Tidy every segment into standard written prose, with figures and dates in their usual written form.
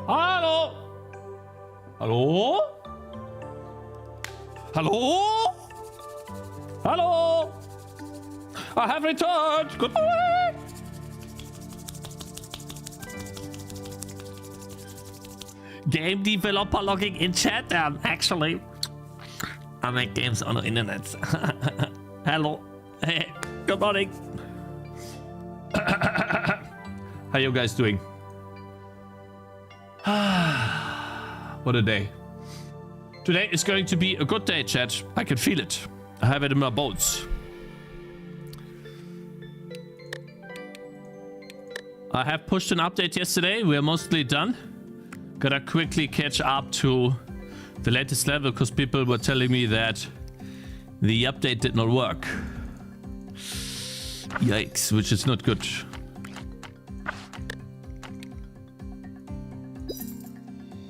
Hallo? Hallo? Hallo? Hallo? I have returned. Good morning. Game developer logging in chat. Actually, I make games on the internet. Hello. Hey, good morning. How you guys doing? What a day. Today is going to be a good day, chat. I can feel it. I have it in my bones. I have pushed an update yesterday. We are mostly done. Gotta quickly catch up to the latest level because people were telling me that the update did not work. Yikes, which is not good.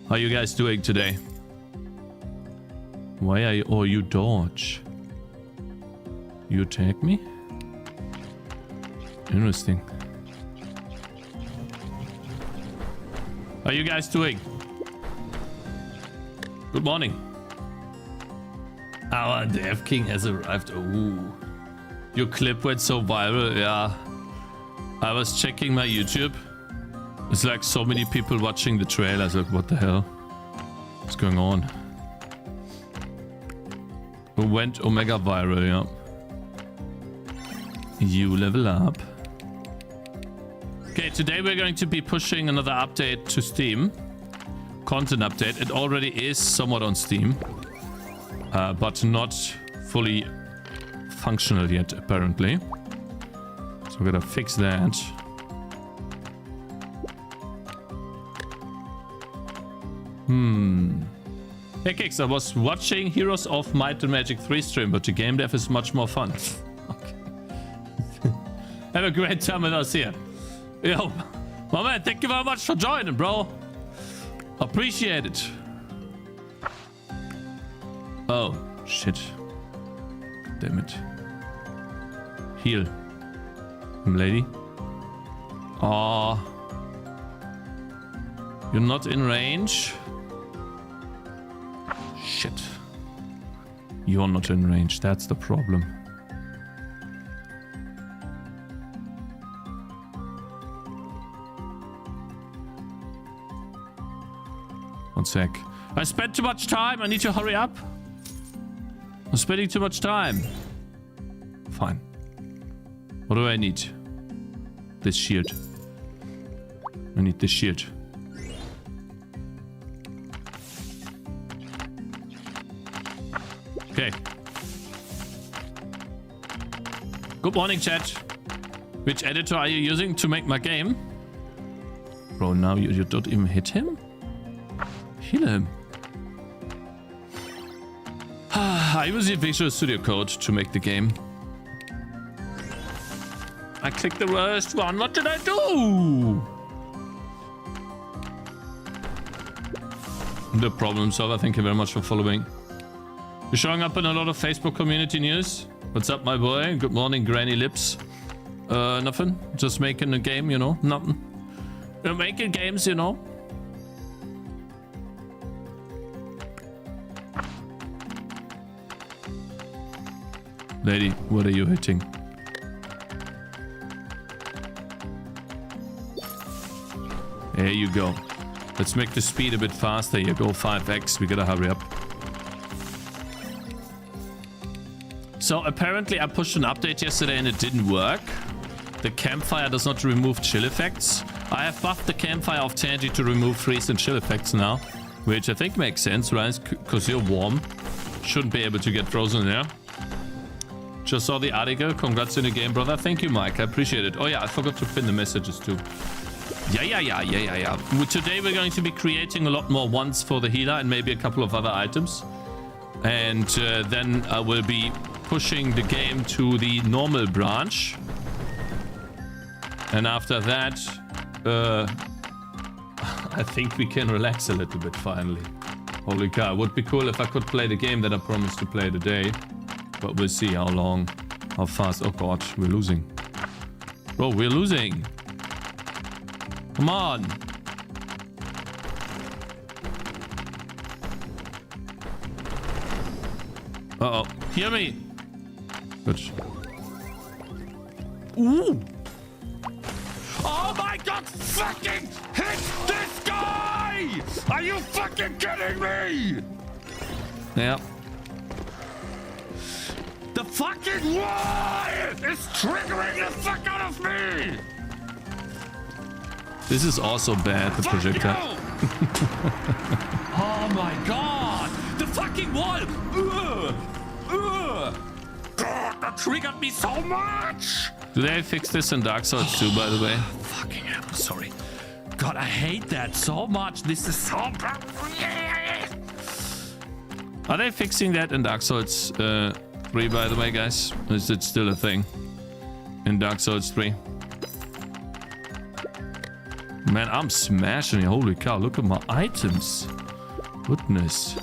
How are you guys doing today? Why are you... Oh, you dodge. You attack me? Interesting. How are you guys doing? Good morning. Our Dev King has arrived. Ooh. Your clip went so viral. Yeah. I was checking my YouTube. It's like so many people watching the trailer. I was like, what the hell? What's going on? It went omega viral, yeah. You level up. Okay, today we're going to be pushing another update to Steam. Content update. It already is somewhat on Steam. But not fully functional yet, apparently. So we're gonna fix that. Hey Cakez, I was watching Heroes of Might and Magic 3 stream, but the Gamedev is much more fun. Okay. Have a great time with us here. Yo, my man, thank you very much for joining, bro. Appreciate it. Oh, shit. Damn it. Heal. Lady. Oh. You're not in range. Shit. You're not in range. That's the problem. One sec. I spent too much time. I need to hurry up. I'm spending too much time. Fine. What do I need? This shield. I need this shield. Okay. Good morning, chat. Which editor are you using to make my game? Bro, now you don't even hit him? Heal him. I use the Visual Studio Code to make the game. I clicked the worst one. What did I do? The problem solver. Thank you very much for following. You're showing up in a lot of Facebook community news. What's up, my boy? Good morning, Granny Lips. Nothing. Just making a game, you know. Nothing. We're making games, you know. Lady, what are you hitting? There you go. Let's make the speed a bit faster here. Go 5x. We gotta hurry up. So apparently I pushed an update yesterday and it didn't work. The campfire does not remove chill effects. I have buffed the campfire of Tangy to remove freeze and chill effects now. Which I think makes sense, right? Because you're warm. Shouldn't be able to get frozen there. Just saw the article. Congrats in the game, brother. Thank you, Mike. I appreciate it. Oh yeah, I forgot to pin the messages too. Yeah. Today we're going to be creating a lot more wands for the healer and maybe a couple of other items. And then I will be pushing the game to the normal branch. And after that, I think we can relax a little bit finally. Holy cow, it would be cool if I could play the game that I promised to play today. But we'll see how long, how fast. Oh god, we're losing. Bro, we're losing. Come on. Uh-oh. Hear me. Good. Ooh. Oh my god, fucking hit this guy! Are you fucking kidding me? Yeah. The fucking wall is triggering the fuck out of me! This is also bad, the projectile. Oh my god! The fucking wall! God, that triggered me so much! Do they fix this in Dark Souls 2, by the way? Fucking hell, sorry. God, I hate that so much. This is so bad. Are they fixing that in Dark Souls 3, by the way, guys? Or is it still a thing in Dark Souls 3? Man, I'm smashing it. Holy cow, look at my items. Goodness.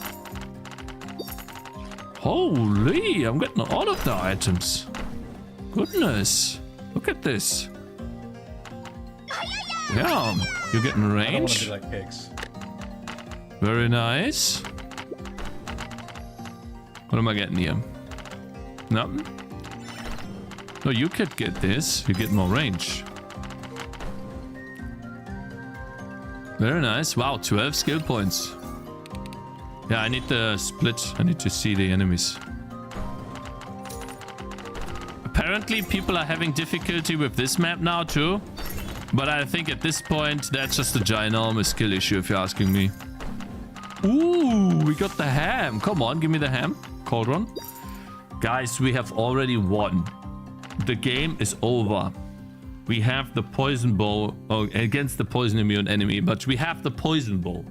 Holy, I'm getting all of the items. Goodness. Look at this. Yeah, you're getting range. I don't want to be like Cakez. Very nice. What am I getting here? Nothing? No, you could get this. You get more range. Very nice. Wow, 12 skill points. Yeah, I need the split. I need to see the enemies. Apparently, people are having difficulty with this map now too. But I think at this point, that's just a ginormous skill issue, if you're asking me. Ooh, we got the ham. Come on, give me the ham. Cauldron. Guys, we have already won. The game is over. We have the poison bow against the poison immune enemy, but we have the poison bow.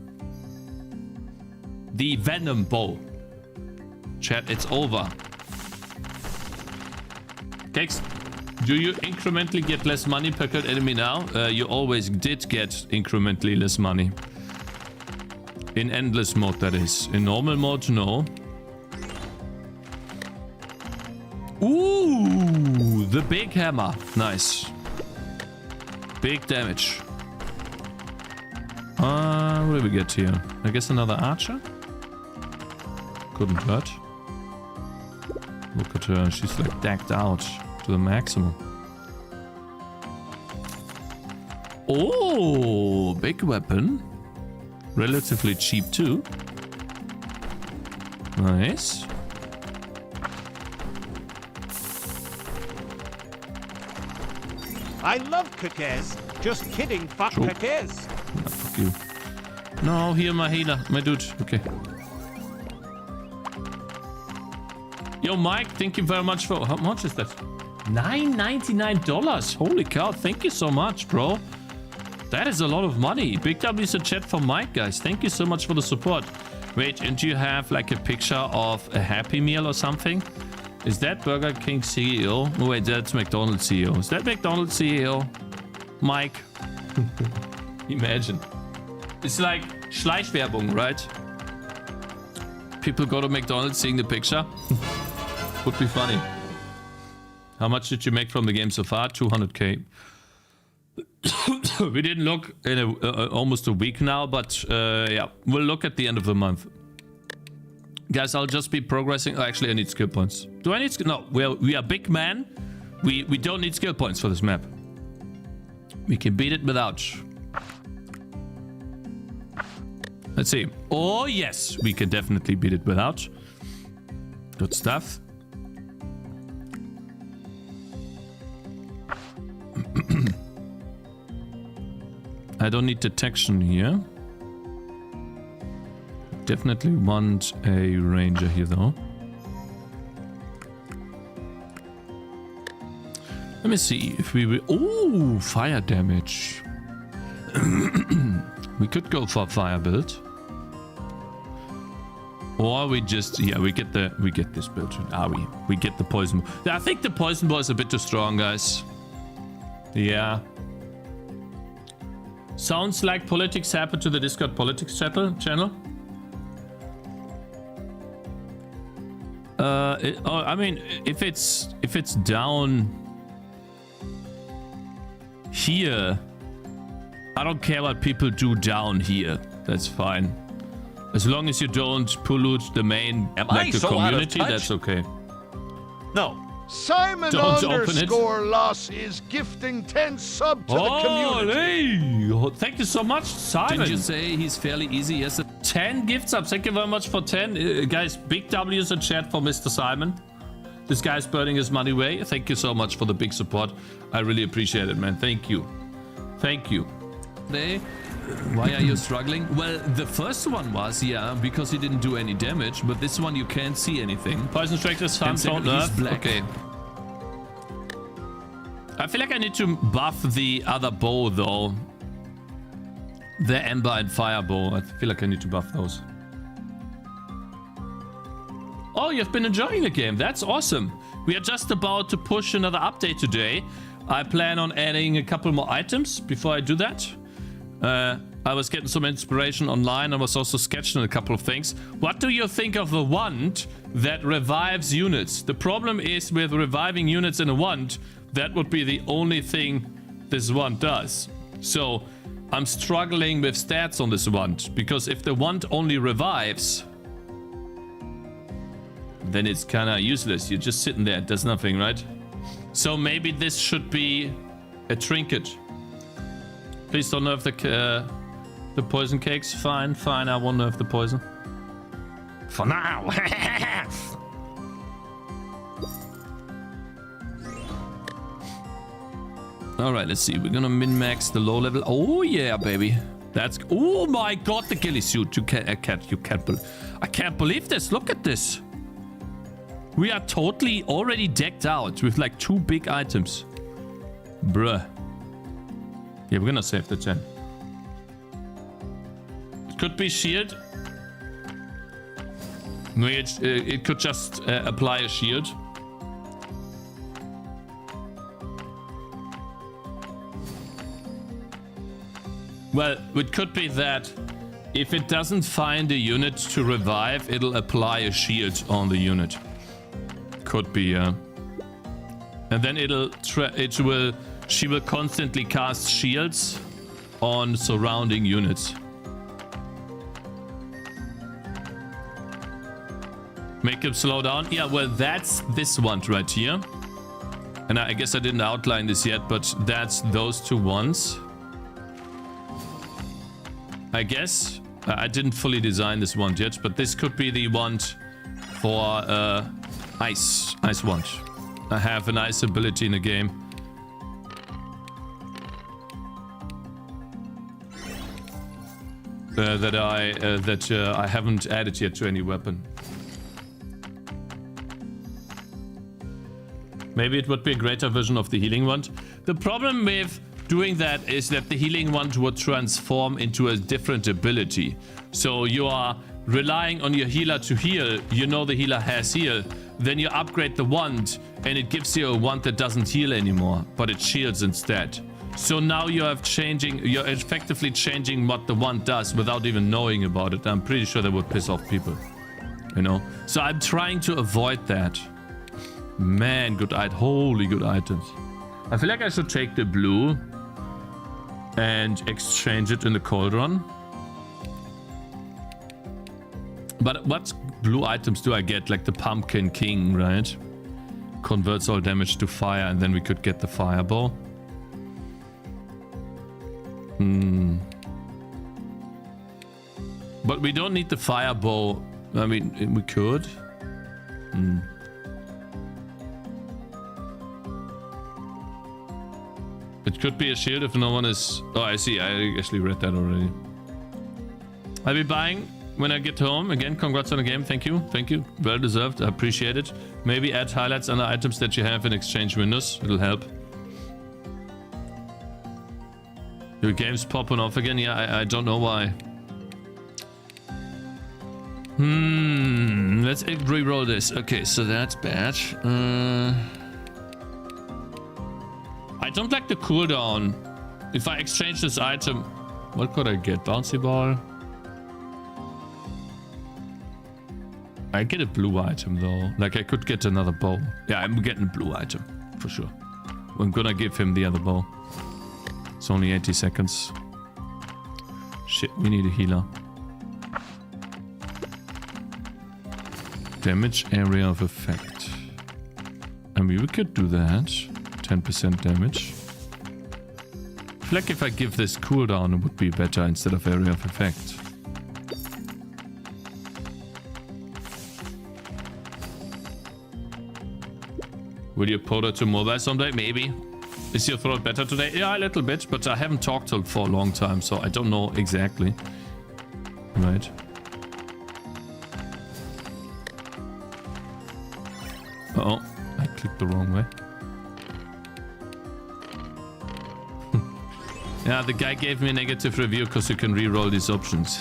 The venom bow. Chat, it's over. Cakez, do you incrementally get less money per killed enemy now? You always did get incrementally less money. In endless mode, that is. In normal mode, no. Ooh, the big hammer. Nice. Big damage. What do we get here? I guess another archer? Couldn't hurt. Look at her, she's like decked out to the maximum. Oh, big weapon. Relatively cheap too. Nice. I love Cakez. Just kidding, fuck Sure. Cakez. No, fuck you. No, here, my healer, my dude. Okay. Yo, Mike, thank you very much for... How much is that? $9.99. Holy cow, thank you so much, bro. That is a lot of money. Big W's in chat for Mike, guys. Thank you so much for the support. Wait, and do you have like a picture of a Happy Meal or something? Is that Burger King CEO? Oh, wait, that's McDonald's CEO. Is that McDonald's CEO? Mike. Imagine. It's like Schleichwerbung, right? People go to McDonald's seeing the picture. Would be funny. How much did you make from the game so far? 200k. We didn't look in almost a week now, but yeah, we'll look at the end of the month. Guys, I'll just be progressing. Oh, actually, I need skill points. Do I need skill? No, we are big man. We don't need skill points for this map. We can beat it without. Let's see. Oh, yes. We can definitely beat it without. Good stuff. I don't need detection here. Definitely want a ranger here, though. Let me see if we will... Oh, fire damage. We could go for a fire build. Or we just... Yeah, we get this build. We get the poison. I think the poison ball is a bit too strong, guys. Yeah. Sounds like politics happened to the Discord politics channel. I mean, if it's down here, I don't care what people do down here. That's fine. As long as you don't pollute the main, like the community, that's okay. No. Simon Don't open it. underscore loss is gifting 10 sub to the community. Hey! Thank you so much, Simon. Didn't you say he's fairly easy? Yes. 10 gift subs. Thank you very much for 10. Guys, big W's in chat for Mr. Simon. This guy's burning his money away. Thank you so much for the big support. I really appreciate it, man. Thank you. Thank you. Why are you struggling? Well, the first one was, yeah, because he didn't do any damage, but this one you can't see anything. Poison strike is fun, And don't secondly, he's nerf. black. Okay. I feel like I need to buff the other bow, though. The Ember and Fire bow. I feel like I need to buff those. Oh, you've been enjoying the game. That's awesome. We are just about to push another update today. I plan on adding a couple more items before I do that. I was getting some inspiration online. I was also sketching a couple of things. What do you think of the wand that revives units? The problem is with reviving units in a wand, that would be the only thing this wand does. So I'm struggling with stats on this wand, because if the wand only revives, then it's kind of useless. You're just sitting there, it does nothing, right? So maybe this should be a trinket. Please don't nerf the poison cakes. Fine, fine, I won't nerf the poison. For now. Alright, let's see. We're gonna min-max the low level. Oh yeah, baby. That's... Oh my god, the ghillie suit. I can't believe this. Look at this. We are totally already decked out with like 2 big items. Bruh. Yeah, we're gonna save the 10. It could be shield. No, it could just apply a shield. Well, it could be that if it doesn't find a unit to revive, it'll apply a shield on the unit. Could be, yeah. And then she will constantly cast shields on surrounding units. Make him slow down. Yeah, well, that's this one right here. And I guess I didn't outline this yet, but that's those 2 ones. I guess. I didn't fully design this one yet, but this could be the one for ice wand. I have an ice ability in the game. That I haven't added yet to any weapon. Maybe it would be a greater version of the healing wand. The problem with doing that is that the healing wand would transform into a different ability. So you are relying on your healer to heal. You know the healer has heal. Then you upgrade the wand and it gives you a wand that doesn't heal anymore, but it shields instead. So now you're effectively changing what the wand does without even knowing about it. I'm pretty sure that would piss off people, you know? So I'm trying to avoid that. Man, holy good items. I feel like I should take the blue and exchange it in the cauldron. But what blue items do I get? Like the Pumpkin King, right? Converts all damage to fire, and then we could get the fireball. But we don't need the fireball. I mean, we could. It could be a shield if no one is... Oh, I see. I actually read that already. I'll be buying when I get home. Again, congrats on the game. Thank you. Thank you. Well deserved. I appreciate it. Maybe add highlights on the items that you have in exchange windows. It'll help. Your game's popping off again? Yeah, I don't know why. Let's re-roll this. Okay, so that's bad. I don't like the cooldown. If I exchange this item, what could I get? Bouncy ball? I get a blue item though. Like I could get another bow. Yeah, I'm getting a blue item for sure. I'm gonna give him the other bow. It's only 80 seconds. Shit, we need a healer. Damage area of effect. I mean, we could do that. 10% damage. I feel like if I give this cooldown, it would be better instead of area of effect. Will you put it to mobile someday? Maybe. Is your throat better today? Yeah, a little bit, but I haven't talked to him for a long time, so I don't know exactly. Right. Uh-oh, I clicked the wrong way. Yeah, the guy gave me a negative review because you can re-roll these options.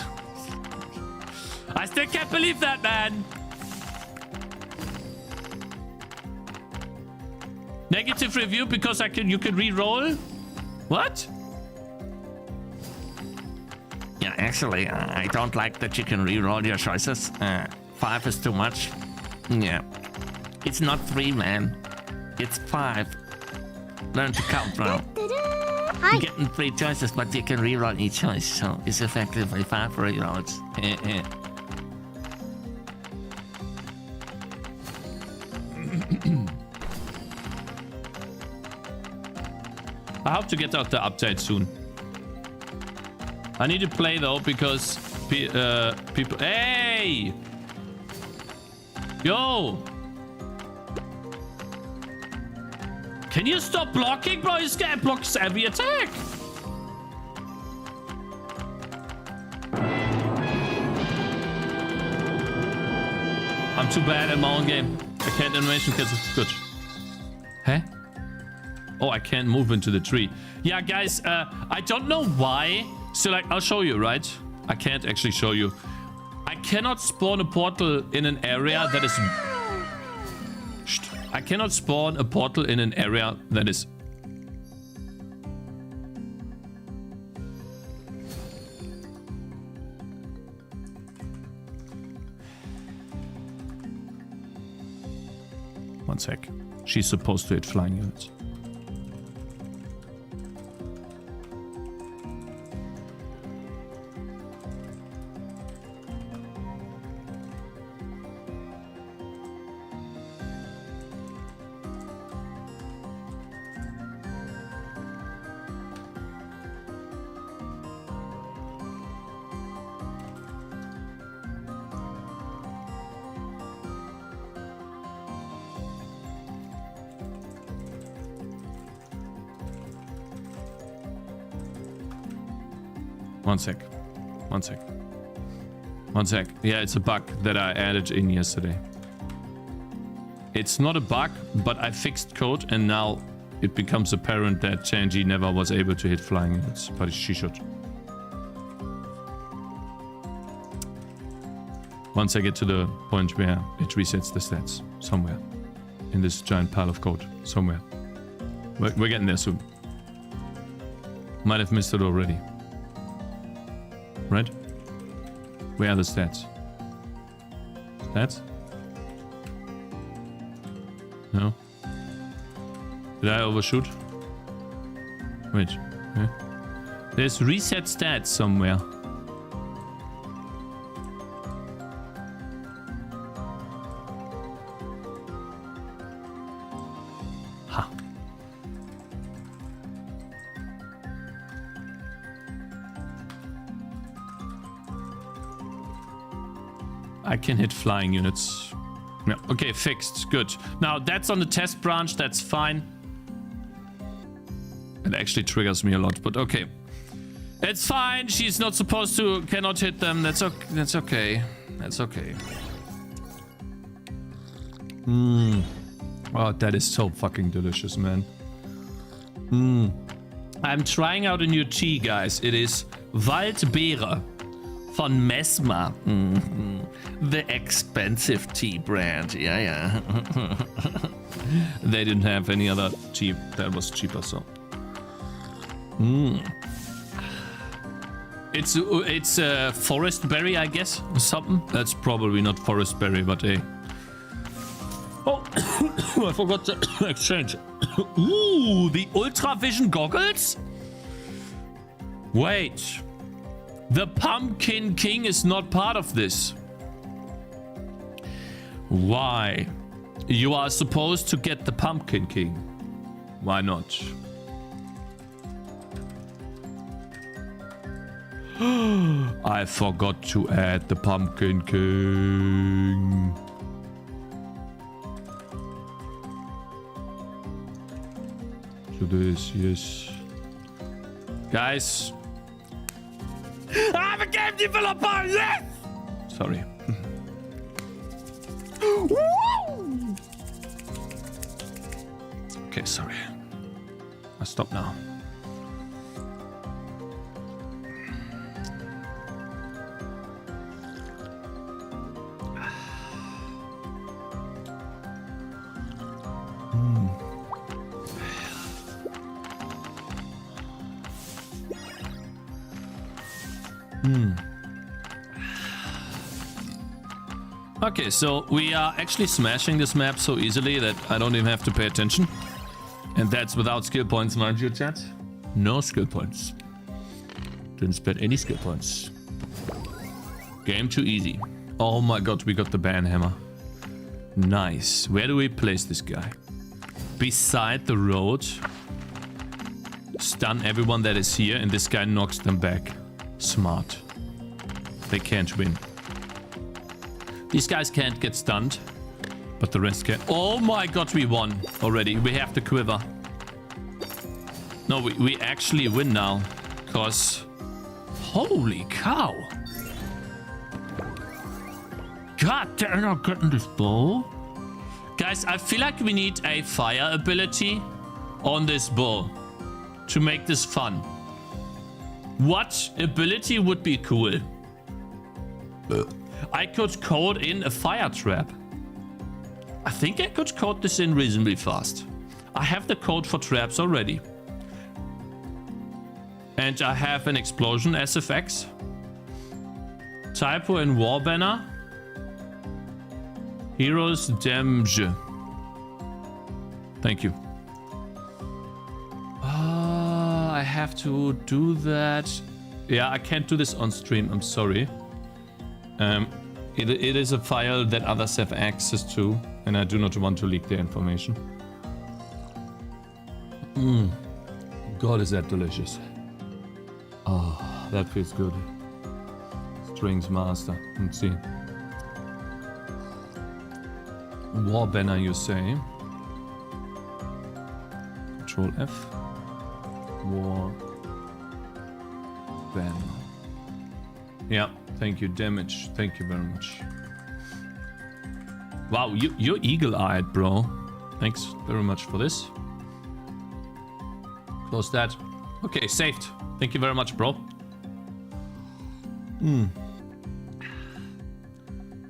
I still can't believe that, man! Negative review because you can re-roll? What? Yeah, actually, I don't like that you can re-roll your choices. 5 is too much. Yeah. It's not 3, man. It's 5. Learn to count now. You're getting 3 choices, but you can re-roll each choice, so it's effectively 5 re-rolls. I hope to get out the update soon. I need to play though because people. Hey, yo, can you stop blocking, bro? This guy blocks every attack. I'm too bad at my own game. I can't animation because it's good. Huh? Oh, I can't move into the tree. Yeah, guys, I don't know why. So, like, I'll show you, right? I can't actually show you. I cannot spawn a portal in an area that is... Shh. I cannot spawn a portal in an area that is... One sec. She's supposed to hit flying units. One sec. Yeah, it's a bug that I added in yesterday. It's not a bug, but I fixed code and now it becomes apparent that Tangy never was able to hit flying units, but she should. Once I get to the point where it resets the stats, somewhere. In this giant pile of code, somewhere. We're getting there soon. Might have missed it already. Right? Where are the stats? Stats? No? Did I overshoot? Wait. Yeah. There's reset stats somewhere. Ha. I can hit flying units. Yeah, okay, fixed. Good. Now, that's on the test branch. That's fine. It actually triggers me a lot, but okay. It's fine. She's not supposed to... Cannot hit them. That's okay. That's okay. That's okay. Oh, that is so fucking delicious, man. I'm trying out a new tea, guys. It is Waldbeere von Mesmer. The expensive tea brand. Yeah. They didn't have any other tea that was cheaper, so. It's a forest berry, I guess, or something. That's probably not forest berry, but hey. Oh, I forgot to exchange. Ooh, the Ultra Vision goggles? Wait. The Pumpkin King is not part of this. Why? You are supposed to get the Pumpkin King. Why not? I forgot to add the Pumpkin King. To this, yes. Guys. I'm a game developer, yes! Sorry. Okay, sorry. I'll stop now. Okay, so we are actually smashing this map so easily that I don't even have to pay attention. And that's without skill points, mind you, chat. No skill points. Didn't spend any skill points. Game too easy. Oh my god, we got the ban hammer. Nice. Where do we place this guy? Beside the road. Stun everyone that is here, and this guy knocks them back. Smart. They can't win. These guys can't get stunned, but the rest can. Oh my god, we won already. We have the quiver. No, we actually win now. Because... Holy cow. God, they're not getting this bow. Guys, I feel like we need a fire ability on this bow to make this fun. What ability would be cool? I could code in a fire trap. I think I could code this in reasonably fast. I have the code for traps already. And I have an explosion SFX. Typo in War Banner. Heroes Damage. Thank you. I have to do that. Yeah, I can't do this on stream. I'm sorry. It is a file that others have access to, and I do not want to leak their information. God, is that delicious. Oh, that feels good. Strings master. Let's see. War banner, you say? Control F. War banner. Yeah, thank you. Damage. Thank you very much. Wow, you're eagle-eyed, bro. Thanks very much for this. Close that. Okay, saved. Thank you very much, bro.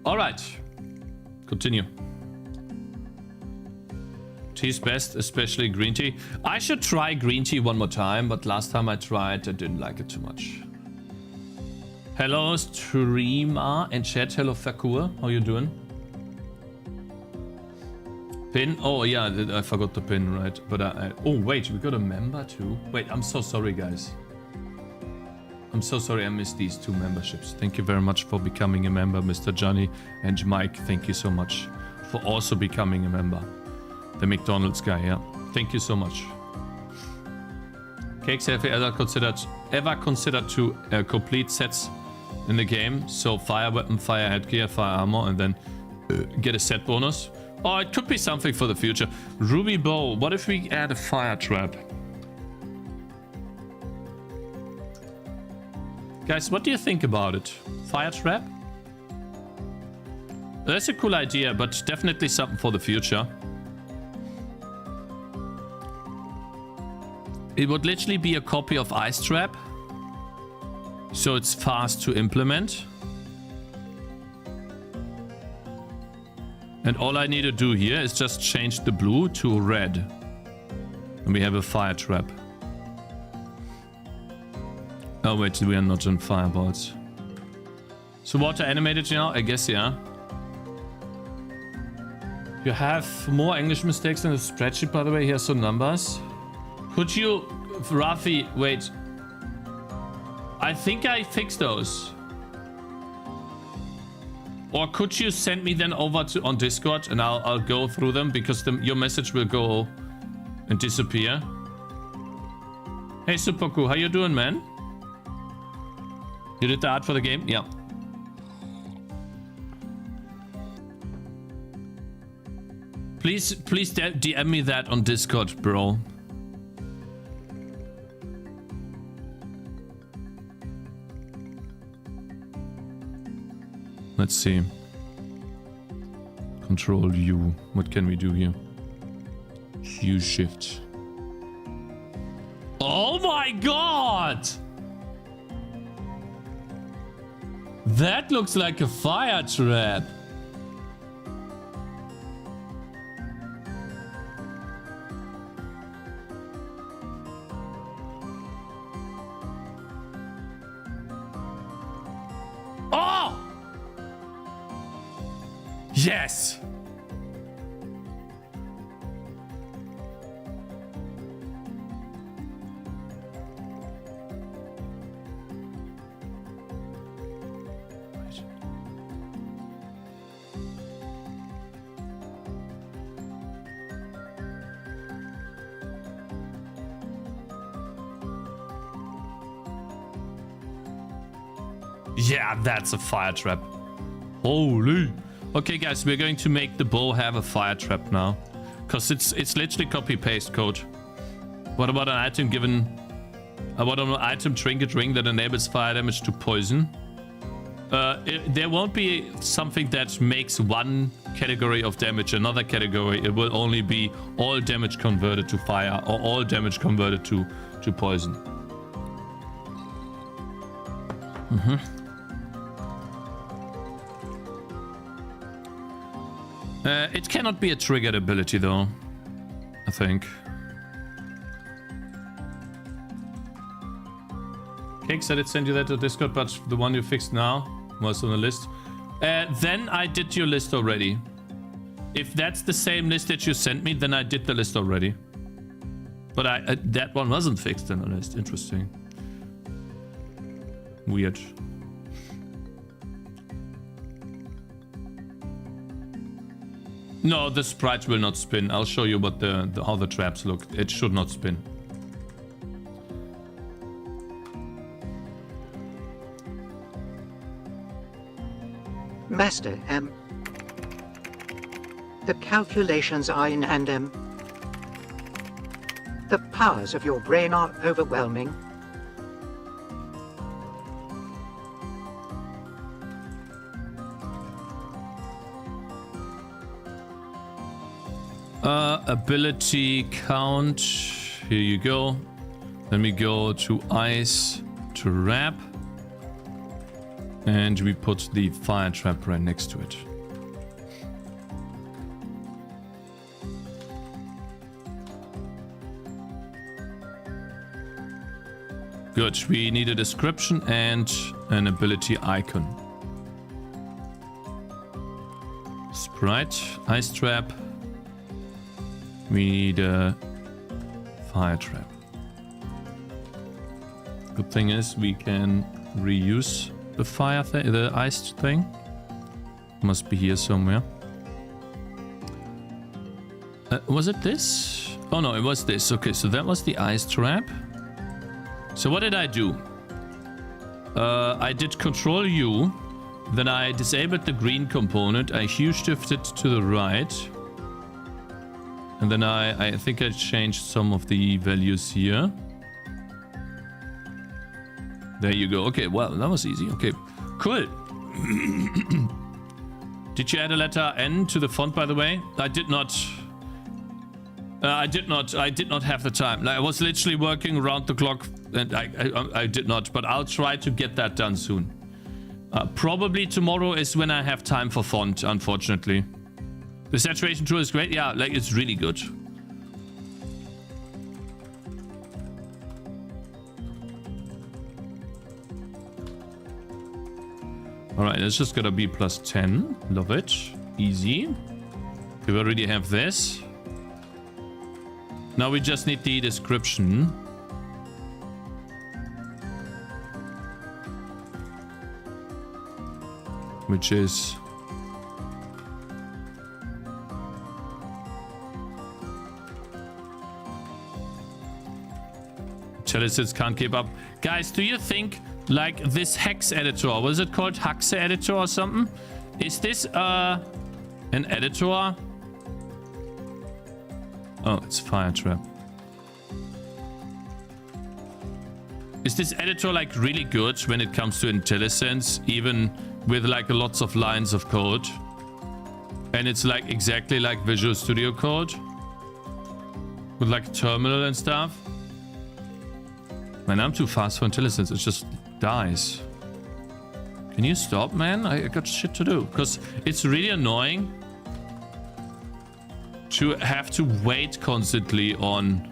All right. Continue. Tea's best, especially green tea. I should try green tea one more time, but last time I tried, I didn't like it too much. Hello, streamer and chat. Hello, Fakur. How you doing? Pin? Oh, yeah, I forgot the pin, right? But oh, wait, we got a member too? Wait, I'm so sorry, guys. I'm so sorry I missed these 2 memberships. Thank you very much for becoming a member, Mr. Johnny. And Mike, thank you so much for also becoming a member. The McDonald's guy, yeah. Thank you so much. Cakez, have you ever considered to complete sets in the game? So fire weapon, fire headgear, fire armor, and then get a set bonus? Oh, it could be something for the future. Ruby bow. What if we add a fire trap? Guys, what do you think about it? Fire trap? That's a cool idea, but definitely something for the future. It would literally be a copy of Ice Trap. So it's fast to implement. And all I need to do here is just change the blue to red. And we have a fire trap. Oh wait, we are not on fireballs. So water animated now? I guess, yeah. You have more English mistakes in the spreadsheet, by the way. Here's some numbers. Could you, Rafi, wait. I think I fixed those. Or could you send me then over to on Discord and I'll go through them because your message will go and disappear. Hey Supoku, how you doing, man? You did the art for the game? Yeah. Please DM me that on Discord, bro. Let's see. Control U. What can we do here? U shift. Oh my god! That looks like a fire trap. Oh! Yes! Yeah, that's a fire trap. Holy. Okay, guys, we're going to make the bow have a fire trap now. Because it's literally copy-paste code. What about an item given... what about an item trinket ring that enables fire damage to poison? There won't be something that makes one category of damage another category. It will only be all damage converted to fire or all damage converted to poison. It cannot be a triggered ability though, I think. Cakez said it sent you that to Discord, but the one you fixed now was on the list. Then I did your list already. If that's the same list that you sent me, then I did the list already. But that one wasn't fixed in the list. Interesting. Weird. No, the sprite will not spin. I'll show you what how the traps look. It should not spin. Master, the calculations are in and the powers of your brain are overwhelming. Ability count. Here you go. Then we go to ice trap. And we put the fire trap right next to it. Good. We need a description and an ability icon. Sprite, ice trap. We need a fire trap. Good thing is we can reuse the fire thing, the ice thing. Must be here somewhere. Was it this? Oh no, it was this. Okay, so that was the ice trap. So what did I do? I did Control U. Then I disabled the green component. I hue shifted to the right. And then I think I changed some of the values here. There you go. Okay, well, that was easy. Okay, cool. Did you add a letter N to the font, by the way? I did not. I did not have the time. I was literally working around the clock, and I did not. But I'll try to get that done soon. Probably tomorrow is when I have time for font, unfortunately. The saturation tool is great. Yeah, like it's really good. Alright, it's just gonna be plus 10. Love it. Easy. We already have this. Now we just need the description. Which is... Challenges can't keep up. Guys, do you think, like, this hex editor, was it called Hexe editor or something? Is this, an editor? Oh, it's Fire Trap. Is this editor, like, really good when it comes to IntelliSense, even with, like, lots of lines of code? And it's, like, exactly like Visual Studio Code? With, like, terminal and stuff? Man, I'm too fast for IntelliSense. It just dies. Can you stop, man? I got shit to do. Because it's really annoying to have to wait constantly on...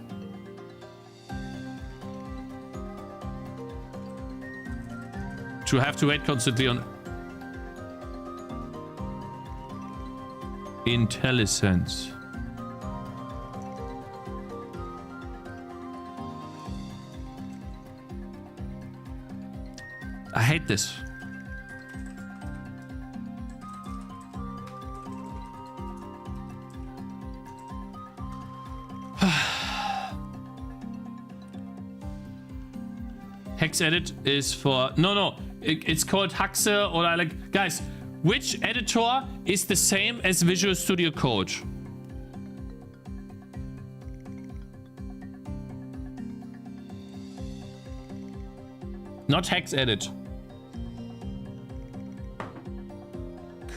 IntelliSense. I hate this. Hex edit is for... No. It's called Hexe or like... Guys, which editor is the same as Visual Studio Code? Not Hex edit.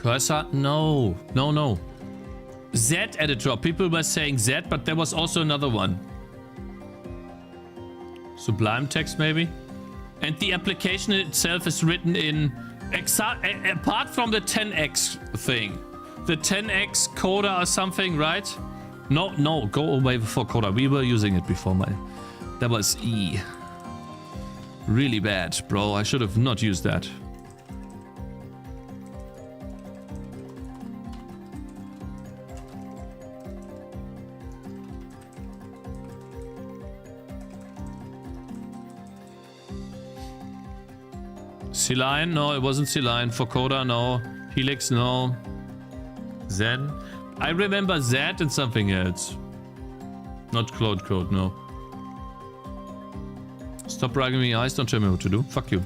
Cursor? No. Z editor. People were saying Z, but there was also another one. Sublime text, maybe? And the application itself is written in... apart from the 10x thing. The 10x Coda or something, right? No. Go away before Coda. We were using it before. That was E. Really bad, bro. I should have not used that. C-Line? No, it wasn't C-Line. For Coda, no. Helix, no. Zen? I remember Z and something else. Not Cloud Code, no. Stop rugging me eyes, don't tell me what to do. Fuck you.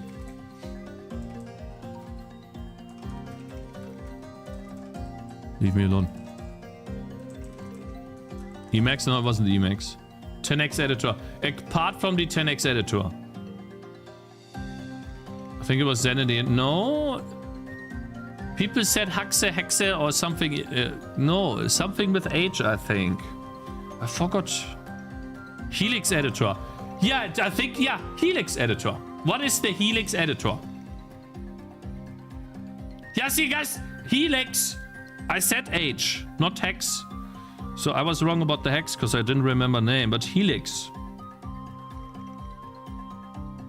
Leave me alone. Emacs? No, it wasn't Emacs. 10x editor. Apart from the 10x editor. I think it was Zen in the end. No. People said Hexe or something. No, something with H, I think. I forgot. Helix editor. Yeah, I think, yeah, Helix editor. What is the Helix editor? Yeah, see, guys, Helix. I said H, not Hex. So I was wrong about the Hex because I didn't remember name, but Helix.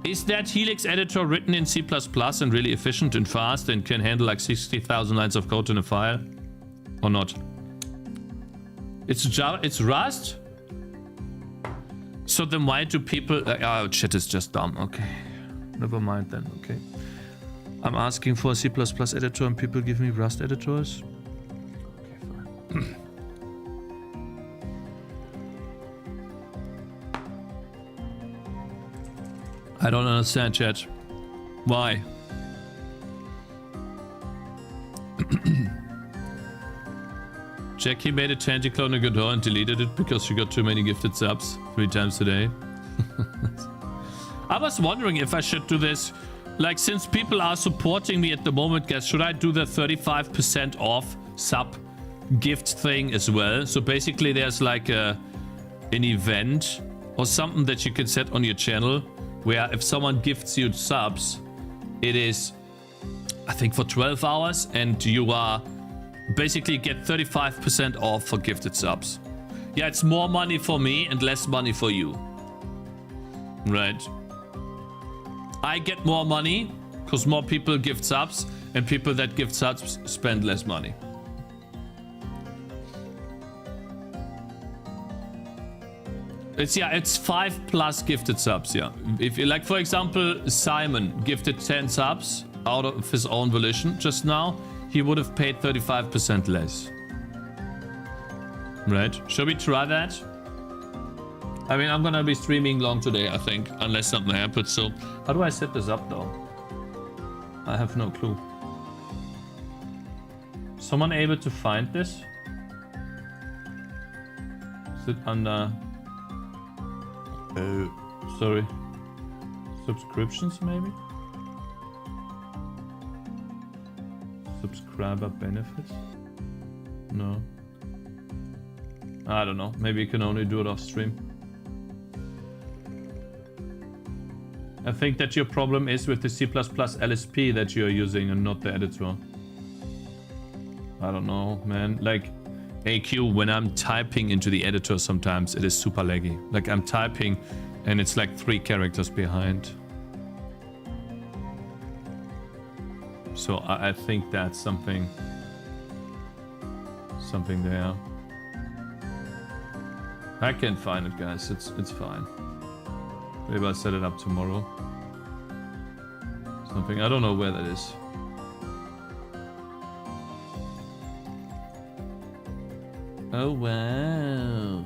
Is that Helix editor written in C++ and really efficient and fast and can handle like 60,000 lines of code in a file? Or not? It's Java, it's Rust? So then why do people... oh, shit, it's just dumb. Okay. Never mind then. Okay. I'm asking for a C++ editor and people give me Rust editors? Okay, fine. I don't understand, chat. Why? Jackie made a Tangy clone a good her and deleted it because she got too many gifted subs 3 times today. I was wondering if I should do this. Like, since people are supporting me at the moment, guys, should I do the 35% off sub gift thing as well? So basically there's like an event or something that you can set on your channel where if someone gifts you subs, it is, I think, for 12 hours and you are basically get 35% off for gifted subs. Yeah, it's more money for me and less money for you. Right. I get more money because more people gift subs And people that gift subs spend less money. It's 5 plus gifted subs, yeah. If you like, for example, Simon gifted 10 subs out of his own volition just now, he would have paid 35% less. Right? Shall we try that? I mean, I'm gonna be streaming long today, I think, unless something happens. So, how do I set this up though? I have no clue. Someone able to find this? Is it under... sorry. Subscriptions, maybe? Subscriber benefits? No. I don't know. Maybe you can only do it off stream. I think that your problem is with the C++ LSP that you're using and not the editor. I don't know, man. Like, AQ, when I'm typing into the editor sometimes, it is super laggy. Like, I'm typing and it's like 3 characters behind. So I think that's something there. I can find it, guys. It's fine. Maybe I'll set it up tomorrow. Something. I don't know where that is. Oh wow.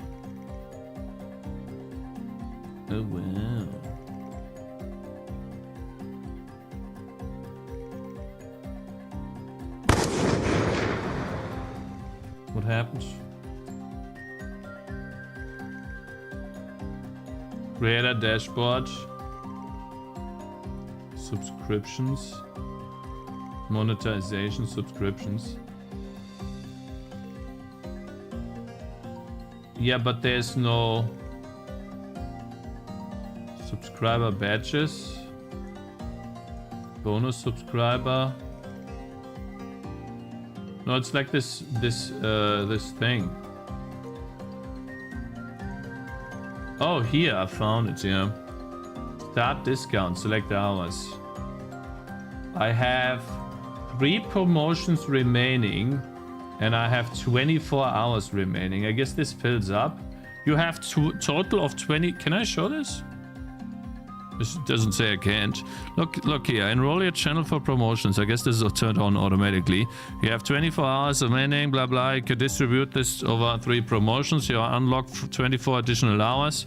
Oh wow. What happens? Creator dashboard. Subscriptions. Monetization subscriptions. Yeah, but there's no subscriber badges. Bonus subscriber. No, it's like this thing. Oh, here I found it, yeah. Start discount, select hours. I have 3 promotions remaining and I have 24 hours remaining. I guess this fills up. You have total of 20. Can I show this? This doesn't say I can't. Look here. Enroll your channel for promotions. I guess this is turned on automatically. You have 24 hours remaining, blah, blah. You can distribute this over 3 promotions. You are unlocked for 24 additional hours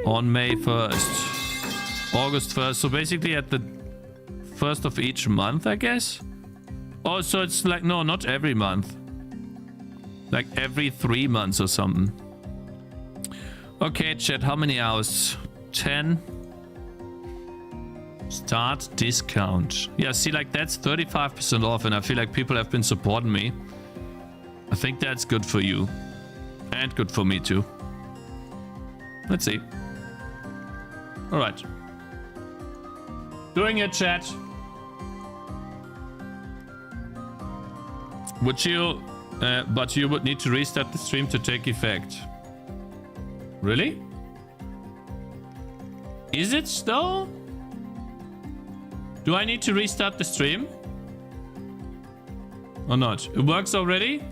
on May 1st. August 1st. So basically at the 1st of each month, I guess. Oh, so it's like, no, not every month. Like every 3 months or something. Okay, chat, how many hours? 10. Start discount. Yeah, see, like that's 35% off and I feel like people have been supporting me. I think that's good for you. And good for me too. Let's see. Alright. Doing it, chat. Would you... but you would need to restart the stream to take effect. Really? Is it though? Do I need to restart the stream? Or not? It works already?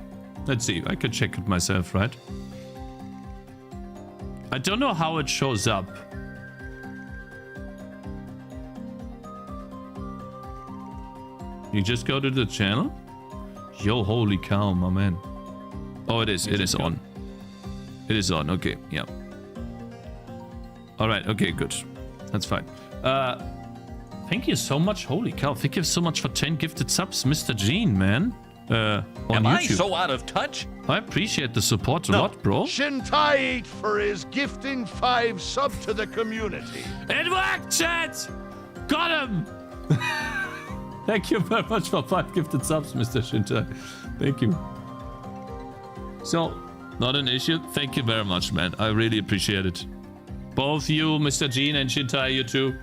Let's see. I could check it myself, right? I don't know how it shows up. You just go to the channel? Yo, holy cow, my man. Oh, it is. It is on. It is on. Okay, yeah. All right. Okay, good. That's fine. Thank you so much. Holy cow. Thank you so much for 10 gifted subs, Mr. Gene, man. On Am YouTube. I so out of touch? I appreciate the support a lot, bro. Shintai for his gifting 5 sub to the community. It worked, chat! Got him! Thank you very much for 5 gifted subs, Mr. Shintai. Thank you. So, not an issue. Thank you very much, man. I really appreciate it. Both you, Mr. Gene, and Shintai, you too.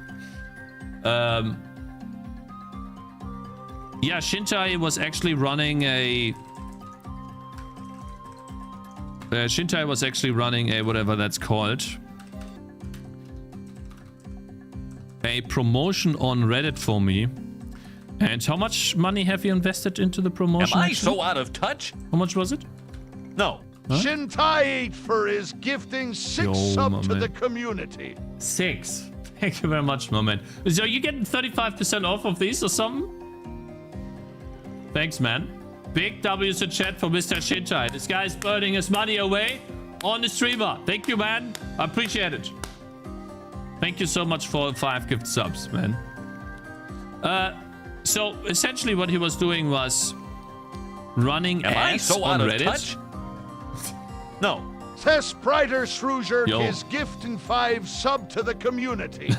Yeah, Shintai was actually running a... Shintai was actually running a whatever that's called. A promotion on Reddit for me. And how much money have you invested into the promotion? Am I actually? so out of touch? How much was it? No. Shintai for his gifting 6 Yo, sub my to man. the community. 6. Thank you very much, my man. So you getting 35% off of these or something? Thanks, man. Big W's in chat for Mr. Shintai. This guy is burning his money away on the streamer. Thank you, man. I appreciate it. Thank you so much for 5 gift subs, man. So essentially what he was doing was running Am I ads so on out of Reddit. touch? No. Tess Brighter Shroozer Yo. is gifting 5 sub to the community.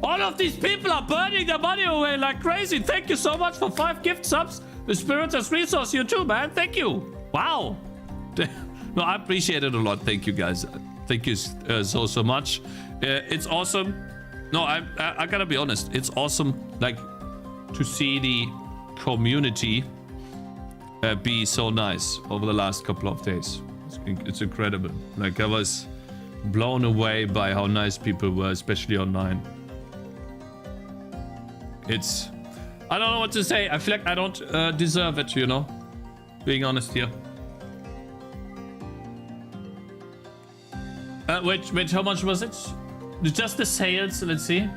All of these people are burning their money away like crazy. Thank you so much for 5 gift subs. The spirit has resourced you too, man. Thank you. Wow. No, I appreciate it a lot. Thank you, guys. Thank you so much. It's awesome. No, I gotta be honest. It's awesome, like, to see the community be so nice over the last couple of days. It's incredible. Like, I was blown away by how nice people were, especially online. It's... I don't know what to say. I feel like I don't deserve it, you know? Being honest here. Wait, how much was it? Just the sales, let's see.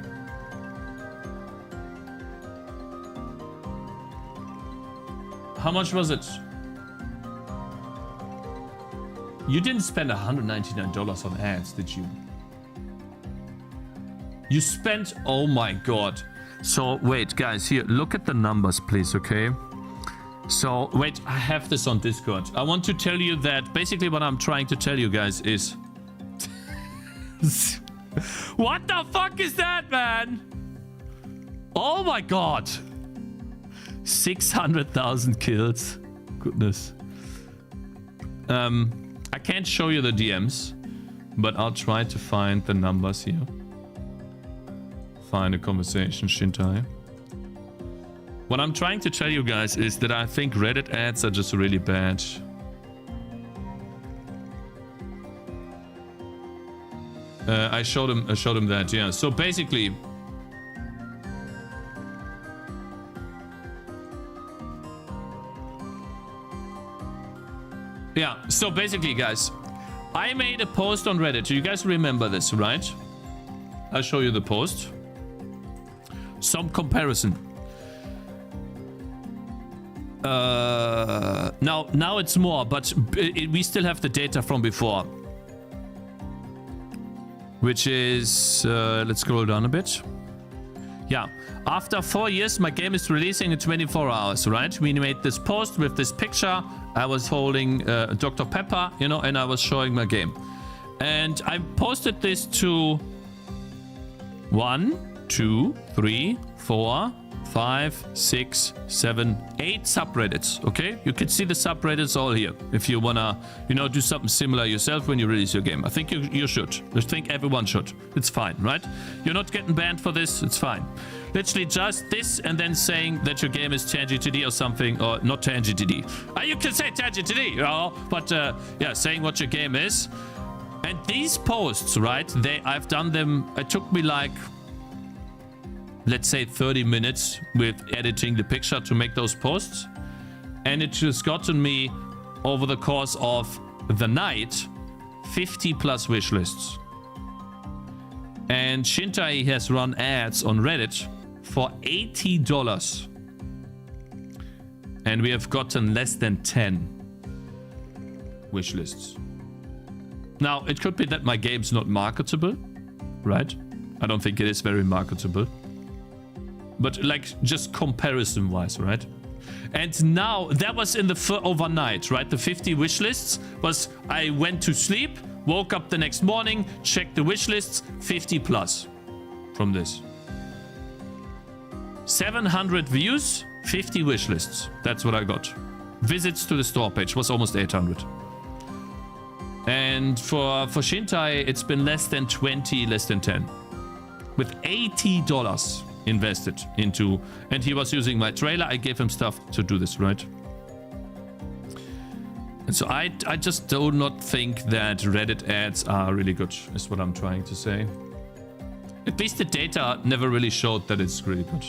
How much was it? You didn't spend $199 on ads, did you? You spent... Oh my god. So, wait, guys, here, look at the numbers, please, okay? So, wait, I have this on Discord. I want to tell you that basically what I'm trying to tell you guys is... What the fuck is that, man? Oh my god. 600,000 kills. Goodness. I can't show you the DMs, but I'll try to find the numbers here. Find a conversation, Shintai. What I'm trying to tell you guys is that I think Reddit ads are just really bad. I showed him that, yeah. So basically, yeah. So basically, guys, I made a post on Reddit. You guys remember this, right? I'll show you the post. Some comparison. Now it's more, but we still have the data from before. Which is, let's scroll down a bit. Yeah, after 4 years, my game is releasing in 24 hours, right? We made this post with this picture. I was holding Dr. Pepper, you know, and I was showing my game. And I posted this to 1, 2, 3, 4, 5, 6, 7, 8 subreddits, okay? You can see the subreddits all here. If you wanna, you know, do something similar yourself when you release your game. I think you should. I think everyone should. It's fine, right? You're not getting banned for this. It's fine. Literally just this and then saying that your game is Tangy TD or something, or not Tangy TD. You can say Tangy TD, you know, but yeah, saying what your game is. And these posts, right? I've done them. It took me like, let's say 30 minutes with editing the picture to make those posts. And it just gotten me, over the course of the night, 50 plus wish lists. And Shintai has run ads on Reddit for $80. And we have gotten less than 10 wish lists. Now, it could be that my game's not marketable, right? I don't think it is very marketable. But like just comparison wise, right? And now that was in the overnight, right? The 50 wish lists was, I went to sleep, woke up the next morning, checked the wish lists, 50 plus from this. 700 views, 50 wish lists. That's what I got. Visits to the store page was almost 800. And for Shintai, it's been less than 20, less than 10. With $80 invested into, and he was using my trailer. I gave him stuff to do this, right? And so I just do not think that Reddit ads are really good, is what I'm trying to say. At least the data never really showed that it's really good.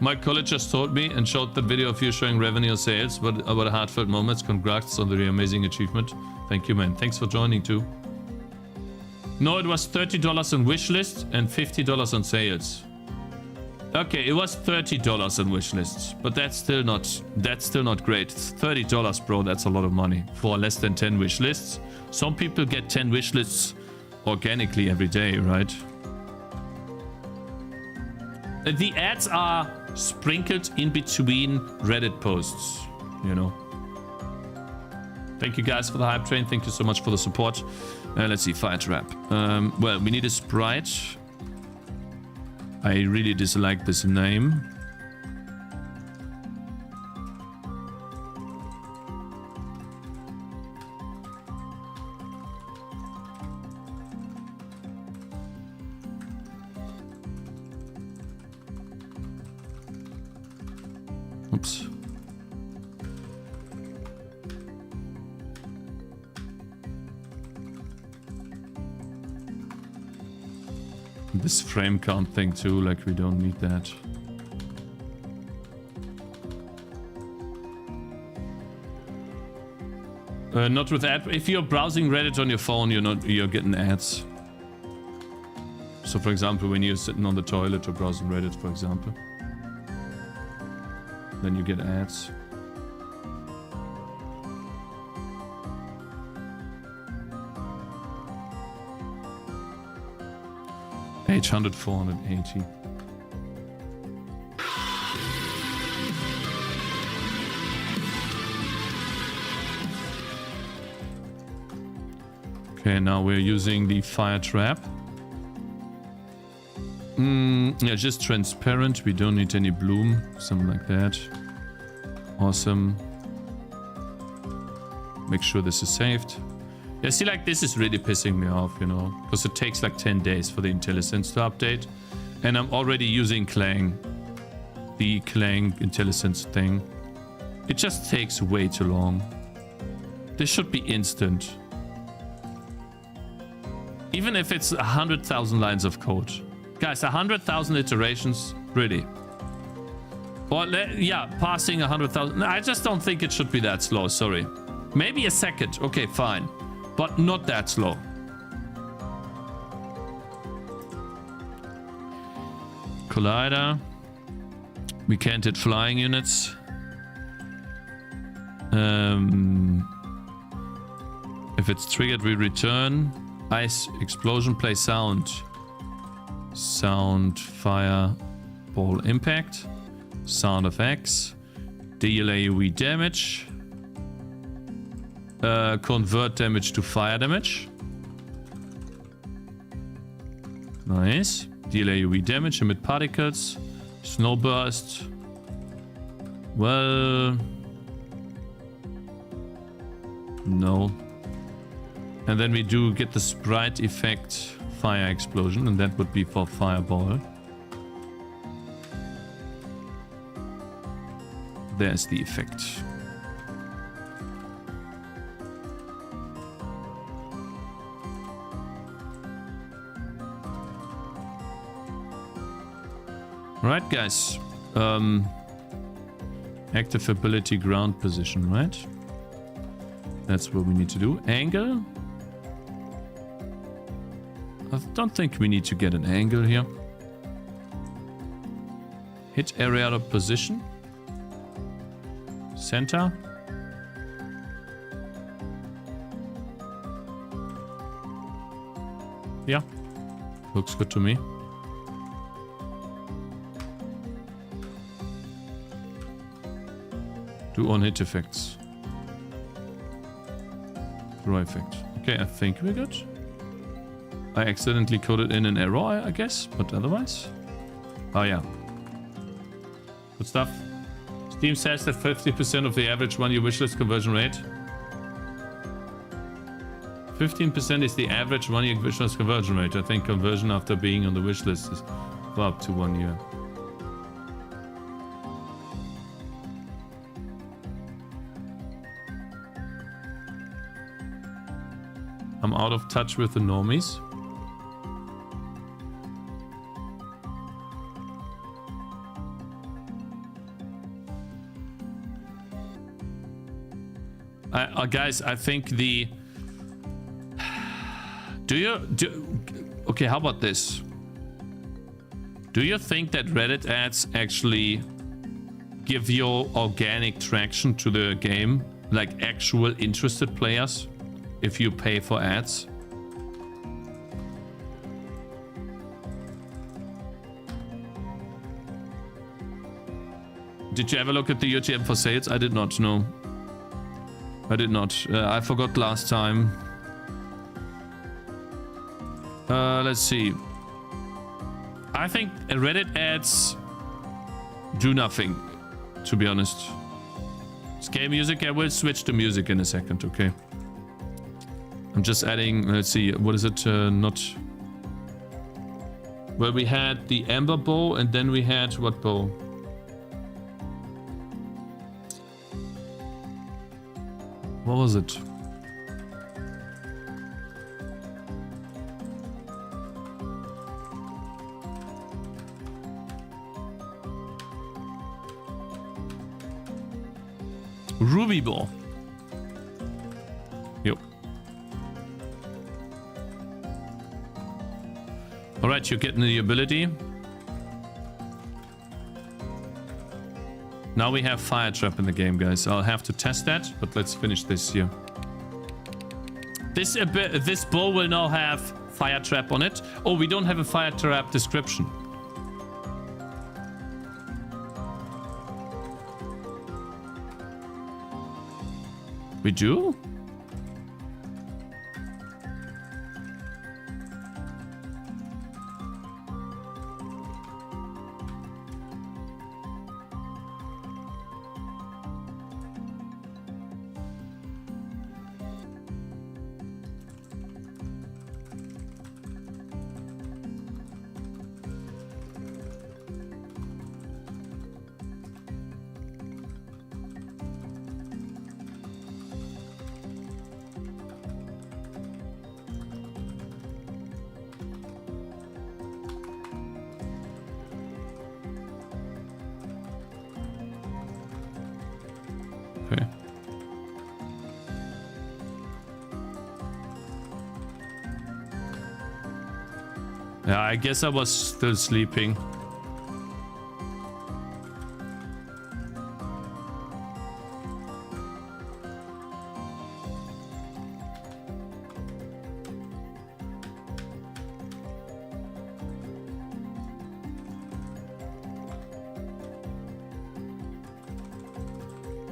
My college just told me and showed that video of you showing revenue sales, but about heartfelt moments. Congrats on the amazing achievement. Thank you, man. Thanks for joining too. No, it was $30 on wishlist and $50 on sales. Okay, it was $30 on wishlists, but that's still not great. It's $30, bro. That's a lot of money for less than 10 wishlists. Some people get 10 wishlists organically every day, right? The ads are sprinkled in between Reddit posts, you know. Thank you guys for the hype train. Thank you so much for the support. Let's see, fire trap. Well, we need a sprite. I really dislike this name. Oops. This frame count thing too, like we don't need that. Not with ad. If you're browsing Reddit on your phone, you're getting ads. So for example, when you're sitting on the toilet or browsing Reddit, for example, then you get ads. $800, $480. Okay, now we're using the fire trap. Yeah, just transparent. We don't need any bloom. Something like that. Awesome. Make sure this is saved. Yeah, see, like, this is really pissing me off, you know, because it takes like 10 days for the IntelliSense to update. And I'm already using Clang. The Clang IntelliSense thing. It just takes way too long. This should be instant. Even if it's 100,000 lines of code. Guys, 100,000 iterations, really. Or, yeah, passing 100,000. I just don't think it should be that slow, sorry. Maybe a second, okay, fine. But not that slow. Collider. We can't hit flying units. If it's triggered, we return. Ice, explosion, play sound. Sound, fire, ball, impact. Sound effects. Deal AoE damage. Convert damage to fire damage. Nice. Deal AoE damage, emit particles. Snow burst. Well... no. And then we do get the sprite effect fire explosion, and that would be for fireball. There's the effect. Right, guys. Active ability ground position, right? That's what we need to do. Angle. I don't think we need to get an angle here. Hit area of position. Center. Yeah. Looks good to me. Do on hit effects. Throw effect. Okay, I think we're good. I accidentally coded in an error, I guess, but otherwise. Oh yeah. Good stuff. Steam says that 50% of the average one-year wishlist conversion rate. 15% is the average one-year wishlist conversion rate. I think conversion after being on the wishlist is for up to 1 year. I'm out of touch with the normies. Guys, I think the... Okay, how about this? Do you think that Reddit ads actually give you organic traction to the game? Like actual interested players? If you pay for ads? Did you ever look at the UGM for sales? I did not, no. I did not. I forgot last time. Let's see. I think Reddit ads do nothing, to be honest. Scale music, I will switch to music in a second, okay? I'm just adding, let's see, what is it? Not... Well, we had the Amber bow, and then we had what bow? What was it? Ruby bow. Yep. Alright, you're getting the ability. Now we have Fire Trap in the game, guys. I'll have to test that, but let's finish this here. This bow will now have Fire Trap on it. Oh, we don't have a Fire Trap description. We do? Okay. Yeah, I guess I was still sleeping.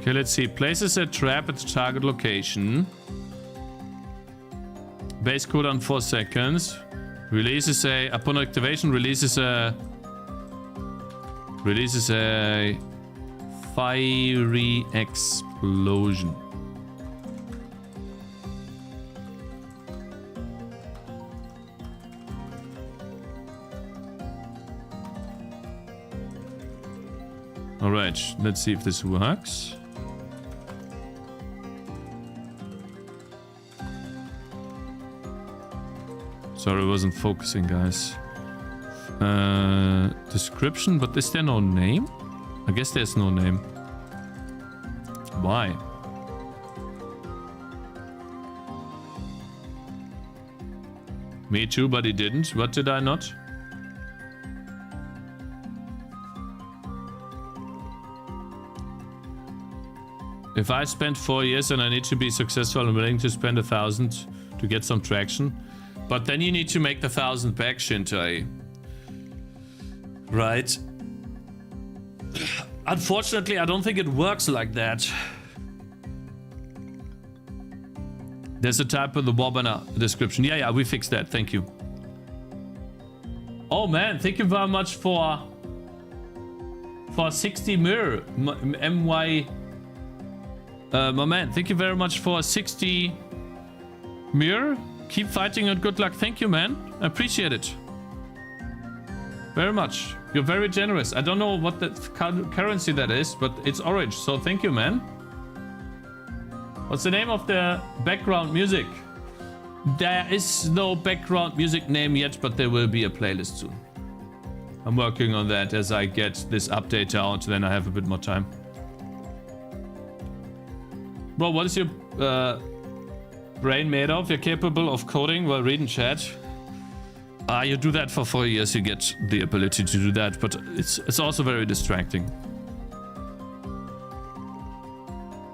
Okay, let's see. Places a trap at the target location. Base cooldown 4 seconds. Releases a... Upon activation, releases a fiery explosion. Alright, let's see if this works. Sorry, I wasn't focusing, guys. Description, but is there no name? I guess there's no name. Why? Me too, but he didn't. What did I not? If I spend 4 years and I need to be successful, I'm willing to spend 1,000 to get some traction. But then you need to make the 1,000 back, Shintai. Right? Unfortunately, I don't think it works like that. There's a type of the Wobana description. Yeah, we fixed that. Thank you. Oh man, thank you very much for 60 mirror. MY. My man, thank you very much for 60 mirror. Keep fighting and good luck. Thank you, man. I appreciate it. Very much. You're very generous. I don't know what the currency that is, but it's orange. So thank you, man. What's the name of the background music? There is no background music name yet, but there will be a playlist soon. I'm working on that as I get this update out, then I have a bit more time. Bro, what is your brain made of? You're capable of coding while reading chat? You do that for 4 years, you get the ability to do that, but it's also very distracting.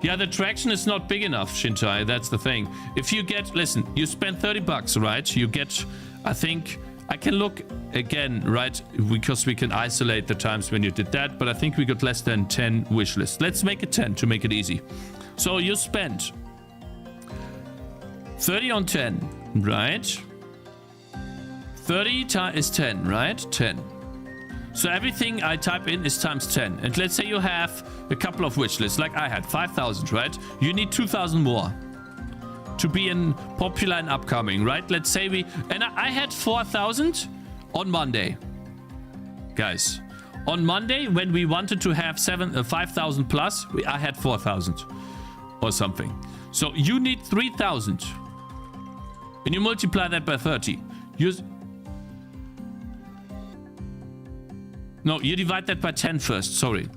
Yeah, the traction is not big enough, Shintai, that's the thing. If you get, listen, you spend 30 bucks, right? You get, I think, I can look again, right? Because we can isolate the times when you did that, but I think we got less than 10 wish lists. Let's make it 10 to make it easy. So you spent 30 on 10, right? 30 is 10, right? 10. So everything I type in is times 10. And let's say you have a couple of wish lists, like I had 5,000, right? You need 2,000 more to be in popular and upcoming, right? Let's say I had 4,000 on Monday. Guys, on Monday, when we wanted to have 5,000 plus, I had 4,000 or something. So you need 3,000. And you multiply that by 30. No, you divide that by 10 first, sorry.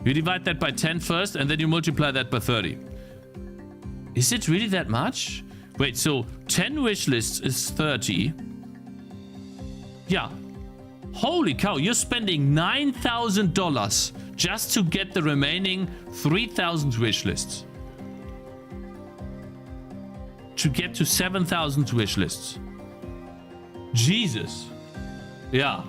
You divide that by 10 first, and then you multiply that by 30. Is it really that much? Wait, so 10 wish lists is 30. Yeah. Holy cow, you're spending $9,000 just to get the remaining 3,000 wish lists. To get to 7,000 wish lists. Jesus. Yeah.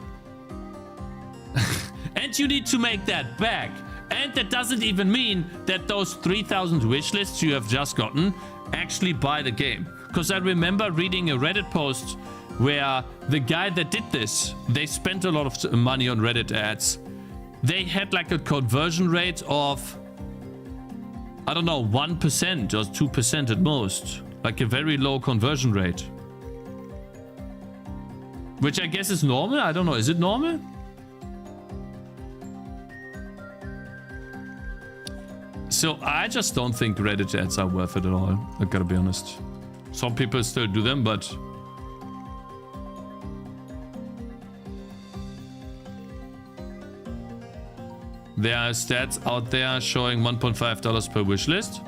And you need to make that back. And that doesn't even mean that those 3,000 wish lists you have just gotten actually buy the game. Because I remember reading a Reddit post where the guy that did this, they spent a lot of money on Reddit ads. They had like a conversion rate of, I don't know, 1% or 2% at most. Like a very low conversion rate. Which I guess is normal. I don't know. Is it normal? So I just don't think Reddit ads are worth it at all. I gotta be honest. Some people still do them, but there are stats out there showing $1.5 per wish list.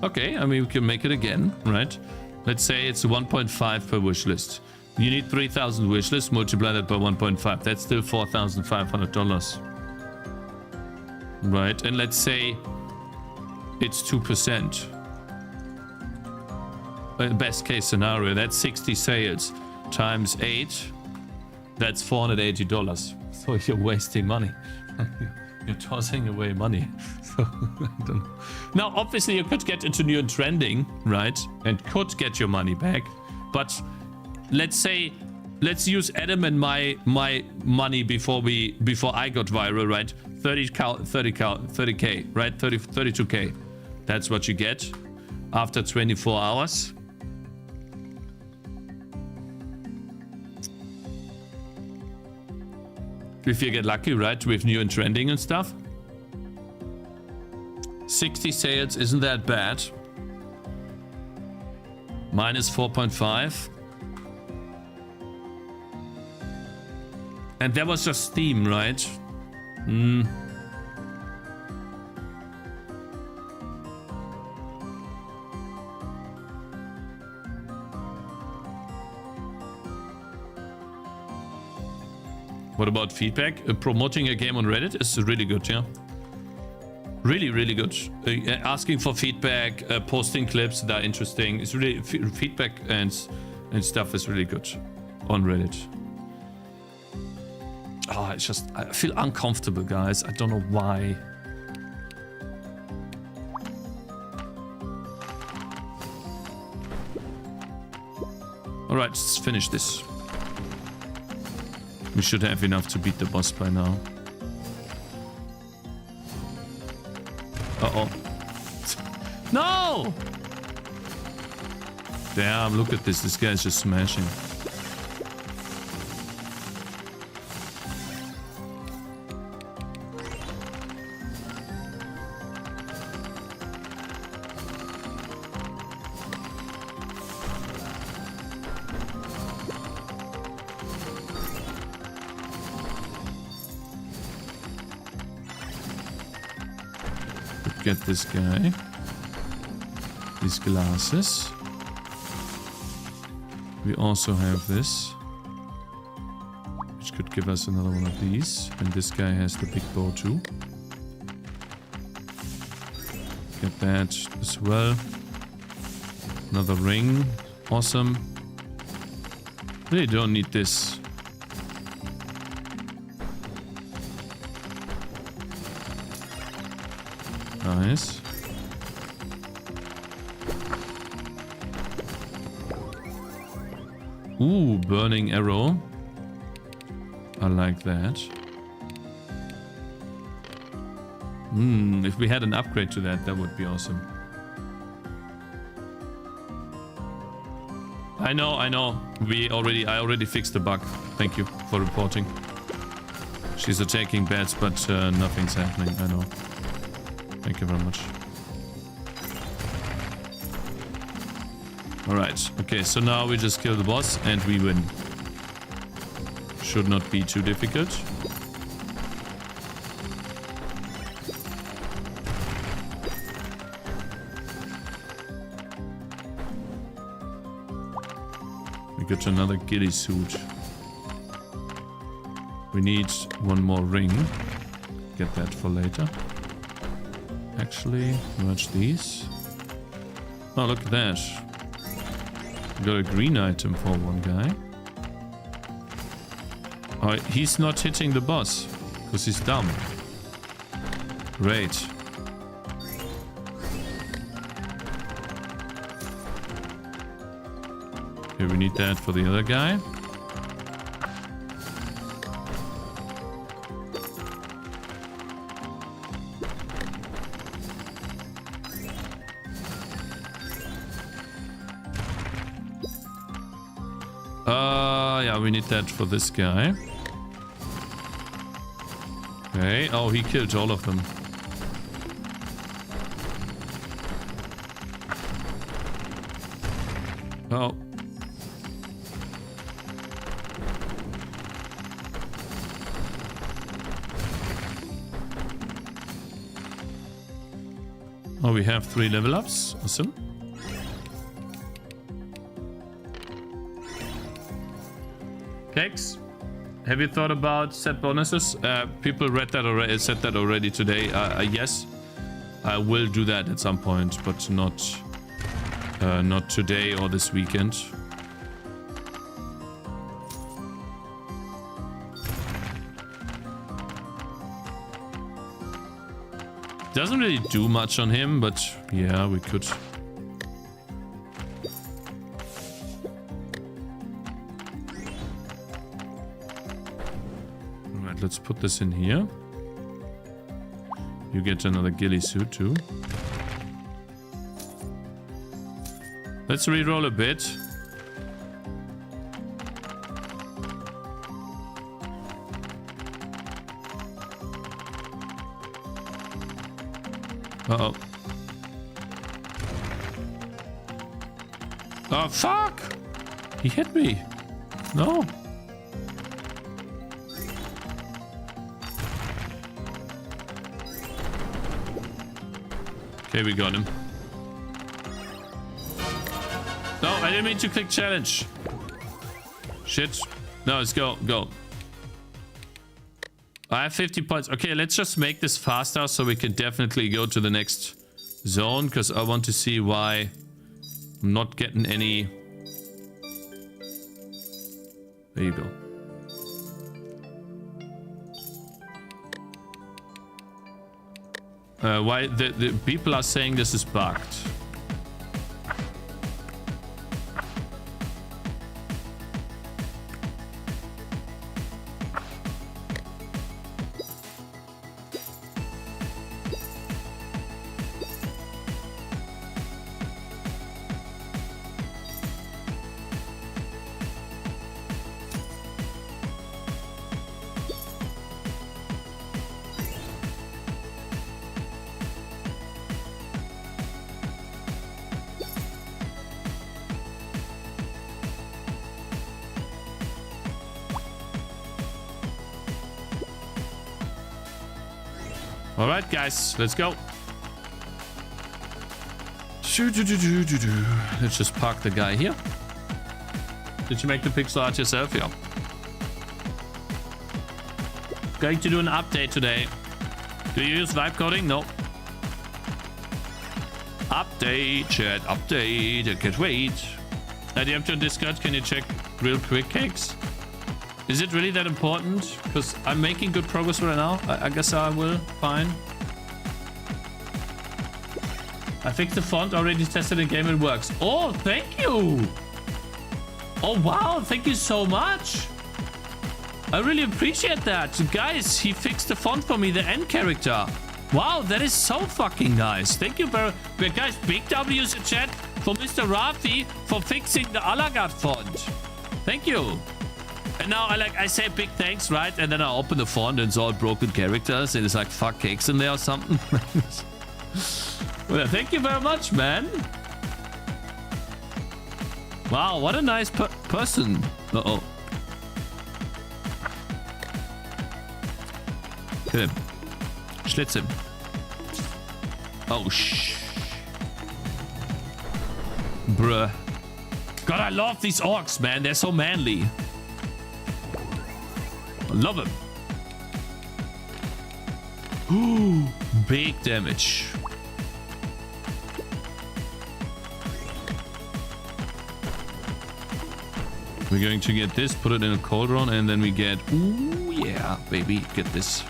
Okay, I mean, we can make it again, right? Let's say it's 1.5 per wish list. You need 3,000 wish lists, multiply that by 1.5. That's still $4,500. Right, and let's say it's 2%. Best case scenario, that's 60 sales times 8. That's $480. So you're wasting money. You're tossing away money. So I don't know. Now, obviously, you could get into new and trending, right? And could get your money back. But let's say, let's use Adam and my money before I got viral, right? 30k, right? 32k. That's what you get after 24 hours. If you get lucky, right? With new and trending and stuff. 60 sales isn't that bad. Minus 4.5. And that was just Steam, right? What about feedback? Promoting a game on Reddit is really good, yeah. Really, really good. Asking for feedback, posting clips that are interesting. It's really feedback and stuff is really good on Reddit. Oh, it's just, I feel uncomfortable, guys. I don't know why. All right, let's finish this. We should have enough to beat the boss by now. Uh-oh. No! Damn, look at this. This guy's just smashing. get this guy. These glasses. We also have this, which could give us another one of these. And this guy has the big bow too. Get that as well. Another ring. Awesome. Really don't need this. Nice. Ooh, burning arrow. I like that. If we had an upgrade to that, that would be awesome. I know. I already fixed the bug. Thank you for reporting. She's attacking bats, but nothing's happening. I know. Thank you very much. Alright, okay, so now we just kill the boss and we win. Should not be too difficult. We got another ghillie suit. We need one more ring. Get that for later. Actually, merge these. Oh, look at that. Got a green item for one guy. Oh, he's not hitting the boss because he's dumb. Great. Okay, we need that for the other guy. Yeah, we need that for this guy. Okay. Oh, he killed all of them. Oh. Oh, we have 3 level ups. Awesome. Cakez, have you thought about set bonuses? People read that already, said that already today. Yes, I will do that at some point, but not today or this weekend. Doesn't really do much on him, but yeah, we could. Let's put this in here. You get another ghillie suit too. Let's reroll a bit. Uh-oh. Oh, fuck! He hit me. No. Okay, we got him. No, I didn't mean to click challenge. Shit. No, let's go. Go. I have 50 points. Okay, let's just make this faster so we can definitely go to the next zone, because I want to see why I'm not getting any. There you go. Why the people are saying this is bugged. All right, guys, let's go. Let's just park the guy here. Did you make the pixel art yourself? Yeah. Going to do an update today. Do you use vibe coding? No. Update, chat, update. I can't wait. Do you have to Discord? Can you check real quick, Cakes? Is it really that important? Because I'm making good progress right now. I guess I will. Fine. I fixed the font, already tested the game, it works. Oh, thank you. Oh, wow. Thank you so much. I really appreciate that. Guys, he fixed the font for me, the end character. Wow, that is so fucking nice. Thank you very much. Guys, big W's in chat for Mr. Rafi for fixing the Alagat font. Thank you. And now I say big thanks, right? And then I open the font and it's all broken characters and it's like fuck cakes in there or something. Well, thank you very much, man. Wow, what a nice person. Uh-oh. Kill him. Schlitz him. Oh, Bruh. God, I love these orcs, man. They're so manly. I love them. Ooh, big damage. We're going to get this, put it in a cauldron, and then we get... Ooh, yeah, baby. Get this.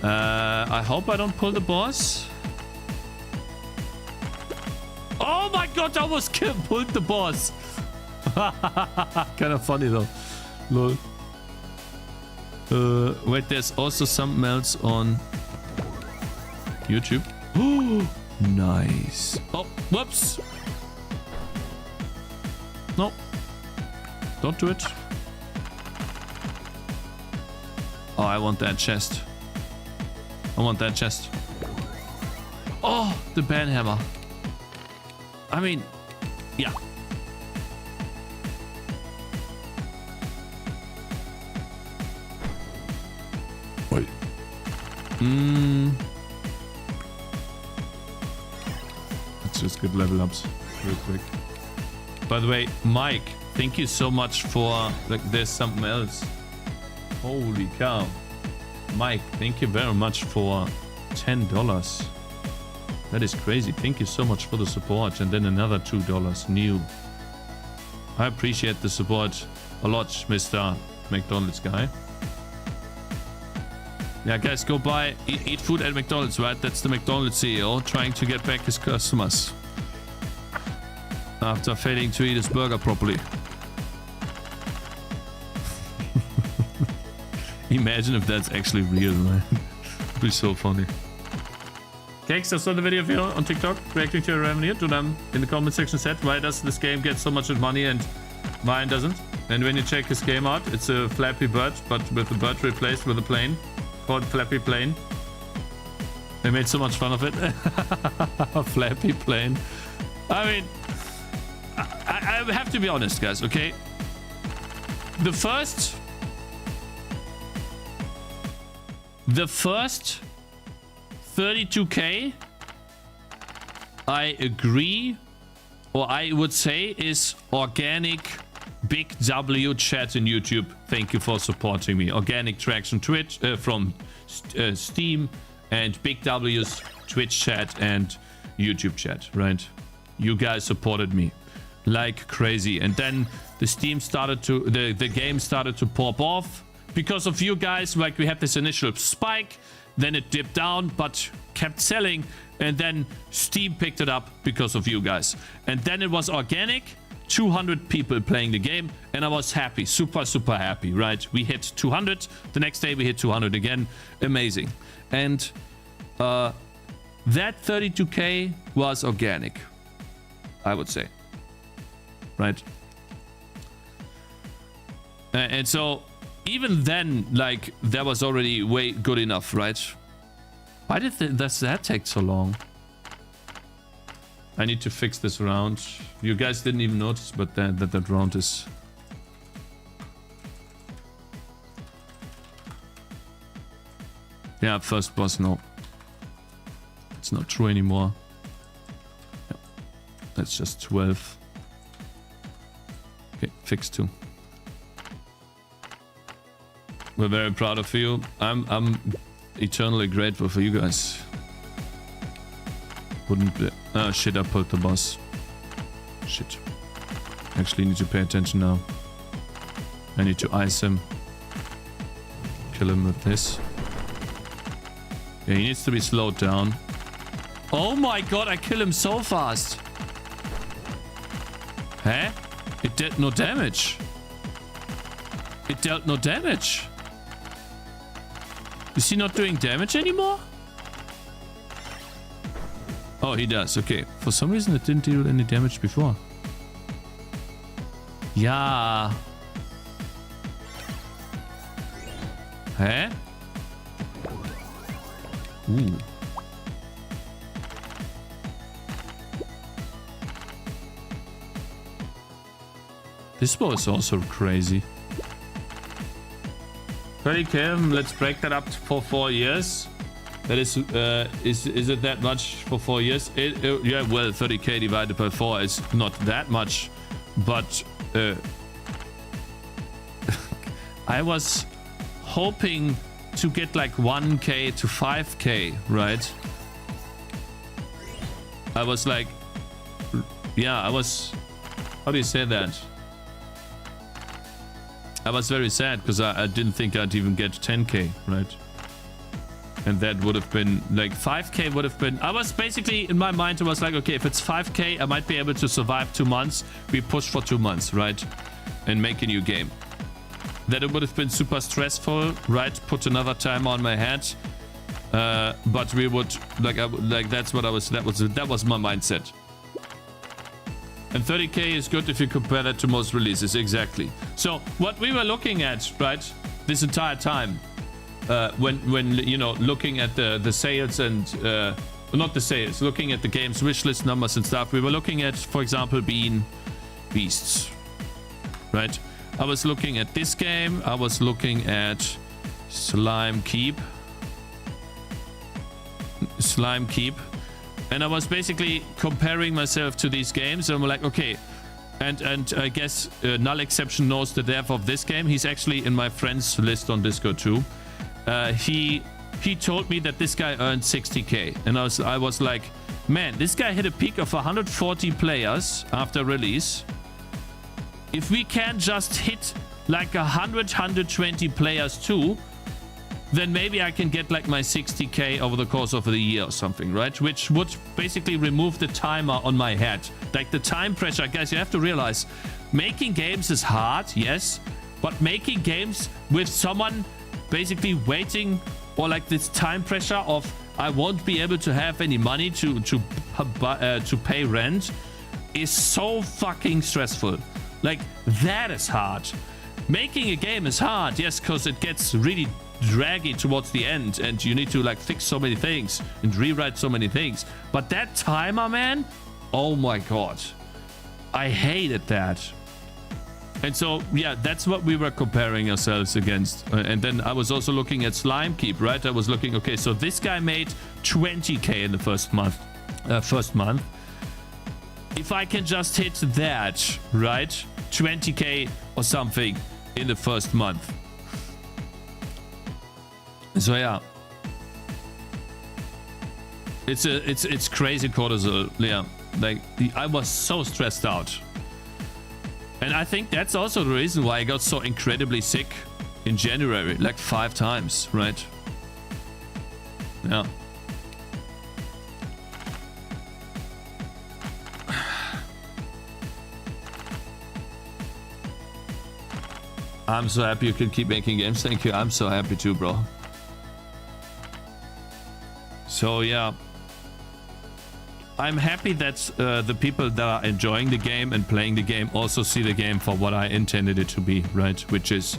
I hope I don't pull the boss. Oh my god, I almost pulled the boss. Kind of funny though. Lol. Wait, there's also something else on YouTube. Oh, nice. Oh, whoops. No. Don't do it. Oh, I want that chest. I want that chest. Oh, the banhammer. I mean, yeah. Wait. Let's just get level ups real quick. By the way, Mike, thank you so much for... Like, there's something else. Holy cow. Mike, thank you very much for $10. That is crazy. Thank you so much for the support. And then another $2 new. I appreciate the support a lot, Mr. McDonald's guy. Yeah, guys, go buy, eat food at McDonald's, right? That's the McDonald's CEO trying to get back his customers after failing to eat his burger properly. Imagine if that's actually real, man. It'd be so funny. Cakes, I saw the video of you on TikTok reacting to your revenue. To them in the comment section said, why does this game get so much money and mine doesn't? And when you check his game art, it's a Flappy Bird, but with the bird replaced with a plane called Flappy Plane. They made so much fun of it. Flappy Plane. I mean, I have to be honest, guys, okay? The first 32k, I agree, or I would say is organic big W chat in YouTube. Thank you for supporting me. Organic traction Twitch from Steam and big W's Twitch chat and YouTube chat, right? You guys supported me like crazy, and then the Steam started to the game started to pop off. Because of you guys, like we had this initial spike, then it dipped down, but kept selling, and then Steam picked it up because of you guys. And then it was organic, 200 people playing the game, and I was happy, super, super happy, right? We hit 200, the next day we hit 200 again, amazing. And that 32k was organic, I would say, right? And so... even then, like, that was already way good enough, right? Why does that take so long? I need to fix this round. You guys didn't even notice, but that round is... Yeah, first boss, no. It's not true anymore. Yeah. That's just 12. Okay, fix 2. We're very proud of you. I'm eternally grateful for you guys. Wouldn't be... Oh shit, I pulled the boss. Shit. Actually need to pay attention now. I need to ice him. Kill him with this. Yeah, he needs to be slowed down. Oh my god, I kill him so fast. Huh? It did no damage. It dealt no damage. Is he not doing damage anymore? Oh, he does. Okay. For some reason, it didn't deal any damage before. Yeah. Huh? Ooh. This was also crazy. 30k, let's break that up for 4 years. That is it that much for 4 years? Yeah, well, 30k divided by 4 is not that much, but I was hoping to get like 1k to 5k, right? I was like, yeah, I was, how do you say that? I was very sad because I didn't think I'd even get 10k, right? And that would have been like 5k would have been... I was basically, in my mind, I was like, okay, if it's 5k, I might be able to survive 2 months. We push for 2 months, right? And make a new game. That it would have been super stressful, right? Put another timer on my head. But we would, that's what I was, that was my mindset. And 30k is good if you compare that to most releases, exactly. So what we were looking at, right, this entire time, when you know, looking at the sales and not the sales, looking at the game's wishlist numbers and stuff, we were looking at, for example, beasts, right? I was looking at this game. I was looking at Slime Keep. And I was basically comparing myself to these games, and I'm like, okay, and I guess Null Exception knows the dev of this game. He's actually in my friends list on Discord too. He told me that this guy earned 60k, and I was like, man, this guy hit a peak of 140 players after release. If we can just hit like 120 players too, then maybe I can get like my 60k over the course of the year or something, right? Which would basically remove the timer on my head. Like the time pressure, guys, you have to realize, making games is hard, yes, but making games with someone basically waiting, or like this time pressure of I won't be able to have any money to pay rent is so fucking stressful. Like, that is hard. Making a game is hard, yes, because it gets really draggy towards the end and you need to like fix so many things and rewrite so many things. But that timer, man, oh my god, I hated that. And so yeah, that's what we were comparing ourselves against. And then I was also looking at Slime Keep, right? I was looking, okay, so this guy made 20k in the first month. If I can just hit that, right, 20k or something in the first month. So yeah, it's crazy cortisol. Yeah, like I was so stressed out, and I think that's also the reason why I got so incredibly sick in January, like 5 times, right? Yeah. I'm so happy you can keep making games. Thank you. I'm so happy too, bro. So yeah, I'm happy that the people that are enjoying the game and playing the game also see the game for what I intended it to be, right? Which is,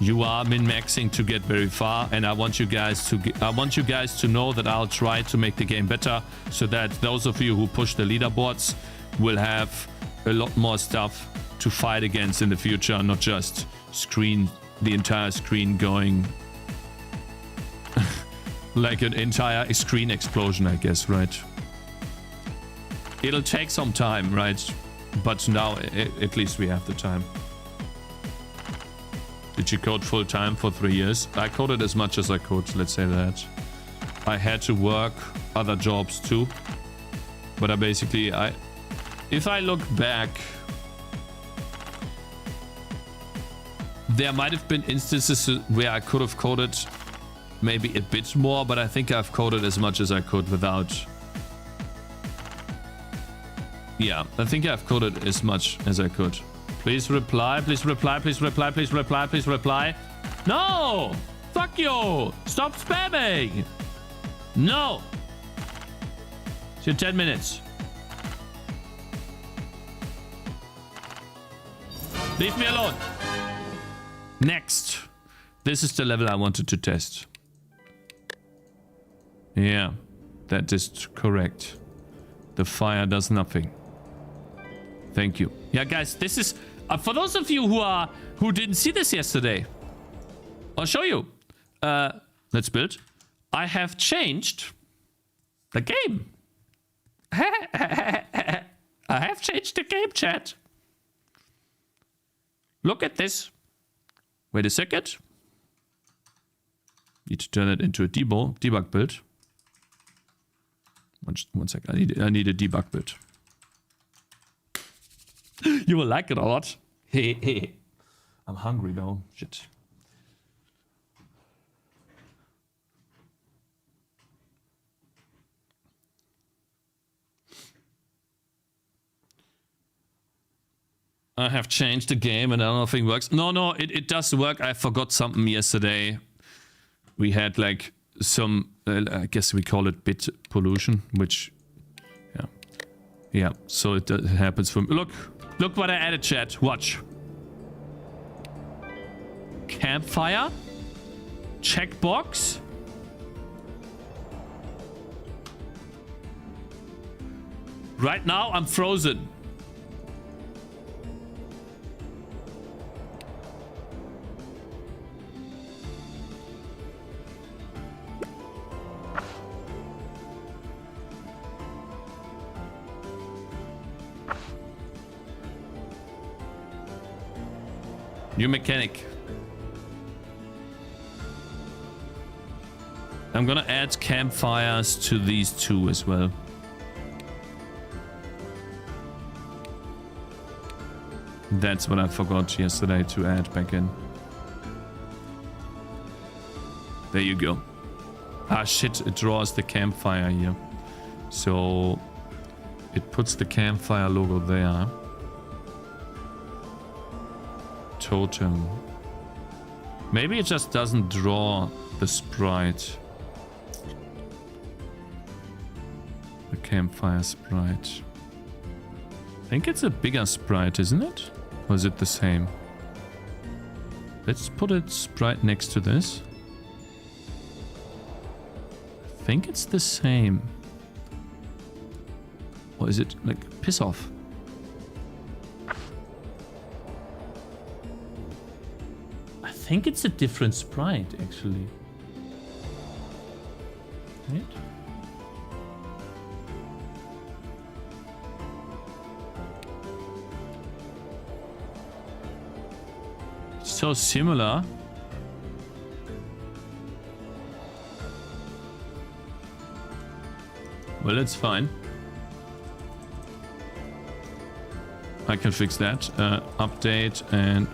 you are min-maxing to get very far, and I want you guys to know that I'll try to make the game better, so that those of you who push the leaderboards will have a lot more stuff to fight against in the future, not just the entire screen going like an entire screen explosion, I guess, right? It'll take some time, right? But now at least we have the time. Did you code full time for 3 years? I coded as much as I could, let's say that. I had to work other jobs too. But if I look back, there might have been instances where I could have coded maybe a bit more, but I think I've coded as much as I could without... Yeah, I think I've coded as much as I could. Please reply, please reply, please reply, please reply, please reply. No! Fuck you! Stop spamming! No! It's your 10 minutes. Leave me alone. Next. This is the level I wanted to test. Yeah, that is correct. The fire does nothing. Thank you. Yeah, guys, this is... for those of you who didn't see this yesterday, I'll show you. Let's build. I have changed the game. I have changed the game, chat. Look at this. Wait a second. Need to turn it into a debug build. One sec. I need a debug build. You will like it a lot. Hey. I'm hungry though. Shit. I have changed the game and I don't know if it works. No, it does work. I forgot something yesterday. We had like some, I guess we call it bit pollution, which, yeah. So it happens from, look what I added, chat. Watch. Campfire. Checkbox. Right now I'm frozen. New mechanic. I'm gonna add campfires to these two as well. That's what I forgot yesterday to add back in. There you go. Ah shit, it draws the campfire here. So it puts the campfire logo there. Totem. Maybe it just doesn't draw the sprite. The campfire sprite. I think it's a bigger sprite, isn't it? Or is it the same? Let's put it sprite next to this. I think it's the same. Or is it like piss off? I think it's a different sprite, actually. Right? It's so similar. Well, it's fine. I can fix that. Update and...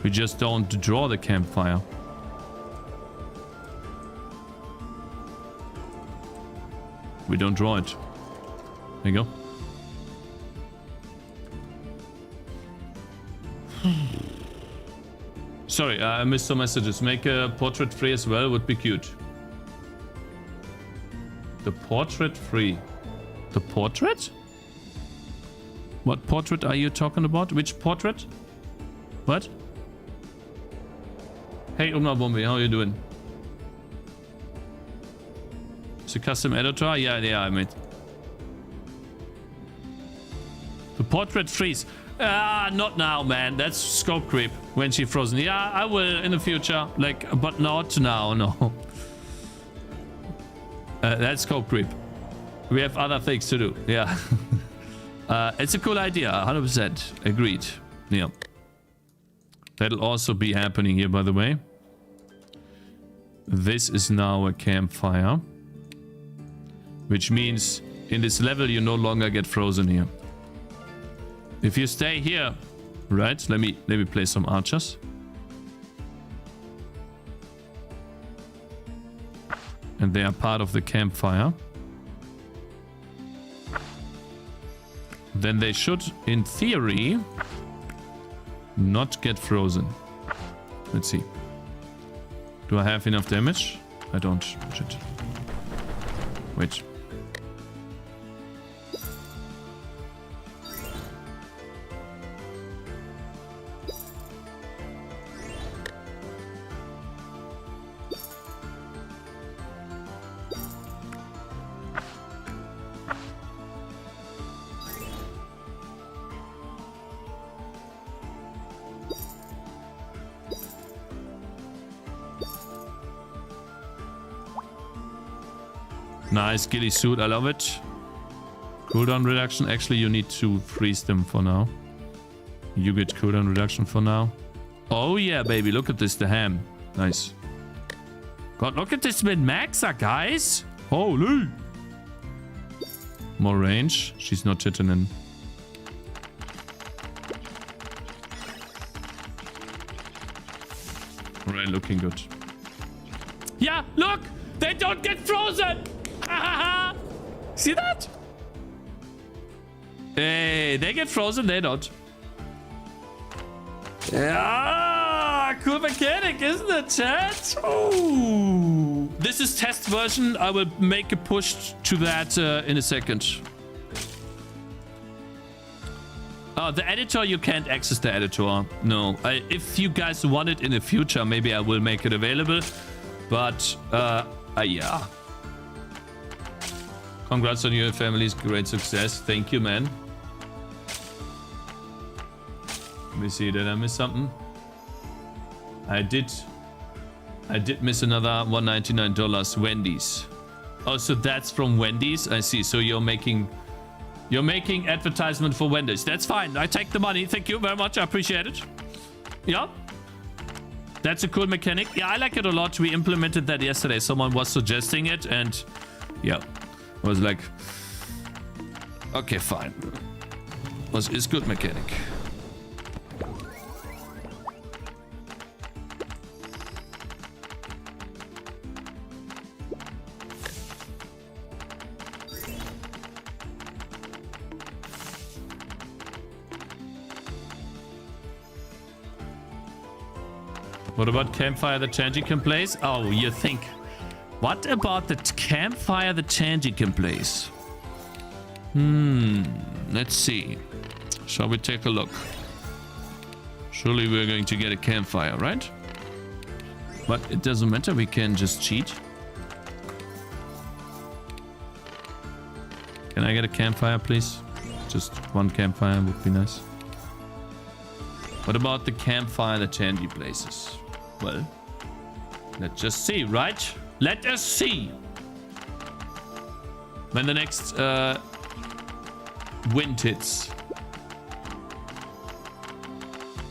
We just don't draw the campfire. We don't draw it. There you go. Sorry, I missed some messages. Make a portrait free as well would be cute. The portrait free. The portrait? What portrait are you talking about? Which portrait? What? Hey, Bombi, how are you doing? It's a custom editor? Yeah, I made. The portrait freeze. Not now, man. That's scope creep when she frozen. Yeah, I will in the future. Like, but not now, no. That's scope creep. We have other things to do. Yeah. It's a cool idea. 100%. Agreed. Yeah. That'll also be happening here, by the way. This is now a campfire. Which means in this level you no longer get frozen here. If you stay here, right? Let me play some archers. And they are part of the campfire. Then they should, in theory, not get frozen. Let's see. Do I have enough damage? I don't. Shit. Wait. Nice ghillie suit, I love it. Cooldown reduction. Actually, you need to freeze them for now. You get cooldown reduction for now. Oh yeah, baby, look at this, the ham. Nice. God, look at this min-maxer, guys. Holy. More range. She's not hitting in. Alright, looking good. Yeah, look! They don't get frozen! See that? Hey, they get frozen, they don't. Yeah, cool mechanic, isn't it, chat? Ooh. This is test version. I will make a push to that in a second. The editor, you can't access the editor. No. If you guys want it in the future, maybe I will make it available. But, yeah. Congrats on your family's great success. Thank you, man. Let me see. Did I miss something? I did miss another $199. Wendy's. Oh, so that's from Wendy's. I see. So you're making advertisement for Wendy's. That's fine. I take the money. Thank you very much. I appreciate it. Yeah. That's a cool mechanic. Yeah, I like it a lot. We implemented that yesterday. Someone was suggesting it, and yeah. I was like, okay, fine. It's good mechanic. What about campfire that Tangy can place? Oh, you think... What about the campfire that Tangy can place? Let's see. Shall we take a look? Surely we're going to get a campfire, right? But it doesn't matter, we can just cheat. Can I get a campfire, please? Just one campfire would be nice. What about the campfire that Tangy places? Well, let's just see, right? Let us see when the next wind hits.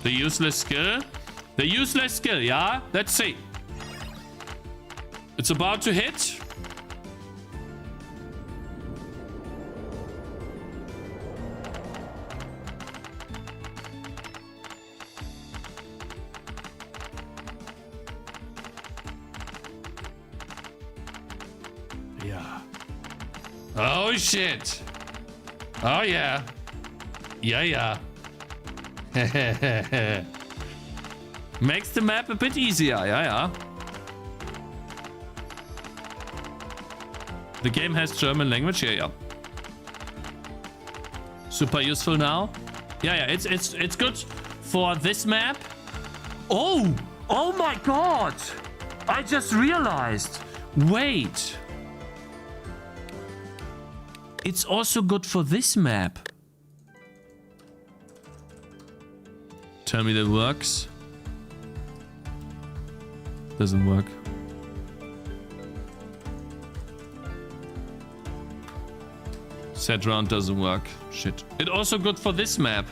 The useless skill? The useless skill, yeah? Let's see. It's about to hit. Oh shit. Oh yeah. Yeah. Makes the map a bit easier. Yeah. The game has German language. Yeah. Super useful now. Yeah. It's good for this map. Oh my god. I just realized. Wait. It's also good for this map. Tell me that works. Doesn't work. Set round doesn't work. Shit. It's also good for this map.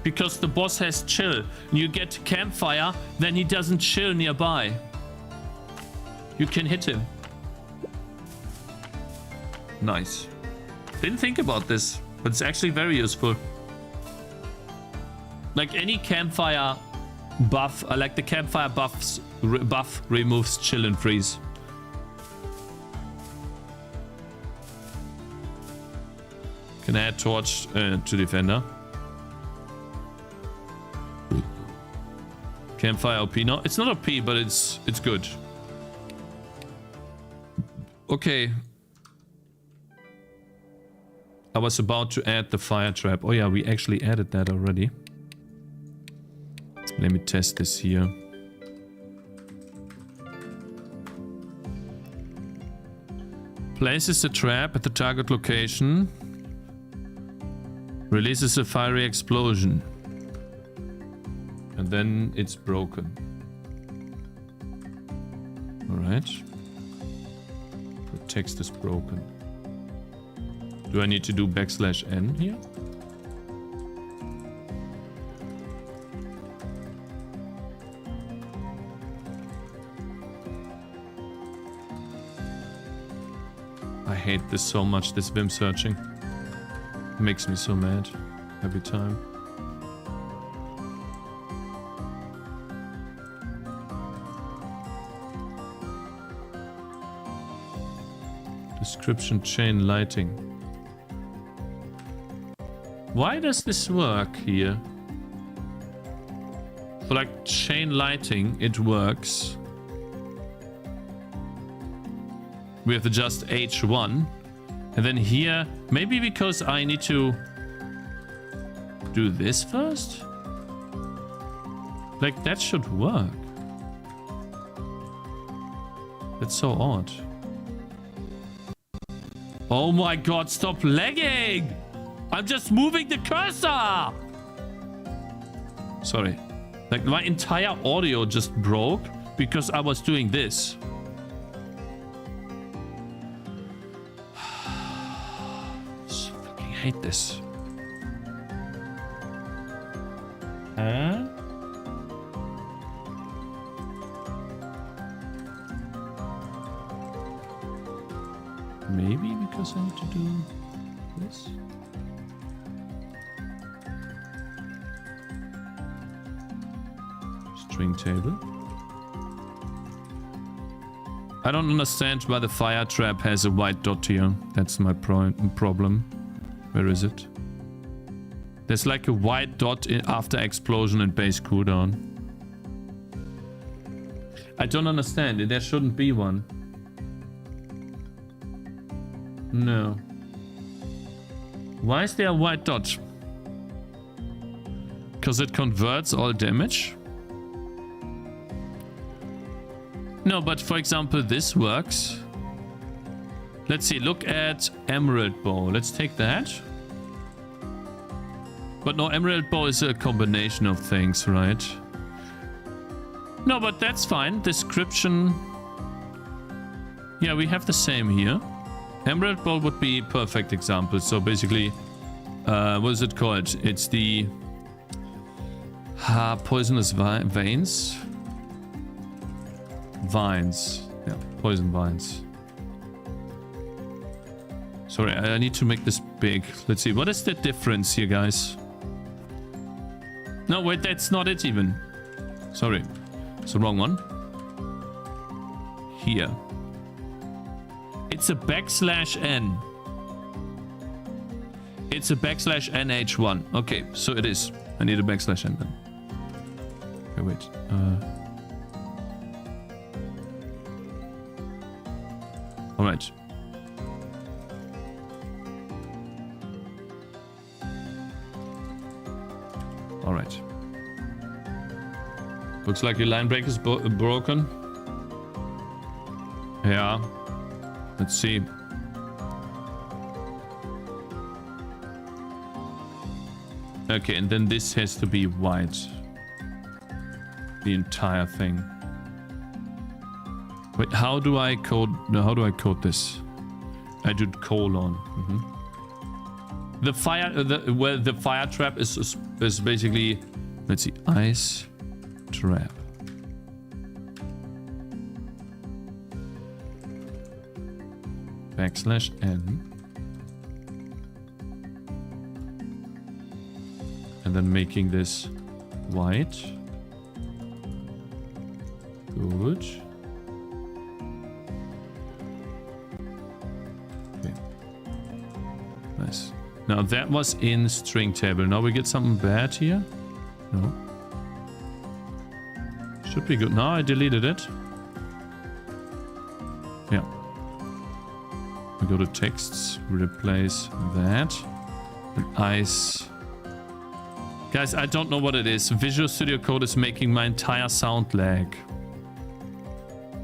Because the boss has chill. You get campfire, then he doesn't chill nearby. You can hit him. Nice. Didn't think about this, but it's actually very useful. Like any campfire buff, like the campfire buff removes chill and freeze. Can I add torch to defender? Campfire OP. No, it's not OP, but it's good. Okay. I was about to add the fire trap. Oh yeah, we actually added that already. Let me test this here. Places a trap at the target location. Releases a fiery explosion. And then it's broken. Alright. The text is broken. Do I need to do \n here? I hate this so much, this Vim searching. Makes me so mad every time. Description chain lighting. Why does this work here? For like chain lighting, it works. We have to adjust H1. And then here, maybe because I need to do this first? Like that should work. That's so odd. Oh my god, stop lagging! I'm just moving the cursor! Sorry. Like my entire audio just broke because I was doing this. So fucking hate this. Huh? Maybe because I need to do this. String table. I don't understand why the fire trap has a white dot here. That's my problem. Where is it? There's like a white dot after explosion and base cooldown. I don't understand it. There shouldn't be one. No. Why is there a white dot? Because it converts all damage? No, but for example, this works. Let's see, look at Emerald Bow. Let's take that. But no, Emerald Bow is a combination of things, right? No, but that's fine. Description. Yeah, we have the same here. Emerald Bow would be a perfect example. So basically, what is it called? It's the poisonous veins. Vines. Yeah, poison vines. Sorry, I need to make this big. Let's see. What is the difference here, guys? No, wait, that's not it even. Sorry. It's the wrong one. Here. It's a \n. It's a \nh1. Okay, so it is. I need a \n then. Okay, wait. Alright. Alright. Looks like your line break is broken. Yeah. Let's see. Okay, and then this has to be white. the entire thing. Wait, how do I code? No, how do I code this? I do colon. The fire, the fire trap is basically, let's see, ice trap. \n. And then making this white. Good. Okay. Nice. Now that was in string table. Now we get something bad here. No. Should be good. Now I deleted it. Yeah. We go to texts, replace that. And ice. Guys, I don't know what it is. Visual Studio Code is making my entire sound lag.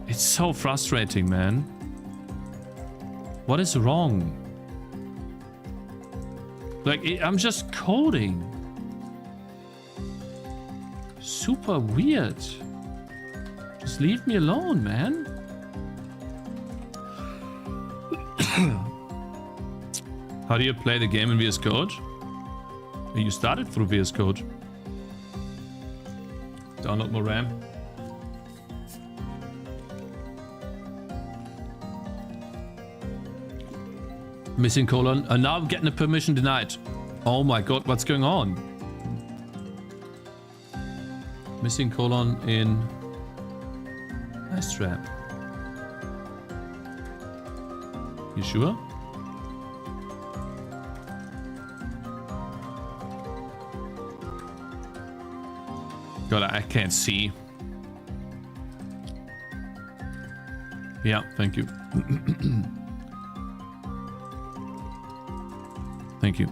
It's so frustrating, man. What is wrong? Like, I'm just coding. Super weird. Just leave me alone, man. How do you play the game in VS Code? You started through VS Code. Download more RAM. Missing colon. And now I'm getting a permission denied. Oh my god, what's going on? Missing colon in ice trap. You sure? God, I can't see. Yeah, thank you. Thank you.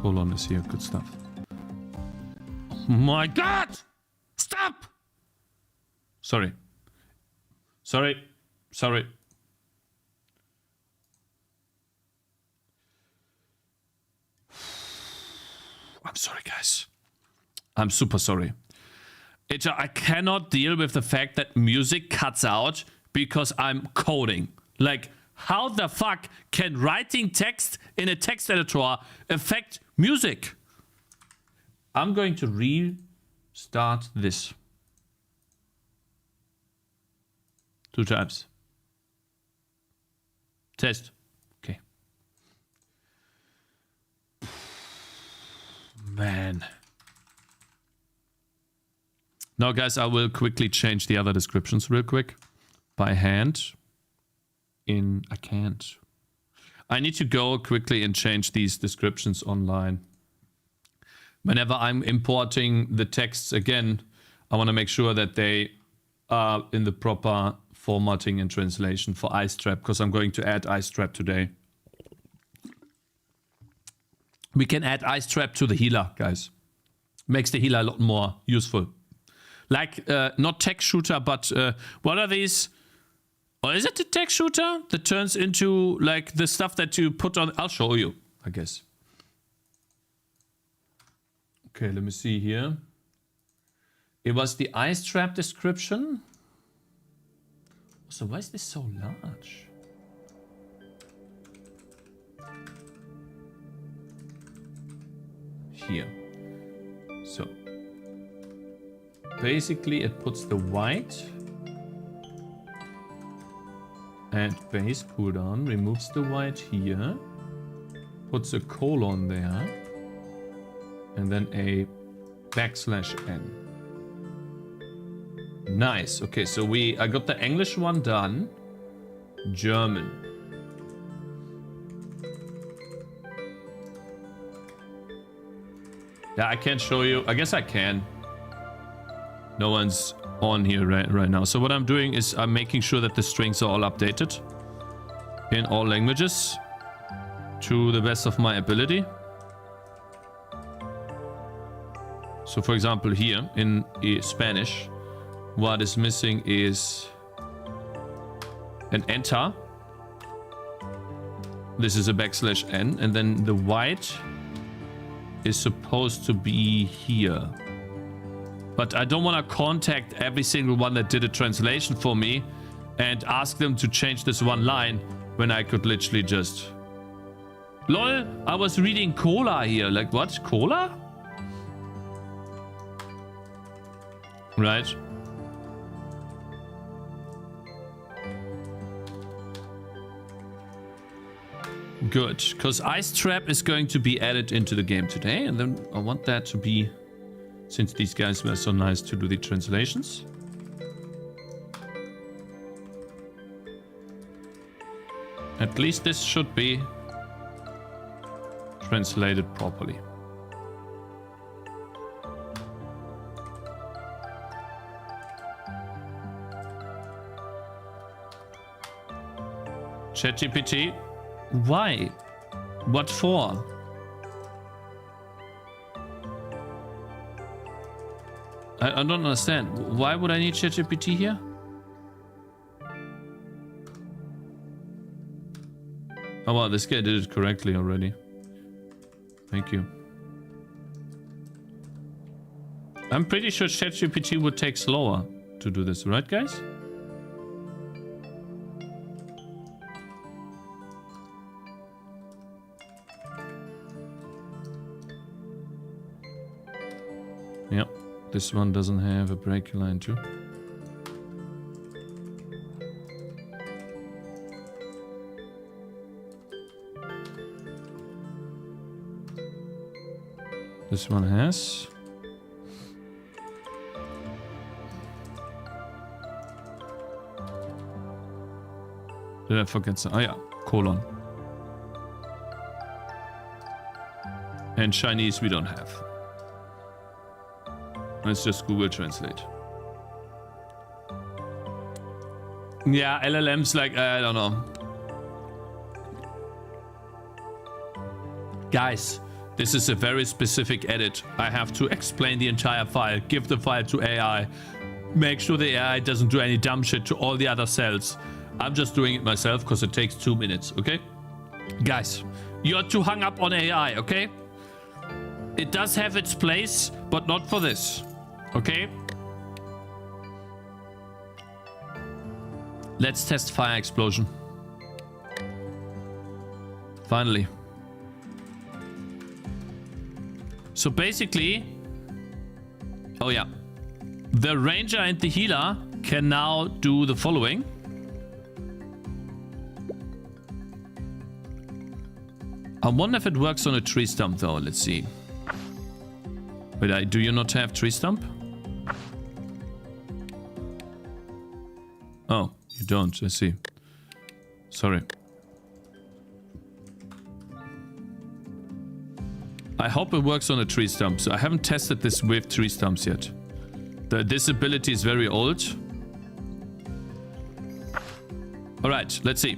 Colon is here. Good stuff. Oh my god! Stop! Sorry. Sorry. Sorry. I'm sorry, guys. I'm super sorry. I cannot deal with the fact that music cuts out because I'm coding. Like, how the fuck can writing text in a text editor affect music? I'm going to restart this. 2 times. Test. Okay. Man. Now, guys, I will quickly change the other descriptions real quick. By hand. I can't. I need to go quickly and change these descriptions online. Whenever I'm importing the texts again, I want to make sure that they are in the proper formatting and translation for ice trap, because I'm going to add ice trap today. We can add ice trap to the healer, guys. Makes the healer a lot more useful. Like, not tech shooter, but what are these? Or is it the tech shooter that turns into like the stuff that you put on? I'll show you, I guess. Okay, let me see here. It was the ice trap description. So why is this so large? Here. So basically it puts the white and base cooldown, removes the white here, puts a colon there, and then a \n. Nice. Okay, so I got the English one done. German. Yeah, I can't show you. I guess I can. No one's on here right now. So what I'm doing is I'm making sure that the strings are all updated in all languages to the best of my ability. So for example here in Spanish, what is missing is an enter. This is a \n, and then the white is supposed to be here. But I don't want to contact every single one that did a translation for me and ask them to change this one line when I could literally just... LOL, I was reading cola here. Like, what? Cola? Right. Good, because Ice Trap is going to be added into the game today, and then I want that to be, since these guys were so nice to do the translations. At least this should be translated properly. ChatGPT, why? What for? I don't understand. Why would I need ChatGPT here? Oh wow, this guy did it correctly already. Thank you. I'm pretty sure ChatGPT would take slower to do this, right guys? Yep, this one doesn't have a break line too. This one has. Did I forget some? Oh yeah, colon. And Chinese we don't have. Let's just Google Translate. Yeah, LLMs like, I don't know. Guys, this is a very specific edit. I have to explain the entire file, give the file to AI, make sure the AI doesn't do any dumb shit to all the other cells. I'm just doing it myself because it takes 2 minutes, okay? Guys, you're too hung up on AI, okay? It does have its place, but not for this. Okay. Let's test fire explosion. Finally. So basically... Oh yeah. The ranger and the healer can now do the following. I wonder if it works on a tree stump though. Let's see. Wait, do you not have tree stump? Oh, you don't, I see. Sorry. I hope it works on a tree stump. So I haven't tested this with tree stumps yet. This ability is very old. Alright, let's see.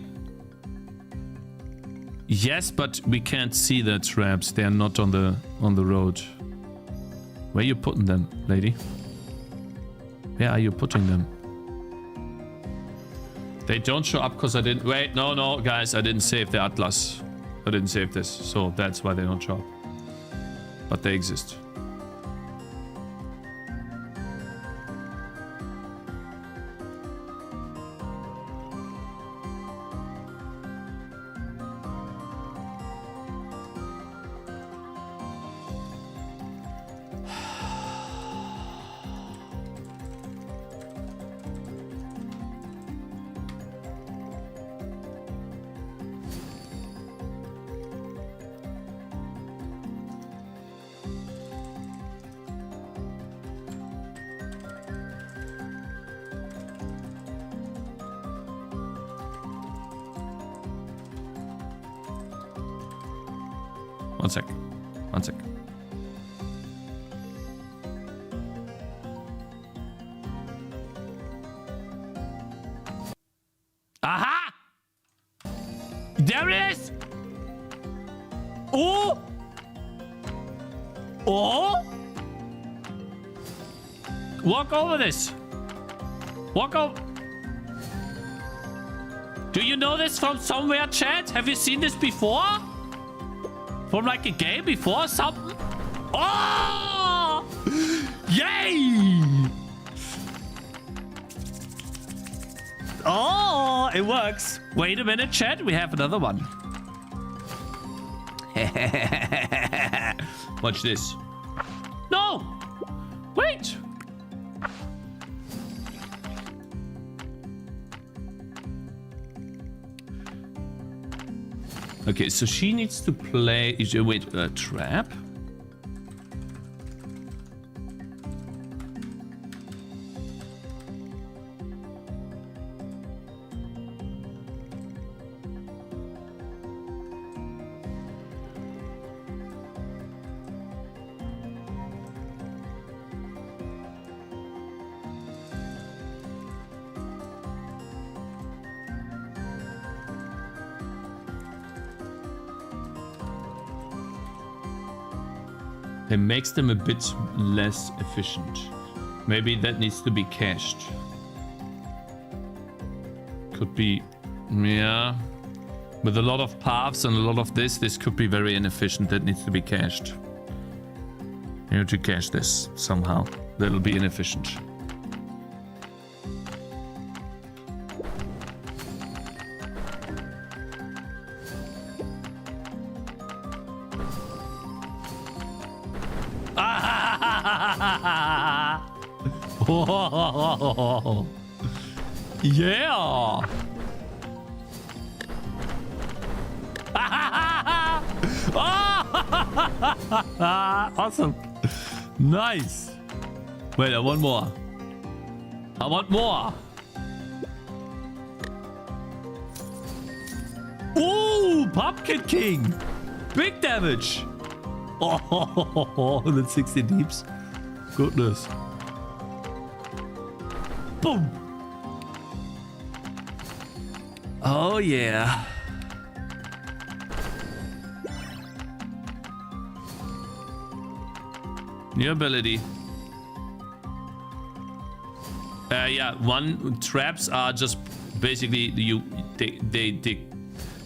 Yes, but we can't see the traps. They are not on the road. Where are you putting them, lady? Where are you putting them? They don't show up because I didn't... Wait, no, guys. I didn't save the Atlas. I didn't save this. So that's why they don't show up. But they exist. One sec. Aha! There it is! Oh! Oh! Walk over this. Walk over. Do you know this from somewhere, chat? Have you seen this before? From like a game before or something? Oh! Yay! Oh, it works. Wait a minute, chat. We have another one. Watch this. No! Wait! Okay, so she needs to play... Wait, a trap? It makes them a bit less efficient. Maybe that needs to be cached. Could be, yeah. With a lot of paths and a lot of this could be very inefficient. That needs to be cached. You need to cache this somehow. That'll be inefficient. Oh, yeah. Awesome. Nice. Wait, I want more. I want more. Ooh, Pumpkin King. Big damage. Oh, that's 60 deeps. Goodness. Boom. Oh, yeah. New ability. Yeah, traps are just basically the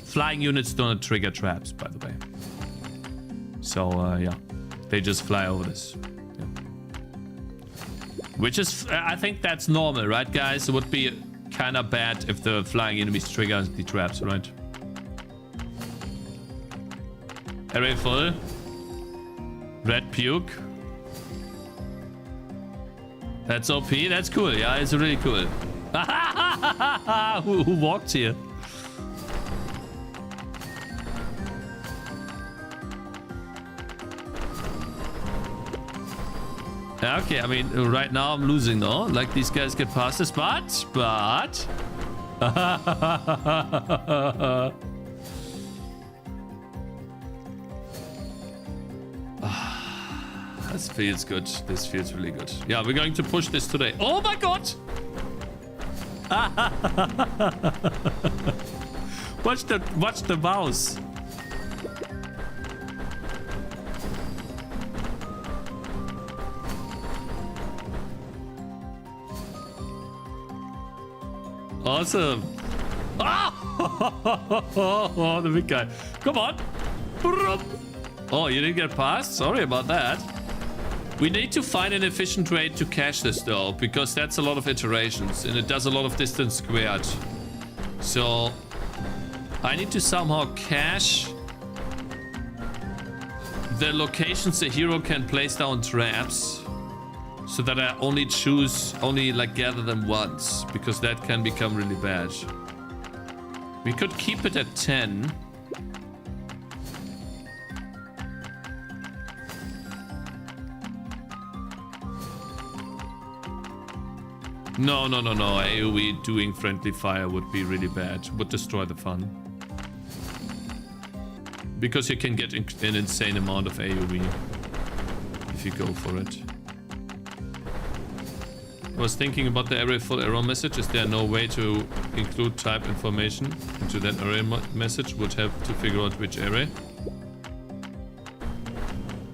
flying units don't trigger traps, by the way. So yeah, they just fly over this. Yeah. Which is, I think that's normal, right, guys? It would be kind of bad if the flying enemies trigger the traps, right? Array full. Red puke. That's OP. That's cool. Yeah, it's really cool. Who walked here? Okay, I mean, right now I'm losing though. Like, these guys get past this, but... This feels good. This feels really good. Yeah, we're going to push this today. Oh my god! Watch the mouse. Awesome. Ah! Oh, the big guy. Come on. Oh, you didn't get past? Sorry about that. We need to find an efficient way to cache this though, because that's a lot of iterations and it does a lot of distance squared. So I need to somehow cache the locations the hero can place down traps, so that I only gather them once, because that can become really bad. We could keep it at 10. No. AoE doing friendly fire would be really bad. Would destroy the fun. Because you can get an insane amount of AoE if you go for it. I was thinking about the array full error message. Is there no way to include type information into that array message? Would have to figure out which array.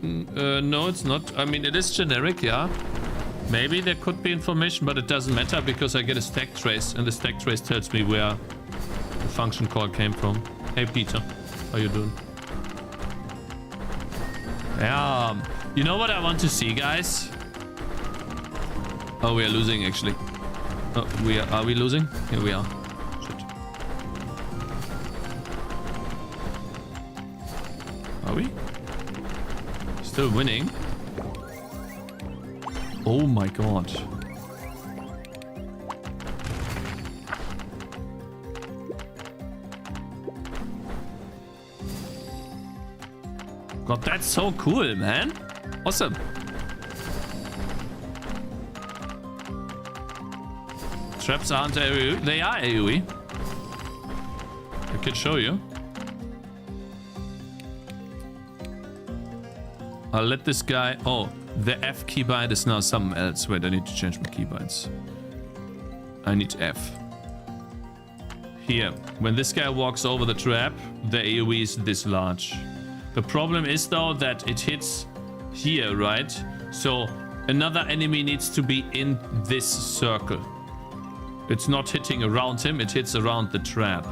No, it's not. I mean, it is generic, yeah. Maybe there could be information, but it doesn't matter because I get a stack trace, and the stack trace tells me where the function call came from. Hey, Peter, how you doing? Yeah, you know what I want to see, guys? Oh, we are losing actually. Oh, are we losing? Here we are. Shit. Are we? Still winning. Oh my god. God, that's so cool, man. Awesome. Traps aren't AoE. They are AoE. I could show you. I'll let this guy... Oh, the F keybind is now something else. Wait, I need to change my keybinds. I need F. Here. When this guy walks over the trap, the AoE is this large. The problem is, though, that it hits here, right? So another enemy needs to be in this circle. It's not hitting around him, it hits around the trap.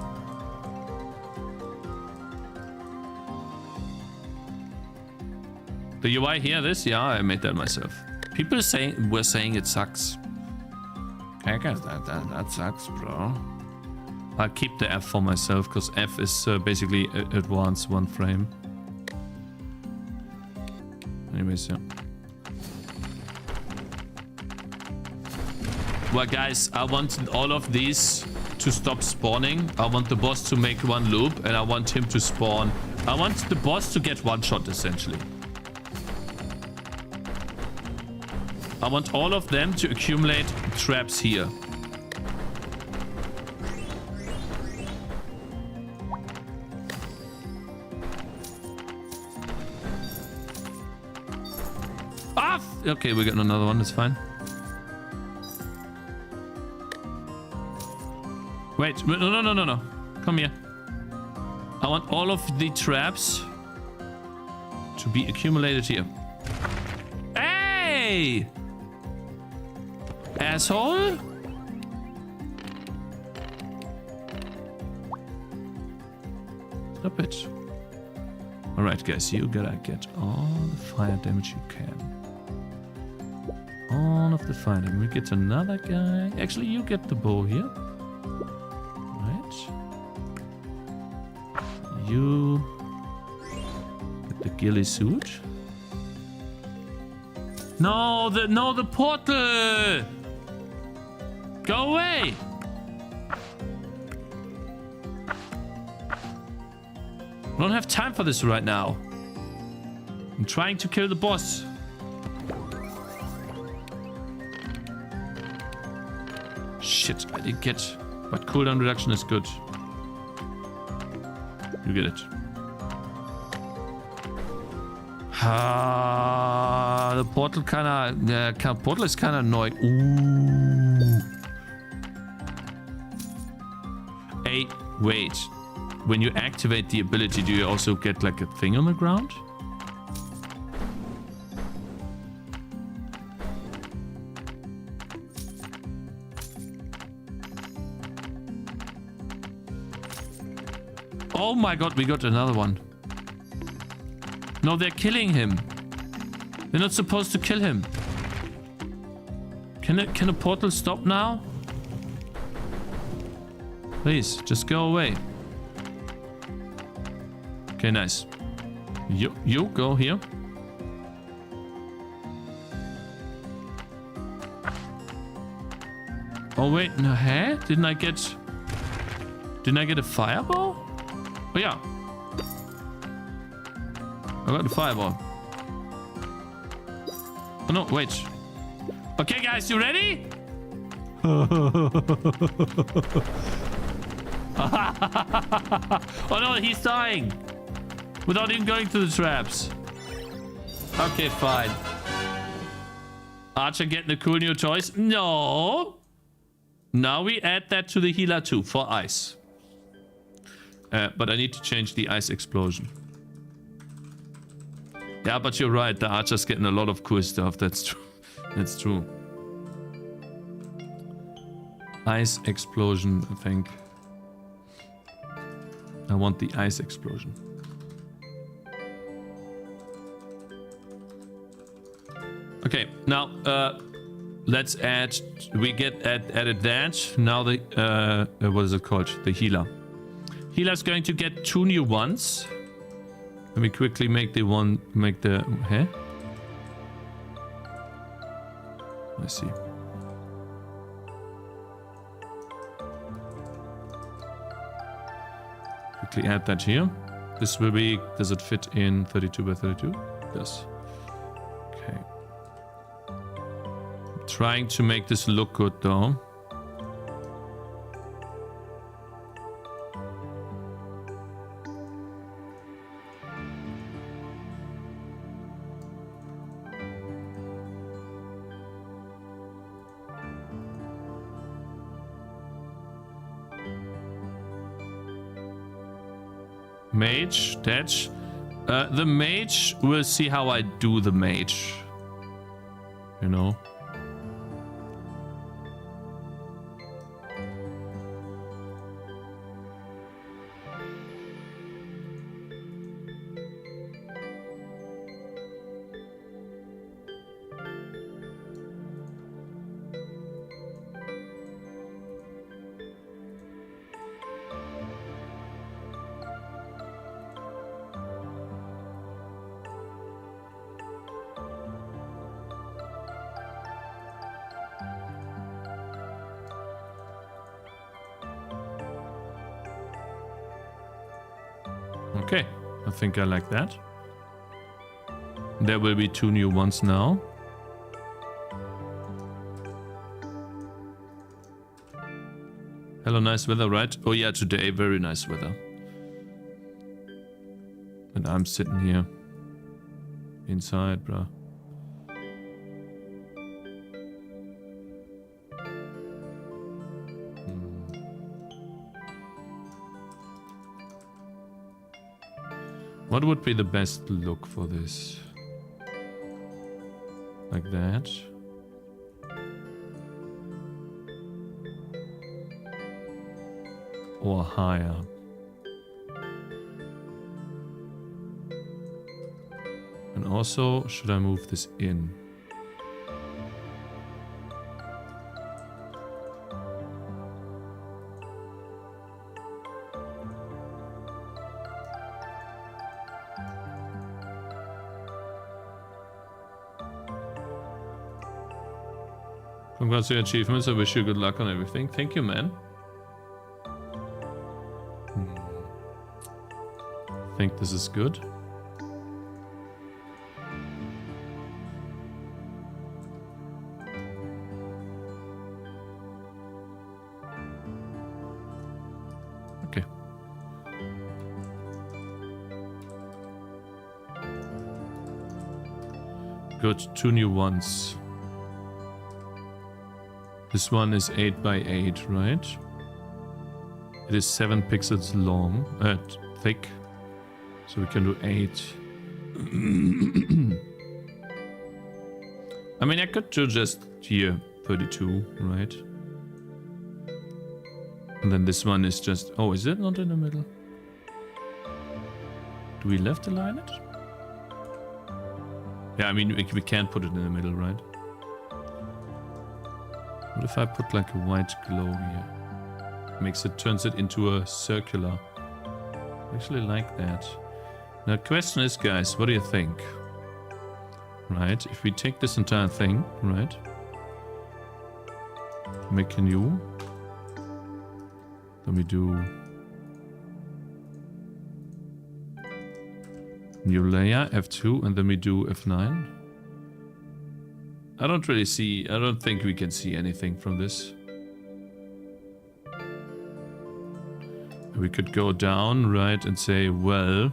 Do you hear this? Yeah, I made that myself. People were saying it sucks. Cakez, that sucks, bro. I'll keep the F for myself, because F is basically advanced 1 frame. Anyways, yeah. Well, guys, I want all of these to stop spawning. I want the boss to make 1 loop, and I want him to spawn. I want the boss to get 1 shot, essentially. I want all of them to accumulate traps here. Ah! Okay, we got another one. That's fine. Wait, no. Come here. I want all of the traps to be accumulated here. Hey! Asshole! Stop it. Alright, guys, you gotta get all the fire damage you can. All of the fire damage. We get another guy. Actually, you get the bow here. You get the ghillie suit. No, the portal. Go away. I don't have time for this right now. I'm trying to kill the boss. Shit, I didn't get. But cooldown reduction is good. You get it. The portal portal is kinda annoying. Ooh. Hey, wait. When you activate the ability, do you also get like a thing on the ground? Oh my god, we got another one. No, they're killing him. They're not supposed to kill him. Can a portal stop now? Please, just go away. Okay, nice. You go here. Oh wait, no, huh? Didn't I get a fireball? Oh yeah. I got the fireball. Oh no, wait. Okay guys, you ready? Oh no, he's dying. Without even going to the traps. Okay, fine. Archer getting a cool new choice? No. Now we add that to the healer too, for ice. But I need to change the ice explosion. Yeah, but you're right. The Archer's getting a lot of cool stuff. That's true. That's true. Ice explosion, I think. I want the ice explosion. Okay, now, let's add, we get added that. Now the, what is it called? The healer. Healer's going to get 2 new ones. Let me quickly make the one, huh? Let's see. Quickly add that here. This will be, does it fit in 32 by 32? Yes. Okay. I'm trying to make this look good though. Mage, Detch. The mage, we'll see how I do the mage. You know. Okay, I think I like that. There will be 2 new ones now. Hello, nice weather, right? Oh yeah, today, very nice weather. And I'm sitting here. Inside, bruh. What would be the best look for this? Like that. Or higher. And also, should I move this in? Congrats on your achievements. I wish you good luck on everything. Thank you, man. I think this is good. Okay. Good. 2 new ones. This one is 8 by 8, right? It is 7 pixels long, thick. So we can do 8. I mean, I could do just here 32, right? And then this one is just... Oh, is it not in the middle? Do we left align it? Yeah, I mean, we can't put it in the middle, right? What if I put like a white glow here? Turns it into a circular. I actually like that. Now the question is, guys, what do you think? Right, if we take this entire thing, right? Make a new. Then we do new layer, F2, and then we do F9. I don't think we can see anything from this. We could go down, right, and say, well,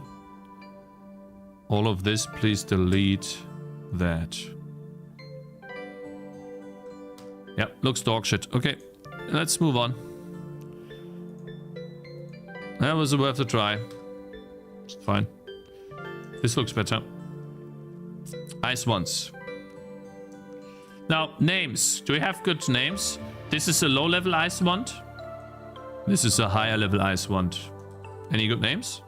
all of this, please delete that. Yeah, looks dog shit. Okay, let's move on. That was worth a try. It's fine. This looks better. Ice ones. Now, names. Do we have good names? This is a low-level ice wand. This is a higher-level ice wand. Any good names?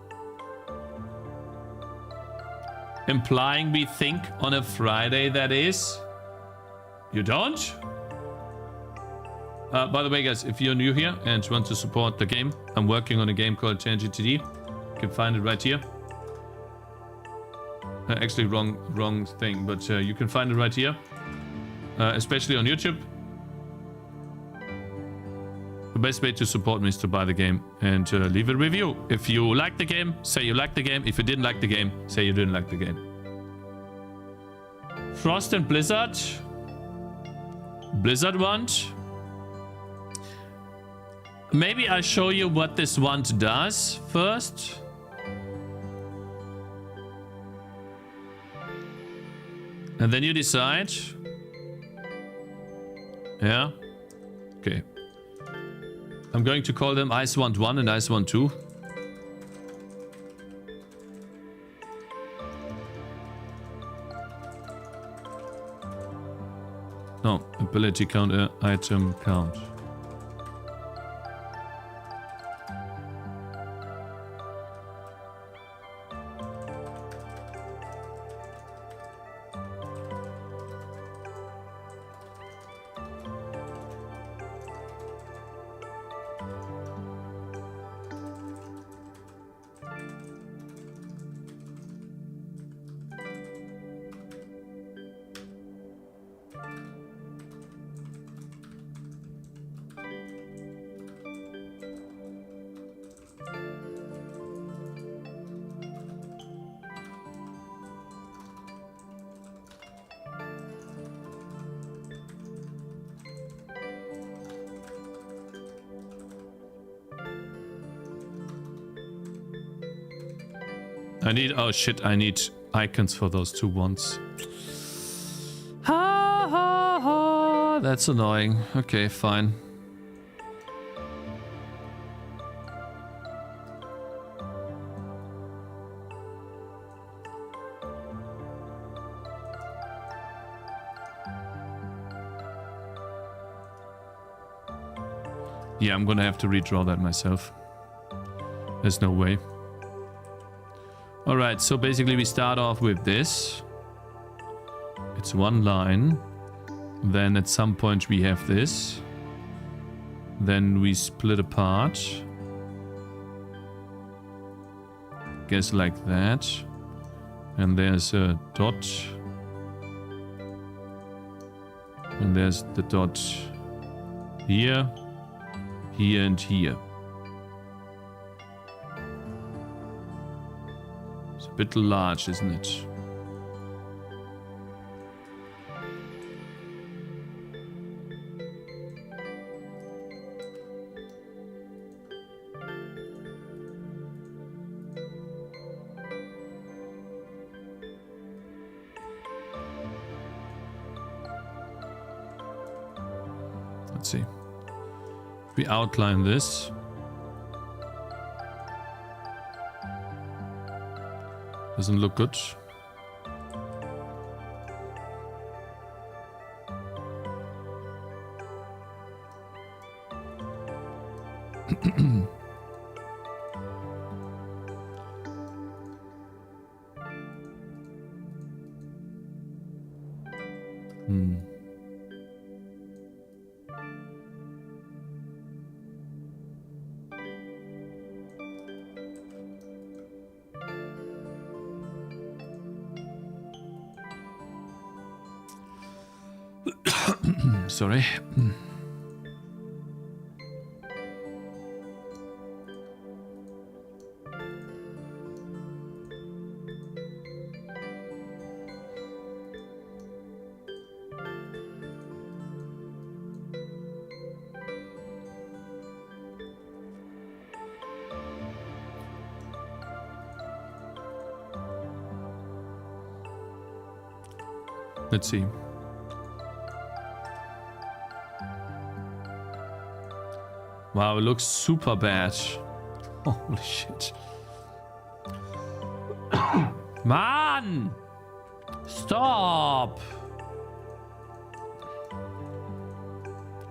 Implying we think on a Friday, that is. You don't? By the way, guys, if you're new here and want to support the game, I'm working on a game called Game Tangy TD. You can find it right here. Actually, wrong thing, but you can find it right here. Especially on YouTube. The best way to support me is to buy the game and leave a review. If you like the game, say you like the game. If you didn't like the game, say you didn't like the game. Frost and Blizzard. Blizzard wand. Maybe I show you what this wand does first. And then you decide. Yeah. Okay. I'm going to call them Ice Wand 1 and Ice Wand 2. No, ability count, item count. Oh shit, I need icons for those two ones. Ha ha ha, that's annoying. Okay, fine. Yeah, I'm gonna have to redraw that myself. There's no way. Alright, so basically we start off with this. It's one line. Then at some point we have this. Then we split apart. Guess like that. And there's a dot. And there's the dot here, here and here. Bit large, isn't it? Let's see. If we outline this. Doesn't look good. Sorry. Let's see. Wow, it looks super bad. Holy shit. Man! Stop!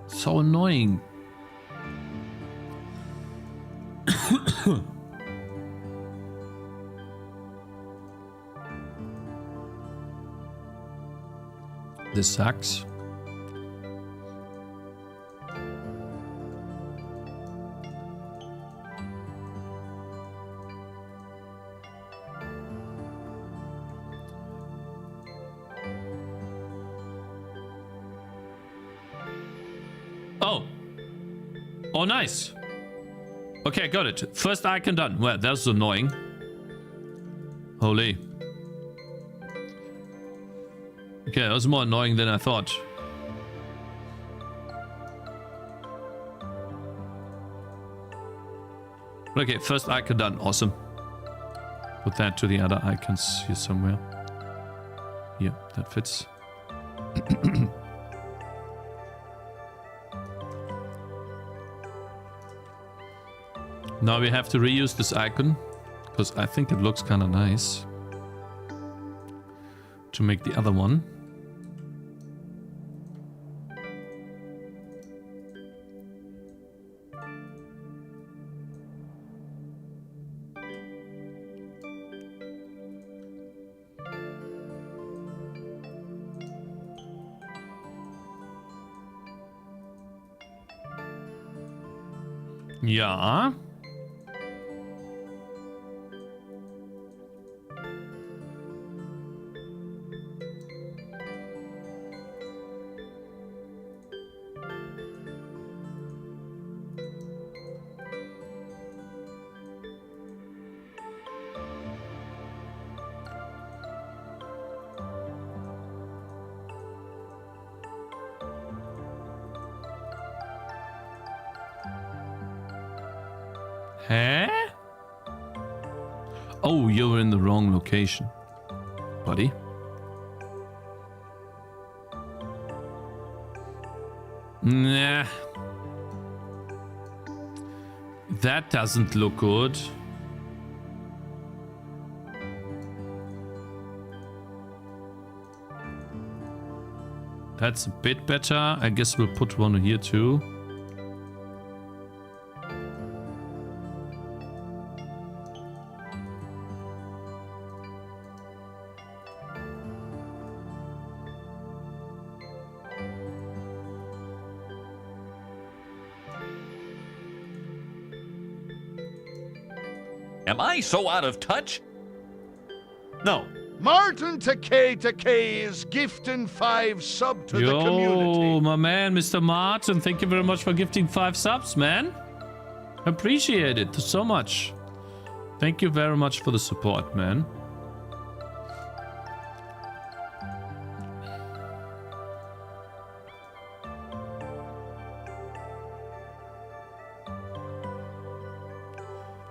So annoying. This sucks. Oh. Oh, nice. Okay, got it. First icon done. Well, that's annoying. Holy. Okay, that was more annoying than I thought. Okay, first icon done. Awesome. Put that to the other icons here somewhere. Yeah, that fits. Now we have to reuse this icon, because I think it looks kind of nice to make the other one. Ja. Huh? Oh, you're in the wrong location, buddy. Nah. That doesn't look good. That's a bit better. I guess we'll put one here too. Am I so out of touch? No. Martin Cakez gifting 5 sub to the community. Yo, my man, Mr. Martin, thank you very much for gifting 5 subs, man. Appreciate it so much. Thank you very much for the support, man.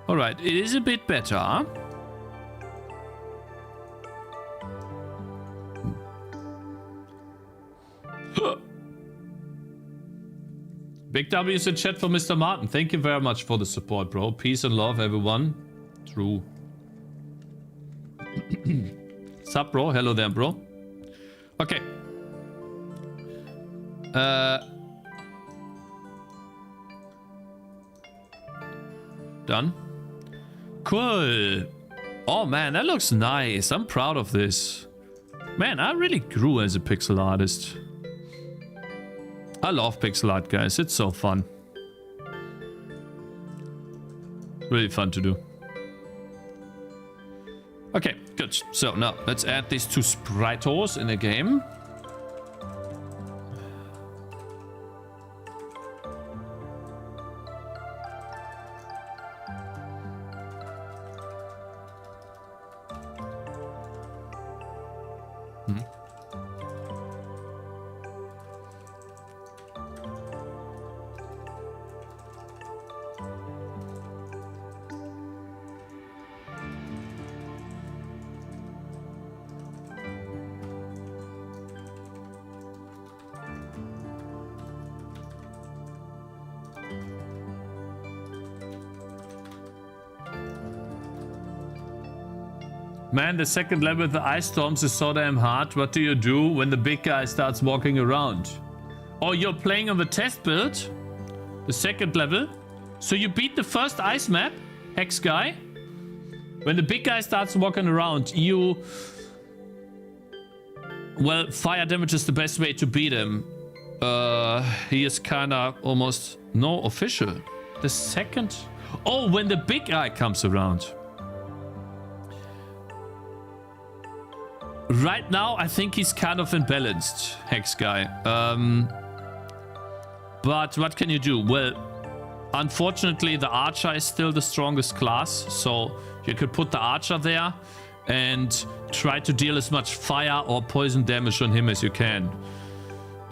All right, it is a bit better. Big W's in chat for Mr. Martin. Thank you very much for the support, bro. Peace and love, everyone. True. Sup, bro? Hello there, bro. Okay. Done. Cool. Oh, man, that looks nice. I'm proud of this. Man, I really grew as a pixel artist. I love pixel art, guys. It's so fun. Really fun to do. Okay, good. So now let's add these 2 spritos in a game. Man, the second level with the ice storms is so damn hard. What do you do when the big guy starts walking around? Oh, you're playing on the test build? The second level? So you beat the first ice map, Hex Guy? When the big guy starts walking around, you... Well, fire damage is the best way to beat him. He is kinda almost... No, official. The second... Oh, when the big guy comes around. Right now, I think he's kind of imbalanced, Hex Guy. But what can you do? Well, unfortunately, the archer is still the strongest class. So you could put the archer there and try to deal as much fire or poison damage on him as you can.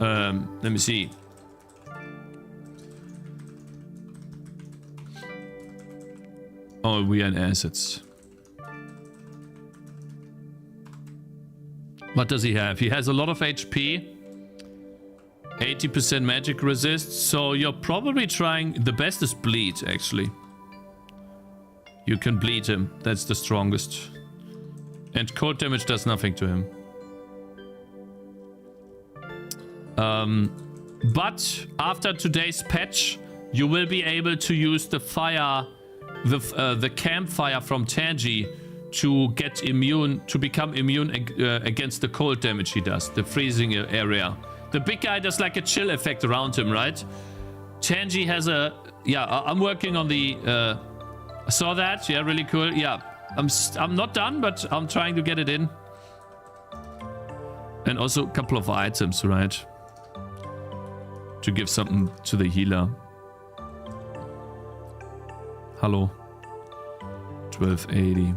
Let me see. Oh, we are in assets. What does he have? He has a lot of HP. 80% magic resist. So you're probably trying... The best is bleed, actually. You can bleed him. That's the strongest. And cold damage does nothing to him. But after today's patch, you will be able to use the fire... The campfire from Tangy to get immune, to become immune against the cold damage he does, the freezing area. The big guy does like a chill effect around him, right? Tangy has a... Yeah, I'm working on the... I saw that, yeah, really cool. Yeah, I'm not done, but I'm trying to get it in. And also a couple of items, right? To give something to the healer. Hello. 1280.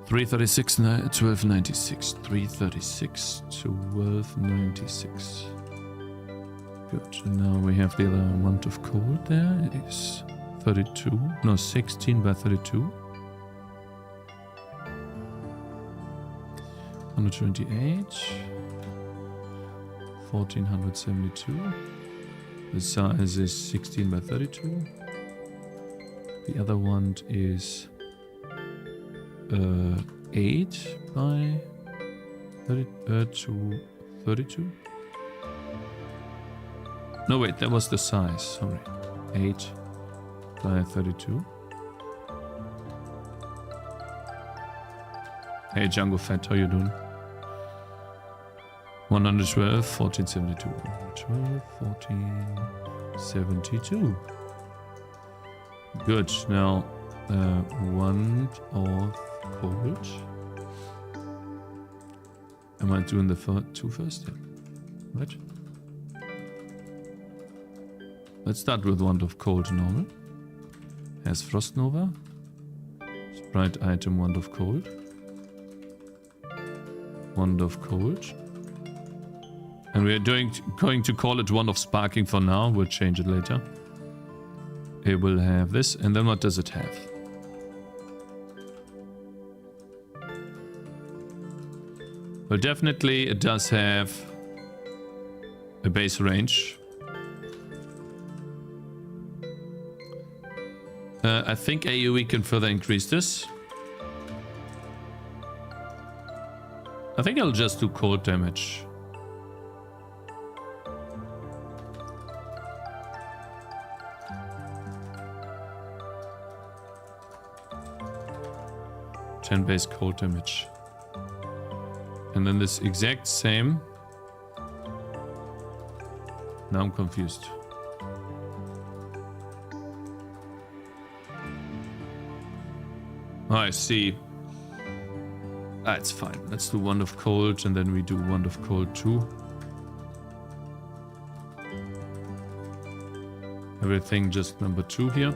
$336, 1296. 336, 1296. Good. Now we have the other wand of cold there. It is 32. No, 16 by 32. 128. 1472. The size is 16 by 32. The other one is 8 by 32. No, wait, that was the size. Sorry. 8 by 32. Hey, Django Fett, how you doing? 112, 1472. 12, 1472. Good. Now, wand of cold. Am I doing the two first? Yeah. Right. Let's start with wand of cold normal. Has Frost Nova. Sprite item wand of cold. Wand of cold. And we are going to call it Wand of Sparking for now. We'll change it later. It will have this. And then what does it have? Well, definitely it does have a base range. I think AoE can further increase this. I think I'll just do cold damage. Base cold damage. And then this exact same. Now I'm confused. Oh, I see. Ah, it's fine. Let's do Wand of Cold and then we do Wand of Cold 2. Everything just number 2 here.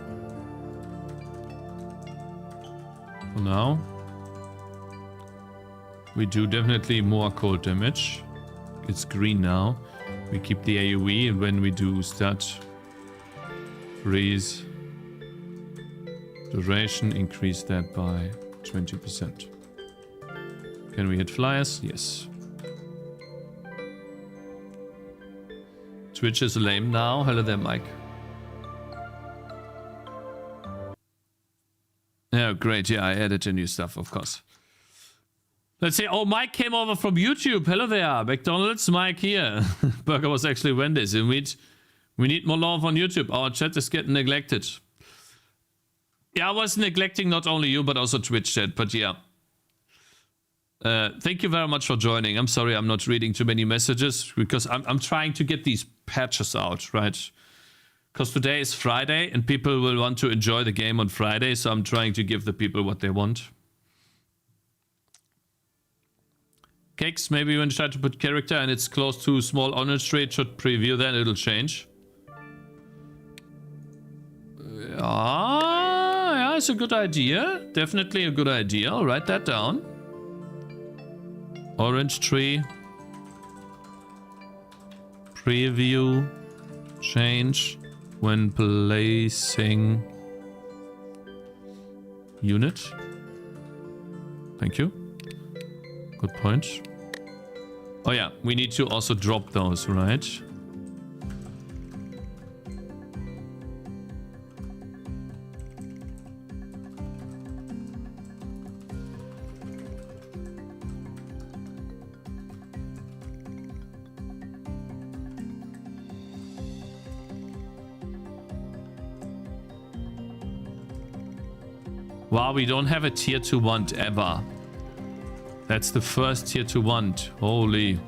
For now. We do definitely more cold damage. It's green now. We keep the AoE, and when we do start freeze duration, increase that by 20%. Can we hit flyers? Yes. Twitch is lame now. Hello there, Mike. Oh, great. Yeah, I added the new stuff, of course. Let's see. Oh, Mike came over from YouTube. Hello there. McDonald's, Mike here. Burger was actually Wendy's. And we need more love on YouTube. Our chat is getting neglected. Yeah, I was neglecting not only you, but also Twitch chat. But yeah. Thank you very much for joining. I'm sorry I'm not reading too many messages. Because I'm trying to get these patches out, right? Because today is Friday. And people will want to enjoy the game on Friday. So I'm trying to give the people what they want. Cakez, maybe when you try to put character and it's close to small orange tree, it should preview, then it'll change. Yeah, it's a good idea. Definitely a good idea. I'll write that down. Orange tree. Preview. Change when placing unit. Thank you. Good point. Oh yeah, we need to also drop those, right? Wow, we don't have a tier 2 want ever. That's the first tier 2 want. Holy.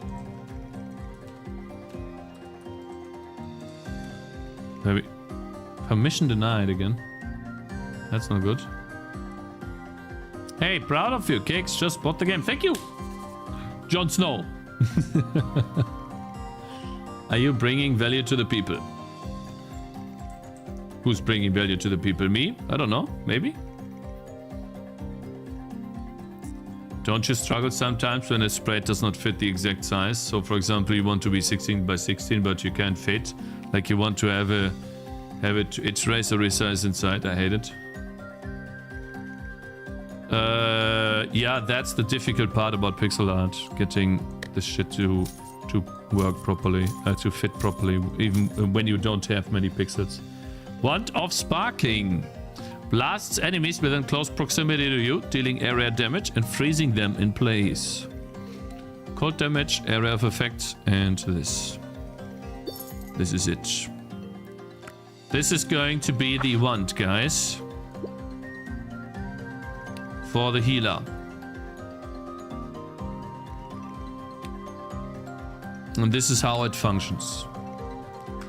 Maybe. Permission denied again. That's not good. Hey, proud of you. Cakez just bought the game. Thank you. Jon Snow. Are you bringing value to the people? Who's bringing value to the people? Me? I don't know. Maybe. Don't you struggle sometimes when a spread does not fit the exact size? So for example, you want to be 16 by 16, but you can't fit. Like you want to have it tracer resize inside. I hate it. Yeah, that's the difficult part about pixel art. Getting this shit to work properly, to fit properly, even when you don't have many pixels. Want of Sparkling. Blasts enemies within close proximity to you, dealing area damage and freezing them in place. Cold damage, area of effect, and this. This is it. This is going to be the want, guys. For the healer. And this is how it functions.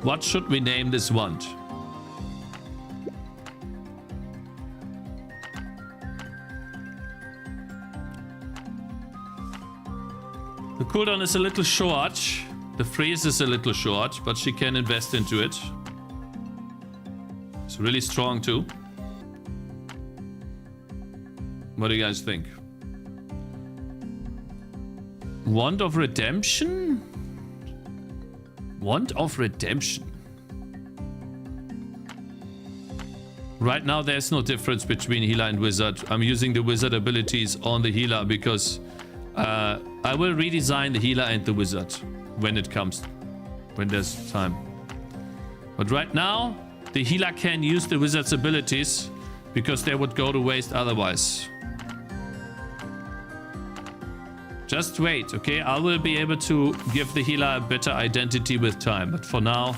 What should we name this want? The cooldown is a little short. The freeze is a little short, but she can invest into it. It's really strong too. What do you guys think? Want of Redemption? Want of Redemption. Right now there's no difference between healer and wizard. I'm using the wizard abilities on the healer because I will redesign the healer and the wizard when it comes, when there's time. But right now, the healer can use the wizard's abilities because they would go to waste otherwise. Just wait, okay? I will be able to give the healer a better identity with time, but for now,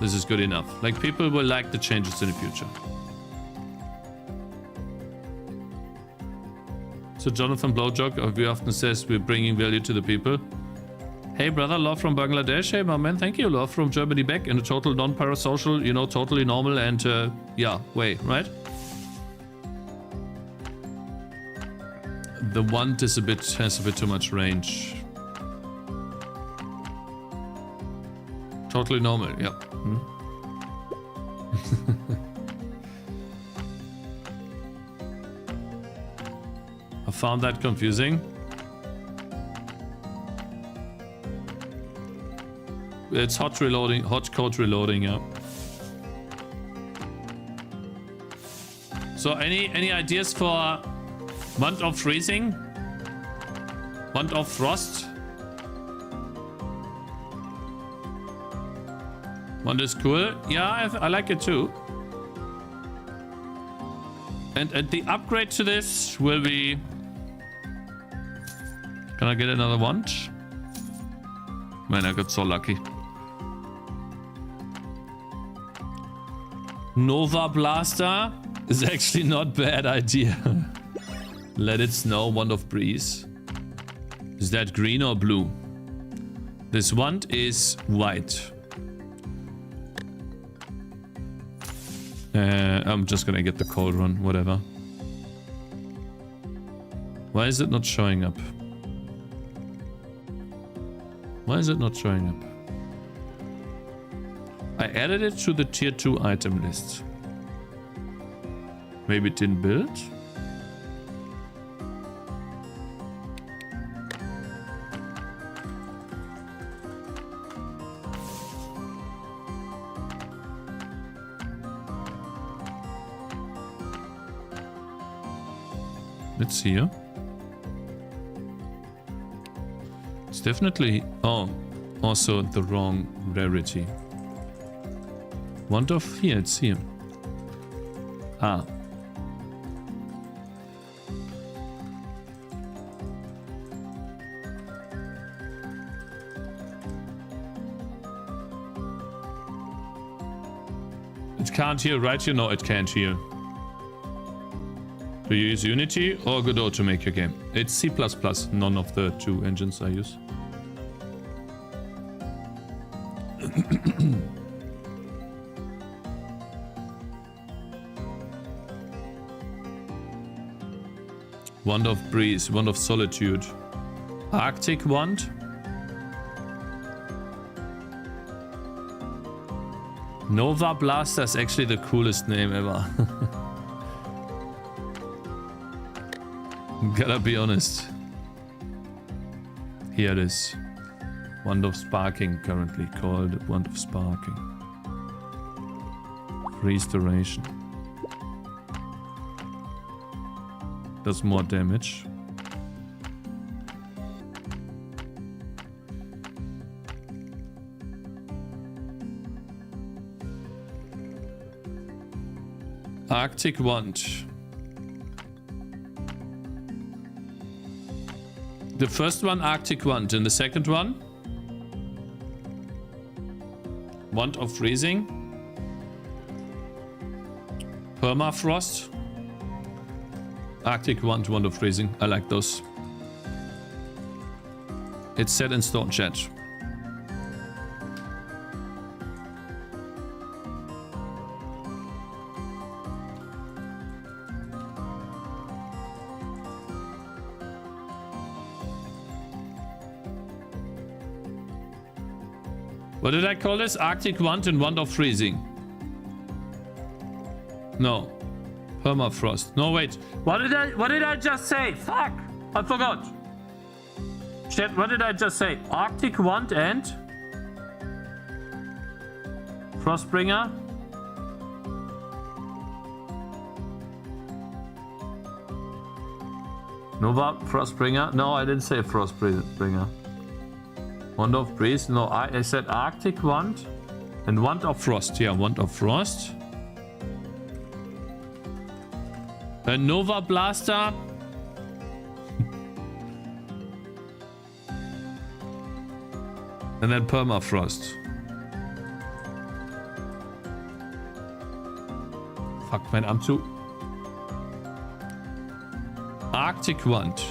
this is good enough. Like, people will like the changes in the future. So Jonathan Blowjog often says we're bringing value to the people. Hey brother, love from Bangladesh. Hey my man, thank you. Love from Germany back in a total non-parasocial, you know, totally normal and yeah, way, right? The want is has a bit too much range. Totally normal, yeah. I found that confusing. It's hot reloading, hot code reloading, yeah. So any ideas for month of freezing? Month of frost? One is cool. Yeah, I like it too. And the upgrade to this will be... Can I get another one? Man, I got so lucky. Nova Blaster is actually not bad idea. Let it snow, Wand of Breeze. Is that green or blue? This wand is white. I'm just gonna get the cold run, whatever. Why is it not showing up? Why is it not showing up? I added it to the tier 2 item list. Maybe it didn't build? Let's see here. It's definitely... Oh, also the wrong rarity. Wand of... Here, it's here. Ah. It can't heal, right? You know it can't heal. Do you use Unity or Godot to make your game? It's C++, none of the two engines I use. Wand of Breeze, Wand of Solitude. Arctic Wand. Nova Blaster is actually the coolest name ever. Gotta be honest. Here it is. Wand of Sparking, currently called Wand of Sparking. Restoration. Does more damage. Arctic Wand. The first one, Arctic Wand, and the second one, Wand of Freezing, Permafrost, Arctic Wand, Wand of Freezing. I like those. It's set in stone, chat. What did I call this? Arctic Wand and Wand of Freezing. No. Permafrost. No, wait. What did I just say? Fuck! I forgot. Shit, what did I just say? Arctic Wand and Frostbringer. Nova Frostbringer. No, I didn't say Frostbringer. Wand of Breeze. No, I said Arctic Wand and Wand of Frost. Yeah, Wand of Frost. A Nova Blaster. And then Permafrost. Fuck, man, I'm too... Arctic Wand.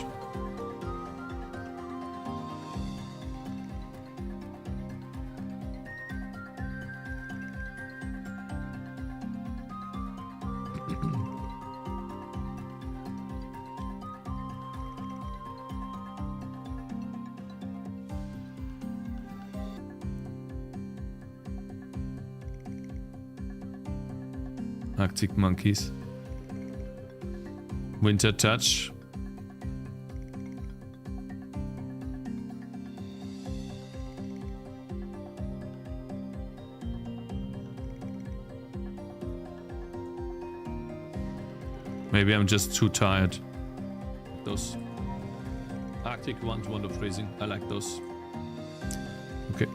Arctic Monkeys. Winter Touch. Maybe I'm just too tired. Those. Arctic Wand, Wand of Freezing. I like those. Okay.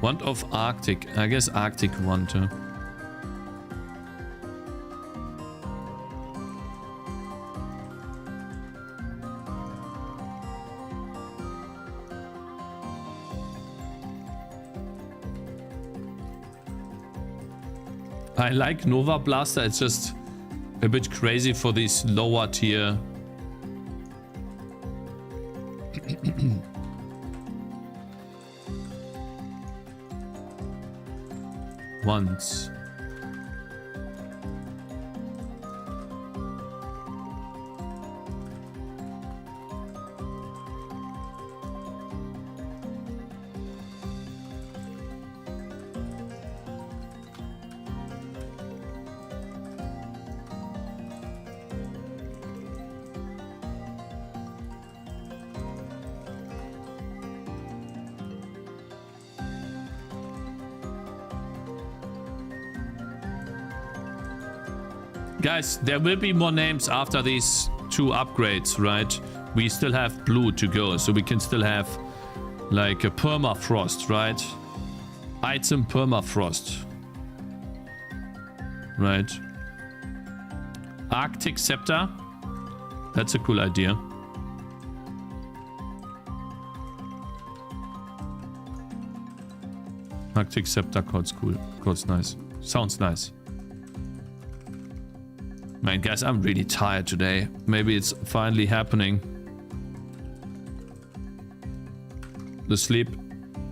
Wand of Arctic. I guess Arctic Wand, huh? I like Nova Blaster, it's just a bit crazy for these lower tier. Once. Guys, there will be more names after these 2 upgrades, right? We still have blue to go, so we can still have like a permafrost, right? Item permafrost. Right. Arctic scepter. That's a cool idea. Arctic scepter code's cool. Code's nice. Sounds nice. Man, guys, I'm really tired today. Maybe it's finally happening. The sleep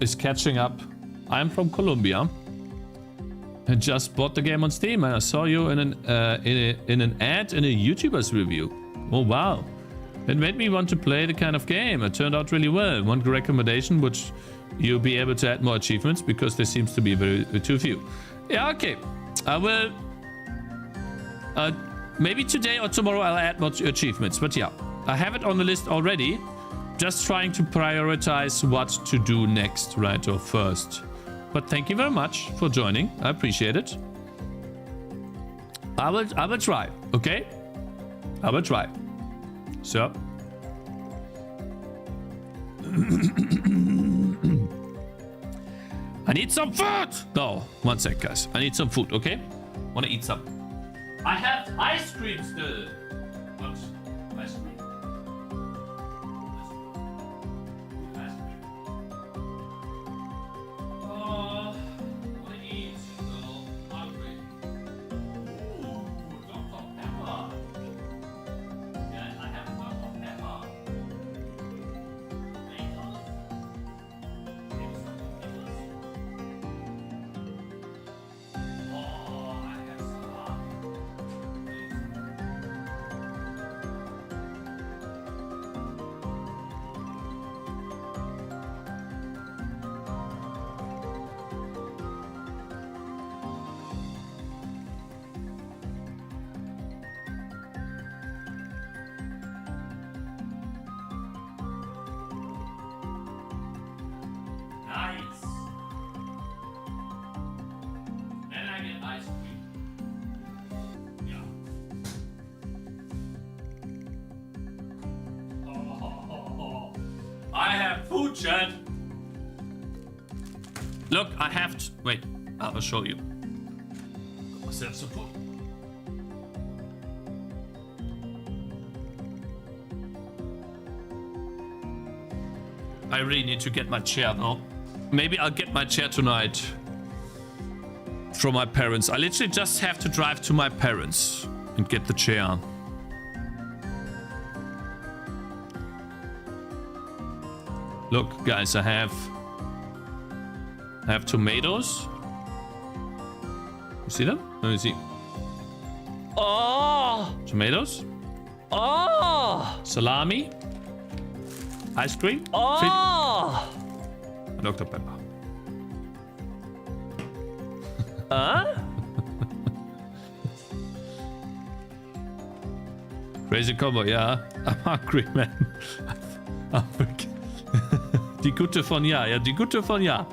is catching up. I'm from Colombia. I just bought the game on Steam and I saw you in an ad in a YouTuber's review. Oh wow. It made me want to play the kind of game. It turned out really well. One recommendation, which you'll be able to add more achievements because there seems to be very too few. Yeah, okay. I will... maybe today or tomorrow I'll add more achievements. But yeah, I have it on the list already. Just trying to prioritize what to do next, right, or first. But thank you very much for joining. I appreciate it. I will try, okay? I will try. So. I need some food! No, one sec, guys. I need some food, okay? Wanna eat some. I have ice cream still. What? Ice cream? Ice cream. Oh, I wanna eat. So hungry. Ooh, Dr. Pepper. Yes, I have Dr. Pepper. Tomatoes. Maybe some tomatoes. Oh, I have some. Nice. Then I get ice cream. Yeah. Oh, I have food, chat. Look, I have to wait. I'll show you. Got myself some food. I really need to get my chair though. Maybe I'll get my chair tonight from my parents. I literally just have to drive to my parents and get the chair. Look, guys, I have tomatoes. You see them? Let me see. Oh! Tomatoes. Oh! Salami. Ice cream. Oh! Dr. Pepper. Huh? Crazy combo, ja. I'm hungry, man. Die Gute von ja. Ja, die Gute von ja.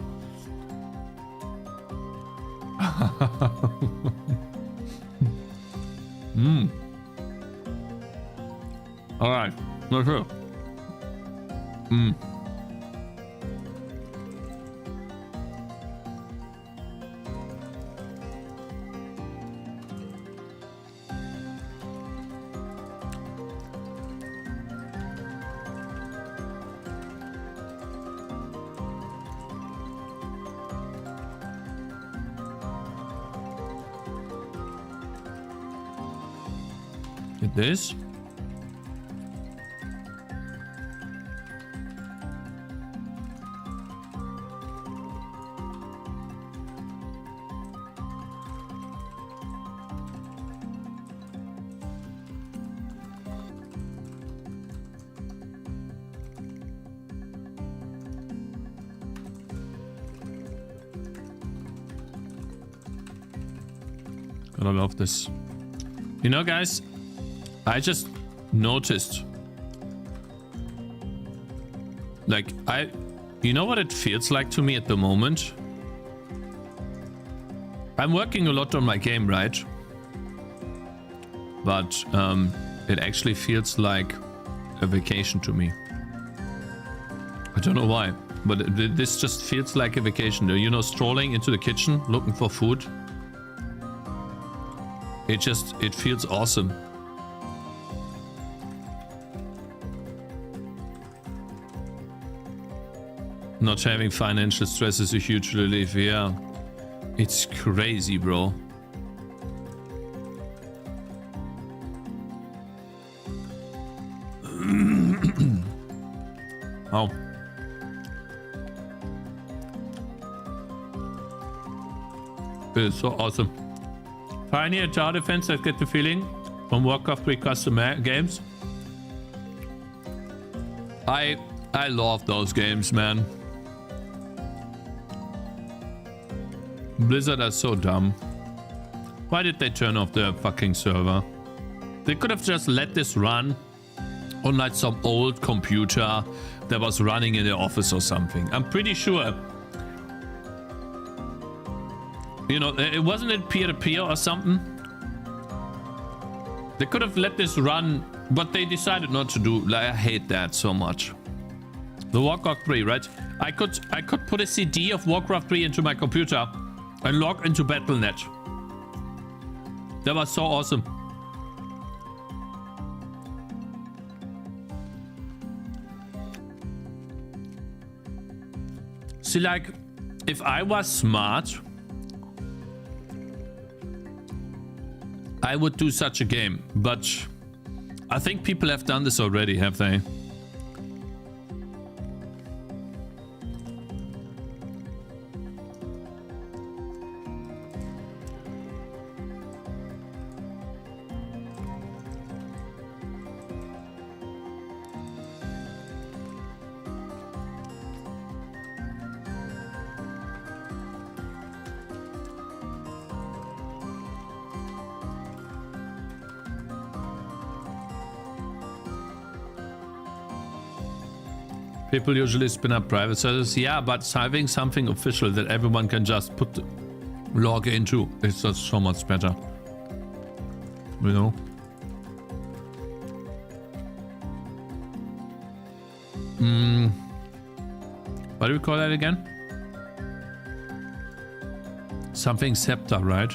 Alright. Not sure. Get this. I love this. You know, guys, I just noticed, like, you know what it feels like to me at the moment? I'm working a lot on my game, right? but it actually feels like a vacation to me. I don't know why, but this just feels like a vacation. You know, strolling into the kitchen, looking for food. It feels awesome. Not having financial stress is a huge relief. Yeah, it's crazy, bro. Oh. It's so awesome. Pioneer tower defense, I get the feeling from Warcraft 3 custom games. I love those games, man. Blizzard are so dumb. Why did they turn off the fucking server? They could have just let this run on like some old computer that was running in the office or something. I'm pretty sure. You know, it wasn't it peer-to-peer or something? They could have let this run, but they decided not to do. Like, I hate that so much. The Warcraft 3, right? I could put a CD of Warcraft 3 into my computer and log into Battle.net. That was so awesome. See, like, if I was smart, I would do such a game, but I think people have done this already, have they? People usually spin up private servers. Yeah, but having something official that everyone can just log into is just so much better. You know? What do we call that again? Something scepter, right?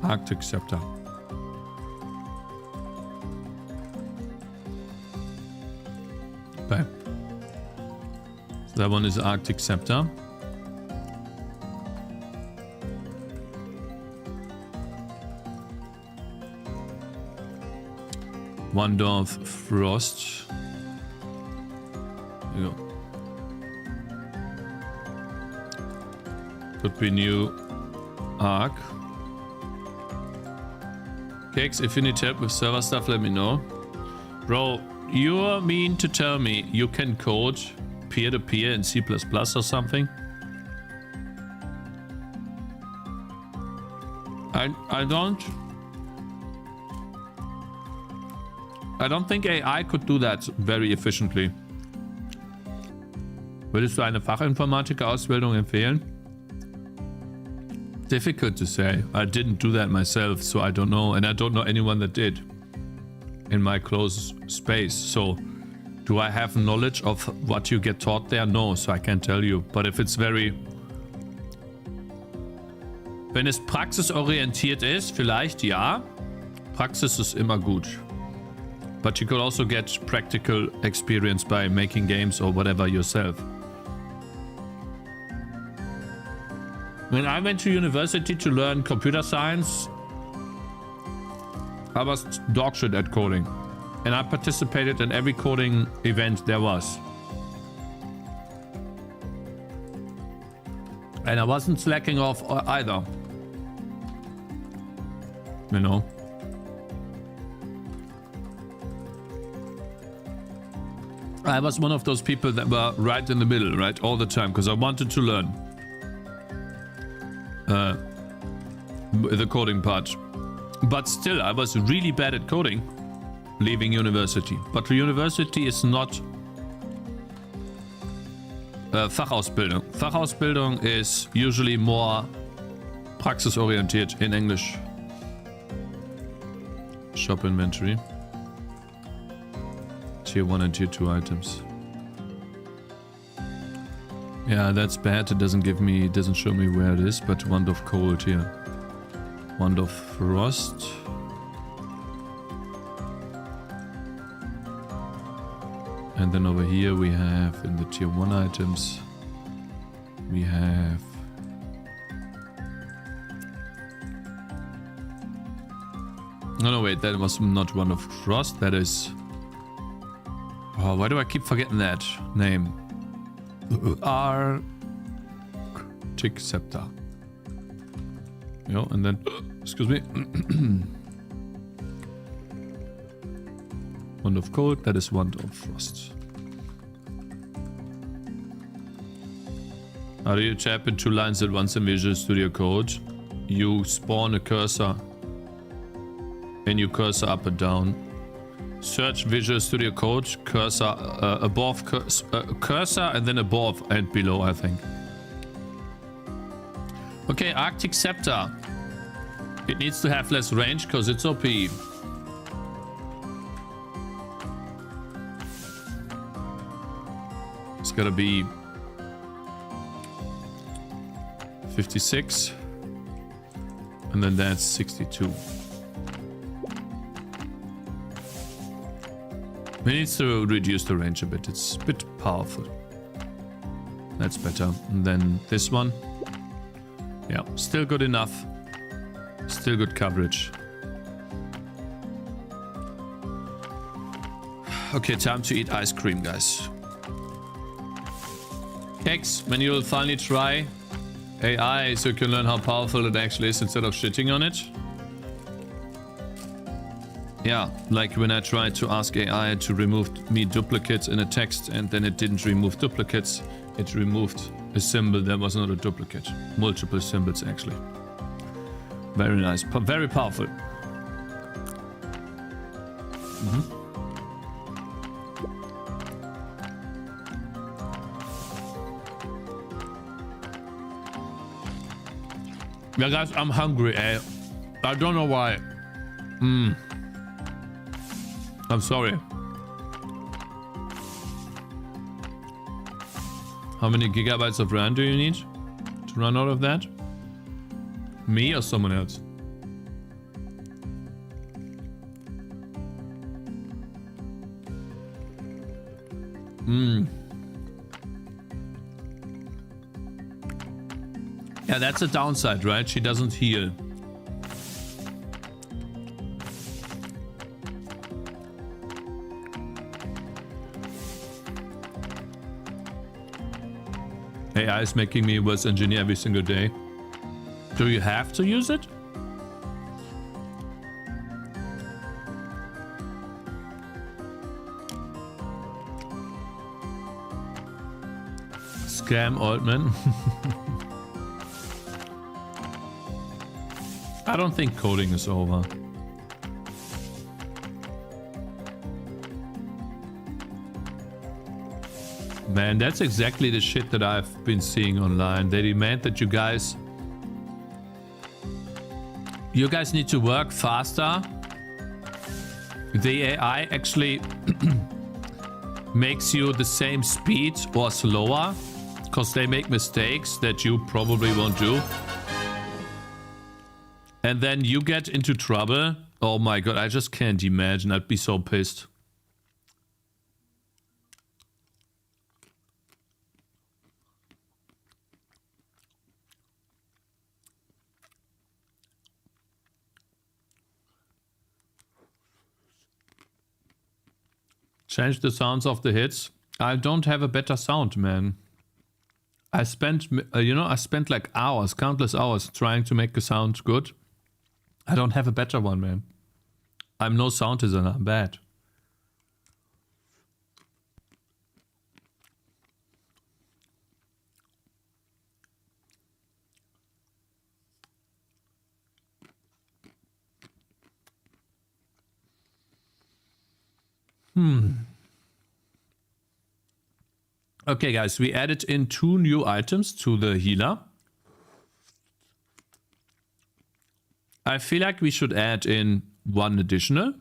Arctic scepter. Okay. So that one is Arctic Scepter. Wand of Frost. There you go. Could be new Arc. Cakez, if you need help with server stuff, let me know. Bro, you mean to tell me you can code peer-to-peer in C++ or something? I don't think AI could do that very efficiently. Würdest du eine Fachinformatiker-Ausbildung empfehlen? Difficult to say. I didn't do that myself, so I don't know, and I don't know anyone that did in my close space. So do I have knowledge of what you get taught there? No, so I can't tell you. But if it's very... Wenn es praxisorientiert ist, vielleicht ja. Praxis ist immer gut. But you could also get practical experience by making games or whatever yourself. When I went to university to learn computer science, I was dog shit at coding, and I participated in every coding event there was. And I wasn't slacking off either. You know? I was one of those people that were right in the middle, right, all the time, because I wanted to learn the coding part. But still, I was really bad at coding, leaving university. But the university is not Fachausbildung. Fachausbildung is usually more praxisorientiert in English. shop inventory. Tier 1 and tier 2 items. Yeah, that's bad. It doesn't give me, doesn't show me where it is, but Wand of Cold here. Wand of Frost. And then over here we have in the tier 1 items, we have no, wait, that was not Wand of Frost, that is... Oh, why do I keep forgetting that name? Arctic Scepter. Yeah, and then, excuse me. Wand of Cold, that is Wand of Frost. How do you tap in 2 lines at once in Visual Studio Code? You spawn a cursor and you cursor up and down. Search Visual Studio Code, cursor above, cursor and then above and below, I think. Okay, Arctic Scepter. It needs to have less range because it's OP. It's gotta be 56. And then that's 62. It needs to reduce the range a bit. It's a bit powerful. That's better. And then this one. Yeah, still good enough. Still good coverage. Okay, time to eat ice cream, guys. Cakez, when you'll finally try AI so you can learn how powerful it actually is instead of shitting on it. Yeah, like when I tried to ask AI to remove me duplicates in a text and then it didn't remove duplicates, it removed a symbol that was not a duplicate. Multiple symbols actually. Very nice, very powerful. Yeah guys, I'm hungry, eh? I don't know why. I'm sorry. How many gigabytes of RAM do you need to run out of that? Me or someone else? Yeah, that's a downside, right? She doesn't heal. AI is making me a worse engineer every single day. Do you have to use it? Scam Altman. I don't think coding is over. Man, that's exactly the shit that I've been seeing online. They demand that you guys need to work faster. The AI actually makes you the same speed or slower because they make mistakes that you probably won't do. And then you get into trouble. Oh my god, I just can't imagine. I'd be so pissed. Change the sounds of the hits. I don't have a better sound, man. I spent, I spent like hours, countless hours trying to make the sound good. I don't have a better one, man. I'm no sound designer, I'm bad. Okay, guys, we added in 2 new items to the healer. I feel like we should add in one additional.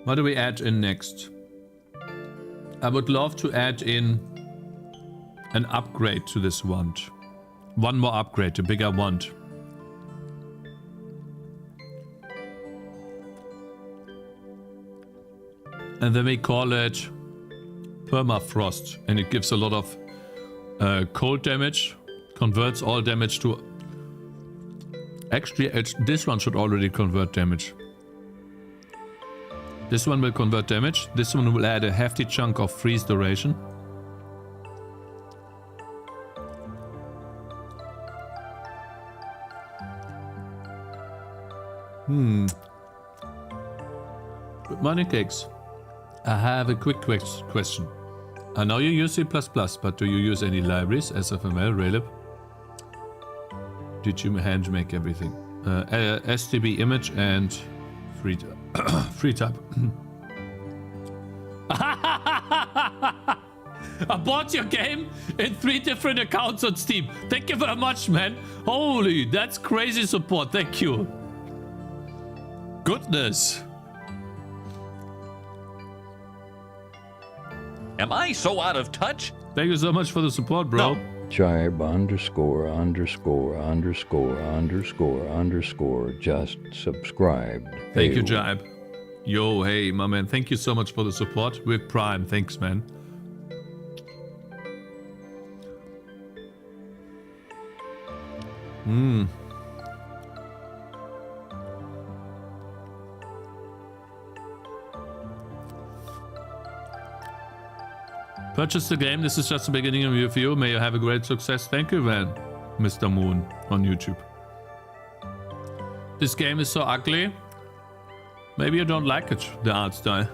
What do we add in next? I would love to add in an upgrade to this wand. One more upgrade, a bigger wand. And then we call it Permafrost. And it gives a lot of cold damage. Converts all damage to... Actually, this one should already convert damage. This one will convert damage. This one will add a hefty chunk of freeze duration. Good morning, Cakez. I have a quick question. I know you use C++, but do you use any libraries, SFML, Relib? Did you hand make everything? STB image and FreeType. I bought your game in 3 different accounts on Steam. Thank you very much, man. Holy, that's crazy support. Thank you. Goodness. Am I so out of touch? Thank you so much for the support, bro. No. Jibe _____ just subscribed. Thank you, Jibe. Yo, hey, my man. Thank you so much for the support. With Prime. Thanks, man. Purchase the game. This is just the beginning of your view. May you have a great success. Thank you, man, Mr. Moon on YouTube. This game is so ugly. Maybe you don't like it, the art style.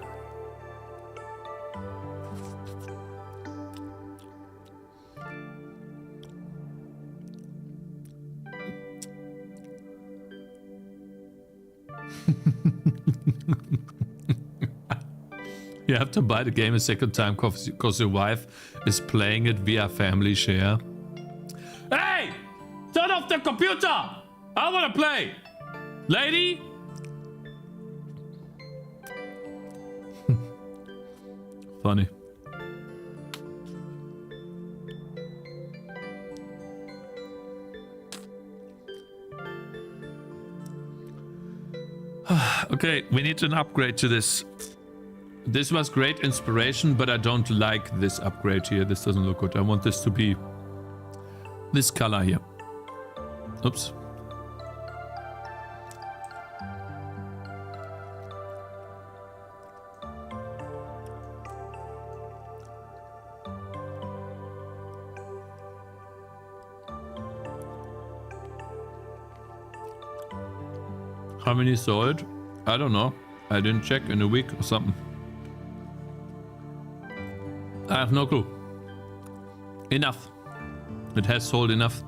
You have to buy the game a second time because your wife is playing it via family share. Hey! Turn off the computer! I want to play! Lady? Funny. Okay, we need an upgrade to this. This was great inspiration, but I don't like this upgrade here. This doesn't look good. I want this to be this color here. Oops. How many sold? I don't know. I didn't check in a week or something. I have no clue. Enough. It has sold enough.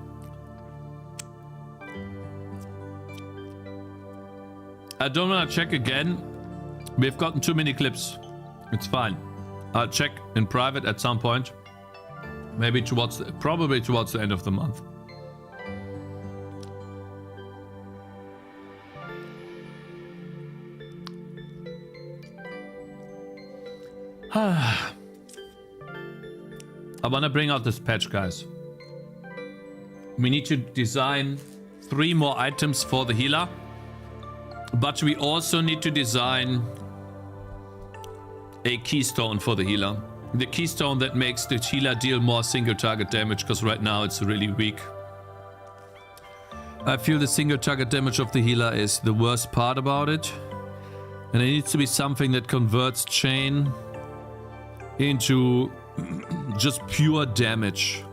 I don't want to check again. We've gotten too many clips. It's fine. I'll check in private at some point. Maybe probably towards the end of the month. I want to bring out this patch, guys. We need to design 3 more items for the healer. But we also need to design a keystone for the healer. The keystone that makes the healer deal more single target damage, because right now it's really weak. I feel the single target damage of the healer is the worst part about it. And it needs to be something that converts chain into just pure damage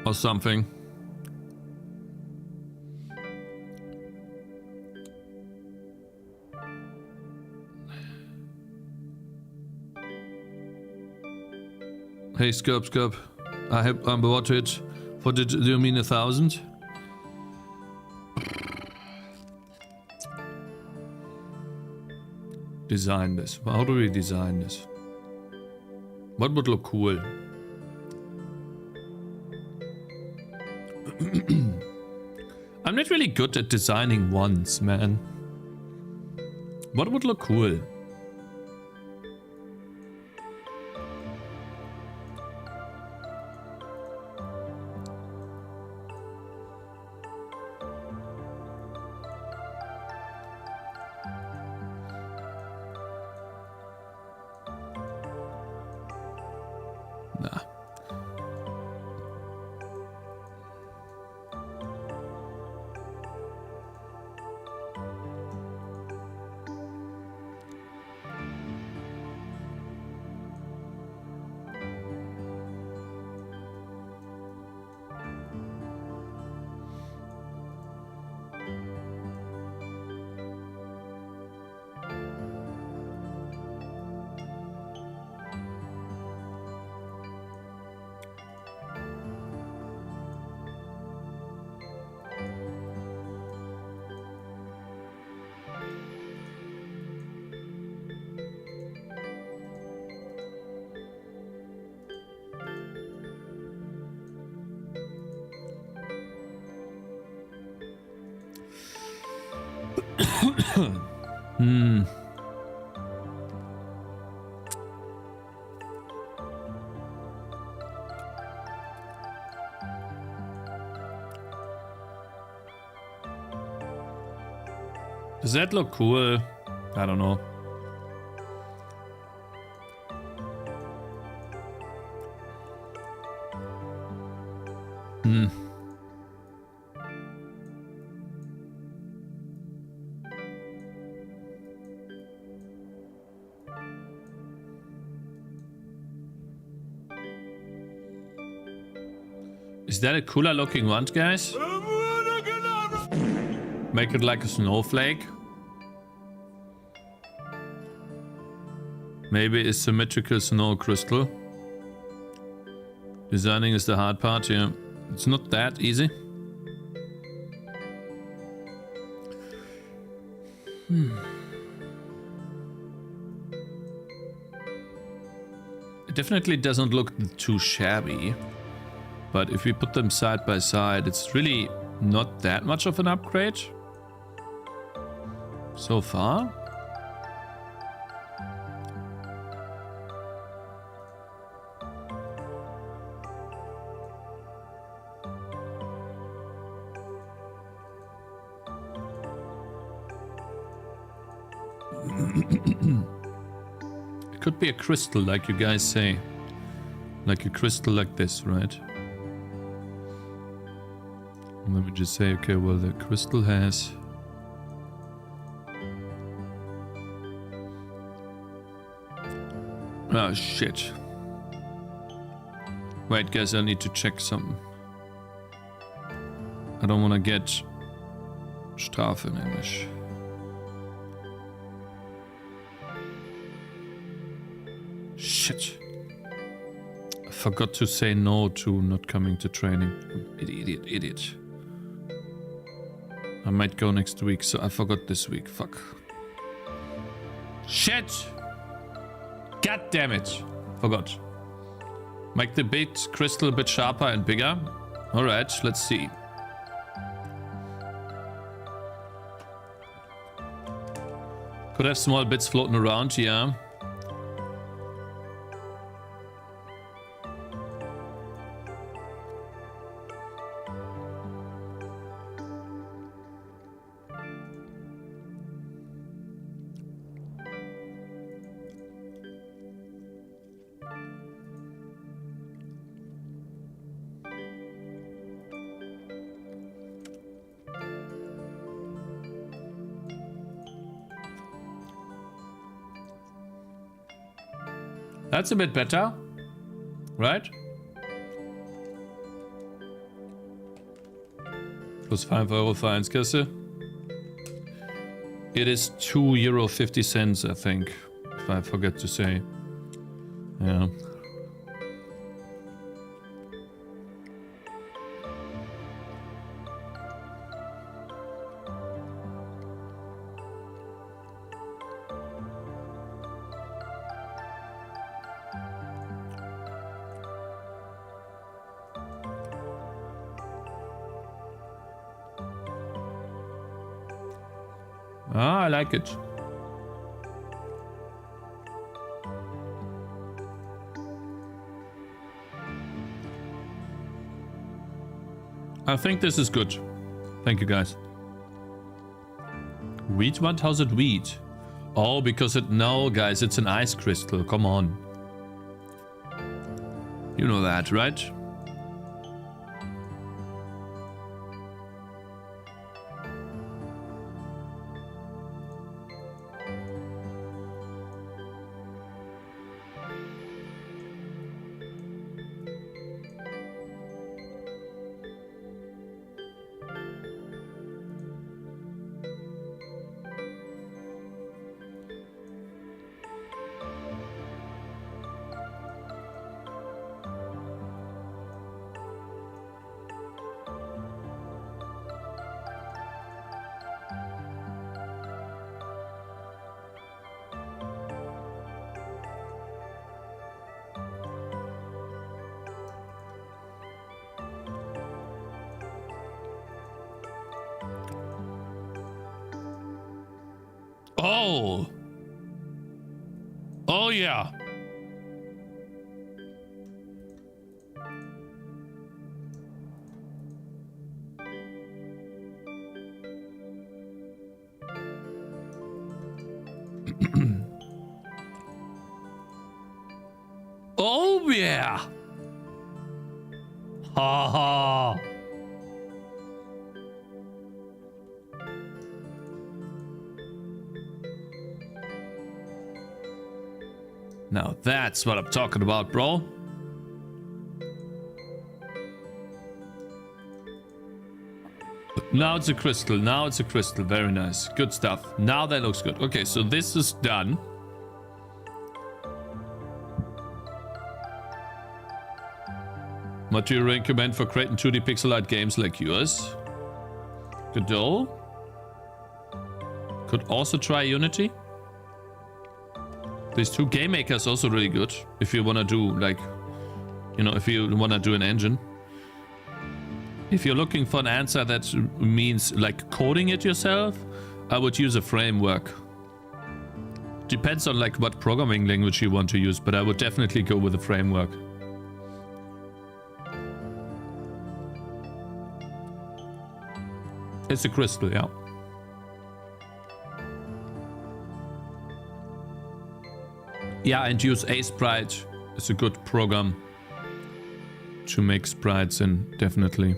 or something. Hey, Scope. I'm about to hit. What do you mean 1,000? design this? How do we design this? What would look cool? I'm not really good at designing ones, man. What would look cool? Nah. Does that look cool? I don't know. Is that a cooler looking one, guys? Make it like a snowflake. Maybe a symmetrical snow crystal. Designing is the hard part here. It's not that easy. It definitely doesn't look too shabby. But if we put them side by side, it's really not that much of an upgrade. So far. It could be a crystal, like you guys say. Like a crystal like this, right? And let me just say, okay, well, the crystal has... Oh, shit. Wait, guys, I need to check something. I don't want to get Strafe in English. Shit. I forgot to say no to not coming to training. Idiot. I might go next week, so I forgot this week. Fuck. Shit! God damn it. Forgot. Make the bit crystal a bit sharper and bigger. Alright, let's see. Could have small bits floating around, yeah. That's a bit better, right? Plus 5 euro Vereinskasse. It is €2.50, I think, if I forget to say. Yeah. Ah, I like it. I think this is good. Thank you, guys. Wheat what? How's it wheat? Oh, because it... No, guys, it's an ice crystal. Come on. You know that, right? Oh. Oh, yeah. Oh, yeah. Ha ha. Now that's what I'm talking about, bro. Now it's a crystal. Now it's a crystal. Very nice. Good stuff. Now that looks good. Okay, so this is done. What do you recommend for creating 2D pixel art games like yours? Godot. Could also try Unity. These two game makers also really good. If you want to do like, you know, if you want to do an engine. If you're looking for an answer that means like coding it yourself, I would use a framework. Depends on like what programming language you want to use, but I would definitely go with a framework. It's a crystal, yeah. Yeah, and use Sprite. It's a good program to make sprites in, definitely.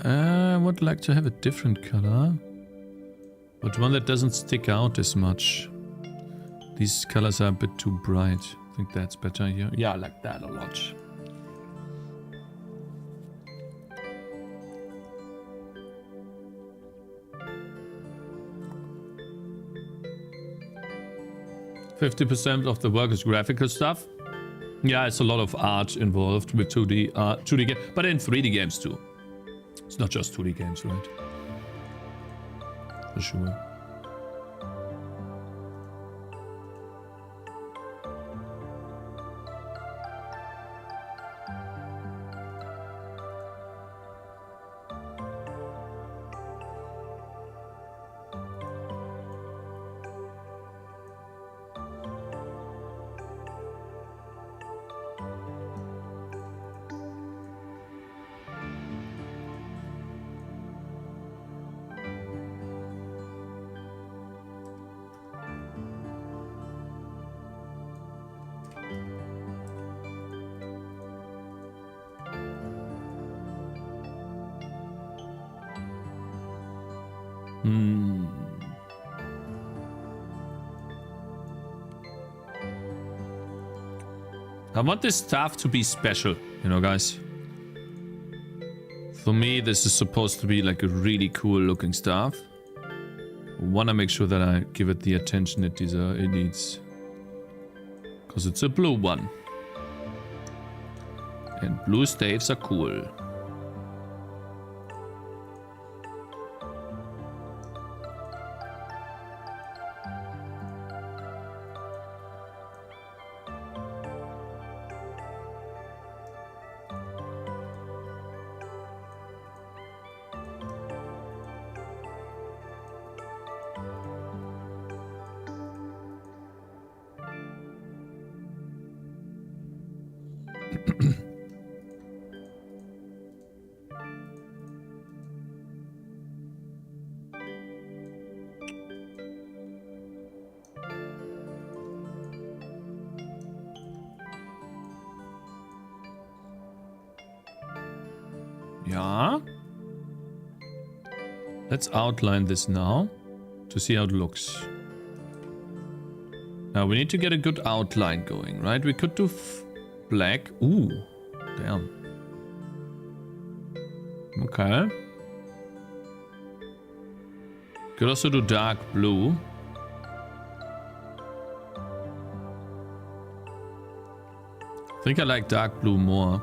I would like to have a different color, but one that doesn't stick out as much. These colors are a bit too bright. I think that's better here. Yeah, I like that a lot. %50 of the work is graphical stuff. Yeah, it's a lot of art involved with 2D games, but in 3D games too. It's not just 2D games, right? For sure. I want this staff to be special, you know, guys. For me, this is supposed to be like a really cool looking staff. I want to make sure that I give it the attention it needs. Because it's a blue one. And blue staves are cool. Yeah. Let's outline this now to see how it looks. Now we need to get a good outline going, right? We could do black. Ooh, damn. Okay. Could also do dark blue. I think I like dark blue more.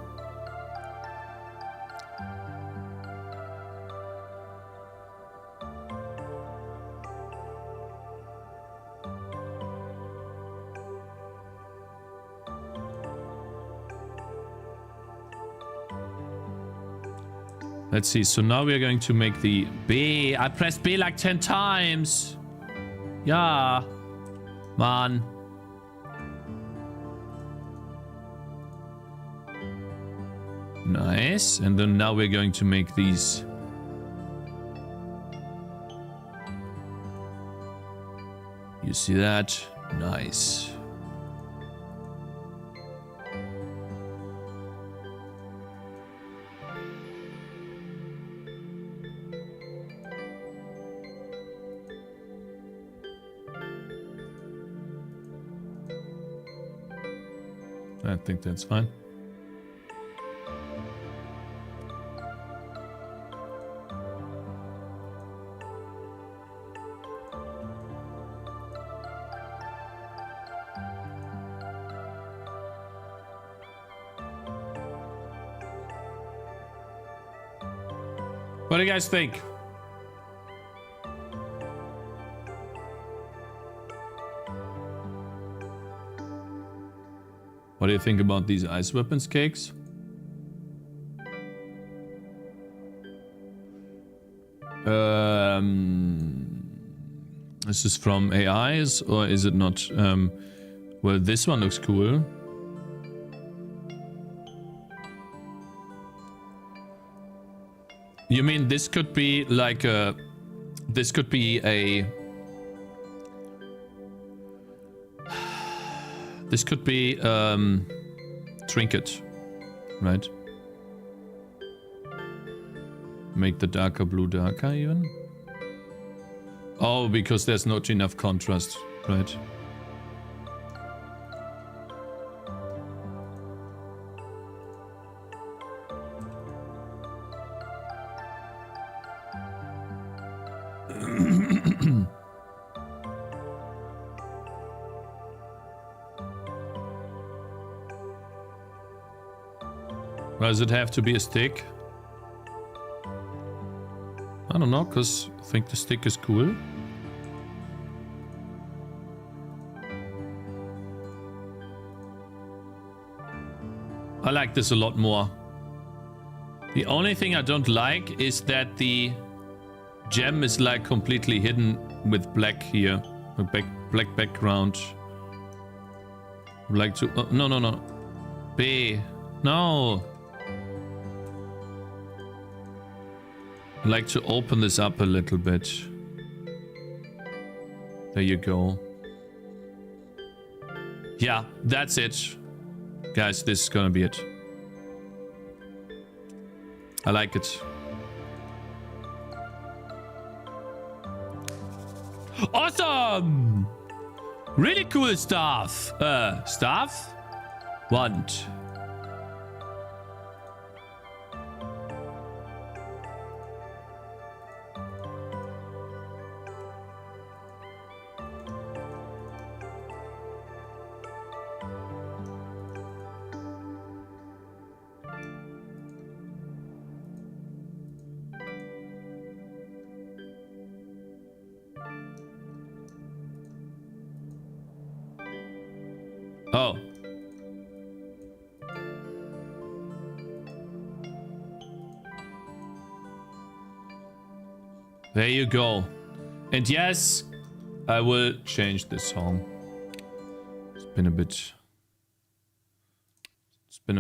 Let's see. So now we are going to make the B. I pressed B like 10 times. Yeah. Man. Nice. And then now we're going to make these. You see that? Nice. I think that's fine. What do you guys think? What do you think about these ice weapons, Cakes? This is from AIs, or is it not? Well, this one looks cool. You mean this could be like a... This could be a... This could be trinket, right? Make the darker blue darker even? Oh, because there's not enough contrast, right? Does it have to be a stick? I don't know, because I think the stick is cool. I like this a lot more. The only thing I don't like is that the gem is like completely hidden with black here. A black background. I'd like to... Oh, no. B. No. I'd like to open this up a little bit. There you go. Yeah, that's it. Guys, this is gonna be it. I like it. Awesome! Really cool stuff. Stuff? Want. Oh. There you go. And yes, I will change this song. It's been a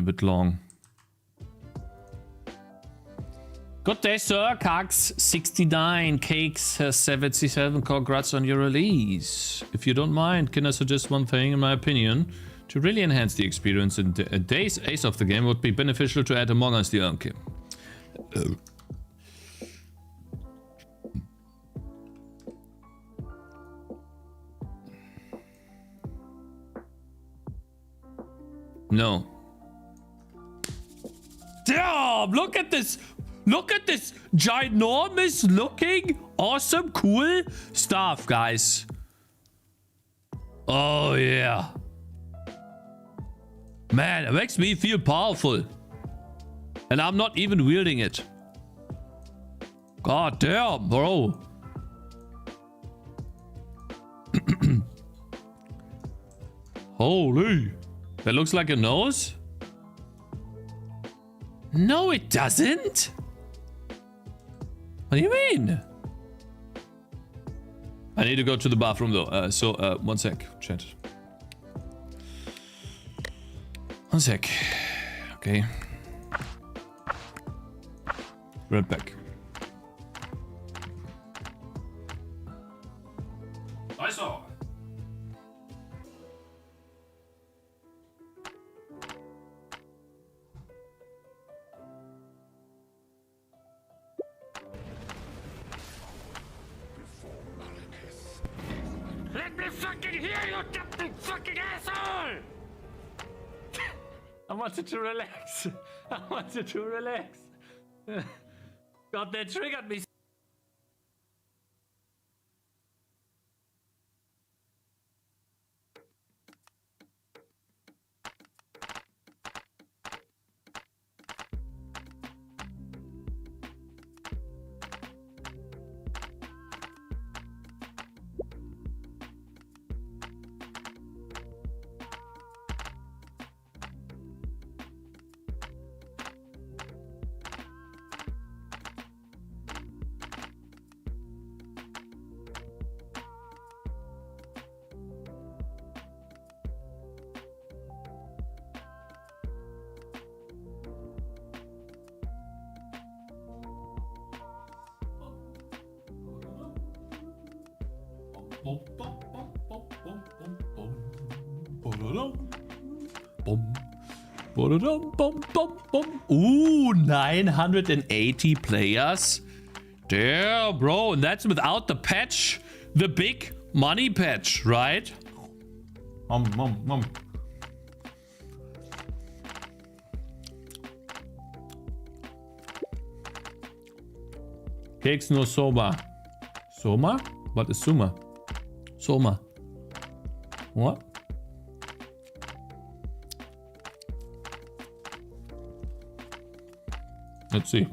bit long. Good day, sir. Cakez 69. Cakez has 77. Congrats on your release. If you don't mind, can I suggest one thing, in my opinion? To really enhance the experience in a day's ace of the game would be beneficial to add Among Us DLC. No. Damn! Look at this! Look at this ginormous looking, awesome, cool stuff, guys. Oh, yeah. Man, it makes me feel powerful. And I'm not even wielding it. God damn, bro. Holy. That looks like a nose? No, it doesn't. What do you mean? I need to go to the bathroom though. So, one sec, chat. One sec. Okay. Right back. I saw. Let me fucking hear you, Captain fucking asshole! I wanted to relax. I wanted to relax. God, that triggered me. Ooh, 980 players. Damn, bro. And that's without the patch. The big money patch, right? Cakez no Soma. Soma? What is Soma? Soma. What? Let's see.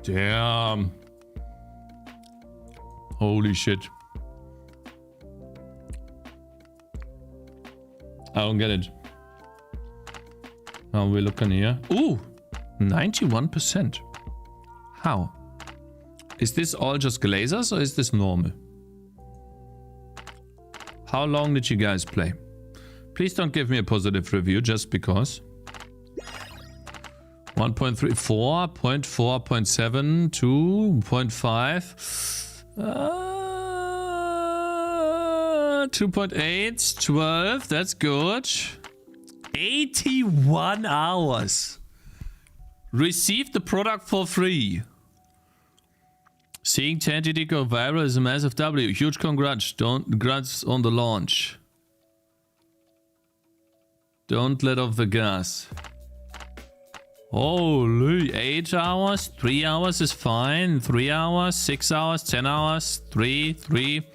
Damn. Holy shit. I don't get it. Now we're looking here. Ooh, 91%. How? Is this all just glazers or is this normal? How long did you guys play? Please don't give me a positive review just because. 1.3, 4, 0.4, 0.7, 2, 0.5. 2.8, 12, that's good. 81 hours. Received the product for free. Seeing TD go viral is a massive W. Huge congrats. Congrats on the launch. Don't let off the gas. Holy, 8 hours, 3 hours is fine. 3 hours, 6 hours, 10 hours, 3.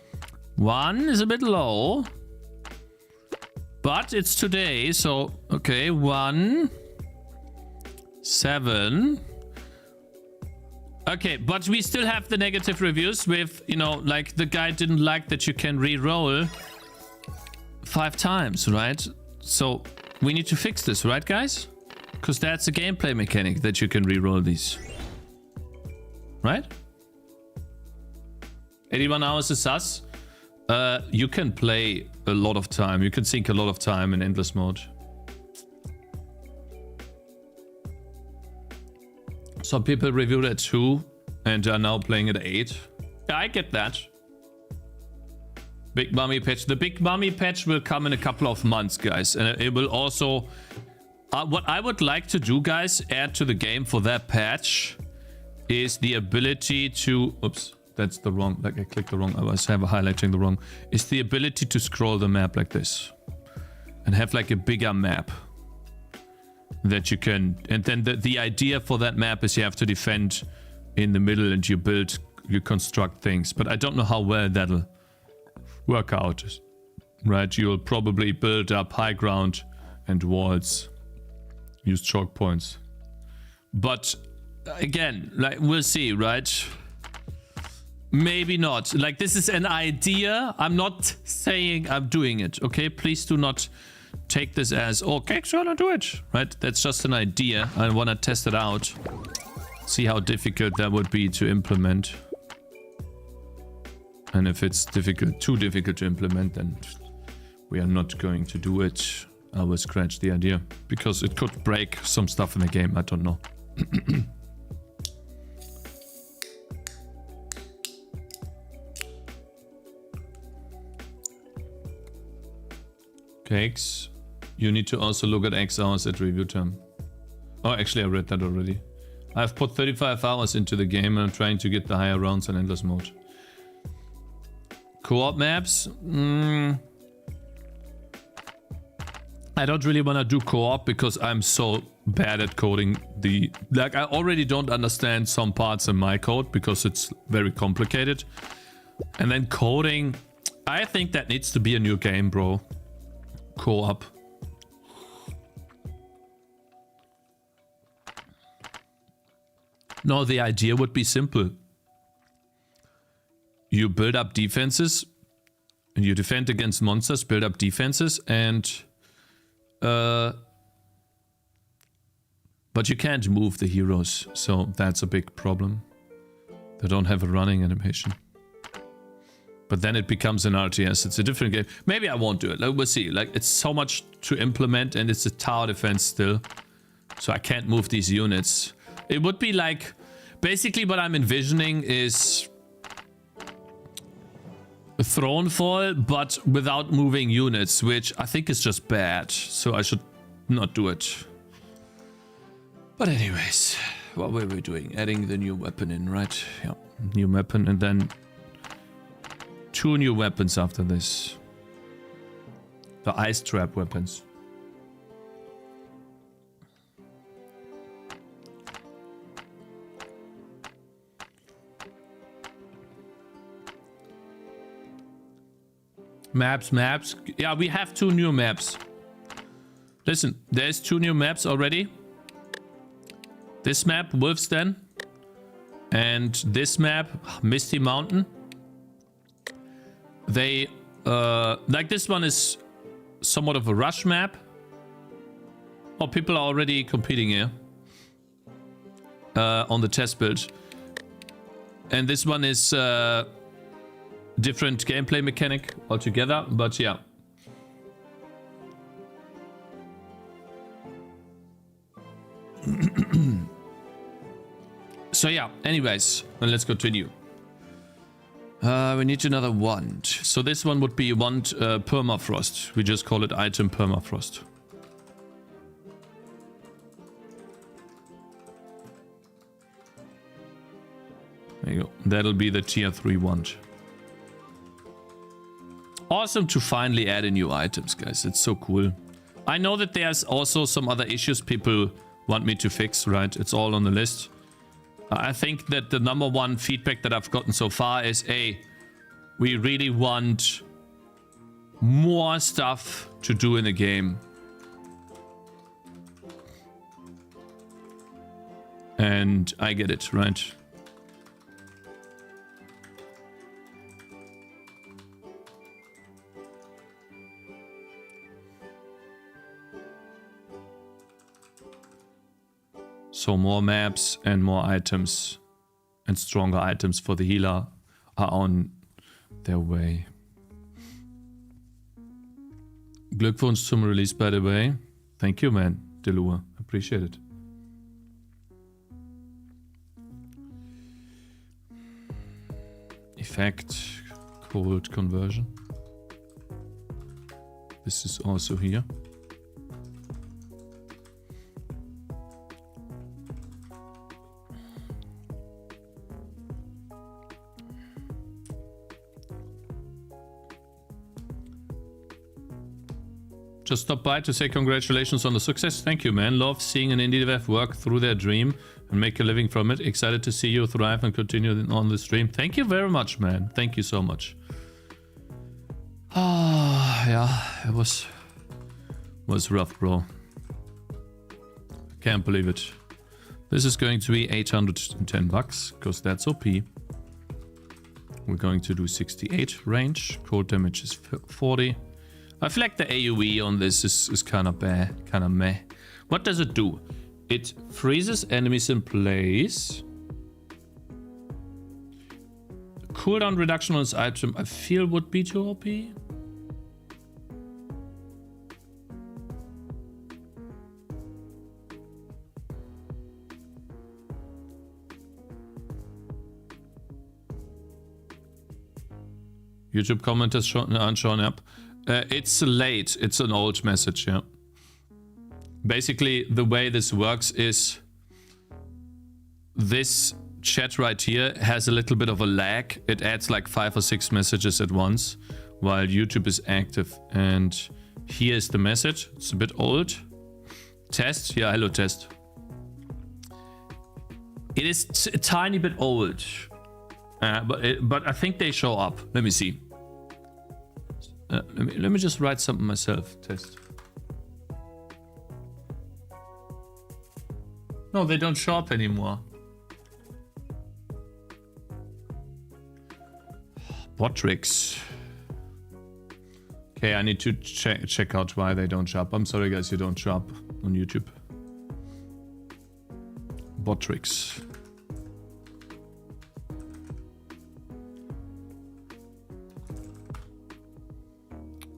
1 is a bit low. But it's today, so okay, 1, 7. Okay, but we still have the negative reviews with, you know, like the guy didn't like that you can re-roll 5 times, right? So we need to fix this, right, guys? Because that's a gameplay mechanic that you can re-roll these. Right? 81 hours is sus. You can play a lot of time. You can sink a lot of time in endless mode. Some people reviewed at 2 and are now playing at 8. Yeah, I get that. Big Mummy patch. The Big Mummy patch will come in a couple of months, guys. And it will also... what I would like to do, guys, add to the game for that patch is the ability to... Oops, that's the wrong... Like, I clicked the wrong... I was highlighting the wrong... Is the ability to scroll the map like this. And have, like, a bigger map. That you can... And then the idea for that map is you have to defend in the middle and you build... You construct things. But I don't know how well that'll work out. Right? You'll probably build up high ground and walls. Use choke points. But again, like, we'll see, right? Maybe not. Like, this is an idea. I'm not saying I'm doing it, okay? Please do not take this as, oh, Cakez gonna do it, right? That's just an idea. I want to test it out. See how difficult that would be to implement. And if it's difficult, too difficult to implement, then we are not going to do it. I will scratch the idea. Because it could break some stuff in the game. I don't know. Cakez, you need to also look at X hours at review time. Oh, actually, I read that already. I've put 35 hours into the game and I'm trying to get the higher rounds in endless mode. Co-op maps? I don't really want to do co-op because I'm so bad at coding the... Like, I already don't understand some parts in my code because it's very complicated. And then coding... I think that needs to be a new game, bro. Co-op. No, the idea would be simple. You build up defenses. And you defend against monsters, build up defenses, and... but you can't move the heroes, so that's a big problem. They don't have a running animation. But then it becomes an RTS. It's a different game. Maybe I won't do it. Like, we'll see. Like, it's so much to implement, and it's a tower defense still. So I can't move these units. It would be like... Basically, what I'm envisioning is... a Thronefall, but without moving units, which I think is just bad. So I should not do it. But anyways, what were we doing? Adding the new weapon in, right? Yeah, new weapon, and then 2 new weapons after this. The ice trap weapons. Maps. Yeah, we have 2 new maps. Listen, there's 2 new maps already. This map, Wolf's Den. And this map, Misty Mountain. They, like, this one is somewhat of a rush map. Oh, people are already competing here. On the test build. And this one is, different gameplay mechanic altogether, but yeah. So yeah, anyways, let's continue. We need another wand. So this one would be wand permafrost. We just call it item permafrost. There you go. That'll be the tier 3 wand. Awesome to finally add in new items, guys. It's so cool. I know that there's also some other issues people want me to fix, right? It's all on the list. I think that the number one feedback that I've gotten so far is, hey, we really want more stuff to do in the game. And I get it, right? So more maps and more items and stronger items for the healer are on their way. Glückwunsch zum Release, by the way. Thank you, man, Delua. Appreciate it. Effect, cold conversion. This is also here. Just stop by to say congratulations on the success. Thank you, man. Love seeing an indie dev work through their dream and make a living from it. Excited to see you thrive and continue on the stream. Thank you very much, man. Thank you so much. Ah, yeah, it was rough, bro. Can't believe it. This is going to be 810 bucks because that's OP. We're going to do 68 range. Cold damage is 40. I feel like the AoE on this is kind of bad, kind of meh. What does it do? It freezes enemies in place. Cooldown reduction on this item I feel would be too OP. YouTube comment has shown up. It's late. It's an old message, yeah. Basically, the way this works is this chat right here has a little bit of a lag. It adds like 5 or 6 messages at once while YouTube is active. And here's the message. It's a bit old. Test. Yeah, hello, test. It is a tiny bit old. But I think they show up. Let me see. Let me just write something myself. Test. No, they don't show up anymore. Bot tricks. Okay, I need to check out why they don't show up. I'm sorry, guys, you don't show up on YouTube. Bot tricks.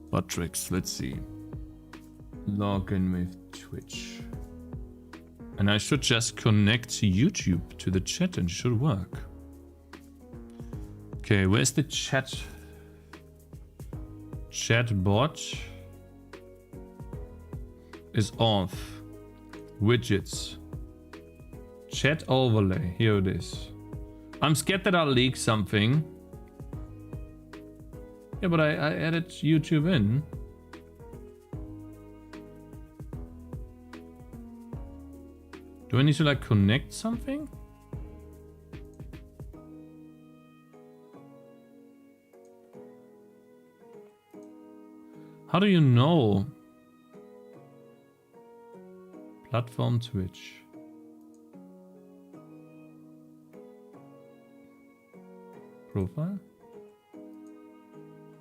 Bot tricks, let's see. Log in with Twitch. And I should just connect YouTube to the chat and it should work. Okay, where's the chat? Chat bot is off. Widgets. Chat overlay. Here it is. I'm scared that I'll leak something. Yeah, but I added YouTube in. Do I need to like connect something? How do you know? Platform Twitch. Profile?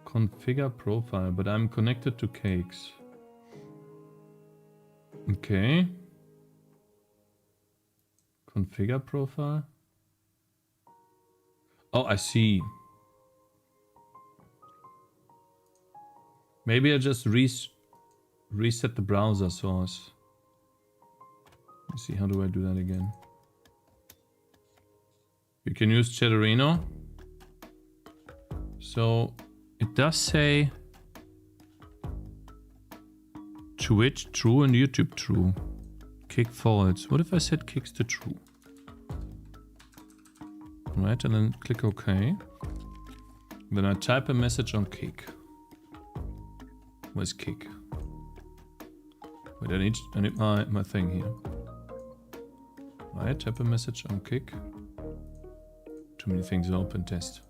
Configure profile, but I'm connected to Cakez. Okay. Configure profile. Oh, I see. Maybe I just reset the browser source. Let's see, how do I do that again? You can use Chatterino. So it does say Twitch true and YouTube true. Kick false. What if I set kicks to true? right? And then click OK. Then I type a message on Kick. Where's Kick? Wait, I need my thing here. Right, type a message on Kick. Too many things open, test.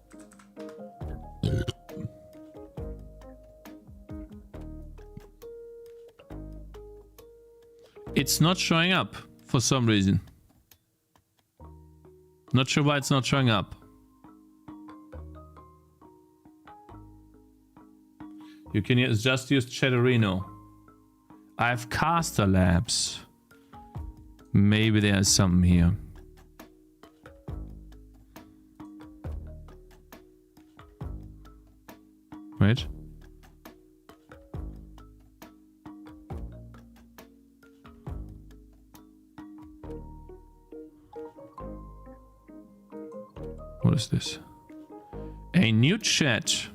It's not showing up for some reason. Not sure why it's not showing up. You can just use Chatterino. I have Caster Labs. Maybe there's something here. Wait. What is this? A new chat.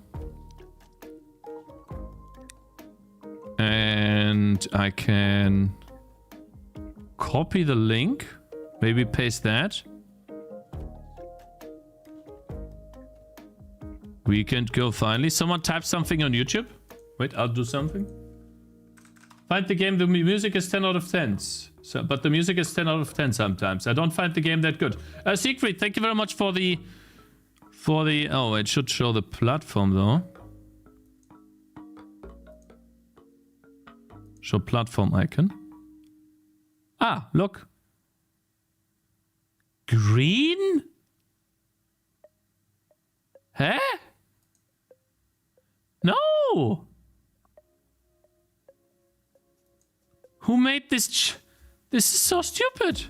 And I can copy the link. Maybe paste that. Weekend Go finally. Someone type something on YouTube. Wait, I'll do something. Find the game. The music is 10 out of 10. So, but the music is 10 out of 10 sometimes. I don't find the game that good. Siegfried, thank you very much for the... Oh, it should show the platform though. Show platform icon. Ah, look. Green? Huh? No! Who made this? This is so stupid.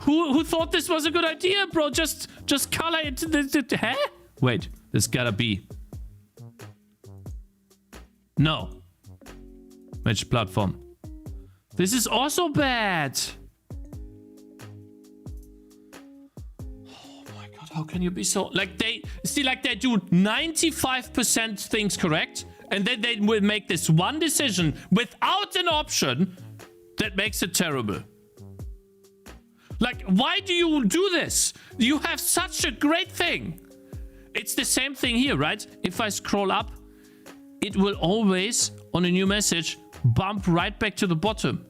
Who thought this was a good idea, bro? Just color it. Huh? Wait, this gotta be. No. Which platform? This is also bad. Oh my god, how can you be so... Like they do 95% things correct, and then they will make this one decision without an option that makes it terrible. Like, why do you do this? You have such a great thing. It's the same thing here, right? If I scroll up, it will always, on a new message, bump right back to the bottom.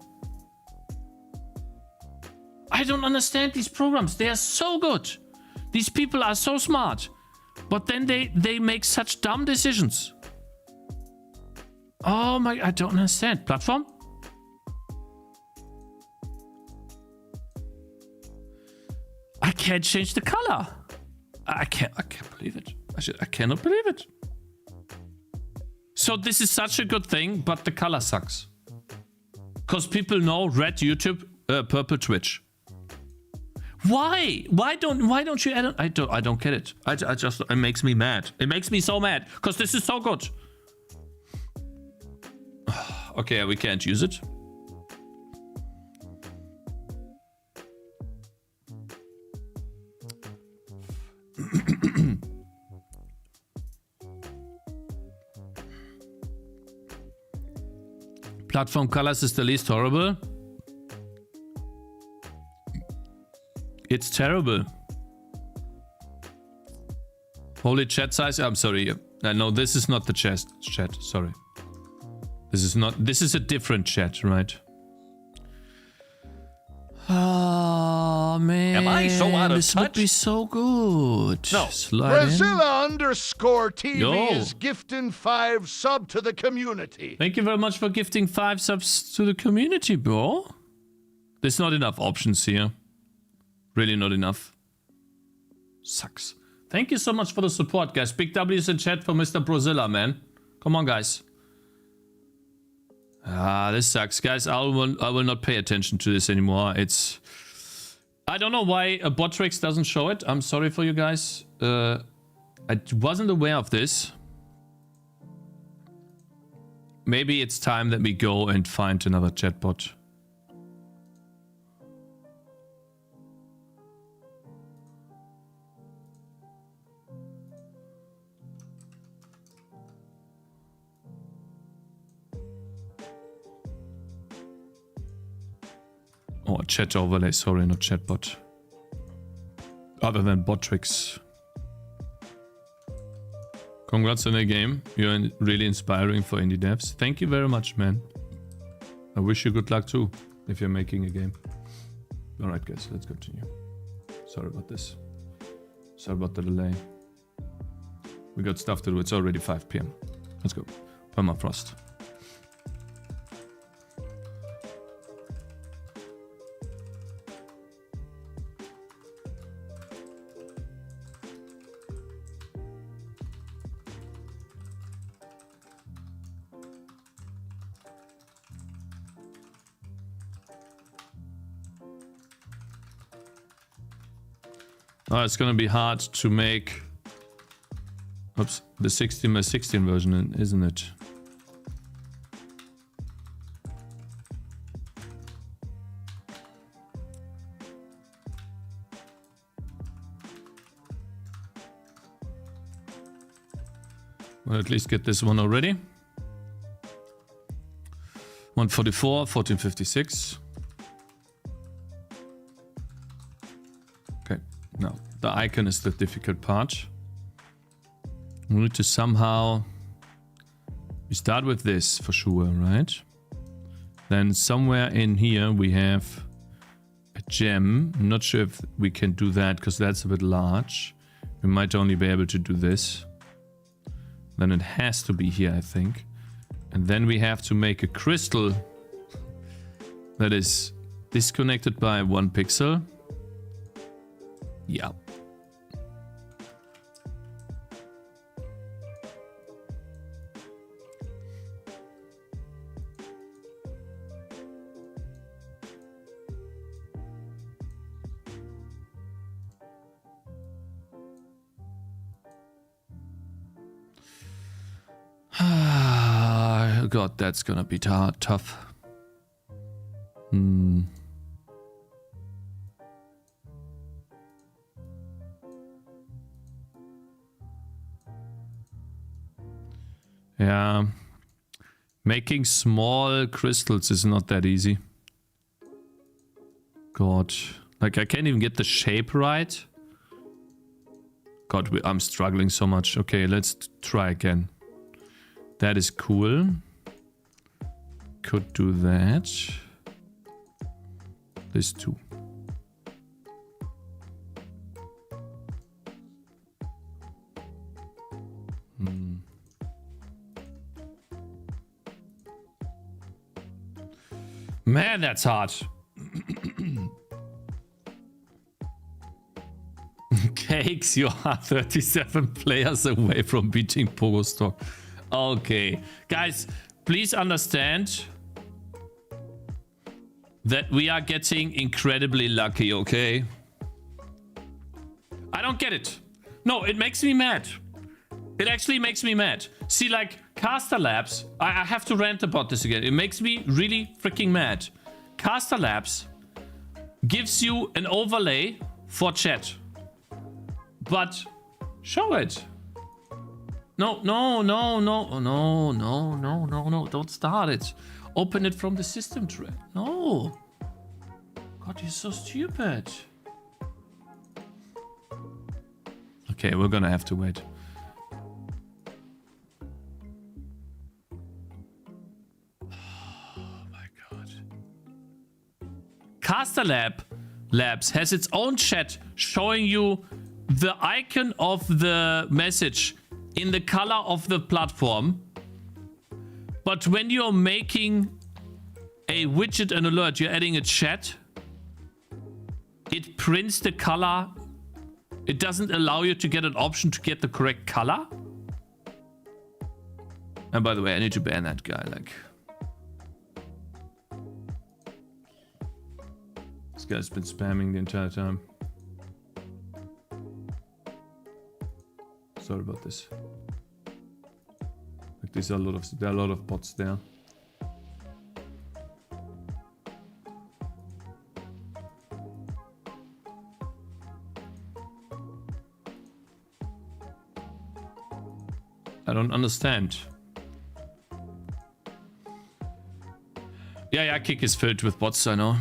I don't understand these programs. They are so good. These people are so smart. But then they make such dumb decisions. Oh my... I don't understand. Platform? I can't change the color. I can't believe it. I cannot believe it. So this is such a good thing, but the color sucks. Because people know red YouTube, purple Twitch. Why? Why don't you add it? I don't get it. It makes me mad. It makes me so mad. Because this is so good. Okay, we can't use it. Platform colors is the least horrible. It's terrible. Holy chat size. I'm sorry. No, this is not the chat. Sorry. This is not. This is a different chat, right? Oh man. Am I so out of this touch? would be so good. No. Brazilla_TV Yo. is gifting 5 sub to the community. Thank you very much for gifting 5 subs to the community, bro. There's not enough options here. Really not enough. Sucks. Thank you so much for the support, guys. Big W's in chat for Mr. Brazilla, man. Come on, guys. Ah, this sucks. Guys, I will not pay attention to this anymore. It's... I don't know why Botrix doesn't show it. I'm sorry for you guys. I wasn't aware of this. Maybe it's time that we go and find another chatbot. Oh, chat overlay. Sorry, not chatbot. Other than bot tricks. Congrats on the game. You're really inspiring for indie devs. Thank you very much, man. I wish you good luck too, if you're making a game. Alright guys, let's continue. Sorry about this. Sorry about the delay. We got stuff to do. It's already 5 PM. Let's go. Permafrost. Oh, it's gonna be hard to make the 16x16 version, isn't it? Well, at least get this one already. 144, 1456. Okay, now the icon is the difficult part. We need to somehow... We start with this for sure, right? Then somewhere in here we have a gem. I'm not sure if we can do that because that's a bit large. We might only be able to do this. Then it has to be here, I think. And then we have to make a crystal that is disconnected by 1 pixel. Yeah. God, that's gonna be tough. Yeah. Making small crystals is not that easy. God. Like, I can't even get the shape right. God, I'm struggling so much. Okay, let's try again. That is cool. Could do that. This too. Man, that's hard. Cakes, you are 37 players away from beating Pogostock. Okay. Guys, please understand that we are getting incredibly lucky, okay? I don't get it. No, it makes me mad. It actually makes me mad. See, like, Caster Labs, I have to rant about this again. It makes me really freaking mad. Caster Labs gives you an overlay for chat. But show it. No, don't start it. Open it from the system tray. No. God, you're so stupid. Okay, we're gonna have to wait. Oh my God. Caster Labs has its own chat showing you the icon of the message in the color of the platform. But when you're making a widget and alert, you're adding a chat, it prints the color. It doesn't allow you to get an option to get the correct color. And by the way, I need to ban that guy. Like, this guy's been spamming the entire time. Sorry about this. Like, there are a lot of bots there. I don't understand. Yeah, Kick is filled with bots, I know.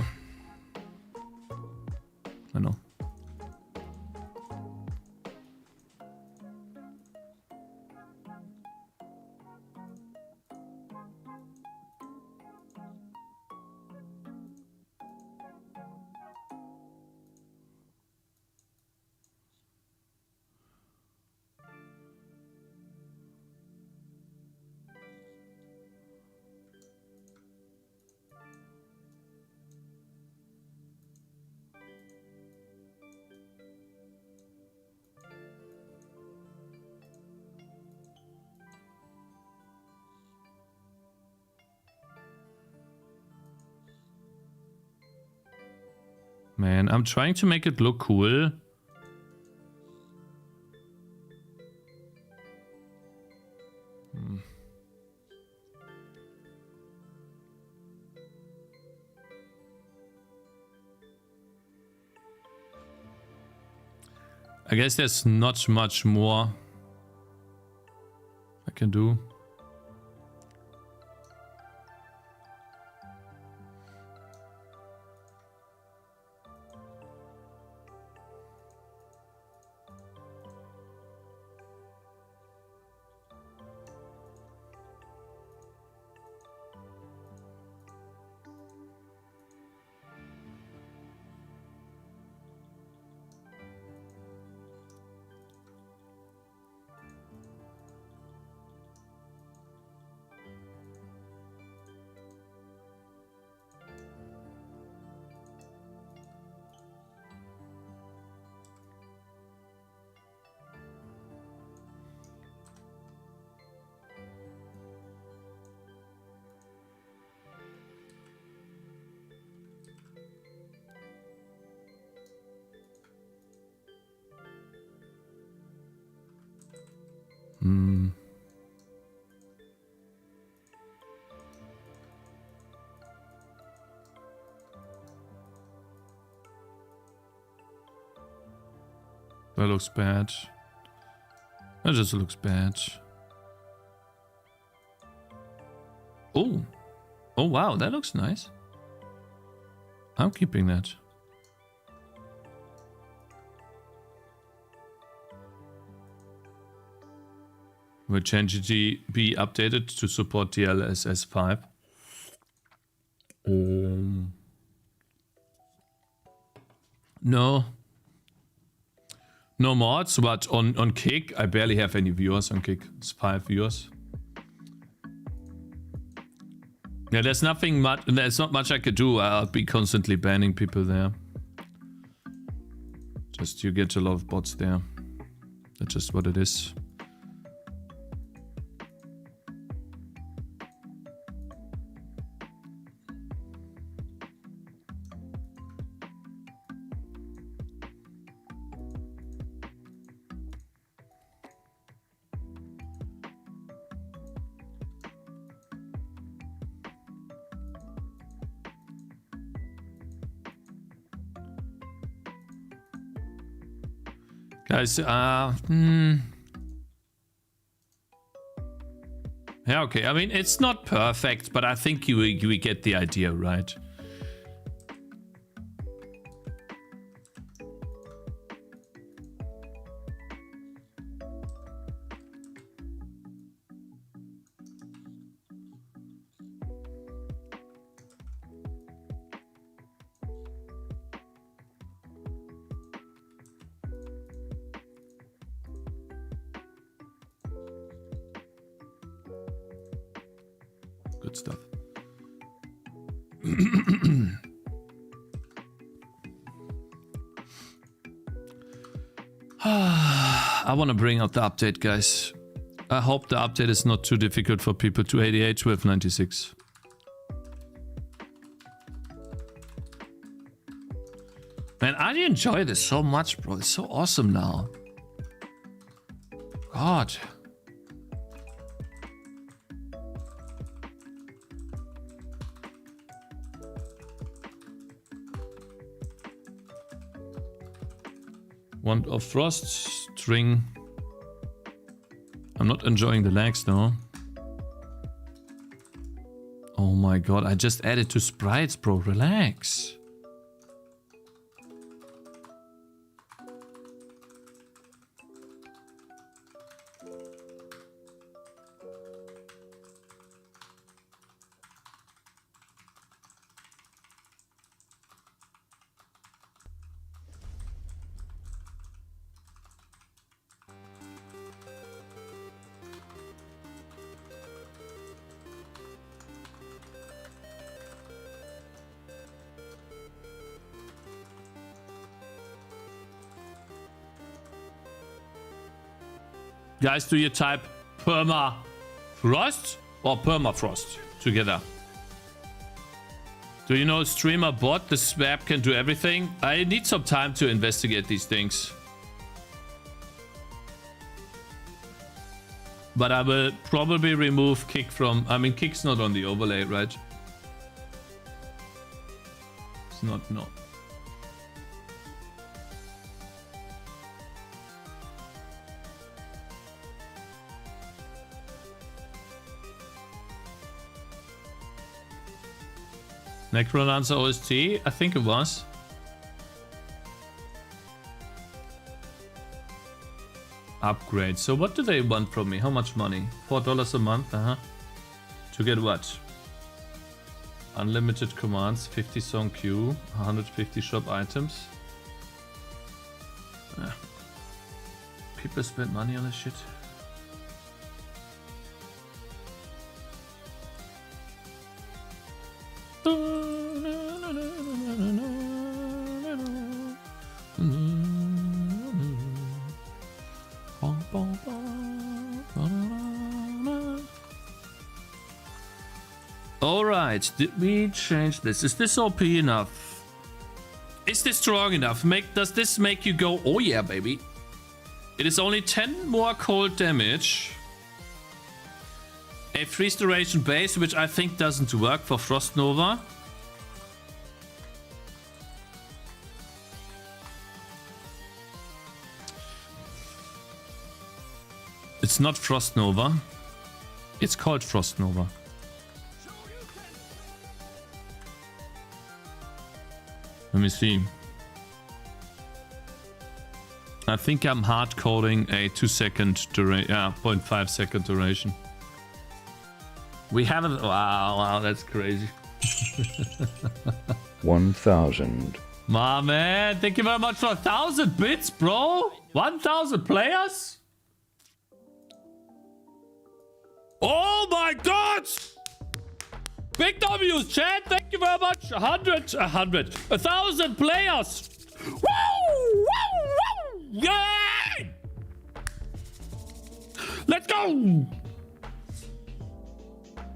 Man, I'm trying to make it look cool. I guess there's not much more I can do. That looks bad. That just looks bad. Oh. Oh wow, that looks nice. I'm keeping that. Will ChangeGT be updated to support DLSS 5? No. No mods, but on Kick, I barely have any viewers on Kick. It's 5 viewers. Yeah, there's nothing much. There's not much I could do. I'll be constantly banning people there. Just you get a lot of bots there. That's just what it is. Guys, yeah, okay. I mean, it's not perfect, but I think we get the idea, right? Good stuff. I want to bring out the update, guys. I hope the update is not too difficult for people to ADH with 96. Man, I enjoy this so much, bro. It's so awesome now. God. Wand of Frost, string. I'm not enjoying the lags though. Oh my god, I just added 2 sprites, bro. Relax. Guys, do you type permafrost or permafrost together? Do you know streamer bot? The swap can do everything. I need some time to investigate these things. But I will probably remove Kick from... I mean, Kick's not on the overlay, right? It's not, no. Necrolancer OST? I think it was. Upgrade. So what do they want from me? How much money? $4 a month? To get what? Unlimited commands, 50 song queue, 150 shop items. People spend money on this shit. Alright, did we change this? Is this OP enough? Is this strong enough? Does this make you go, oh yeah, baby? It is only 10 more cold damage. A freeze duration base, which I think doesn't work for Frost Nova. It's not Frost Nova. It's called Frost Nova. Let me see. I think I'm hard coding a 2-second duration. Yeah, 0.5 second duration. We haven't. Wow, that's crazy. 1,000. My man, thank you very much for 1,000 bits, bro. 1,000 players. Oh my god! Big W's, chat, thank you very much. 1,000 players. Woo! Woo! Woo! Yay! Let's go!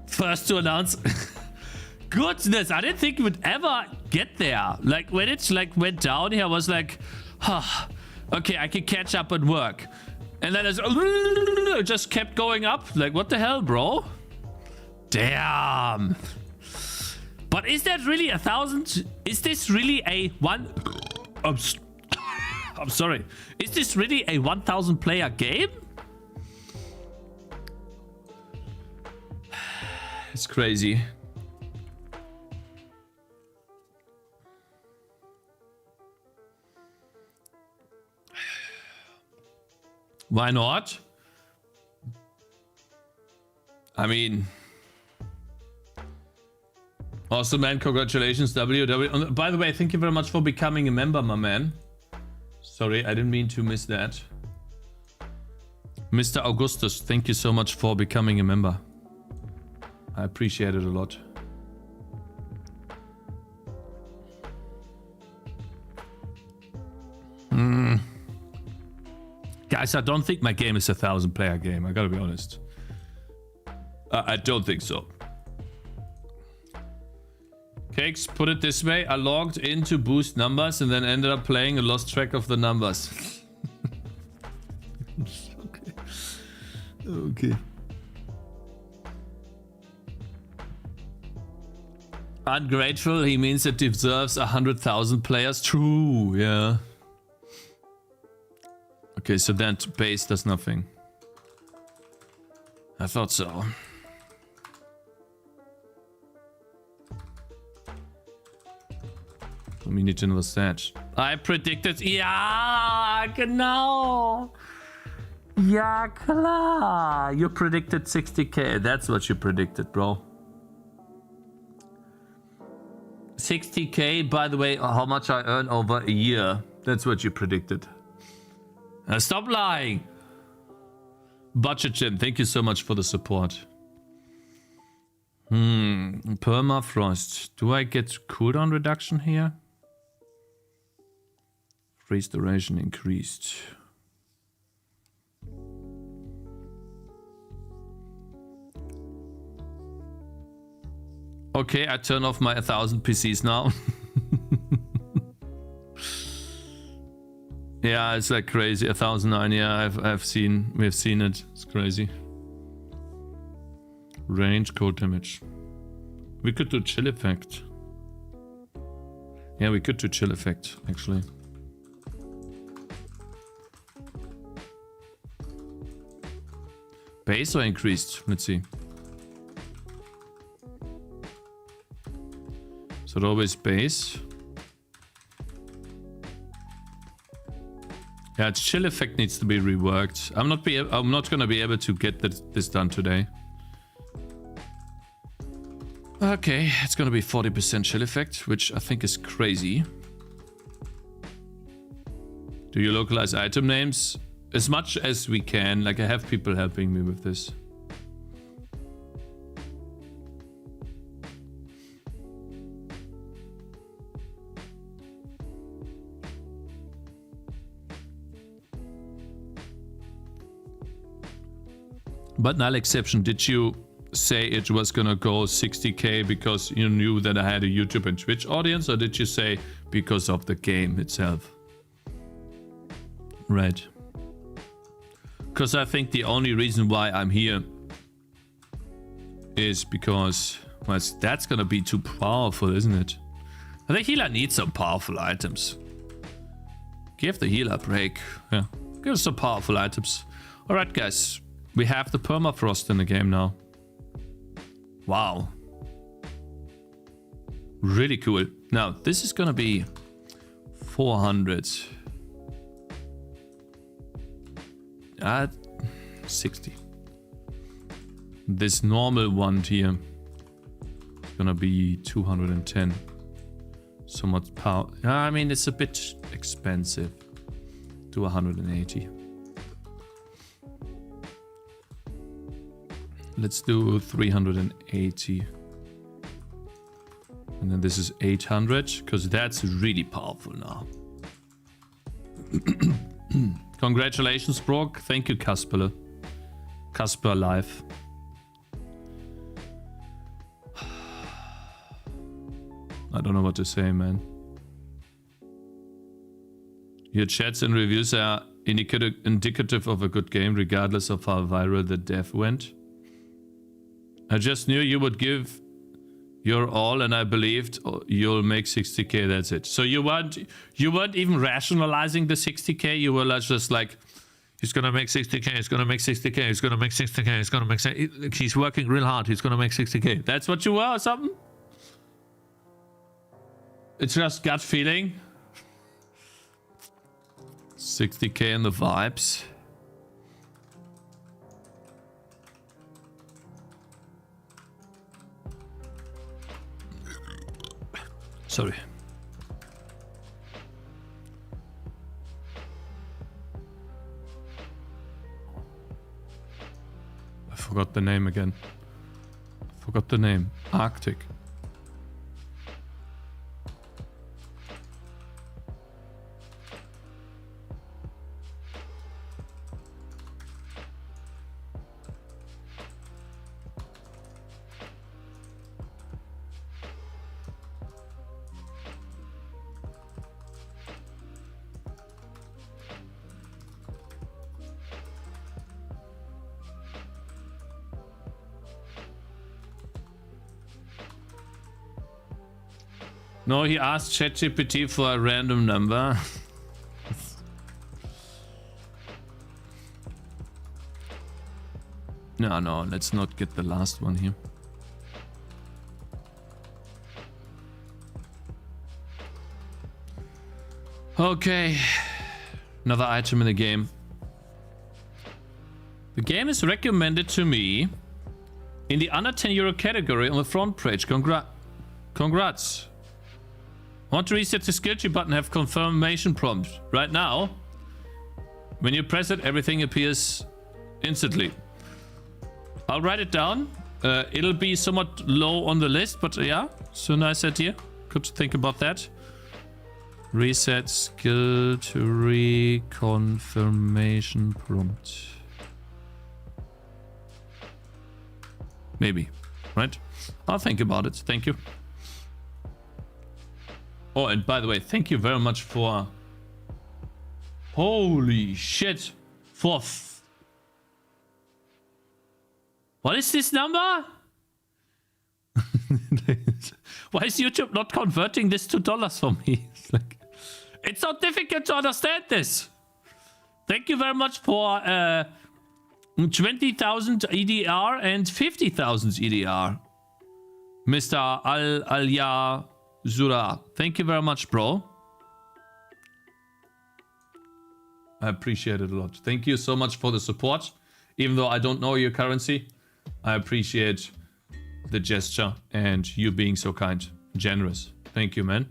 First to announce. Goodness, I didn't think it would ever get there. Like when it went down here, I was like, huh, okay, I can catch up and work. And then it just kept going up. Like, what the hell, bro? Damn. But is that really 1,000? Is this really a one? I'm sorry. Is this really a 1,000 player game? It's crazy. Why not? I mean, awesome, man. Congratulations, WW. By the way, thank you very much for becoming a member, my man. Sorry, I didn't mean to miss that. Mr. Augustus, thank you so much for becoming a member. I appreciate it a lot. Guys, I don't think my game is a 1,000 player game. I gotta be honest. I don't think so. Cakes, put it this way. I logged in to boost numbers and then ended up playing and lost track of the numbers. Okay. Okay. Ungrateful, he means it deserves 100,000 players. True, yeah. Okay, so that base does nothing. I thought so. We need another set. I predicted. Ja, genau. Ja, klar. You predicted 60k. That's what you predicted, bro. 60k, by the way, how much I earn over a year. That's what you predicted. Stop lying. Budget Jim, thank you so much for the support. Permafrost. Do I get cooldown reduction here? Freeze duration increased. Okay, I turn off my 1000 PCs now. Yeah, it's like crazy. 1009. Yeah, we've seen it. It's crazy. Range, code damage. We could do chill effect. Yeah, we could do chill effect actually. Base or increased? Let's see. So always base. Yeah, its chill effect needs to be reworked. I'm not gonna be able to get this done today. Okay, it's gonna be 40% chill effect, which I think is crazy. Do you localize item names? As much as we can. Like, I have people helping me with this. But null exception, did you say it was gonna go 60k because you knew that I had a YouTube and Twitch audience, or did you say because of the game itself? Right. Because I think the only reason why I'm here is because, well, that's gonna be too powerful, isn't it? The healer needs some powerful items. Give the healer a break. Yeah, give us some powerful items. Alright guys, we have the permafrost in the game now. Wow. Really cool. Now, this is gonna be 400. 60. This normal one here is gonna be 210. So much power. I mean, it's a bit expensive. To 180. Let's do 380. And then this is 800, because that's really powerful now. Congratulations, Brock. Thank you, Kasper. Kasper Live. I don't know what to say, man. Your chats and reviews are indicative of a good game, regardless of how viral the dev went. I just knew you would give your all, and I believed you'll make 60k. That's it. So you weren't even rationalizing the 60k. You were just like, he's gonna make 60k. He's gonna make 60k. He's gonna make 60k. He's gonna make. He's working real hard. He's gonna make 60k. That's what you were, or something. It's just gut feeling. 60k in the vibes. Sorry. I forgot the name again. I forgot the name. Arctic. No, he asked ChatGPT for a random number. No, let's not get the last one here. Okay, another item in the game. The game is recommended to me in the under 10 euro category on the front page. Congrats. Want to reset the skill tree button, have confirmation prompt. Right now, when you press it, everything appears instantly. I'll write it down. It'll be somewhat low on the list, but yeah, so nice idea. Good to think about that. Reset skill tree confirmation prompt. Maybe. right? I'll think about it. Thank you. Oh, and by the way, thank you very much for... Holy shit. What is this number? Why is YouTube not converting this to dollars for me? It's so difficult to understand this. Thank you very much for 20,000 EDR and 50,000 EDR. Mr. Alya Zura. Thank you very much, bro. I appreciate it a lot. Thank you so much for the support. Even though I don't know your currency, I appreciate the gesture and you being so kind, generous. Thank you, man.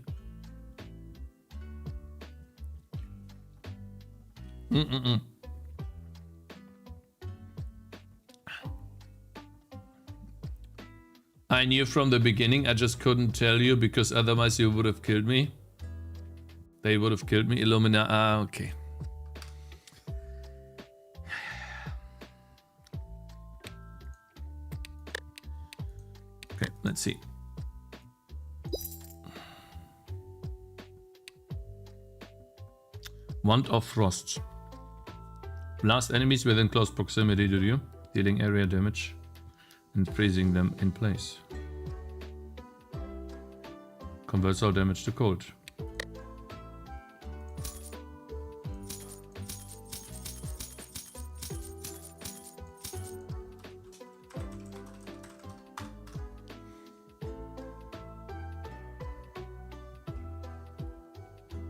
I knew from the beginning, I just couldn't tell you because otherwise you would have killed me. They would have killed me. Illumina. Ah, okay. Okay, let's see. Wand of Frost. Blast enemies within close proximity to you, dealing area damage and freezing them in place. Converts all damage to cold.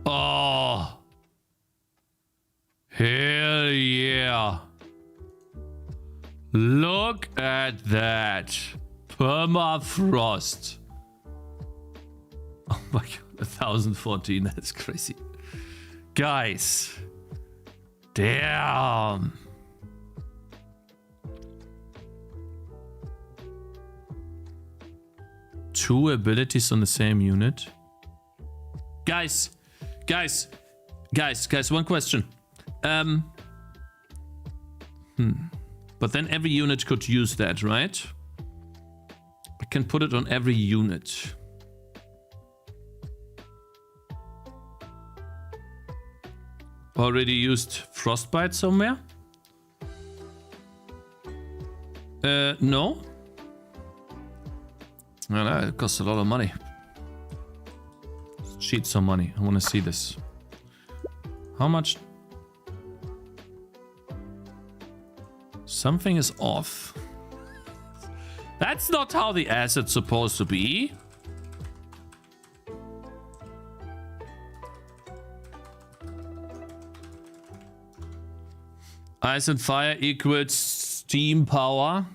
Oh! Hell yeah! Look at that! Permafrost! Oh my god, 1014, that's crazy. Guys! Damn! Two abilities on the same unit? Guys, one question. But then every unit could use that, right? I can put it on every unit. Already used Frostbite somewhere? No. Well, that costs a lot of money. Let's cheat some money. I want to see this. How much? Something is off. That's not how the asset's supposed to be. Ice and fire equals steam power.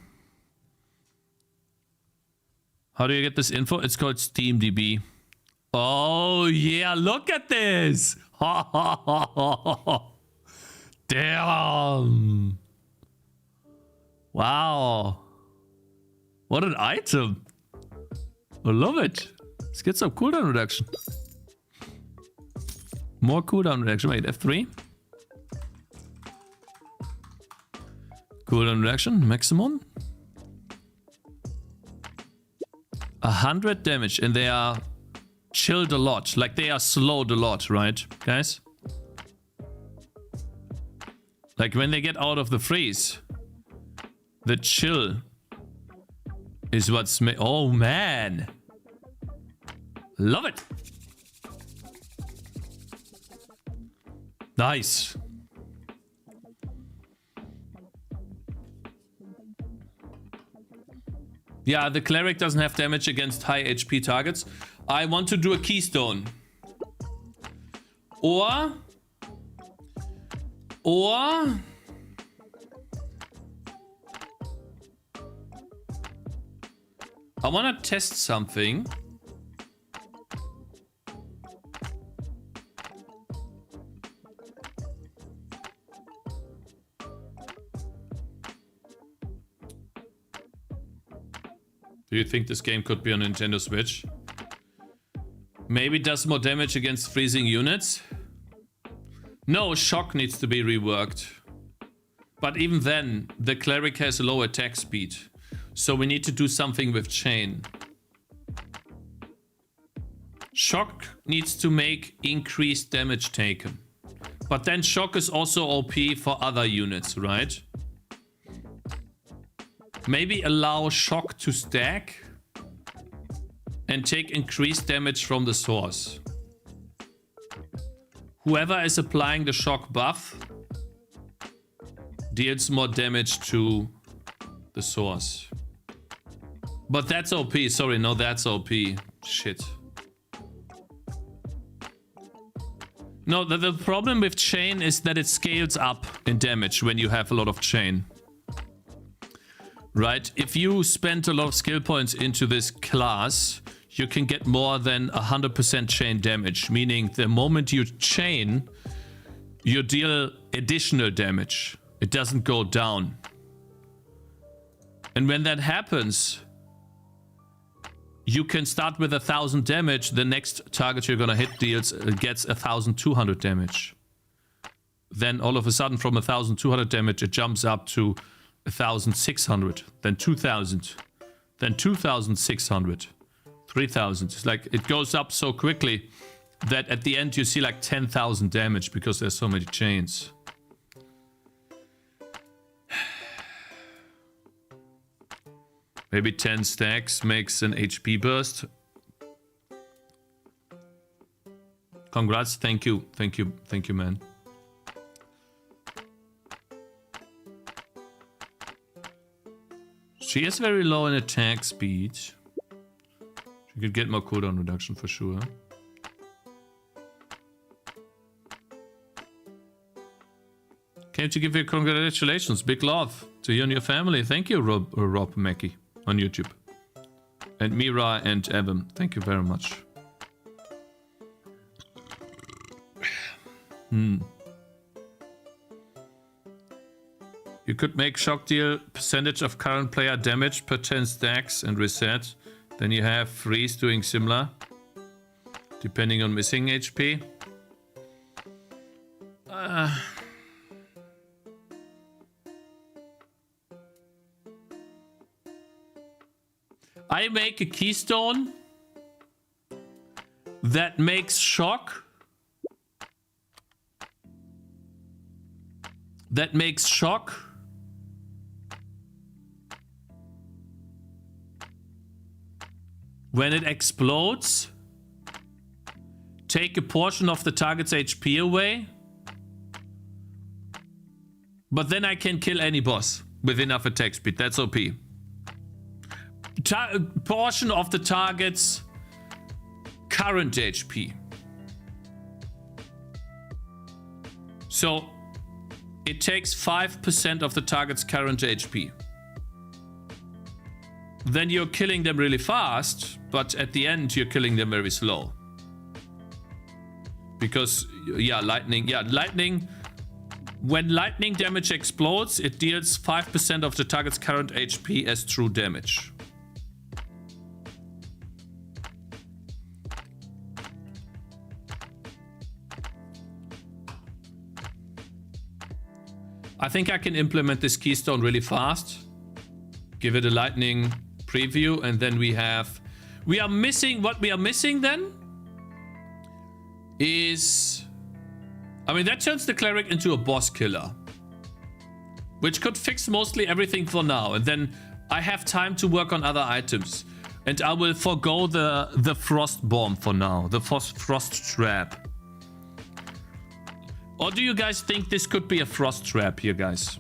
How do you get this info? It's called SteamDB. Oh yeah, look at this. Damn. Wow. What an item. I love it. Let's get some cooldown reduction. More cooldown reduction. Wait, F3. Cooldown reduction, maximum. 100 damage, and they are chilled a lot. Like they are slowed a lot, right, guys? Like when they get out of the freeze, the chill is what's oh man, love it. Nice. Yeah, the cleric doesn't have damage against high HP targets. I want to do a keystone. Or I want to test something. Do you think this game could be on Nintendo Switch? Maybe does more damage against freezing units? No, shock needs to be reworked. But even then, the cleric has low attack speed. So we need to do something with chain. Shock needs to make increased damage taken. But then shock is also OP for other units, right? Maybe allow shock to stack and take increased damage from the source. Whoever is applying the shock buff deals more damage to the source. But that's OP. Sorry, no, that's OP. Shit. No, the problem with chain is that it scales up in damage when you have a lot of chain. Right? If you spend a lot of skill points into this class, you can get more than 100% chain damage. Meaning the moment you chain, you deal additional damage. It doesn't go down. And when that happens, you can start with 1,000 damage. The next target you're gonna hit gets 1,200 damage. Then all of a sudden from 1,200 damage, it jumps up to 1,600, then 2,000, then 2,600, 3,000. It's like it goes up so quickly that at the end you see like 10,000 damage because there's so many chains. Maybe 10 stacks makes an HP burst. Congrats, thank you, man. She is very low in attack speed. She could get more cooldown reduction for sure. Came to give you congratulations. Big love to you and your family. Thank you, Rob Mackey on YouTube. And Mira and Evan. Thank you very much. You could make shock deal percentage of current player damage per 10 stacks and reset. Then you have freeze doing similar. Depending on missing HP. I make a keystone that makes shock. That makes shock. When it explodes, take a portion of the target's HP away. But then I can kill any boss with enough attack speed. That's OP. Portion of the target's current HP. So it takes 5% of the target's current HP. Then you're killing them really fast, but at the end you're killing them very slow. Because, lightning. When lightning damage explodes, it deals 5% of the target's current HP as true damage. I think I can implement this keystone really fast. Give it a lightning preview, and then we are missing, what we are missing then is, I mean, that turns the cleric into a boss killer, which could fix mostly everything for now. And then I have time to work on other items, and I will forgo the frost bomb for now, the frost trap. Or do you guys think this could be a frost trap here, guys?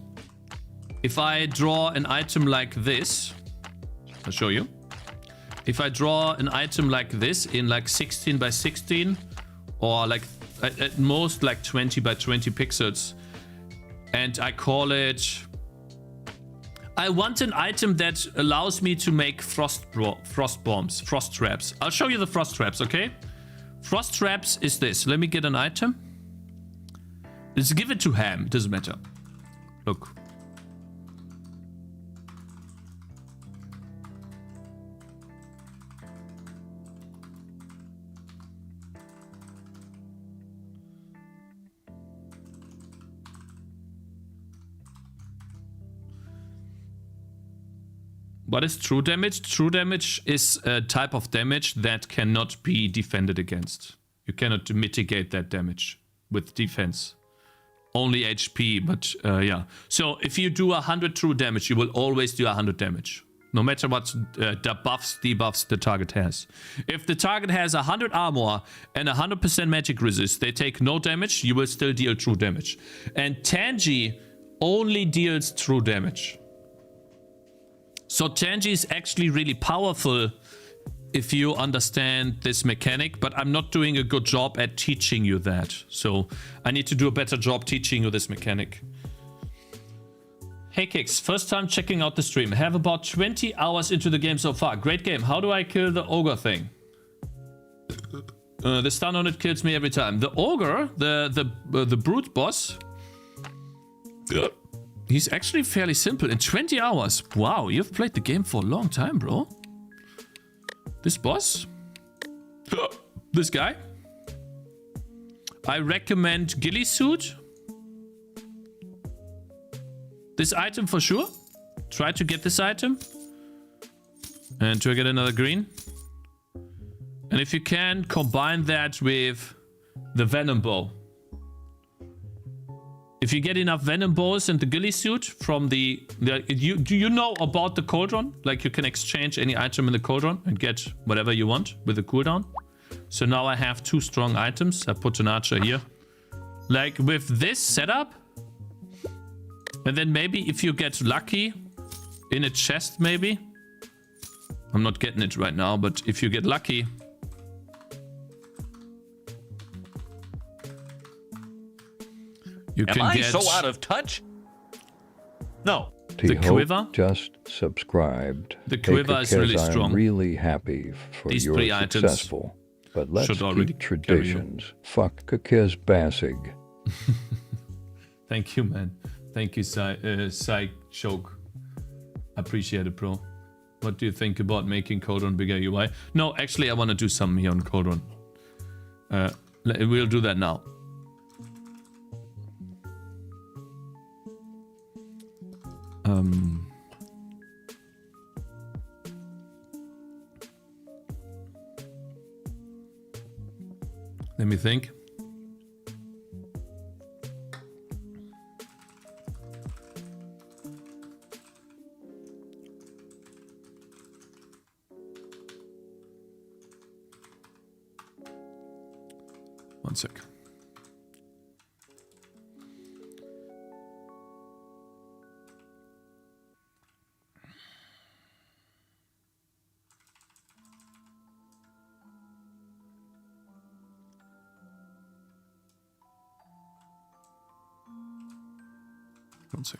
If I draw an item like this, I'll show you. If I draw an item like this in like 16 by 16, or like at most like 20 by 20 pixels, and I call it, I want an item that allows me to make frost bombs, frost traps. I'll show you the frost traps, okay? Frost traps is this. Let me get an item. Let's give it to Ham. Doesn't matter. Look. What is true damage? True damage is a type of damage that cannot be defended against. You cannot mitigate that damage with defense. Only HP, but yeah. So if you do 100 true damage, you will always do 100 damage. No matter what buffs, debuffs the target has. If the target has 100 armor and 100% magic resist, they take no damage, you will still deal true damage. And Tangy only deals true damage. So Tangy is actually really powerful if you understand this mechanic, but I'm not doing a good job at teaching you that. So I need to do a better job teaching you this mechanic. Hey Cakez, first time checking out the stream. Have about 20 hours into the game so far. Great game. How do I kill the ogre thing? The stun on it kills me every time. The ogre, the brute boss, he's actually fairly simple. In 20 hours. Wow, you've played the game for a long time, bro. This boss? This guy? I recommend ghillie suit. This item for sure. Try to get this item. And to get another green. And if you can, combine that with the venom bow. If you get enough venom bows and the ghillie suit from do you know about the cauldron? Like you can exchange any item in the cauldron and get whatever you want with the cooldown. So now I have 2 strong items. I put an archer here. Like with this setup. And then maybe if you get lucky in a chest maybe. I'm not getting it right now, but if you get lucky. You Am can I get so out of touch? No. the quiver. Just subscribed. The quiver is really strong. I'm really happy for These your 3 items successful. But let's should already keep traditions. Fuck Cakez Bassig. Thank you, man. Thank you, Psych Choke. Appreciate it, bro. What do you think about making Cauldron bigger UI? No, actually, I want to do something here on Cauldron. We'll do that now. Let me think. One sec. One sec.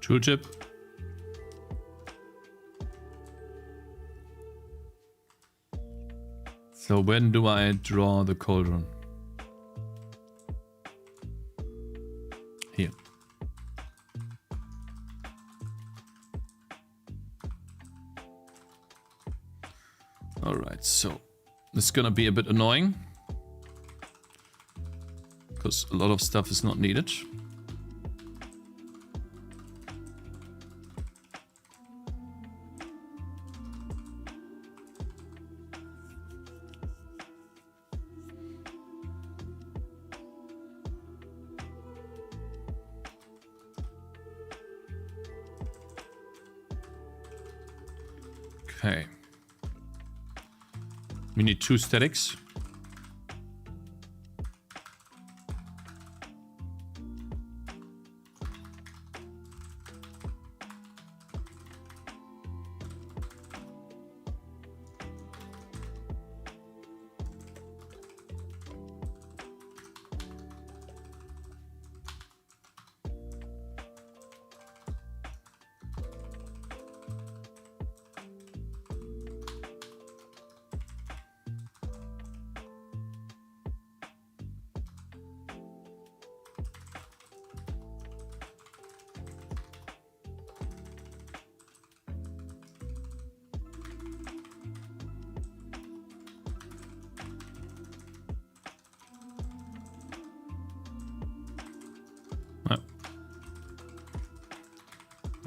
Tooltip. So when do I draw the cauldron? Here. Alright, so this is gonna be a bit annoying because a lot of stuff is not needed. Okay. We need 2 statics.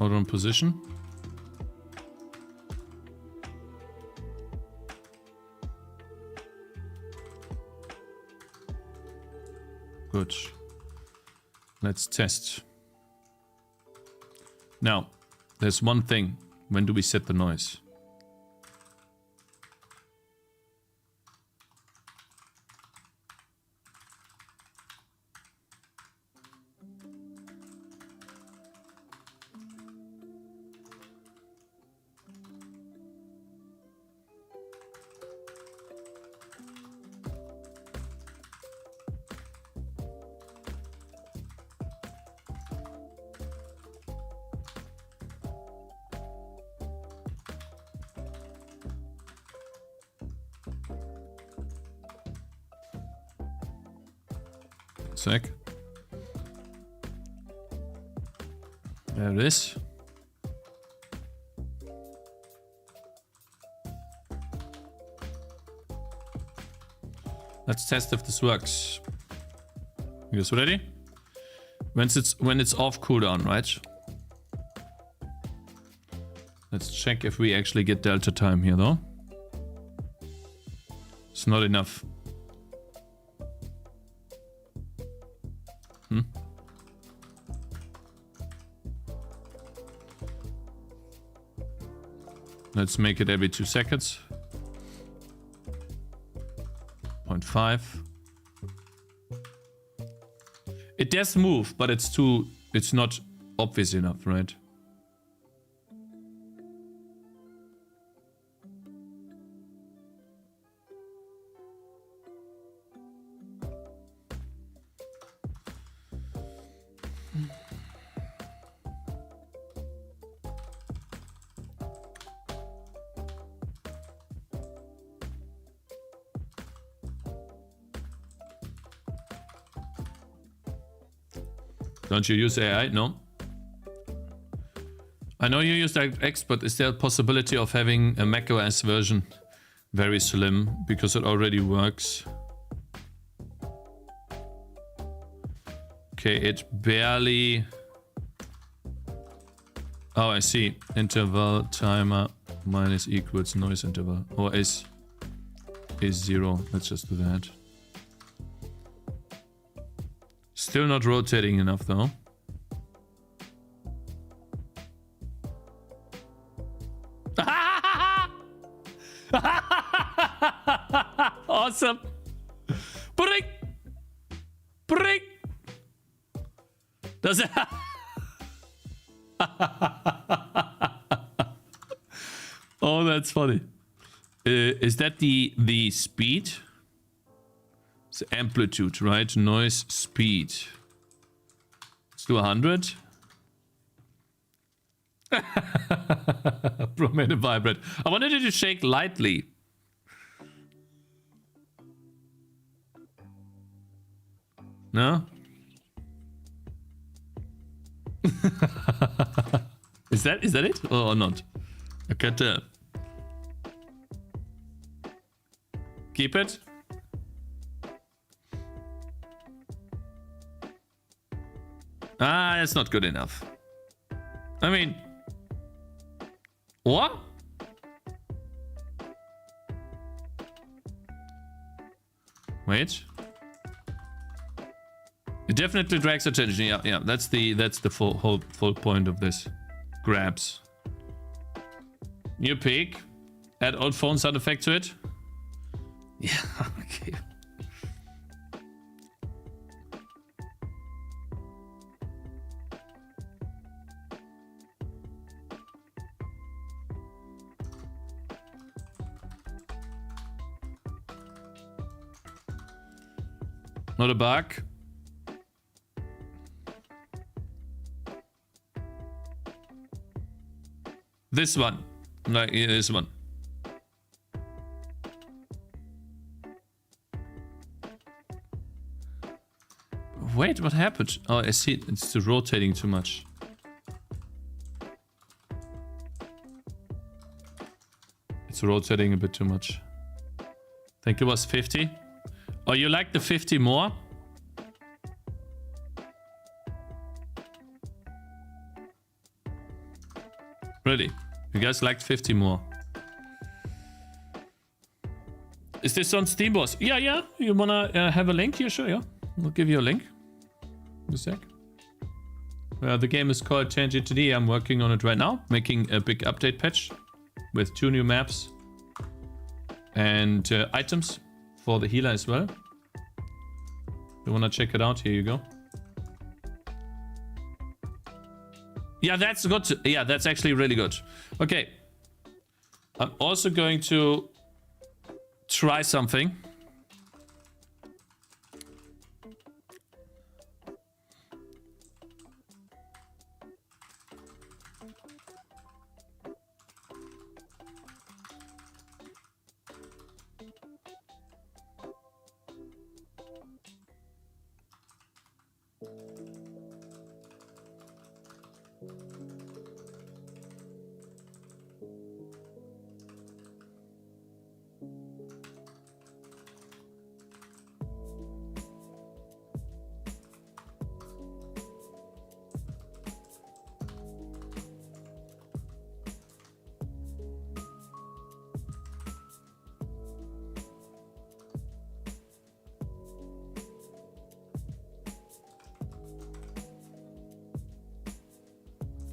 Hold on position. Good. Let's test. Now, there's one thing. When do we set the noise? Sec. There it is. Let's test if this works. You guys ready? When it's off cooldown, right? Let's check if we actually get delta time here though. It's not enough. Let's make it every 2 seconds. 0.5. It does move, but it's not obvious enough, right? Don't you use AI? No. I know you use DirectX, but is there a possibility of having a macOS version? Very slim, because it already works. Okay, it barely... Oh, I see. Interval timer minus equals noise interval. Or is 0. Let's just do that. Still not rotating enough though. Awesome. Break. Break. Does it? Oh, that's funny. Is that the speed? It's amplitude, right? Noise speed. Let's do 100. Bro made it vibrate. I wanted it to shake lightly. No? Is that it or not? I can't tell. Keep it. Ah, it's not good enough. I mean, what? Wait. It definitely drags attention. Yeah. That's the full point of this. Grabs. New peak. Add old phone sound effect to it. Yeah. Okay. Not a bug. This one. No, this one. Wait, what happened? Oh, I see. It's rotating too much. It's rotating a bit too much. I think it was 50. Oh, you like the 50 more? Really? You guys liked 50 more. Is this on Steam, boss? Yeah, yeah. You wanna have a link? Yeah, sure, yeah. I'll give you a link. In a sec. The game is called Tangy TD. I'm working on it right now, making a big update patch with 2 new maps and items for the healer as well. You wanna check it out? Here you go. Yeah, that's good. Yeah, that's actually really good. Okay. I'm also going to try something.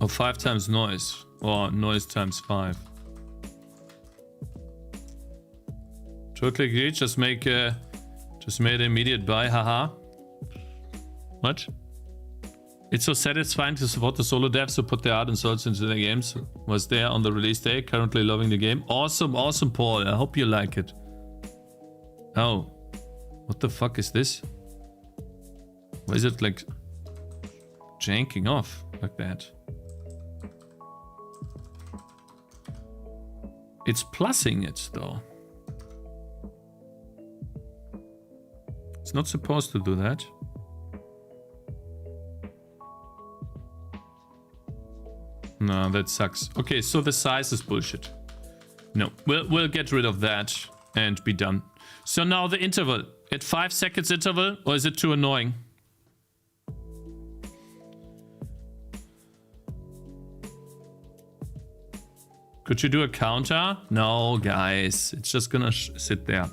Or 5 times noise, or noise times 5. Totally agree. Just made an immediate buy. Haha. What? It's so satisfying to support the solo devs who put their heart and souls into their games. Was there on the release day. Currently loving the game. Awesome, awesome, Paul. I hope you like it. Oh, what the fuck is this? Why is it like janking off like that? It's plussing it though. It's not supposed to do that. No, that sucks. Okay, so the size is bullshit. No, we'll get rid of that and be done. So now the interval. At 5 seconds interval, or is it too annoying? Could you do a counter? No, guys. It's just gonna sit there.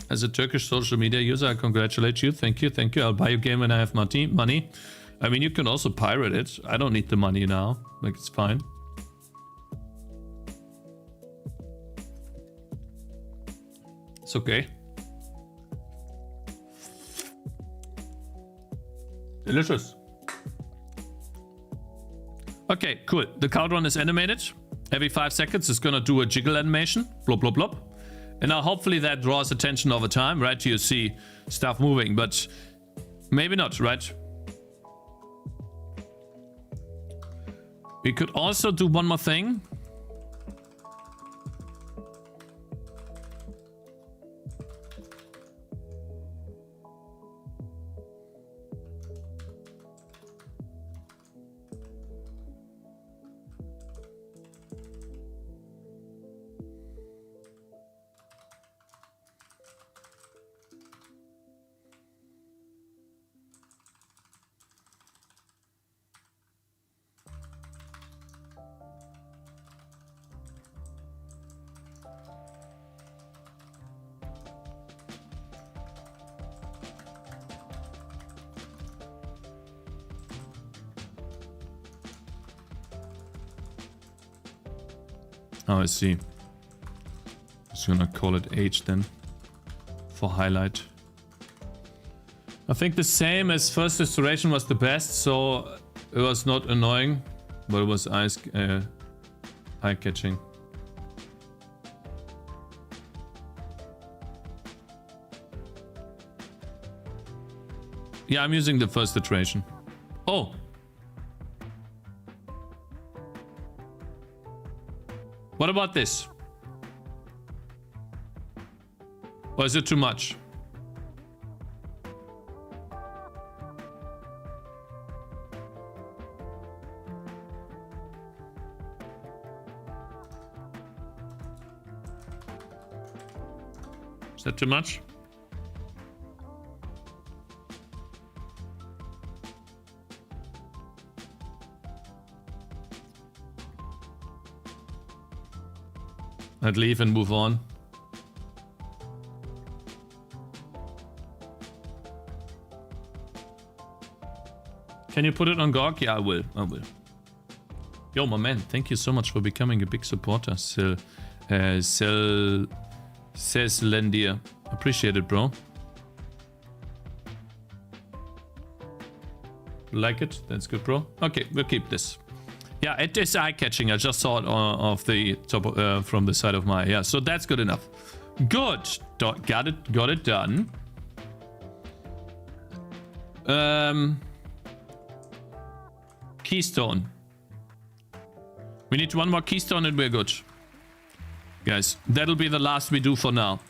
As a Turkish social media user, I congratulate you. Thank you, thank you. I'll buy your game when I have money. I mean, you can also pirate it. I don't need the money now. Like, it's fine. It's okay. Delicious. Okay, cool. The countdown is animated. Every 5 seconds it's gonna do a jiggle animation. Blop, blop, blop. And now hopefully that draws attention over time, right? You see stuff moving, but maybe not, right? We could also do one more thing. Oh, I see. Just gonna call it H then for highlight. I think the same as first restoration was the best, so it was not annoying, but it was eye-catching. Yeah, I'm using the first iteration. Oh! What about this? Or is it too much? Is that too much? I'd leave and move on. Can you put it on GOG? Yeah, I will. I will. Yo, my man, thank you so much for becoming a big supporter. Says Lendia. Appreciate it, bro. Like it? That's good, bro. Okay, we'll keep this. Yeah, it is eye-catching. I just saw it off the top from the side of my... Yeah, so that's good enough. Good. Got it done. Keystone. We need one more keystone and we're good. Guys, that'll be the last we do for now.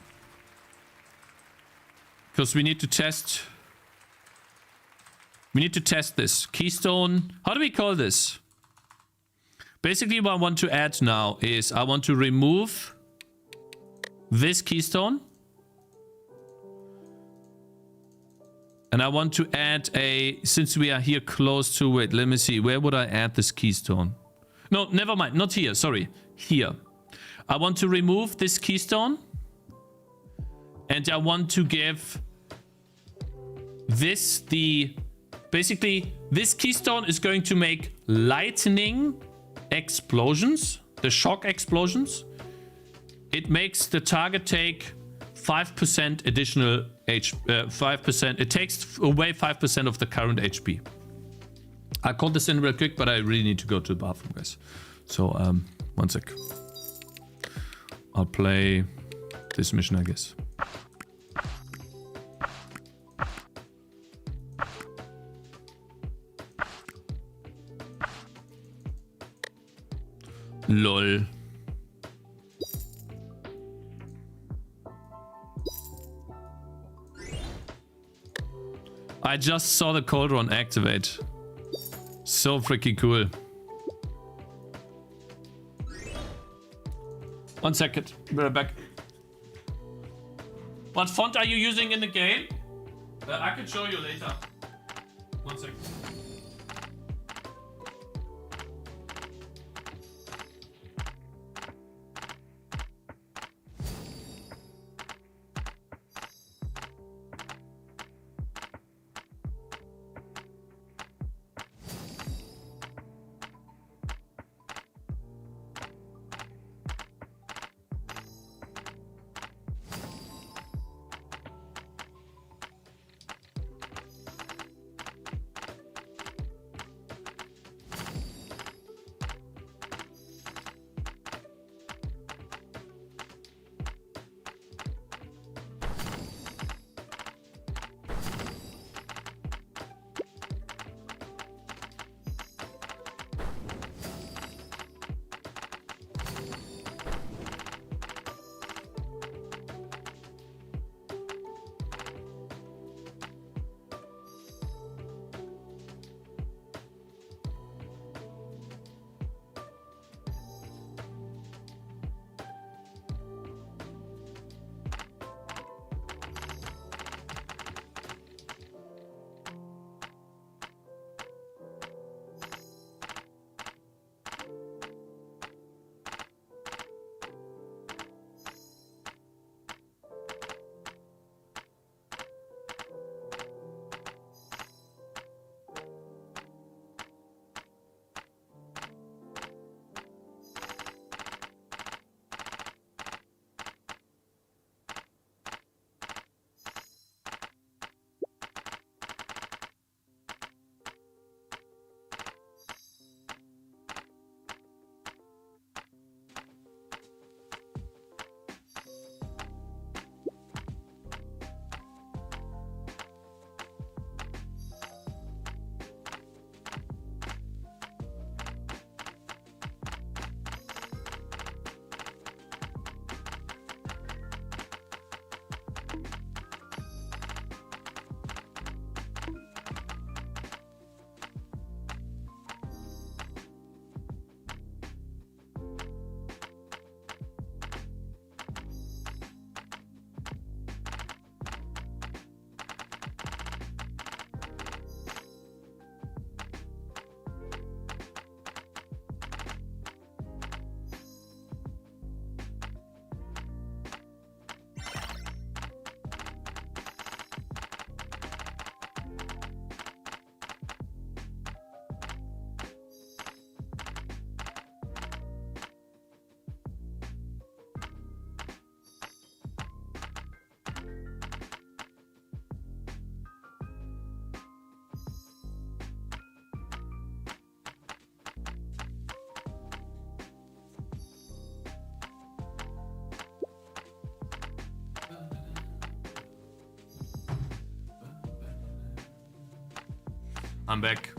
Because we need to test... We need to test this. Keystone... How do we call this? Basically what I want to add now is I want to remove this keystone. And I want to add a... Since we are here close to it, let me see. Where would I add this keystone? No, never mind. Not here. Sorry. Here. I want to remove this keystone. And I want to give this the... Basically, this keystone is going to make lightning explosions. The shock explosions. It makes the target take 5% additional 5%. It takes away 5% of the current HP. I'll call this in real quick, but I really need to go to the bathroom, guys. So, 1 sec. I'll play this mission, I guess. LOL. I just saw the cold run activate. So freaking cool. 1 second. Be right back. What font are you using in the game? I can show you later. 1 second. I'm back.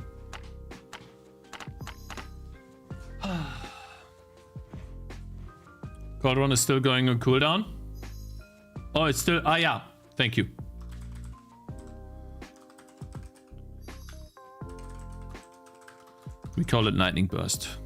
Cauldron is still going on cooldown. Oh, it's still... Ah, yeah. Thank you. We call it Lightning Burst.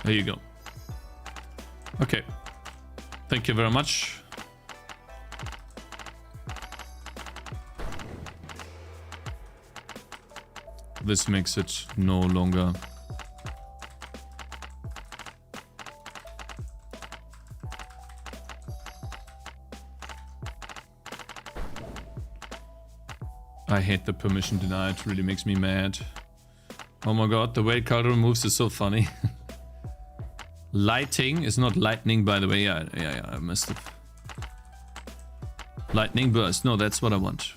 There you go. Okay. Thank you very much. This makes it no longer... I hate the permission denied. It really makes me mad. Oh my god, the way Cauldron moves is so funny. Lighting is not lightning, by the way. Yeah, I missed it. Lightning burst. No, that's what I want.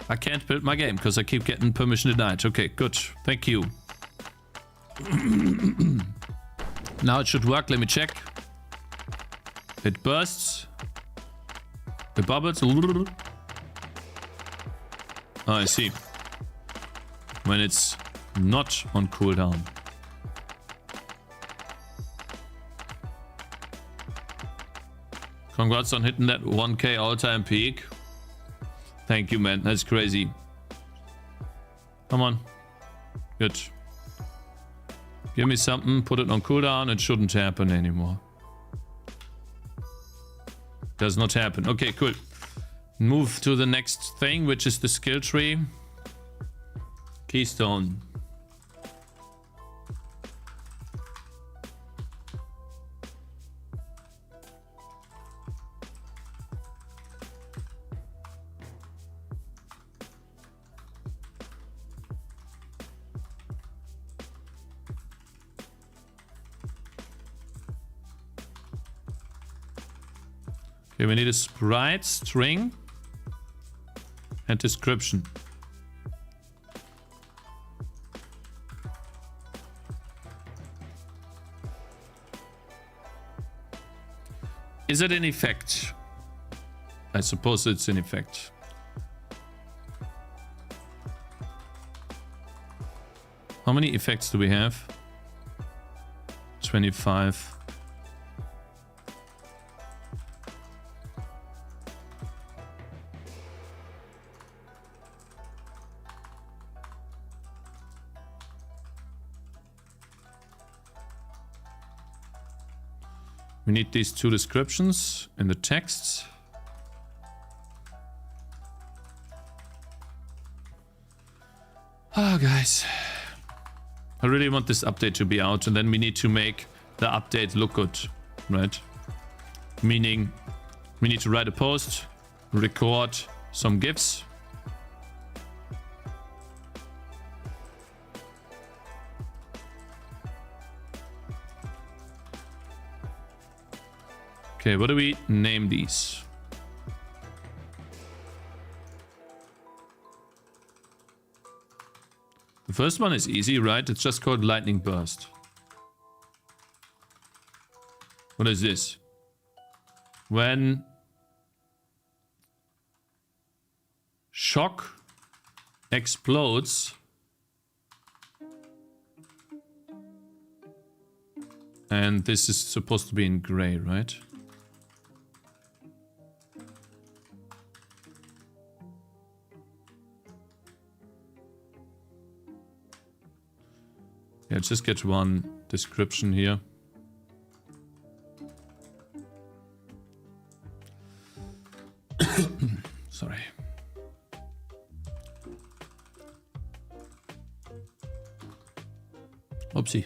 I can't build my game because I keep getting permission denied. Okay, good. Thank you. Now it should work. Let me check. It bursts. It bubbles. Oh, I see. When it's not on cooldown. Congrats on hitting that 1k all-time peak. Thank you, man. That's crazy. Come on. Good. Give me something. Put it on cooldown. It shouldn't happen anymore. Does not happen. Okay, cool. Move to the next thing, which is the skill tree. Keystone. Okay, we need a sprite, string, and description. Is it in effect? I suppose it's in effect. How many effects do we have? 25. We need these two descriptions in the text. Oh, guys. I really want this update to be out, and then we need to make the update look good, right? Meaning, we need to write a post, record some GIFs. Okay, what do we name these? The first one is easy, right? It's just called Lightning Burst. What is this? When shock explodes. And this is supposed to be in gray, right? Yeah, just get one description here. Sorry. Oopsie.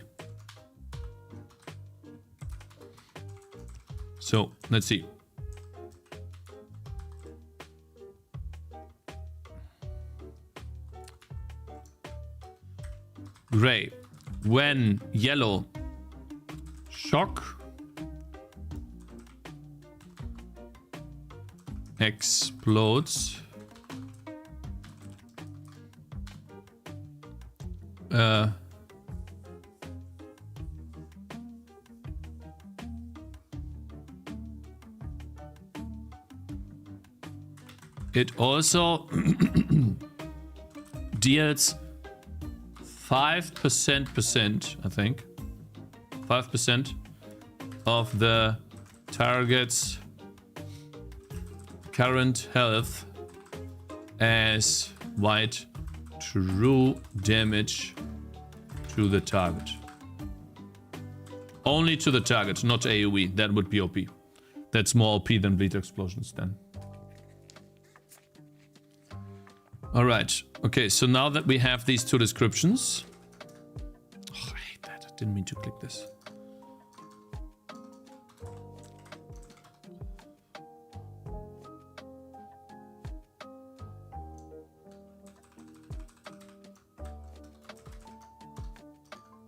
So, let's see. Gray. When yellow shock explodes, it also deals 5%, I think. 5% of the target's current health as white true damage to the target. Only to the target, not AoE. That would be OP. That's more OP than bleed explosions then. Alright, okay, so now that we have these two descriptions... Oh, I hate that, I didn't mean to click this.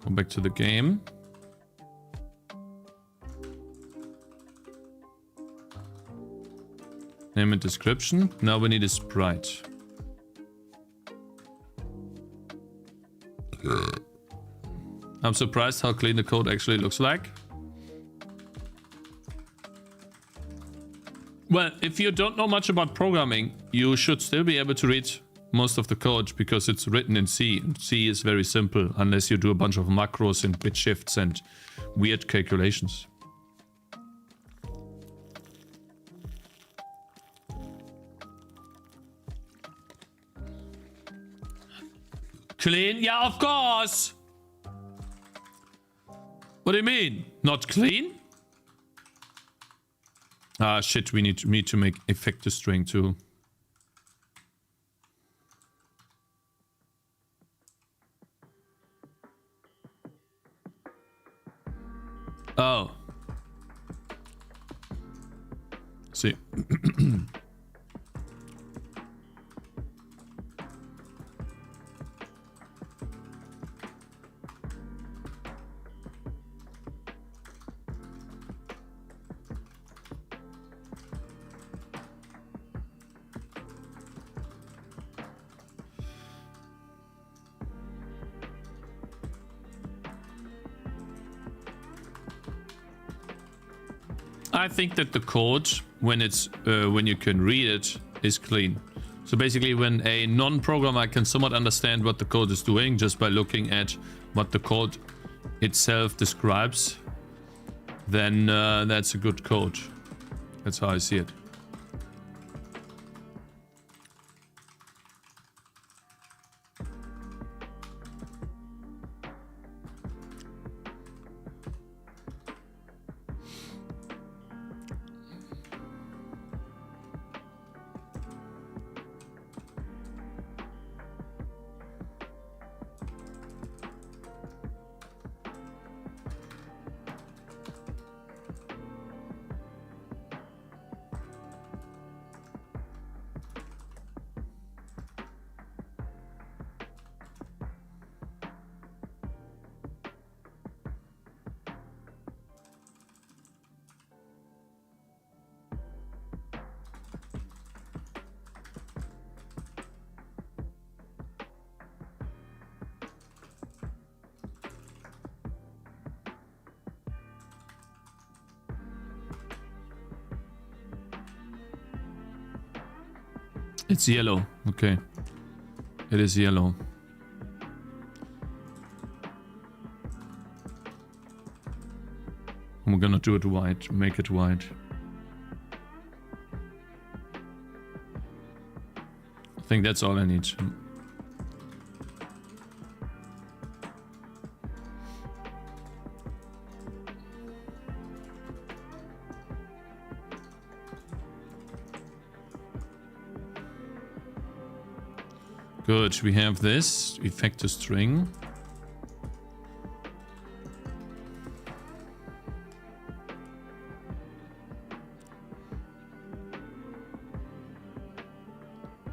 Go back to the game. Name and description. Now we need a sprite. I'm surprised how clean the code actually looks like. Well, if you don't know much about programming, you should still be able to read most of the code because it's written in C. And C is very simple unless you do a bunch of macros and bit shifts and weird calculations. Clean? Yeah, of course! What do you mean? Not clean? Ah, shit, we need to make effective string too. Oh. See. I think that the code, when you can read it, is clean. So basically, when a non-programmer can somewhat understand what the code is doing just by looking at what the code itself describes, then that's a good code. That's how I see it. It's yellow. Okay. It is yellow. We're gonna do it white. Make it white. I think that's all I need. Good, we have this effective string.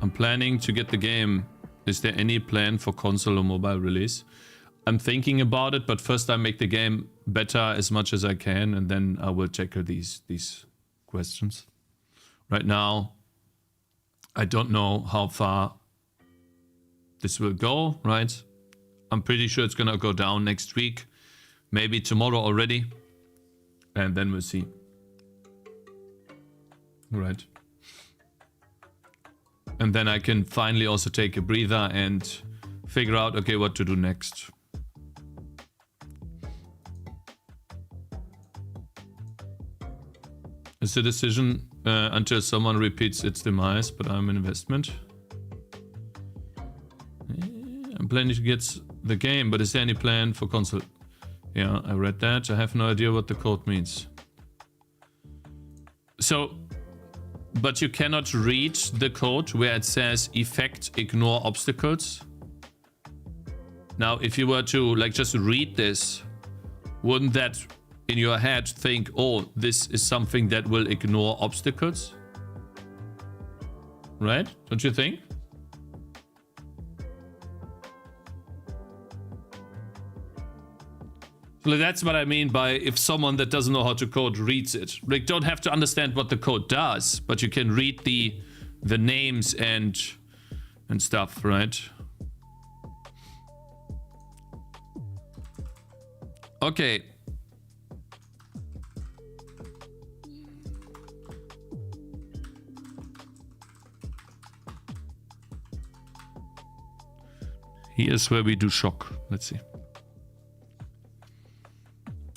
I'm planning to get the game. Is there any plan for console or mobile release? I'm thinking about it, but first I make the game better as much as I can, and then I will tackle these questions. Right now, I don't know how far this will go, right? I'm pretty sure it's gonna go down next week, maybe tomorrow already, and then we'll see. Right. And then I can finally also take a breather and figure out, okay, what to do next. It's a decision until someone repeats its demise, but I'm an investment. I'm planning to get the game, but is there any plan for console? Yeah, I read that. I have no idea what the code means. So, but you cannot read the code where it says effect ignore obstacles. Now, if you were to like just read this, wouldn't that in your head think, oh, this is something that will ignore obstacles? Right? Don't you think? So that's what I mean by if someone that doesn't know how to code reads it. Like, don't have to understand what the code does, but you can read the names and stuff, right? Okay. Here's where we do shock. Let's see.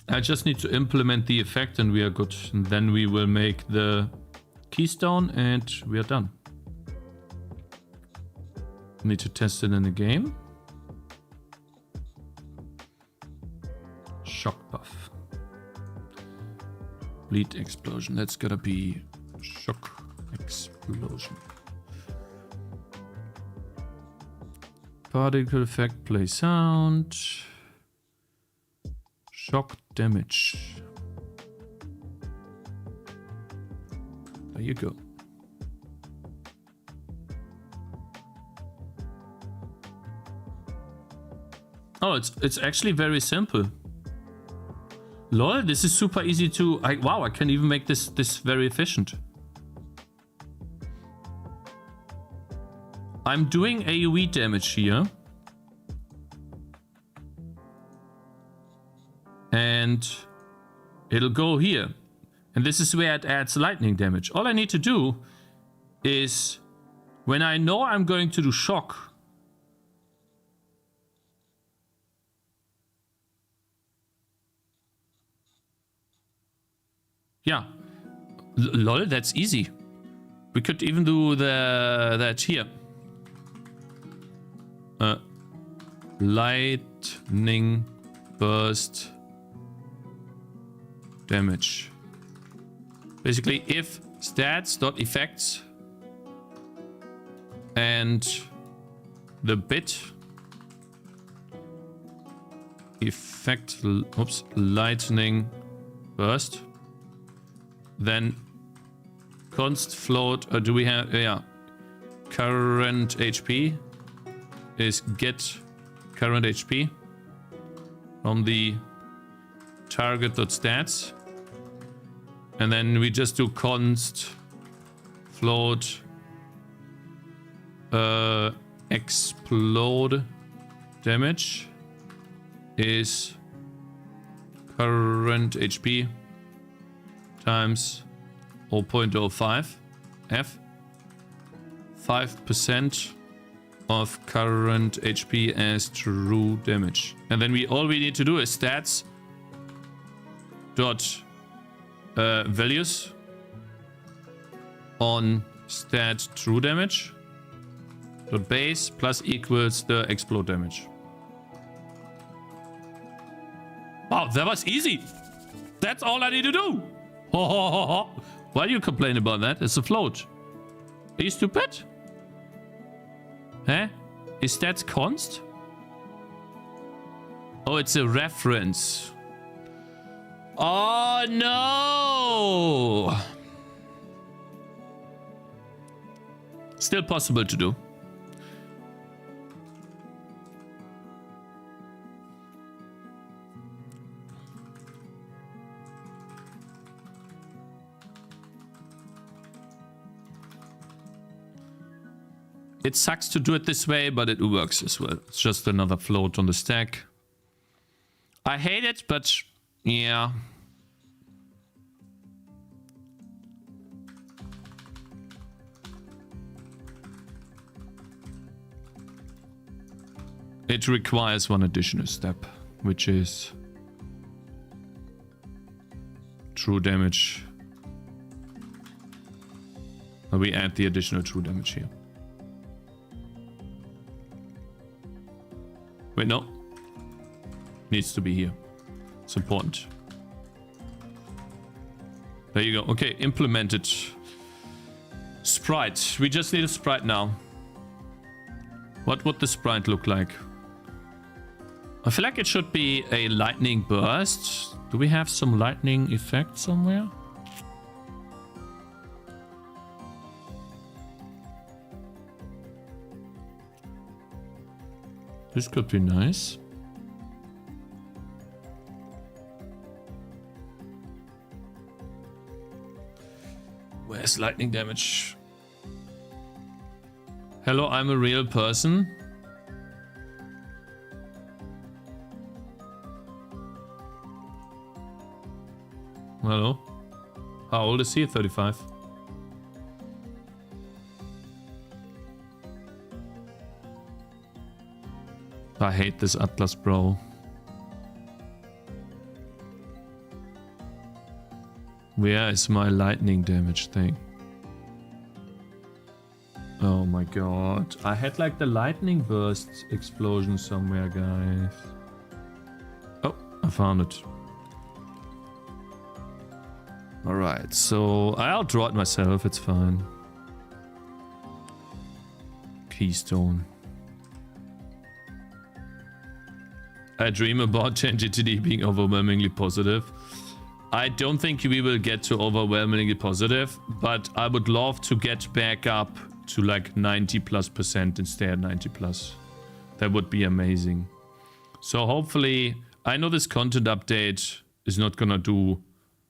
I just need to implement the effect and we are good. And then we will make the keystone and we are done. Need to test it in the game. Shock buff. Bleed explosion. That's gotta be shock explosion. Particle effect, play sound. Shock damage. There you go. Oh, it's actually very simple. Lol, this is super easy to... wow, I can even make this very efficient. I'm doing AoE damage here. And it'll go here. And this is where it adds lightning damage. All I need to do is, when I know I'm going to do shock, yeah, lol, that's easy. We could even do that here. Lightning burst damage. Basically, if stats.effects and the bit effect, oops, lightning burst, then const float, or do we have, yeah, current HP is get current HP from the target.stats, and then we just do const float explode damage is current HP times 0.05 F 5% of current HP as true damage. And then all we need to do is stats dot values on stat true damage dot base plus equals the explode damage. Wow, that was easy. That's all I need to do. Ho, ho, ho, ho. Why do you complain about that? It's a float. Are you stupid? Huh? Is that const? Oh, it's a reference. Oh no! Still possible to do. It sucks to do it this way, but it works as well. It's just another float on the stack. I hate it, but yeah. It requires one additional step, which is true damage. We add the additional true damage here. Wait, no. Needs to be here. It's important. There you go. Okay, implemented. Sprite. We just need a sprite now. What would the sprite look like? I feel like it should be a lightning burst. Do we have some lightning effect somewhere? This could be nice. Where's lightning damage? Hello, I'm a real person. Hello. How old is he? 35. I hate this Atlas, bro. Where is my lightning damage thing? Oh my god. I had like the lightning burst explosion somewhere, guys. Oh, I found it. Alright, so I'll draw it myself, it's fine. Keystone. I dream about Tangy TD being overwhelmingly positive. I don't think we will get to overwhelmingly positive, but I would love to get back up to like 90+% instead, 90+. That would be amazing. So hopefully, I know this content update is not gonna do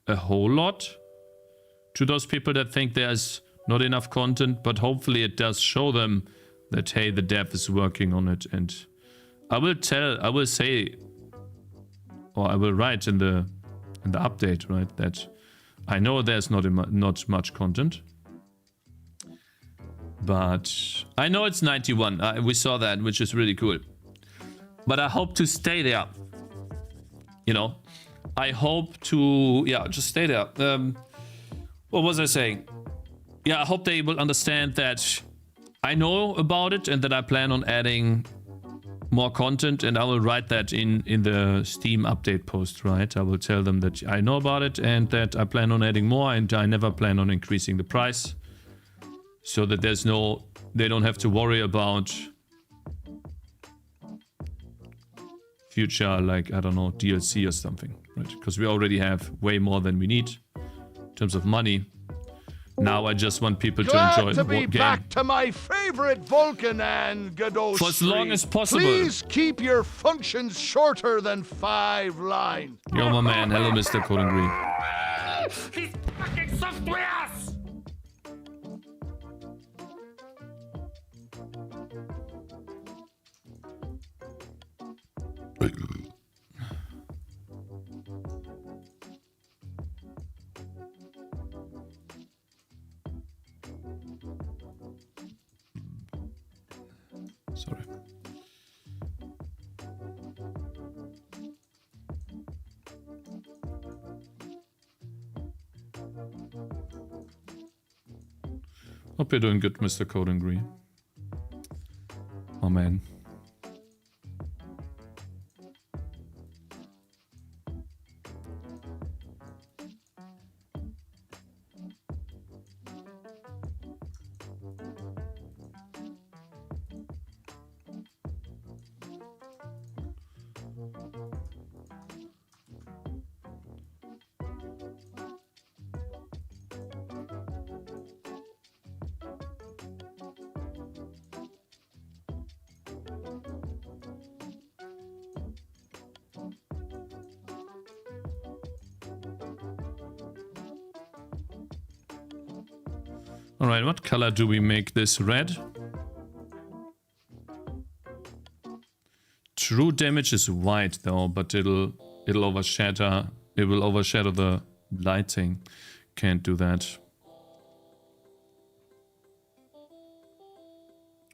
a whole lot to those people that think there's not enough content, but hopefully it does show them that, hey, the dev is working on it. And I will say, or I will write in the update, right, that I know there's not much content, but I know it's 91. We saw that, which is really cool. But I hope to stay there. You know, I hope to, yeah, just stay there. What was I saying? Yeah, I hope they will understand that I know about it and that I plan on adding more content, and I will write that in the Steam update post, right? I will tell them that I know about it and that I plan on adding more, and I never plan on increasing the price, so that they don't have to worry about future, like, I don't know, DLC or something, right? Because we already have way more than we need in terms of money. Now I just want people to enjoy Glad to the be game. back to my favorite Vulcan and Godot For as long as possible. Please keep your functions shorter than 5 lines. Yo, my man. Hello, Mr. Colin Green. These fucking softwares! Sorry. Hope you're doing good, Mr. Code and Green. Oh man. Alright, what color do we make this? Red? True damage is white though, but it'll overshadow the lighting. Can't do that.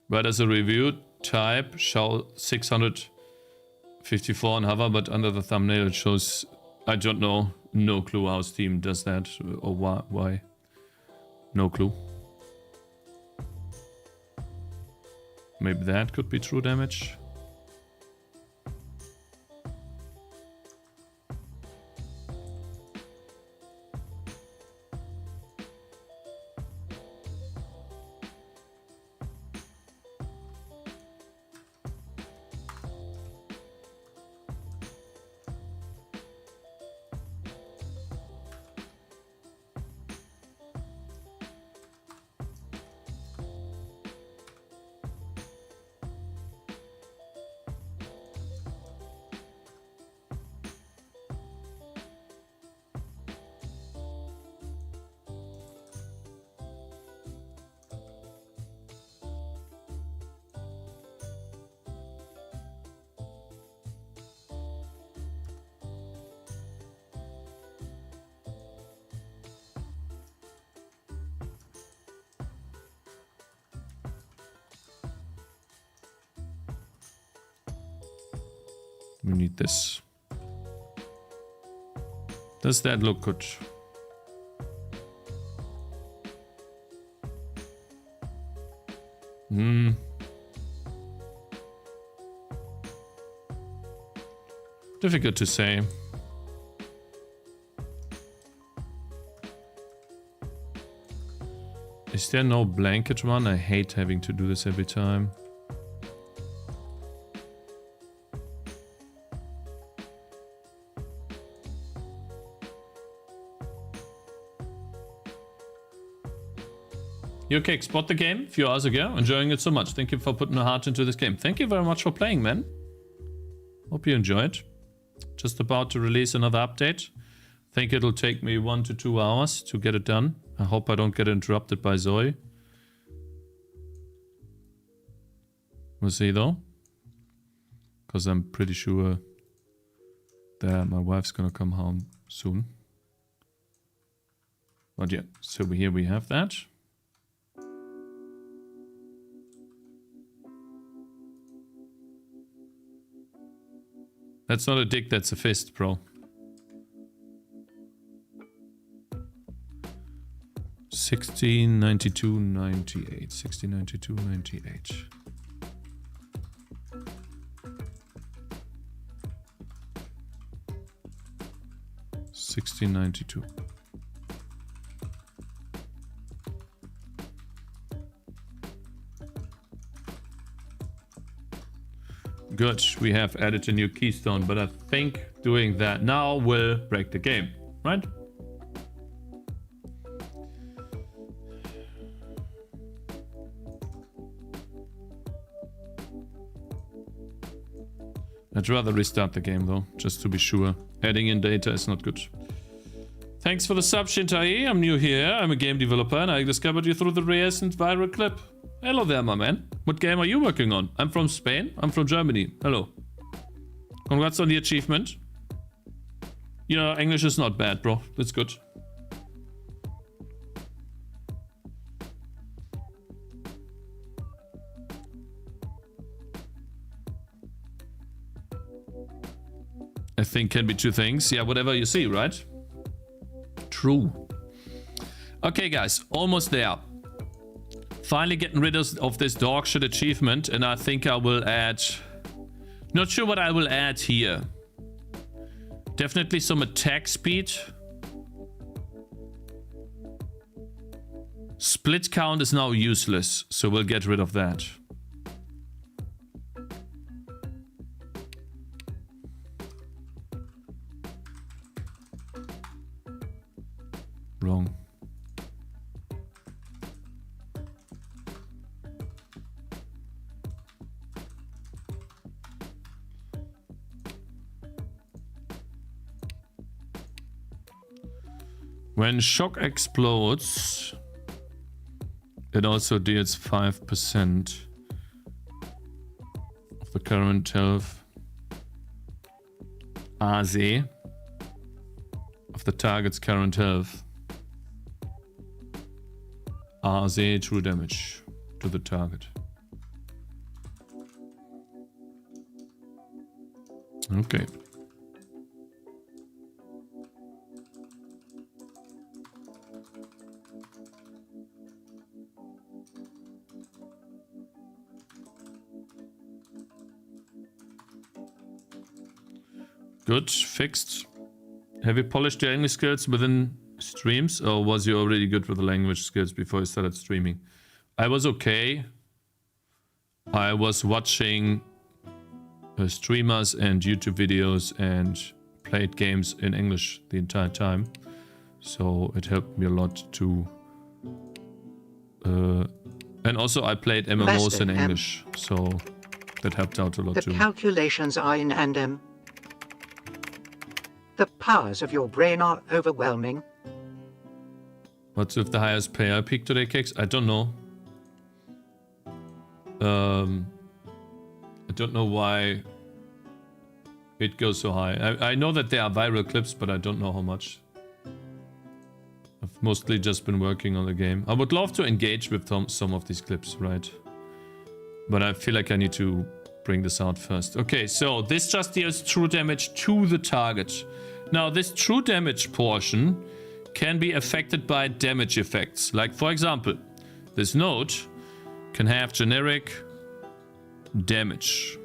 But as a review type, show 654 on hover, but under the thumbnail it shows, I don't know, no clue how Steam does that or why. No clue. Maybe that could be true damage. We need this. Does that look good? Difficult to say. Is there no blanket one? I hate having to do this every time. You okay? Spot the game a few hours ago. Enjoying it so much. Thank you for putting a heart into this game. Thank you very much for playing, man. Hope you enjoyed. Just about to release another update. Think it'll take me 1 to 2 hours to get it done. I hope I don't get interrupted by Zoe. We'll see though. Because I'm pretty sure that my wife's gonna come home soon. But yeah, so here we have that. That's not a dick, that's a fist, bro. 1692.98. 1692.98. 1692. Good, we have added a new keystone, but I think doing that now will break the game, right? I'd rather restart the game though, just to be sure. Adding in data is not good. Thanks for the sub, Shintai. I'm new here. I'm a game developer and I discovered you through the recent viral clip. Hello there, my man. What game are you working on? I'm from Spain. I'm from Germany. Hello. Congrats on the achievement. Your English is not bad, bro. That's good. I think can be two things. Yeah, whatever you see, right? True. Okay, guys, almost there. Finally getting rid of this dog shit achievement, and I think I will add... Not sure what I will add here. Definitely some attack speed. Split count is now useless, so we'll get rid of that. Wrong. When shock explodes, it also deals 5% of the current health AZ of the target's current health. AZ true damage to the target. Okay. Good, fixed. Have you polished your English skills within streams, or was you already good with the language skills before you started streaming? I was okay. I was watching streamers and YouTube videos and played games in English the entire time. So it helped me a lot to... and also I played MMOs in English, so that helped out a lot too. The calculations are in and the powers of your brain are overwhelming. What's with the highest pay I peaked today, Cakez? I don't know. I don't know why it goes so high. I know that there are viral clips, but I don't know how much. I've mostly just been working on the game. I would love to engage with some of these clips, right? But I feel like I need to bring this out first. Okay, so this just deals true damage to the target. Now, this true damage portion can be affected by damage effects. Like, for example, this node can have generic damage.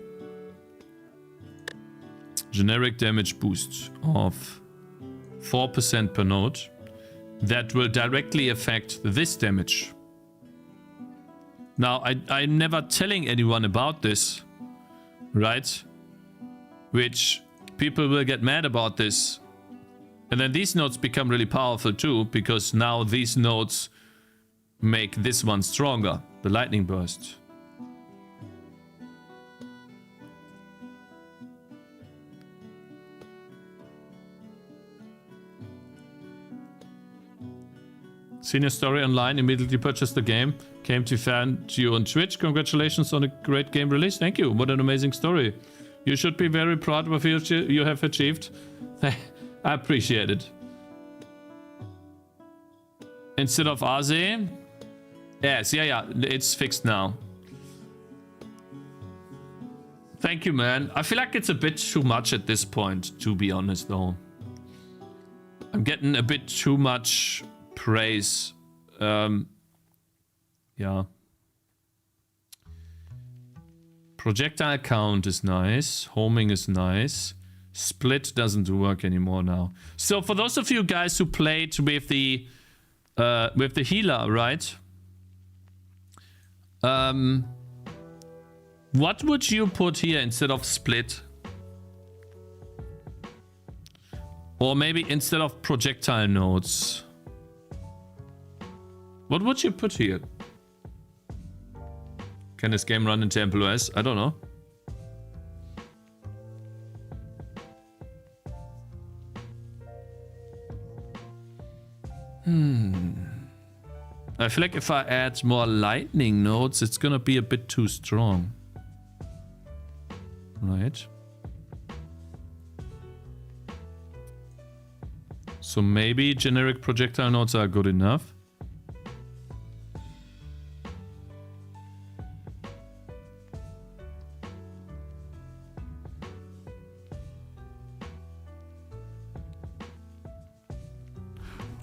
Generic damage boost of 4% per node. That will directly affect this damage. Now, I'm never telling anyone about this, right? Which people will get mad about this. And then these nodes become really powerful too, because now these nodes make this one stronger, the lightning burst. Seen your story online, immediately purchased the game. Came to find you on Twitch. Congratulations on a great game release. Thank you. What an amazing story. You should be very proud of what you have achieved. I appreciate it. Instead of AZ? Yes, yeah. It's fixed now. Thank you, man. I feel like it's a bit too much at this point, to be honest, though. I'm getting a bit too much praise. Yeah. Projectile count is nice. Homing is nice. Split doesn't work anymore now. So for those of you guys who played with the healer, right? What would you put here instead of split? Or maybe instead of projectile nodes? What would you put here? Can this game run in TempleOS? I don't know. I feel like if I add more lightning nodes, it's gonna be a bit too strong. Right. So maybe generic projectile nodes are good enough.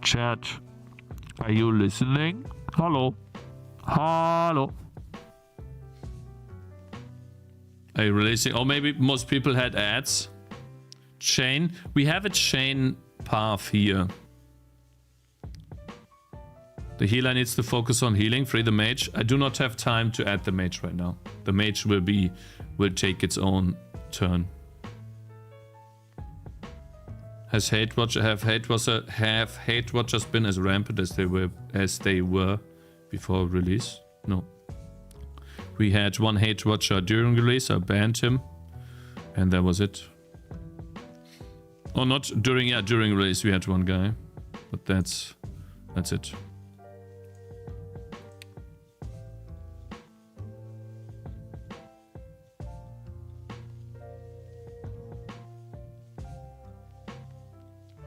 Chat, are you listening? Hello? Hello? Are you releasing? Or maybe most people had ads. Chain. We have a chain path here. The healer needs to focus on healing. Free the mage. I do not have time to add the mage right now. The mage will take its own turn. Have hate watchers been as rampant as they were before release? No. We had one hate watcher during release. I banned him, and that was it. Oh, not during. Yeah, during release we had one guy, but that's it.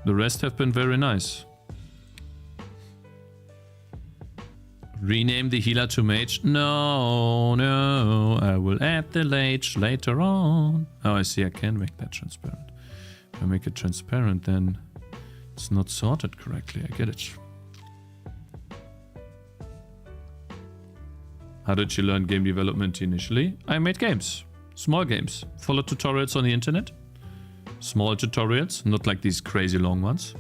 The rest have been very nice. Rename the healer to mage? No, I will add the mage later on. Oh, I see, I can make that transparent. If I make it transparent, then it's not sorted correctly. I get it. How did you learn game development initially? I made games. Small games. Followed tutorials on the internet. Small tutorials, not like these crazy long ones.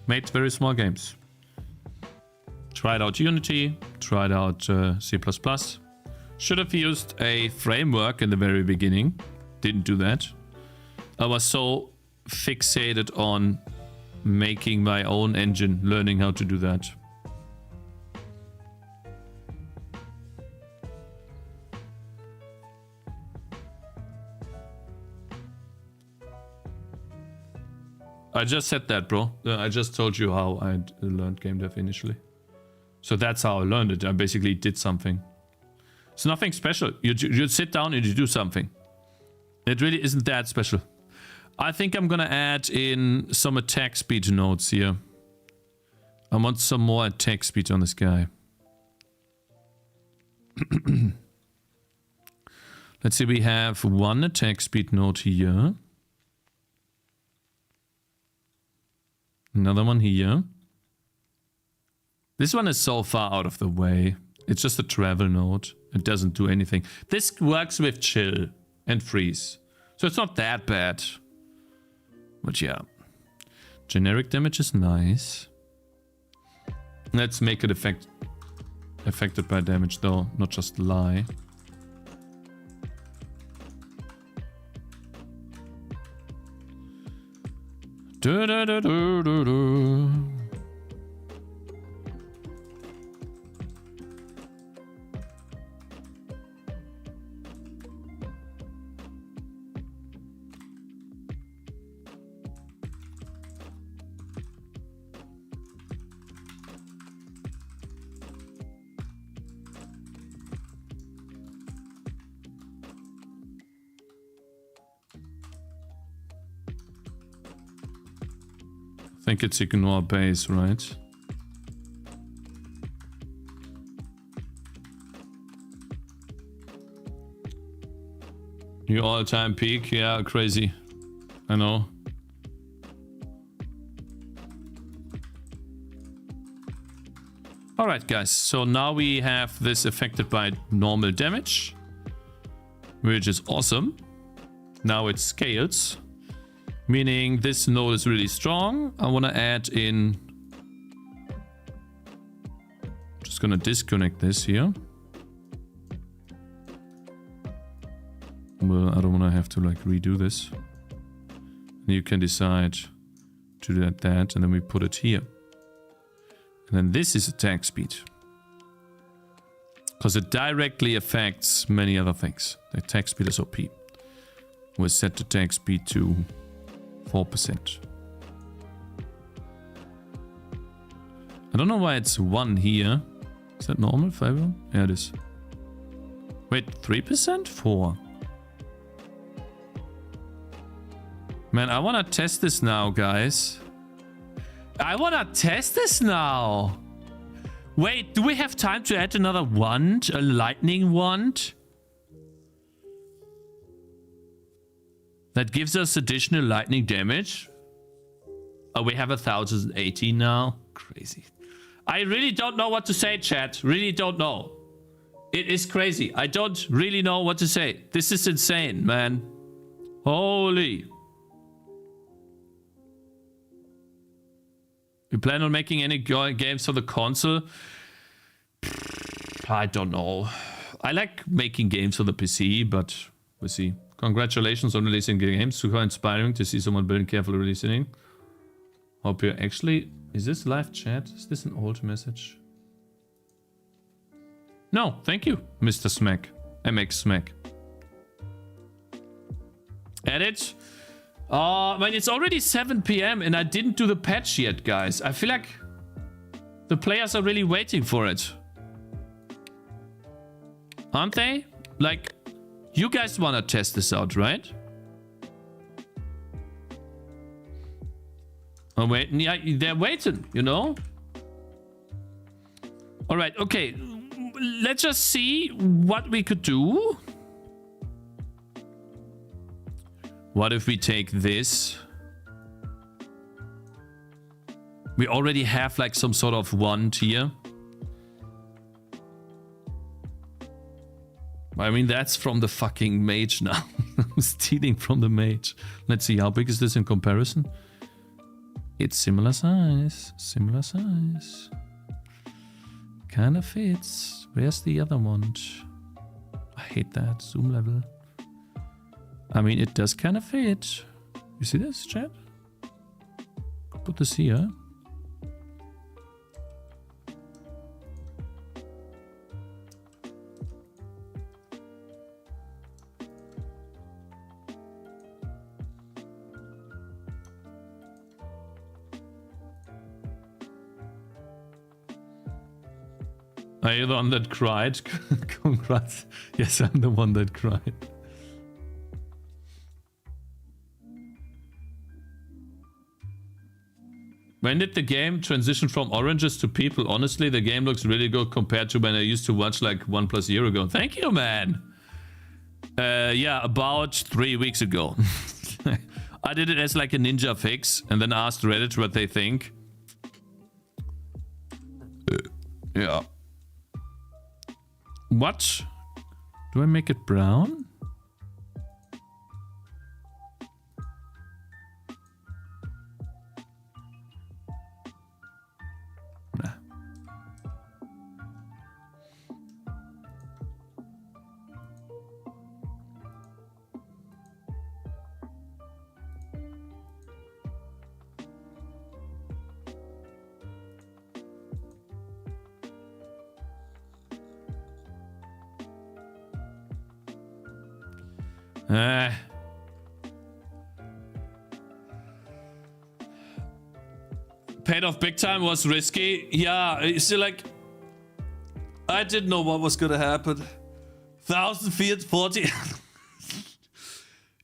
Made very small games. Tried out Unity, tried out C++. Should have used a framework in the very beginning. Didn't do that. I was so fixated on making my own engine, learning how to do that. I just said that, bro. I just told you how I learned Gamedev initially. So that's how I learned it. I basically did something. It's nothing special. You sit down and you do something. It really isn't that special. I think I'm gonna add in some attack speed nodes here. I want some more attack speed on this guy. Let's see, we have one attack speed node here. Another one here. This one is so far out of the way. It's just a travel node. It doesn't do anything. This works with chill and freeze. So it's not that bad. But yeah. Generic damage is nice. Let's make it affected by damage though, not just lie. Do, do, do, do, do, do. I think it's ignore base, right? New all-time peak? Yeah, crazy. I know. Alright guys, so now we have this affected by normal damage, which is awesome. Now it scales. Meaning this node is really strong. I want to add in... Just gonna disconnect this here. Well, I don't want to have to like redo this. You can decide to do that and then we put it here. And then this is attack speed. Because it directly affects many other things. The attack speed is OP. We'll set the attack speed to 4%. I don't know why it's 1 here. Is that normal for everyone? Yeah, it is. Wait, 3%? 4. Man, I want to test this now, guys. I want to test this now. Wait, do we have time to add another wand? A lightning wand? That gives us additional lightning damage. Oh, we have 1080 now. Crazy. I really don't know what to say, chat. Really don't know. It is crazy. I don't really know what to say. This is insane, man. Holy. You plan on making any games for the console? I don't know. I like making games for the PC, but we'll see. Congratulations on releasing games. Super inspiring to see someone building carefully releasing. Hope you're actually... Is this live chat? Is this an old message? No, thank you, Mr. Smack. MX Smack. Edit. I mean, it's already 7 PM and I didn't do the patch yet, guys. I feel like the players are really waiting for it. Aren't they? Like, you guys want to test this out, right? Oh, wait. Yeah, they're waiting, you know? All right, okay. Let's just see what we could do. What if we take this? We already have like some sort of wand here. I mean, that's from the fucking mage now. I'm stealing from the mage. Let's see, how big is this in comparison? It's similar size. Similar size. Kind of fits. Where's the other wand? I hate that zoom level. I mean, it does kind of fit. You see this, chat? Put this here. Are you the one that cried? Congrats. Yes, I'm the one that cried. When did the game transition from oranges to people? Honestly, the game looks really good compared to when I used to watch like 1+ year ago. Thank you, man. Yeah, about 3 weeks ago. I did it as like a ninja fix and then asked Reddit what they think. Yeah. What? Do I make it brown? Nah. Paid off big time, was risky. Yeah, you see, like, I didn't know what was gonna happen. 1,000 feet, 40.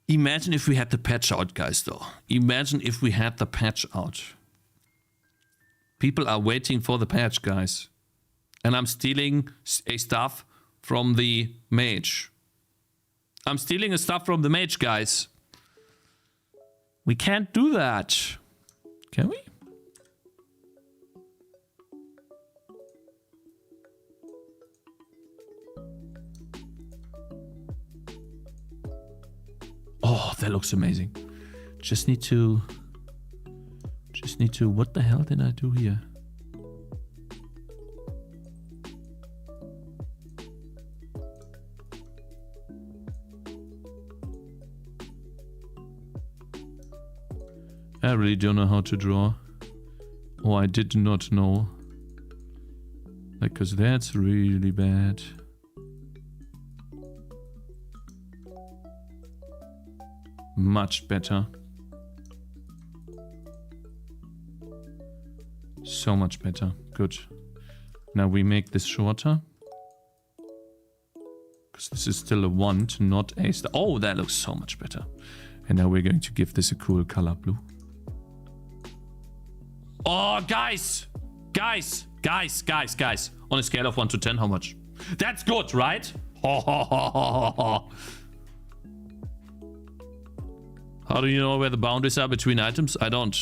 Imagine if we had the patch out, guys, though. Imagine if we had the patch out. People are waiting for the patch, guys. And I'm stealing a stuff from the mage. I'm stealing a stuff from the mage, guys. We can't do that. Can we? Oh, that looks amazing. Just need to... What the hell did I do here? I really don't know how to draw. Oh, I did not know. Like, cause that's really bad. Much better. So much better. Good. Now we make this shorter. Because this is still a wand, not a star. Oh, that looks so much better. And now we're going to give this a cool color blue. Oh, guys! Guys! Guys, guys, guys. On a scale of 1 to 10, how much? That's good, right? How do you know where the boundaries are between items? I don't.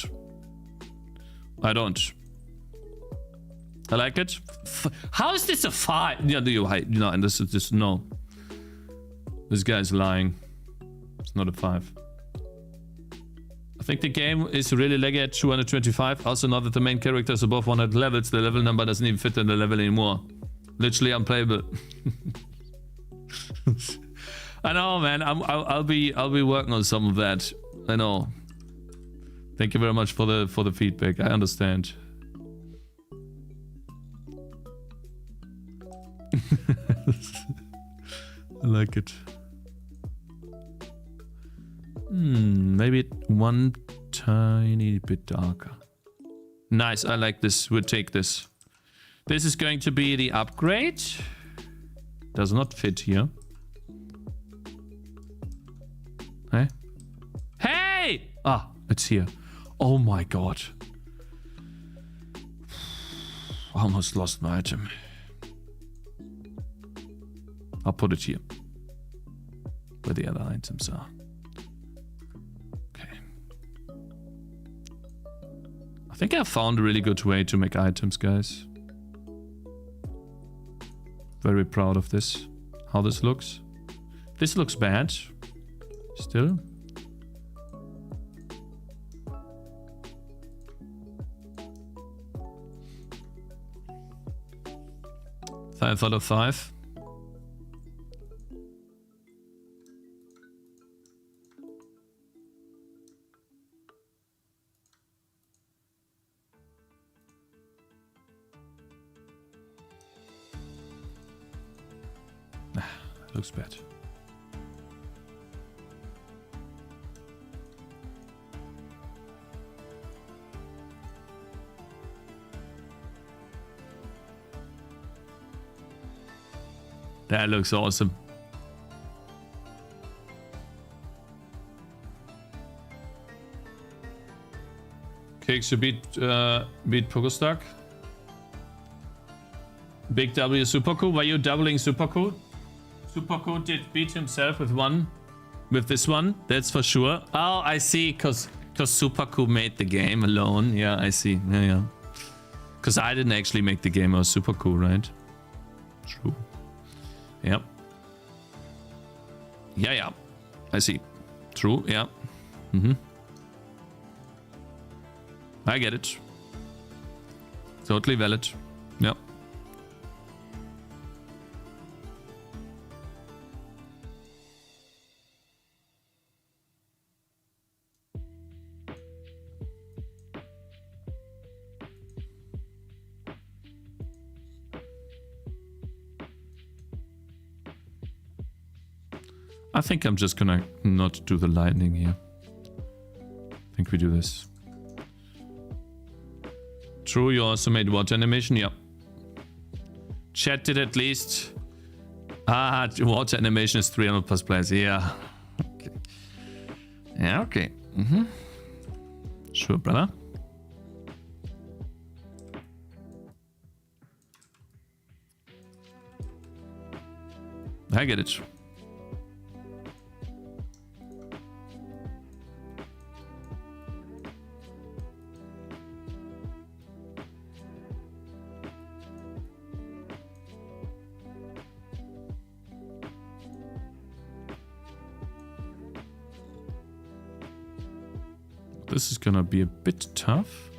I like it. How is this a 5? Yeah, no, and this is just no. This guy's lying. It's not a 5. I think the game is really laggy at 225. Also, now that the main character is above 100 levels, the level number doesn't even fit in the level anymore. Literally unplayable. I know, man. I'll be working on some of that. I know. Thank you very much for the feedback. I understand. I like it. Maybe one tiny bit darker. Nice, I like this. We'll take this. This is going to be the upgrade. Does not fit here. Hey? Hey! Ah, it's here. Oh my god. Almost lost my item. I'll put it here. Where the other items are. I think I found a really good way to make items, guys. Very proud of this. How this looks. This looks bad. Still. Five out of 5. Looks bad. That looks awesome. Cakez, you beat Pogostack. Big W Superku. Were you doubling Superku? Superku did beat himself with this one, that's for sure. Oh, I see, cause Superku made the game alone. Yeah, I see. Yeah. Cause I didn't actually make the game, I was Superku, right? True. Yep. Yeah. I see. True, yeah. I get it. Totally valid. Yep. I think I'm just gonna not do the lightning here. I think we do this. True, you also made water animation? Yep. Chat did at least... water animation is 300 plus players. Yeah. Okay. Yeah, okay. Sure, brother. I get it. This is gonna be a bit tough.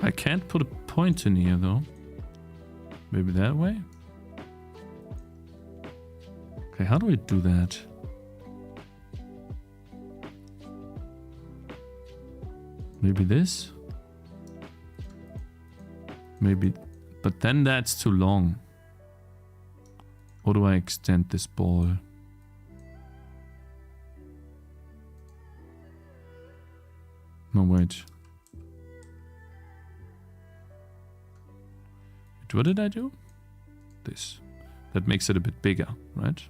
I can't put a point in here though. Maybe that way? Okay, how do we do that? Maybe this? Maybe, but then that's too long. How do I extend this ball? No, wait. What did I do? This. That makes it a bit bigger, right?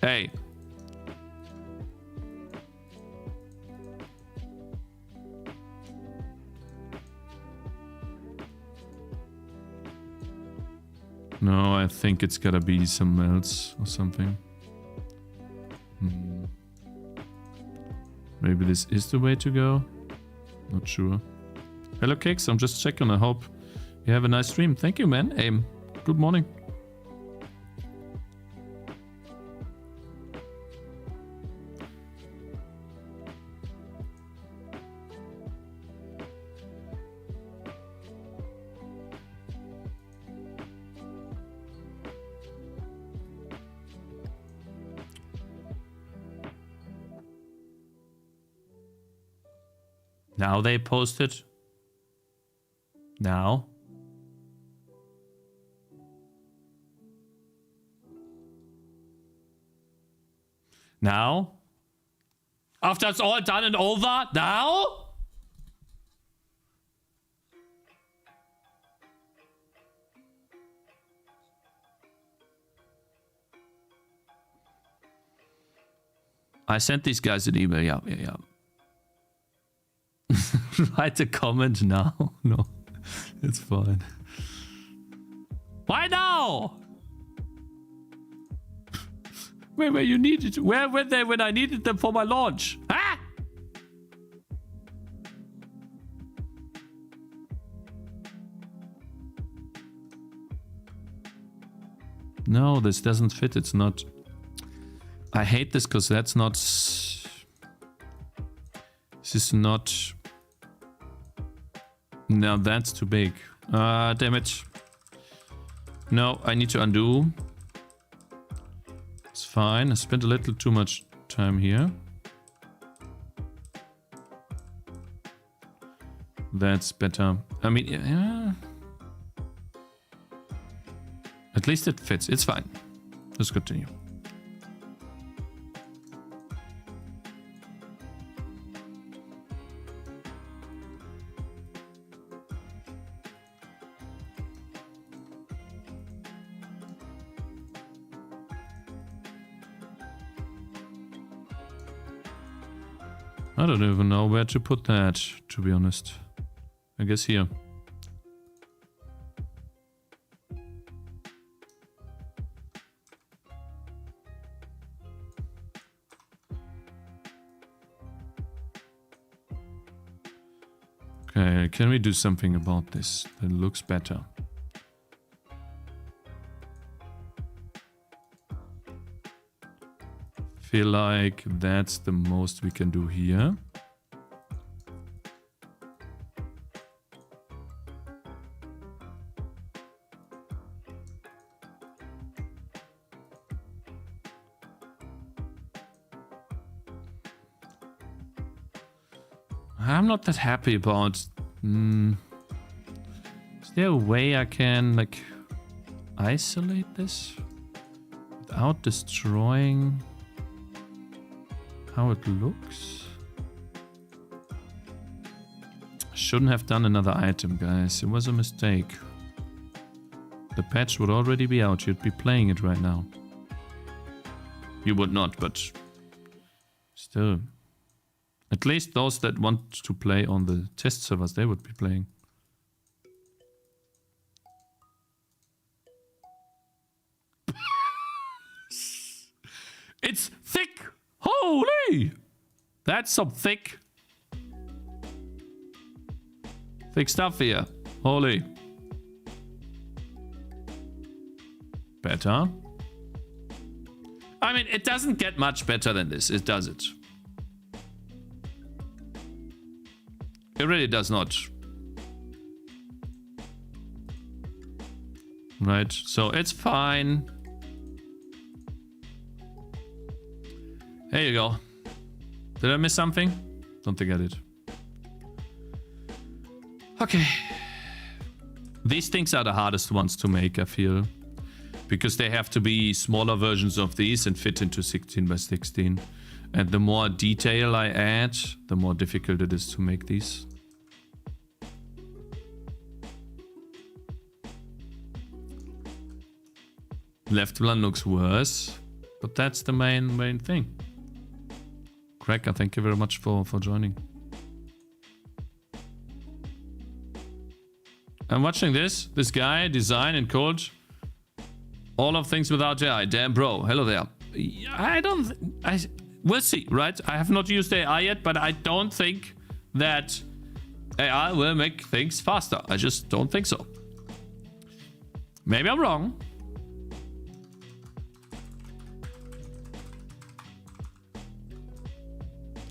Hey. No, I think it's gotta be somewhere else or something. Maybe this is the way to go. Not sure. Hello, Cakez. I'm just checking. I hope you have a nice stream. Thank you, man. Aim. Good morning. Now they posted. Now. Now? After it's all done and over? Now? I sent these guys an email. Yeah. Write a comment now. No, it's fine. Why now? Where were you needed? Where were they when I needed them for my launch? Huh? No, this doesn't fit. It's not. I hate this because that's not. This is not. No, that's too big. Damn it. No, I need to undo. It's fine. I spent a little too much time here. That's better. I mean, yeah. At least it fits. It's fine. Let's continue. I don't even know where to put that, to be honest. I guess here. Okay, can we do something about this? That looks better. Feel like that's the most we can do here. I'm not that happy about... Is there a way I can like isolate this without destroying how it looks? Shouldn't have done another item, guys. It was a mistake. The patch would already be out. You'd be playing it right now. You would not, but still. At least those that want to play on the test servers, they would be playing. It's thick! Holy! That's some thick stuff here. Holy. Better. I mean, it doesn't get much better than this. It does it. It really does not. Right, so it's fine. There you go. Did I miss something? Don't think I did. Okay. These things are the hardest ones to make, I feel. Because they have to be smaller versions of these and fit into 16 by 16. And the more detail I add, the more difficult it is to make these. Left one looks worse, but that's the main thing. Cracker, thank you very much for joining. I'm watching this guy design in code all of things without AI. Damn bro, hello there. We'll see, right? I have not used AI yet, but I don't think that AI will make things faster. I just don't think so. Maybe I'm wrong.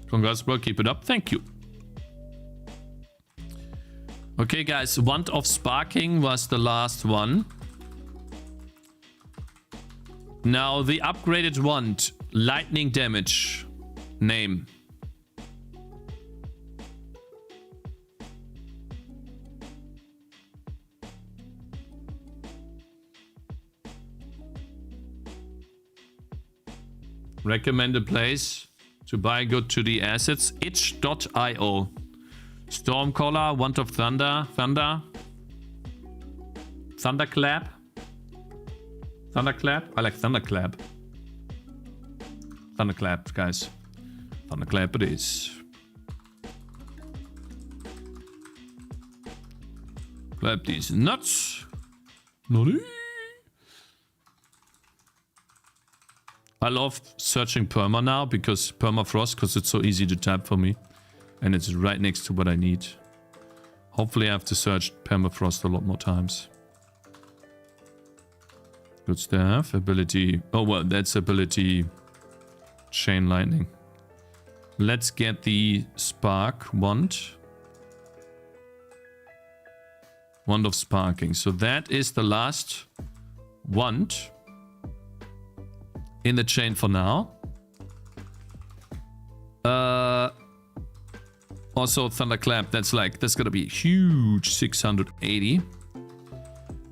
Congrats, bro. Keep it up. Thank you. Okay, guys. Wand of Sparking was the last one. Now, the upgraded wand. Lightning damage. Name. Recommended place to buy good to the assets. itch.io. Stormcaller, Wand of Thunder. Thunderclap. Thunderclap? I like Thunderclap. Thunderclap, guys. Thunderclap it is. Clap these nuts. Nutty. I love searching perma now because permafrost, because it's so easy to tap for me. And it's right next to what I need. Hopefully I have to search permafrost a lot more times. Good stuff. Ability. Oh, well, that's ability chain lightning. Let's get the spark wand. Wand of sparking. So that is the last wand in the chain for now. Also Thunderclap, that's gonna be huge. 680.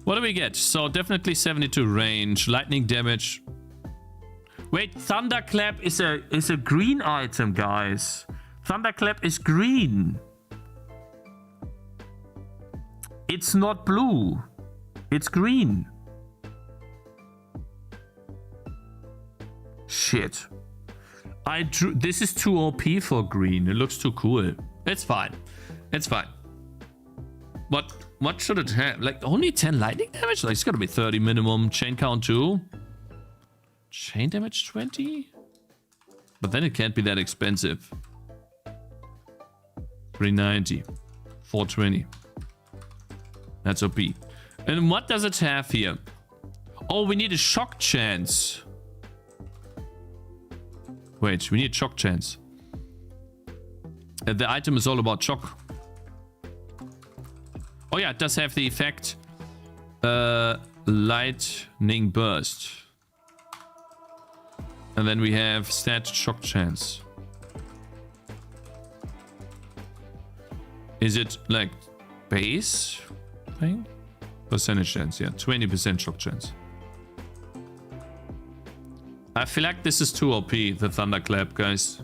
What do we get? So definitely 72 range, lightning damage. Wait, Thunderclap is a green item, guys. Thunderclap is green. It's not blue. It's green. Shit. This is too OP for green. It looks too cool. It's fine. It's fine. What should it have? Like only 10 lightning damage? Like it's gotta be 30 minimum. Chain count 2. Chain damage 20? But then it can't be that expensive. 390. 420. That's OP. And what does it have here? Oh, we need a shock chance. Wait, we need shock chance. The item is all about shock. Oh yeah, it does have the effect. Lightning burst. And then we have stat shock chance. Is it like base thing? Percentage chance, yeah. 20% shock chance. I feel like this is too OP, the Thunderclap, guys.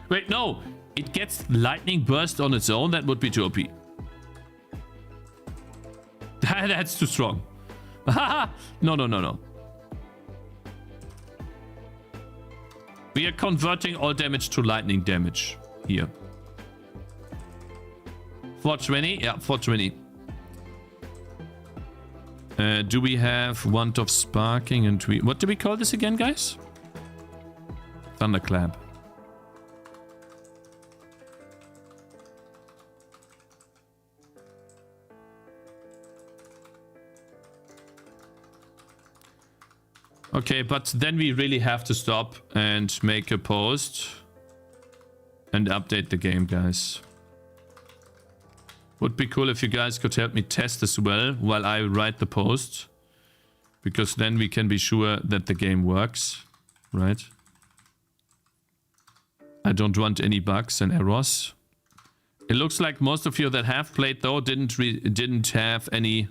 Wait, no! It gets lightning burst on its own? That would be too OP. That's too strong. No. We are converting all damage to lightning damage here. 420? Yeah, 420. Do we have Wand of Sparking and what do we call this again, guys? Thunderclap. Okay, but then we really have to stop and make a post and update the game, guys. Would be cool if you guys could help me test as well while I write the post. Because then we can be sure that the game works, right? I don't want any bugs and errors. It looks like most of you that have played though didn't have any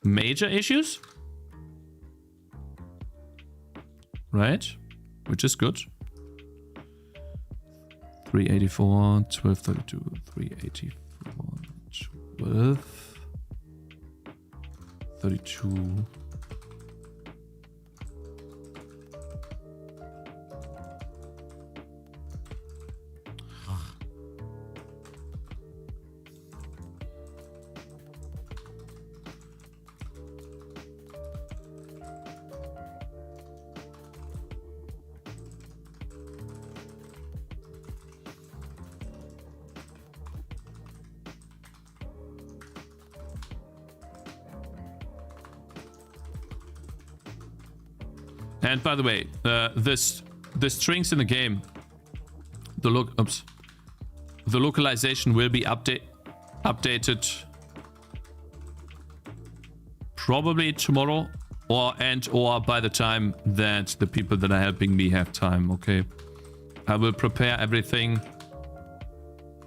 major issues. Right? Which is good. 384, 1232, 384, 12, 32. And by the way, the strings in the game, the localization will be updated probably tomorrow or by the time that the people that are helping me have time. Okay, I will prepare everything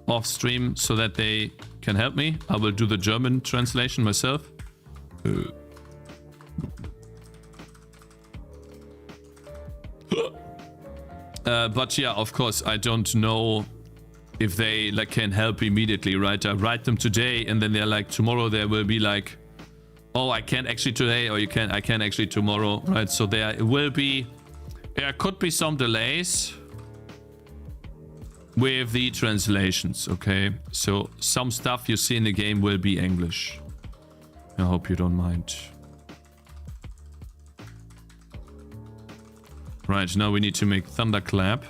off stream so that they can help me. I will do the German translation myself. But yeah, of course, I don't know if they like can help immediately, right? I write them today and then they're like, tomorrow there will be like, oh, I can't actually today, or I can actually tomorrow, right? So there could be some delays with the translations, okay? So some stuff you see in the game will be English. I hope you don't mind. Right, now we need to make thunderclap.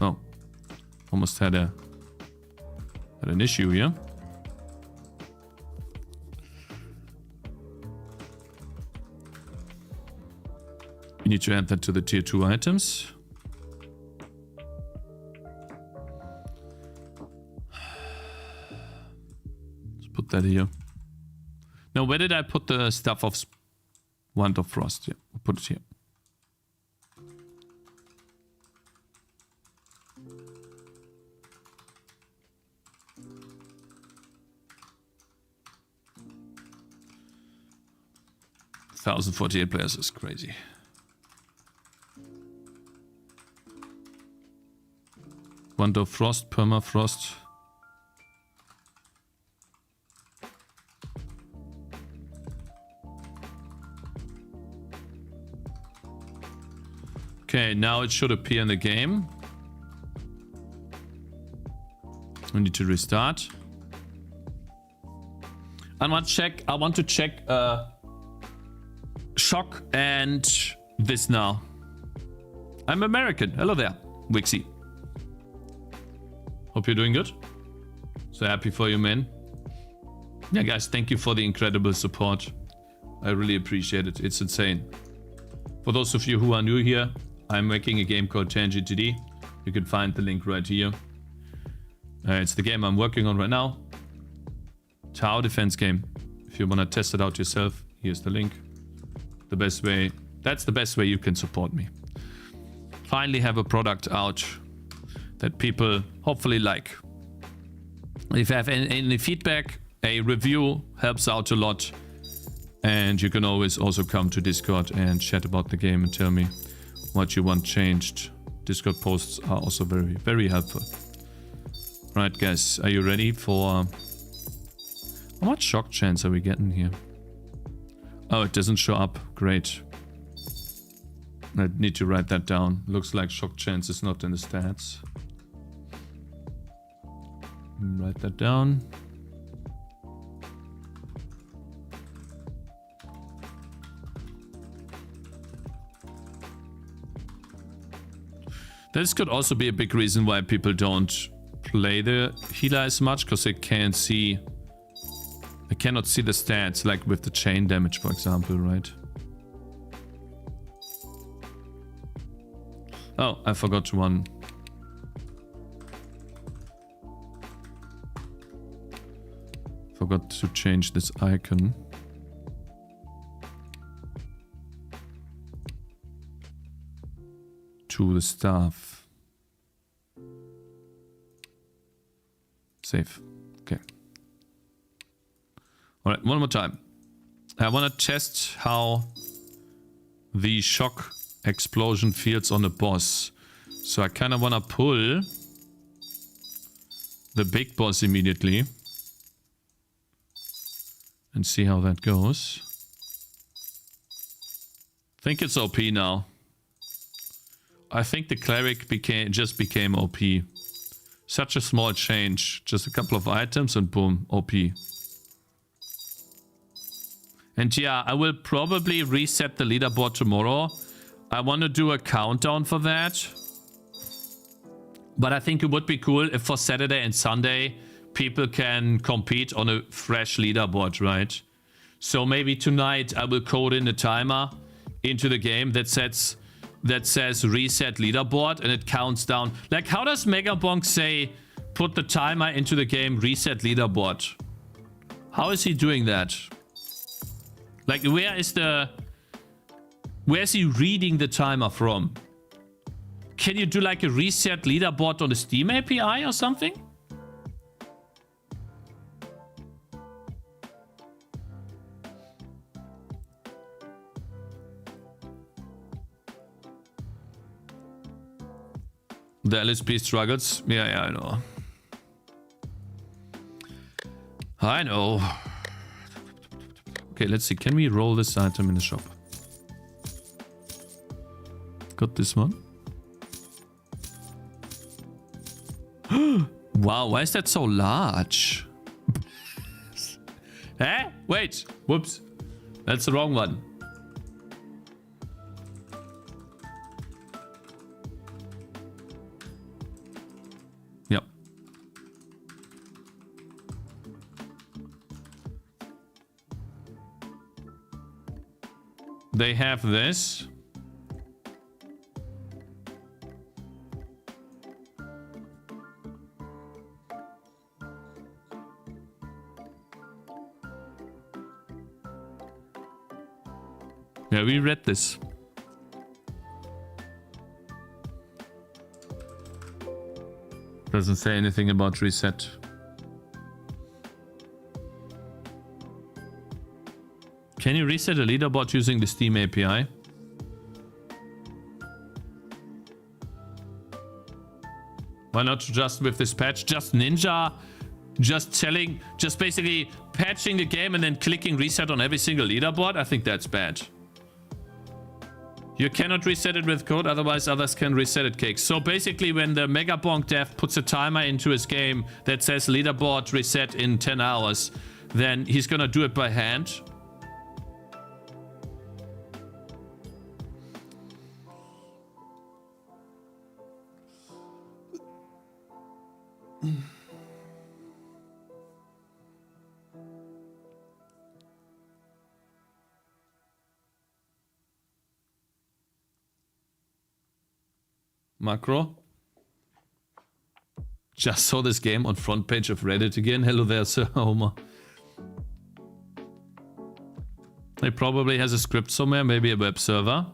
Oh, almost had an issue here. We need to add that to the tier 2 items. Let's put that here. Now, where did I put the stuff of Wand of Frost? Yeah, I'll put it here. $1,048 players is crazy. Wand of Frost, Permafrost. Okay, now it should appear in the game. We need to restart. I want to check Shock and this now. I'm American. Hello there, Wixie. Hope you're doing good. So happy for you, man. Yeah, guys, thank you for the incredible support. I really appreciate it. It's insane. For those of you who are new here, I'm making a game called Tangy TD. You can find the link right here. It's the game I'm working on right now. Tower defense game. If you want to test it out yourself, here's the link. The best way, that's the best way you can support me. Finally have a product out that people hopefully like. If you have any feedback, a review helps out a lot. And you can always also come to Discord and chat about the game and tell me what you want changed. Discord posts are also very, very helpful. Right, guys, are you ready for... How much shock chance are we getting here? Oh, it doesn't show up. Great. I need to write that down. Looks like shock chance is not in the stats. Write that down. This could also be a big reason why people don't play the healer as much, because they can't see... I cannot see the stats, like with the chain damage, for example, right? Oh, I forgot one. Forgot to change this icon. To the staff. Save. Okay. Alright, one more time. I want to test how the shock explosion feels on the boss. So I kind of want to pull the big boss immediately. And see how that goes. I think it's OP now. I think the cleric just became OP. Such a small change. Just a couple of items and boom, OP. And yeah, I will probably reset the leaderboard tomorrow. I want to do a countdown for that. But I think it would be cool if for Saturday and Sunday people can compete on a fresh leaderboard, right? So maybe tonight I will code in a timer. into the game that says reset leaderboard and it counts down. Like, how does Megabonk say put the timer into the game, reset leaderboard? How is he doing that? Like, where's he reading the timer from? Can you do like a reset leaderboard on the Steam API or something? The LSP struggles. Yeah, I know. I know. Okay, let's see. Can we roll this item in the shop? Got this one. Wow, why is that so large? Eh? Wait. Whoops. That's the wrong one. Yep. They have this. Yeah, we read this. Doesn't say anything about reset. Can you reset a leaderboard using the Steam API? Why not just with this patch? Just Ninja, just basically patching the game and then clicking reset on every single leaderboard? I think that's bad. You cannot reset it with code, otherwise others can reset it, Cakez. So basically when the Megabonk dev puts a timer into his game that says leaderboard reset in 10 hours, then he's gonna do it by hand. Macro. Just saw this game on front page of Reddit again. Hello there, Sir Homer. It probably has a script somewhere, maybe a web server.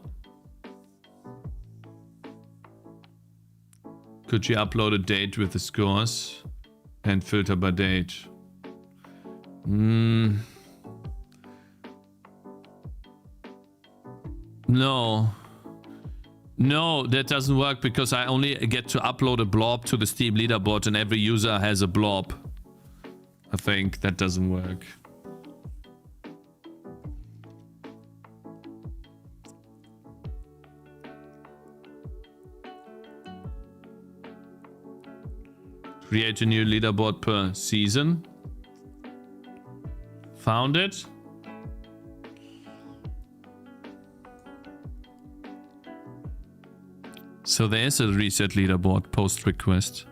Could you upload a date with the scores and filter by date? No. No, that doesn't work because I only get to upload a blob to the Steam leaderboard and every user has a blob. I think that doesn't work. Create a new leaderboard per season. Found it. So there's a reset leaderboard post request.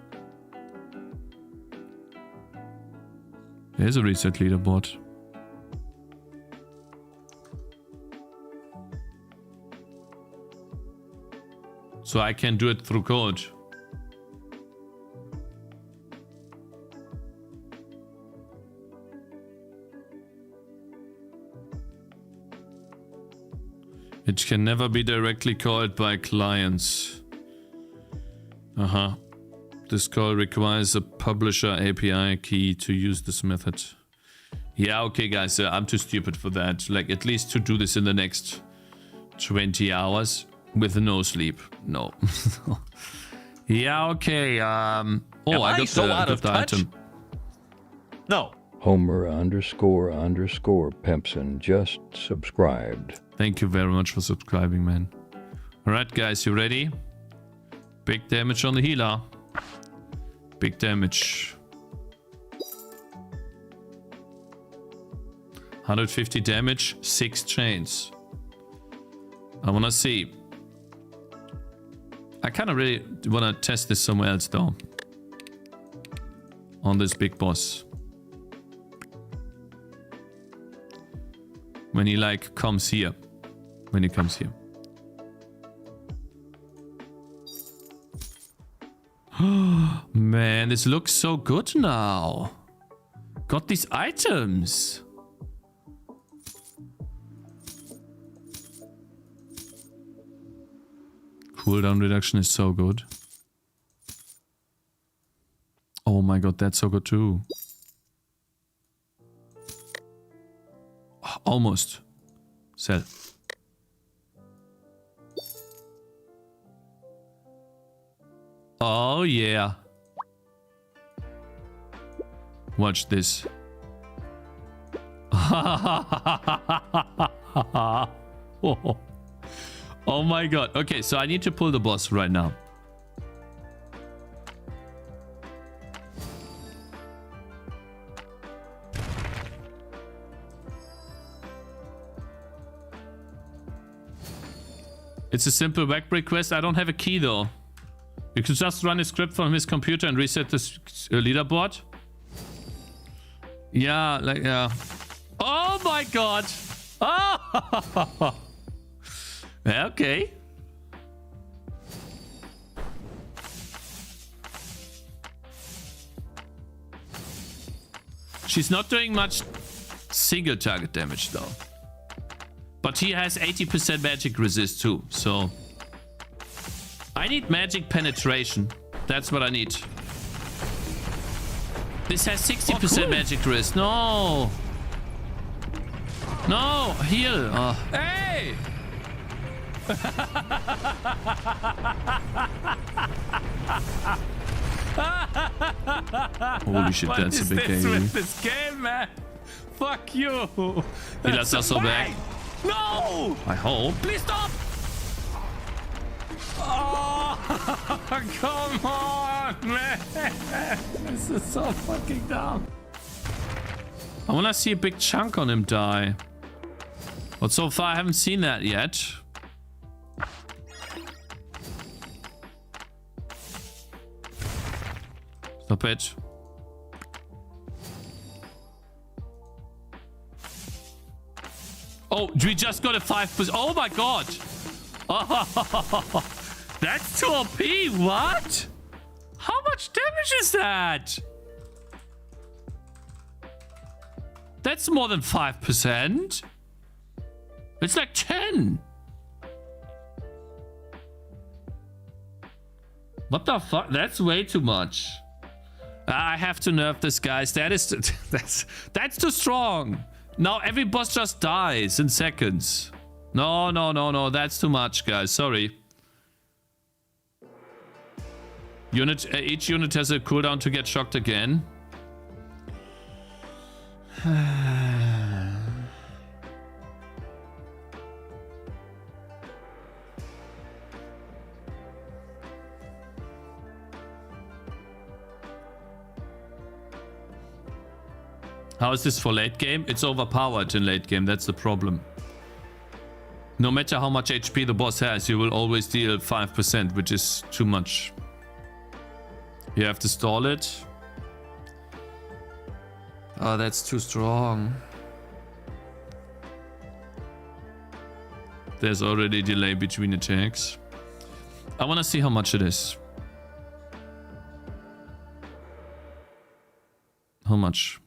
There's a reset leaderboard. So I can do it through code. It can never be directly called by clients. This call requires a publisher API key to use this method. Yeah, okay guys, I'm too stupid for that. Like, at least to do this in the next 20 hours with no sleep. No. Yeah, okay. Am I got so out of the touch? item. No. Homer __ Pempson just subscribed. Thank you very much for subscribing, man. Alright guys, you ready? Big damage on the healer. Big damage. 150 damage, 6 chains. I wanna see. I kinda really wanna test this somewhere else though. On this big boss. When he like comes here. when he comes here. Man, this looks so good now. Got these items. Cooldown reduction is so good. Oh my god, that's so good too. Almost. Sell. Oh yeah. Watch this. Oh my god. Okay, so I need to pull the boss right now. It's a simple web request. I don't have a key though. You could just run a script from his computer and reset the leaderboard. Yeah, like, yeah. Oh my god. Oh. Okay. She's not doing much single target damage though. But he has 80% magic resist too, so... I need magic penetration. That's what I need. This has 60% magic resist. No! No! Heal! Oh. Hey! Holy shit, that's a big game. What is this with this game, man? Fuck you! He lets us all back. No! I hope. Please stop! Oh, come on, man! This is so fucking dumb. I wanna see a big chunk on him die. But so far I haven't seen that yet. Stop it. Oh, we just got a 5%. Oh my god! Oh, that's too OP. What? How much damage is that? That's more than 5%. It's like 10. What the fuck? That's way too much. I have to nerf this, guys. That's too strong. Now every boss just dies in seconds. No, no, no, no. That's too much, guys. Sorry. Each unit has a cooldown to get shocked again. How is this for late game? It's overpowered in late game. That's the problem. No matter how much HP the boss has, you will always deal 5%, which is too much. You have to stall it. Oh, that's too strong. There's already a delay between attacks. I want to see how much it is. How much?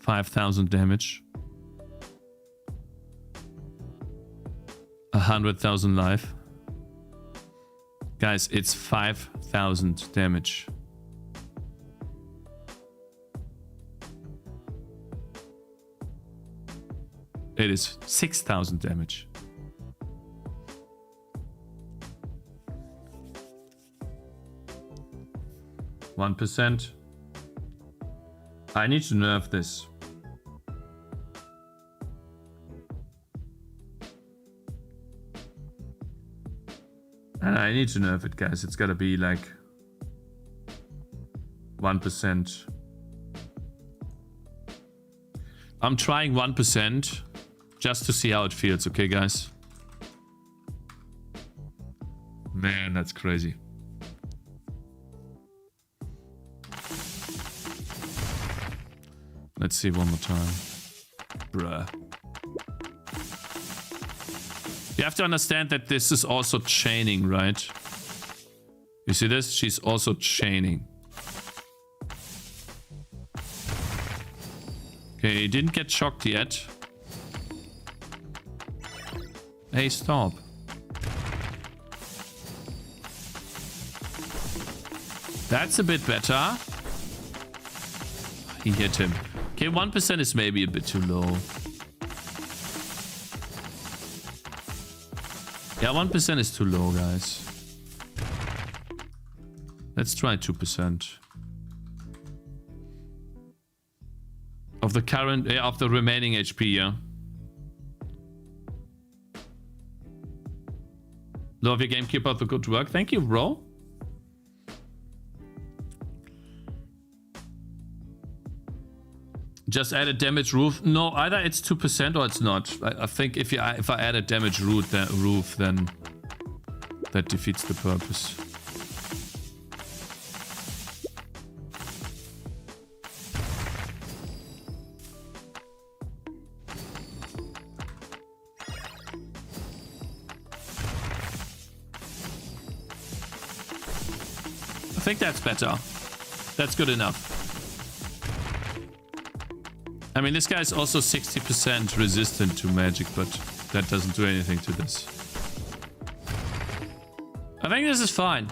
$5,000 damage. 100,000 life. Guys, it's 5,000 damage. It is 6,000 damage. %. I need to nerf this. And I need to nerf it, guys. It's gotta be like 1%. I'm trying 1% just to see how it feels, okay, guys? Man, that's crazy. Let's see one more time. Bruh. You have to understand that this is also chaining, right? You see this? She's also chaining. Okay, he didn't get shocked yet. Hey, stop. That's a bit better. He hit him. Okay, 1% is maybe a bit too low. Yeah, 1% is too low, guys. Let's try 2%. Of the current, of the remaining HP, yeah. Love your game, keep up the good work. Thank you, bro. Just add a damage roof. No, either it's 2% or it's not. I think if I add a damage roof, then that defeats the purpose. I think that's better. That's good enough. I mean, this guy's also 60% resistant to magic, but that doesn't do anything to this. I think this is fine.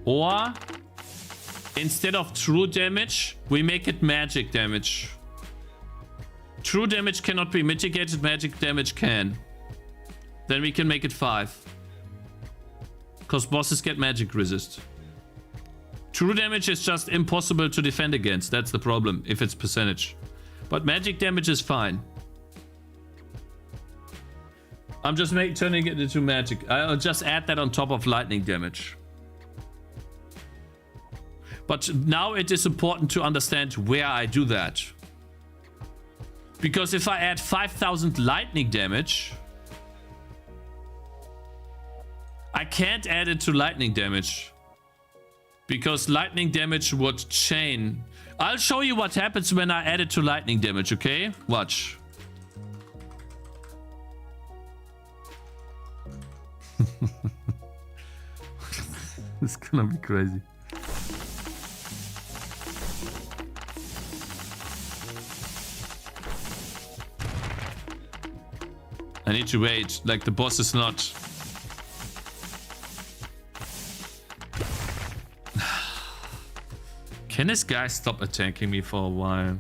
Or, instead of true damage, we make it magic damage. True damage cannot be mitigated, magic damage can. Then we can make it 5. Because bosses get magic resist. True damage is just impossible to defend against. That's the problem, if it's percentage. But magic damage is fine. I'm just turning it into magic. I'll just add that on top of lightning damage. But now it is important to understand where I do that. Because if I add 5,000 lightning damage, I can't add it to lightning damage. Because lightning damage would chain. I'll show you what happens when I add it to lightning damage, okay? Watch. It's gonna be crazy. I need to wait, like the boss is not... Can this guy stop attacking me for a while?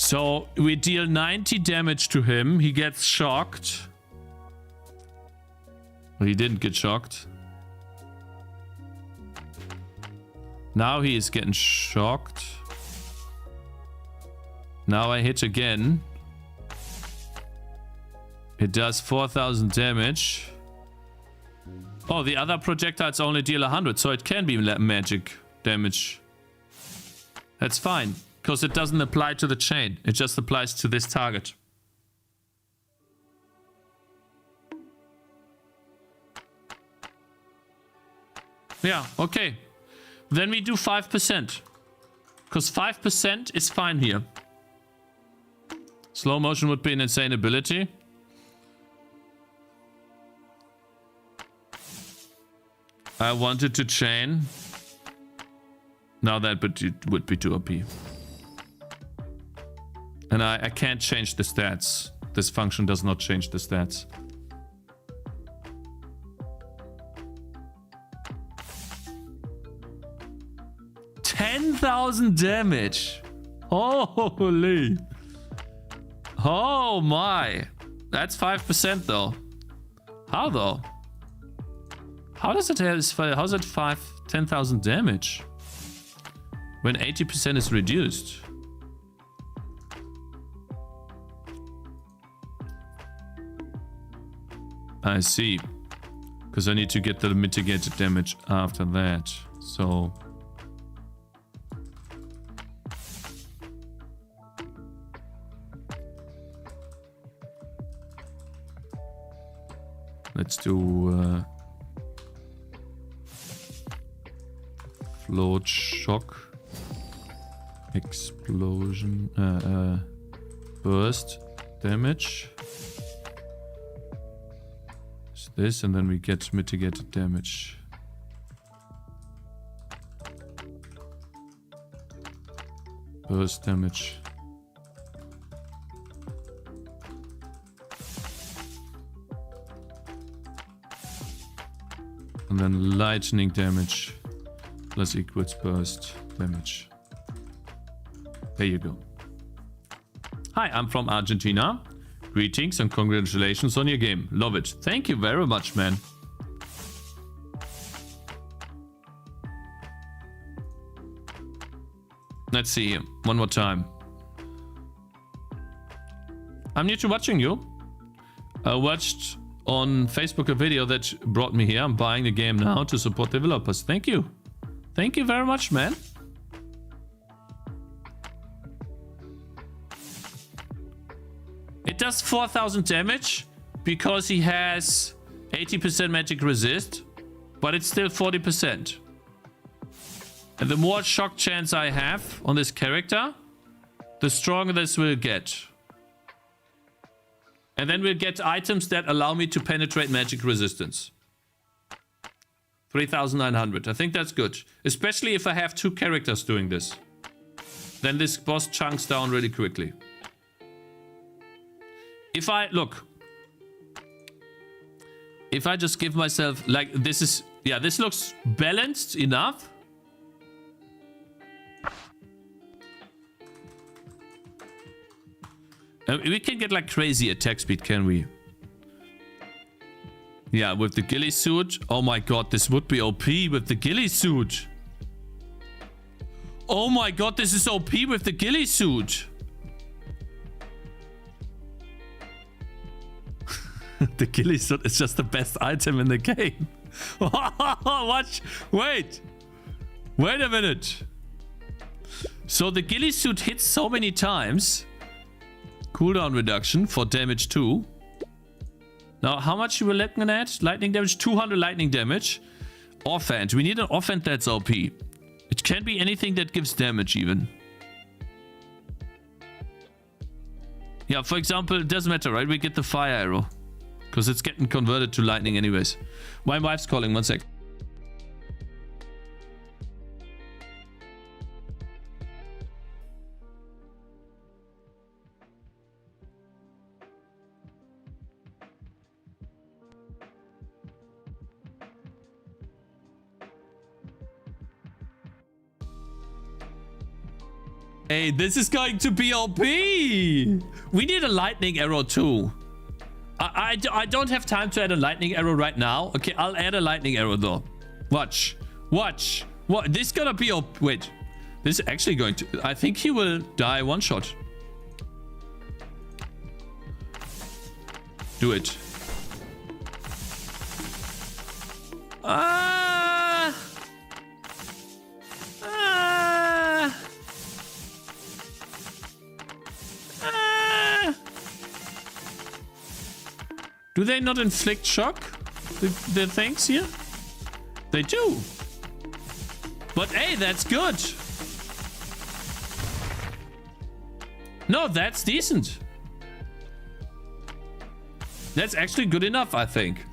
So we deal 90 damage to him. He gets shocked. Well, he didn't get shocked. Now he is getting shocked. Now I hit again. It does 4,000 damage. Oh, the other projectiles only deal 100, so it can be magic damage. That's fine. Because it doesn't apply to the chain. It just applies to this target. Yeah, okay. Then we do 5%. Because 5% is fine here. Slow motion would be an insane ability. I wanted to chain. Now that would be too OP. And I can't change the stats. This function does not change the stats. 10,000 damage. Holy. Oh my. That's 5% though. How though? How does it have, how's it 10,000 damage? When 80% is reduced. I see. Because I need to get the mitigated damage after that. So... let's do... float shock. Explosion. Burst damage. This, and then we get mitigated damage. Burst damage. And then lightning damage plus equals burst damage. There you go. Hi, I'm from Argentina. Greetings and congratulations on your game. Love it. Thank you very much, man. Let's see here. One more time. I'm new to watching you. I watched on Facebook a video that brought me here. I'm buying the game now to support developers. Thank you. Thank you very much, man. It does 4,000 damage because he has 80% magic resist, but it's still 40%. And the more shock chance I have on this character, the stronger this will get. And then we'll get items that allow me to penetrate magic resistance. 3,900. I think that's good. Especially if I have two characters doing this. Then this boss chunks down really quickly. If I, look. If I just give myself, like, this is, yeah, this looks balanced enough. We can get like crazy attack speed, can we? Yeah, with the ghillie suit. Oh my god, this would be OP with the ghillie suit. Oh my god, this is OP with the ghillie suit. The ghillie suit is just the best item in the game. Watch. Wait. Wait a minute. So the ghillie suit hits so many times. Cooldown reduction for damage 2. Now, how much you were looking at? Lightning damage, 200 lightning damage. Offhand. We need an offhand that's OP. It can be anything that gives damage even. Yeah, for example, it doesn't matter, right? We get the fire arrow. Because it's getting converted to lightning anyways. My wife's calling, 1 sec. Hey, this is going to be OP! We need a lightning arrow too. I don't have time to add a lightning arrow right now. Okay, I'll add a lightning arrow though. Watch. Watch. What? This is gonna be OP. Wait. This is actually going to... I think he will die one shot. Do it. Do they not inflict shock? The things here? They do. But hey, that's good. No, that's decent. That's actually good enough, I think.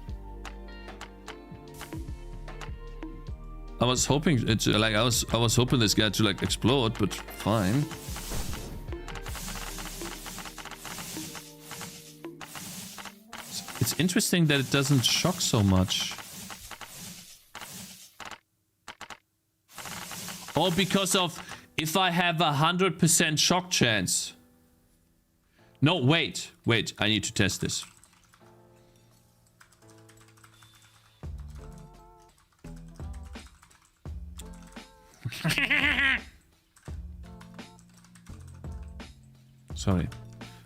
I was hoping it's like I was hoping this guy to like explode, but fine. It's interesting that it doesn't shock so much. Oh, because of if I have 100% shock chance. No, wait. Wait, I need to test this. Sorry.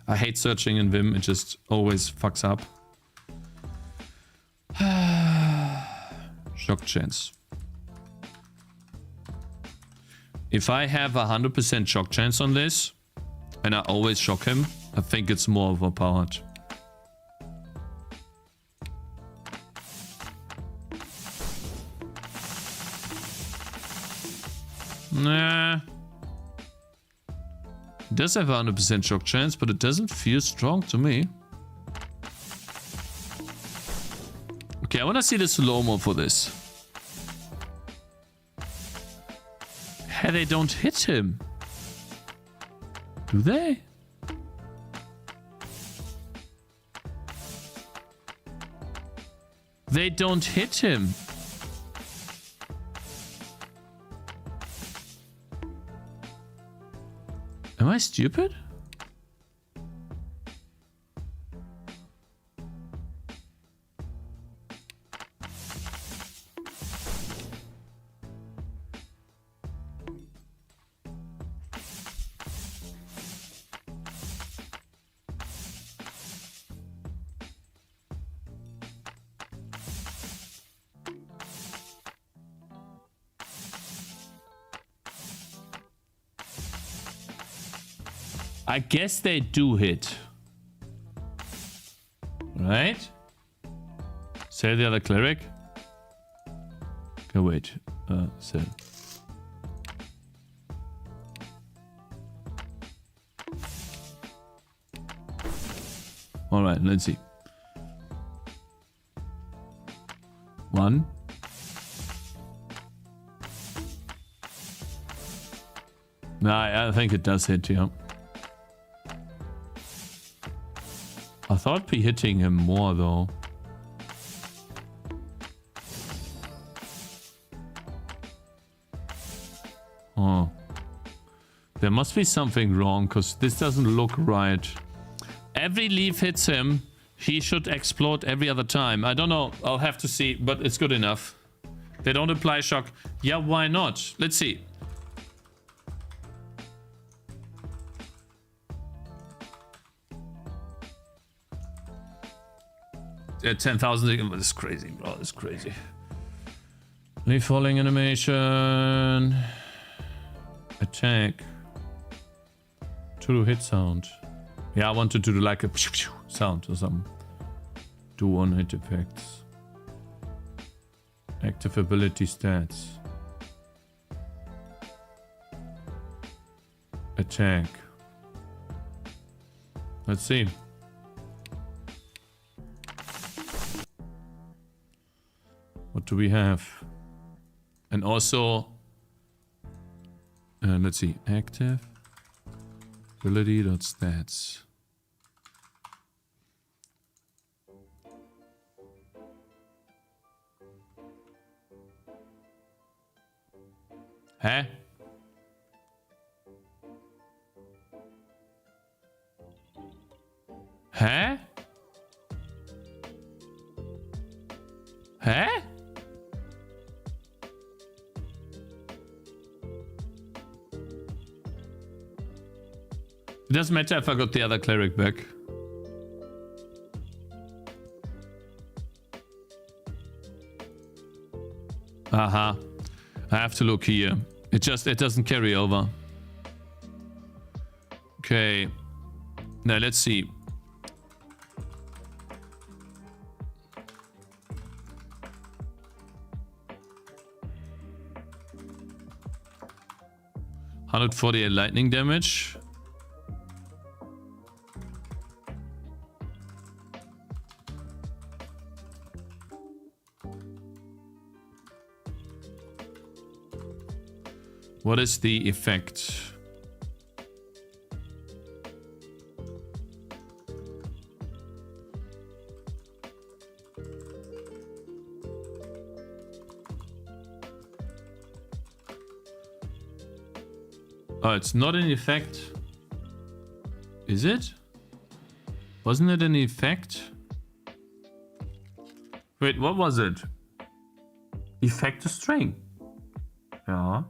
I hate searching in Vim. It just always fucks up. Shock chance. If I have 100% shock chance on this, and I always shock him, I think it's more overpowered. Nah. It does have a 100% shock chance, but it doesn't feel strong to me. Okay, I want to see the slow-mo for this. Hey, they don't hit him. Do they? They don't hit him. Am I stupid? I guess they do hit. Right? Sell the other cleric? Okay, wait. Sell. Alright, let's see. 1. Nah, I think it does hit, yeah. I thought be hitting him more though. Oh. There must be something wrong because this doesn't look right. Every leaf hits him. He should explode every other time. I don't know. I'll have to see, but it's good enough. They don't apply shock. Yeah, why not? Let's see. At 10,000, this is crazy, bro. This is crazy. Leaf falling animation. Attack. To do hit sound. Yeah, I wanted to do like a sound or something. Do one hit effects. Active ability stats. Attack. Let's see. What do we have? And also, let's see, active ability.stats. Huh? Huh? Huh? It doesn't matter if I got the other cleric back. Aha. I have to look here. It doesn't carry over. Okay. Now let's see. $148 lightning damage. What is the effect? Oh, it's not an effect. Is it? Wasn't it an effect? Wait, what was it? Effect to string. Yeah.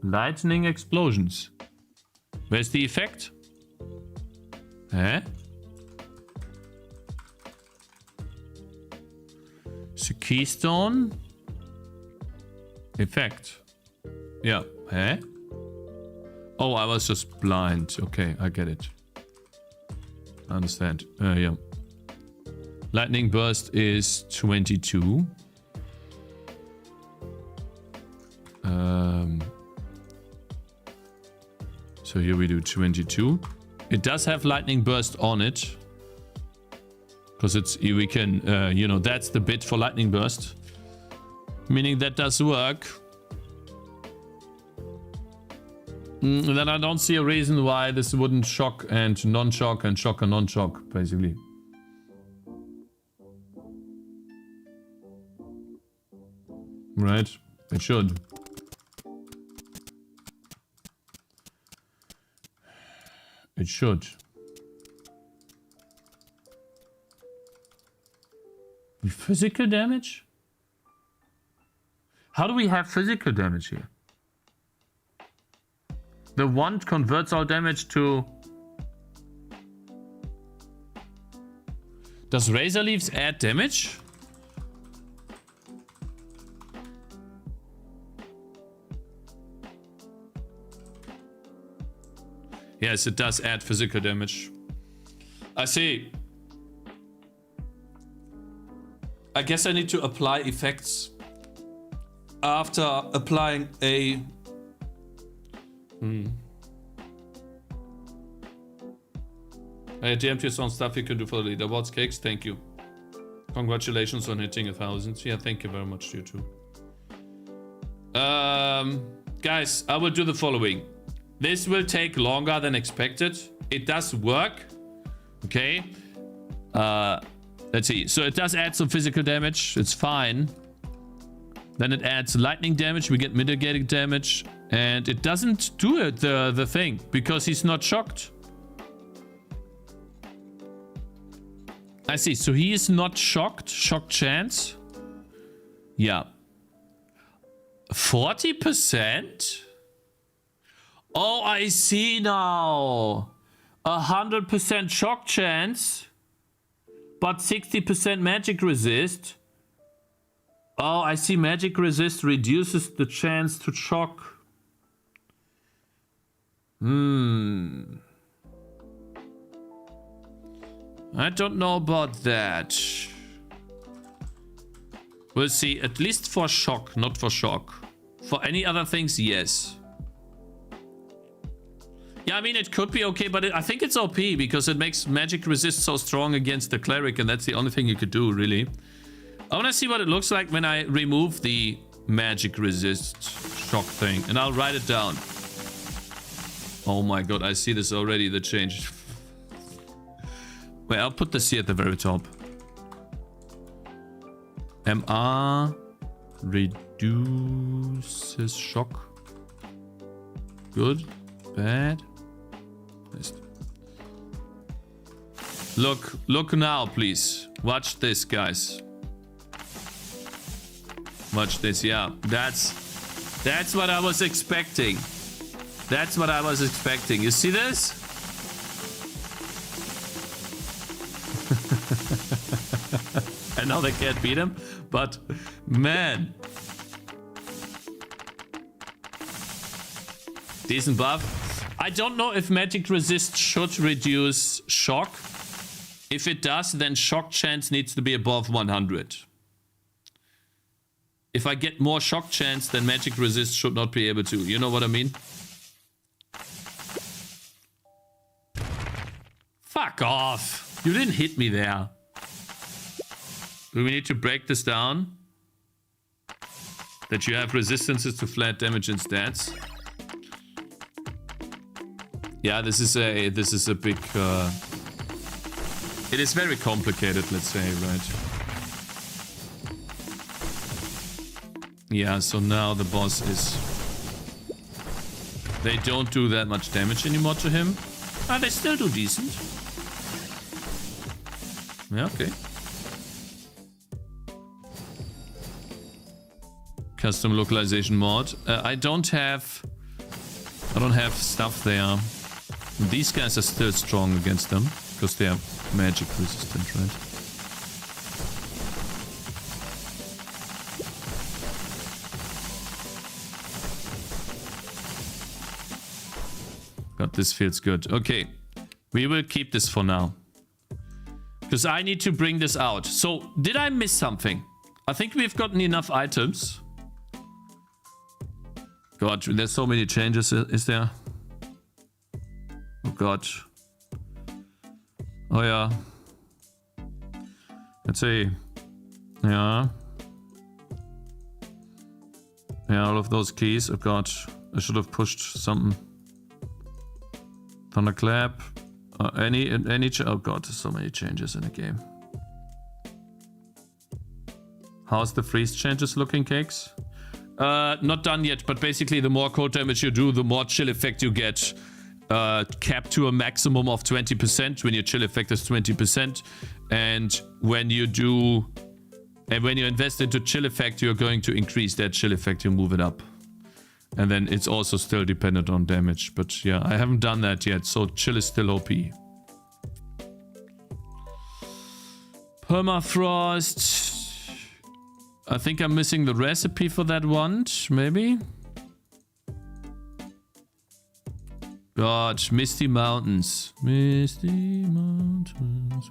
Lightning explosions. Where's the effect? Eh? So keystone. Effect. Yeah. Eh? Oh, I was just blind. Okay, I get it. I understand. Yeah. Lightning burst is 22. So here we do 22. It does have lightning burst on it. Because it's, we can, you know, that's the bit for lightning burst. Meaning that does work. Then I don't see a reason why this wouldn't shock and non-shock and shock and non-shock, basically. Right? It should. It should. Physical damage? How do we have physical damage here? The wand converts all damage to... Does Razor Leaves add damage? Yes, it does add physical damage. I see. I guess I need to apply effects after applying a... I DM'd you some stuff you can do for the leaderboards. Cakes, thank you. Congratulations on hitting 1,000. Yeah, thank you very much to you too. Guys, I will do the following. This will take longer than expected. It does work. Okay. Let's see. So it does add some physical damage. It's fine. Then it adds lightning damage. We get mitigating damage. And it doesn't do it, the thing, because he's not shocked. I see. So he is not shocked. Shock chance. Yeah. 40%? Oh, I see now. 100% shock chance, but 60% magic resist. Oh, I see. Magic resist reduces the chance to shock. I don't know about that. We'll see. At least for shock, not for shock. For any other things, yes. Yeah, I mean, it could be okay, but I think it's OP because it makes magic resist so strong against the cleric, and that's the only thing you could do, really. I want to see what it looks like when I remove the magic resist shock thing, and I'll write it down. Oh my god, I see this already, the change. Wait, I'll put this here at the very top. MR reduces shock. Good. Bad. Look now, please. Watch this, guys. Watch this, yeah. That's what I was expecting. That's what I was expecting. You see this? I know they can't beat him, but man. Decent buff. I don't know if magic resist should reduce shock. If it does, then shock chance needs to be above 100. If I get more shock chance, then magic resist should not be able to. You know what I mean? Fuck off. You didn't hit me there. Do we need to break this down? That you have resistances to flat damage and stats. Yeah, this is a big it is very complicated, let's say, right? Yeah, so now the boss is They don't do that much damage anymore to him. Ah, they still do decent. Yeah, okay. Custom localization mod. I don't have stuff there. These guys are still strong against them because they are magic resistant, right? God, this feels good. Okay, we will keep this for now because I need to bring this out. So, did I miss something? I think we've gotten enough items. God, there's so many changes, is there? Oh God. Oh yeah. Let's see. Yeah. Yeah, all of those keys. Oh God, I should have pushed something. Thunderclap. Oh God, there's so many changes in the game. How's the freeze changes looking, Cakes? Not done yet, but basically the more cold damage you do, the more chill effect you get. Capped to a maximum of 20% when your chill effect is 20%. And when you invest into chill effect, you're going to increase that chill effect, you move it up. And then it's also still dependent on damage. But yeah, I haven't done that yet, so chill is still OP. Permafrost. I think I'm missing the recipe for that wand, maybe? God, Misty Mountains. Misty Mountains.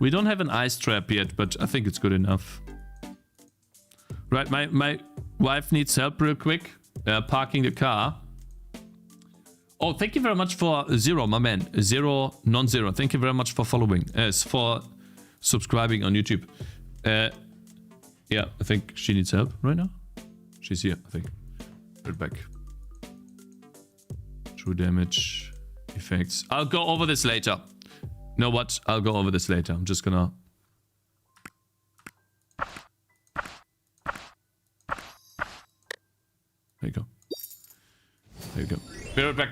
We don't have an ice trap yet, but I think it's good enough. Right, my wife needs help real quick. Parking the car. Oh, thank you very much for Zero, my man. Zero, non-zero. Thank you very much for following. For subscribing on YouTube. Yeah, I think she needs help right now. She's here, I think. Right back. True damage effects. I'll go over this later. You know what? I'll go over this later. I'm just gonna... There you go. There you go. Be right back.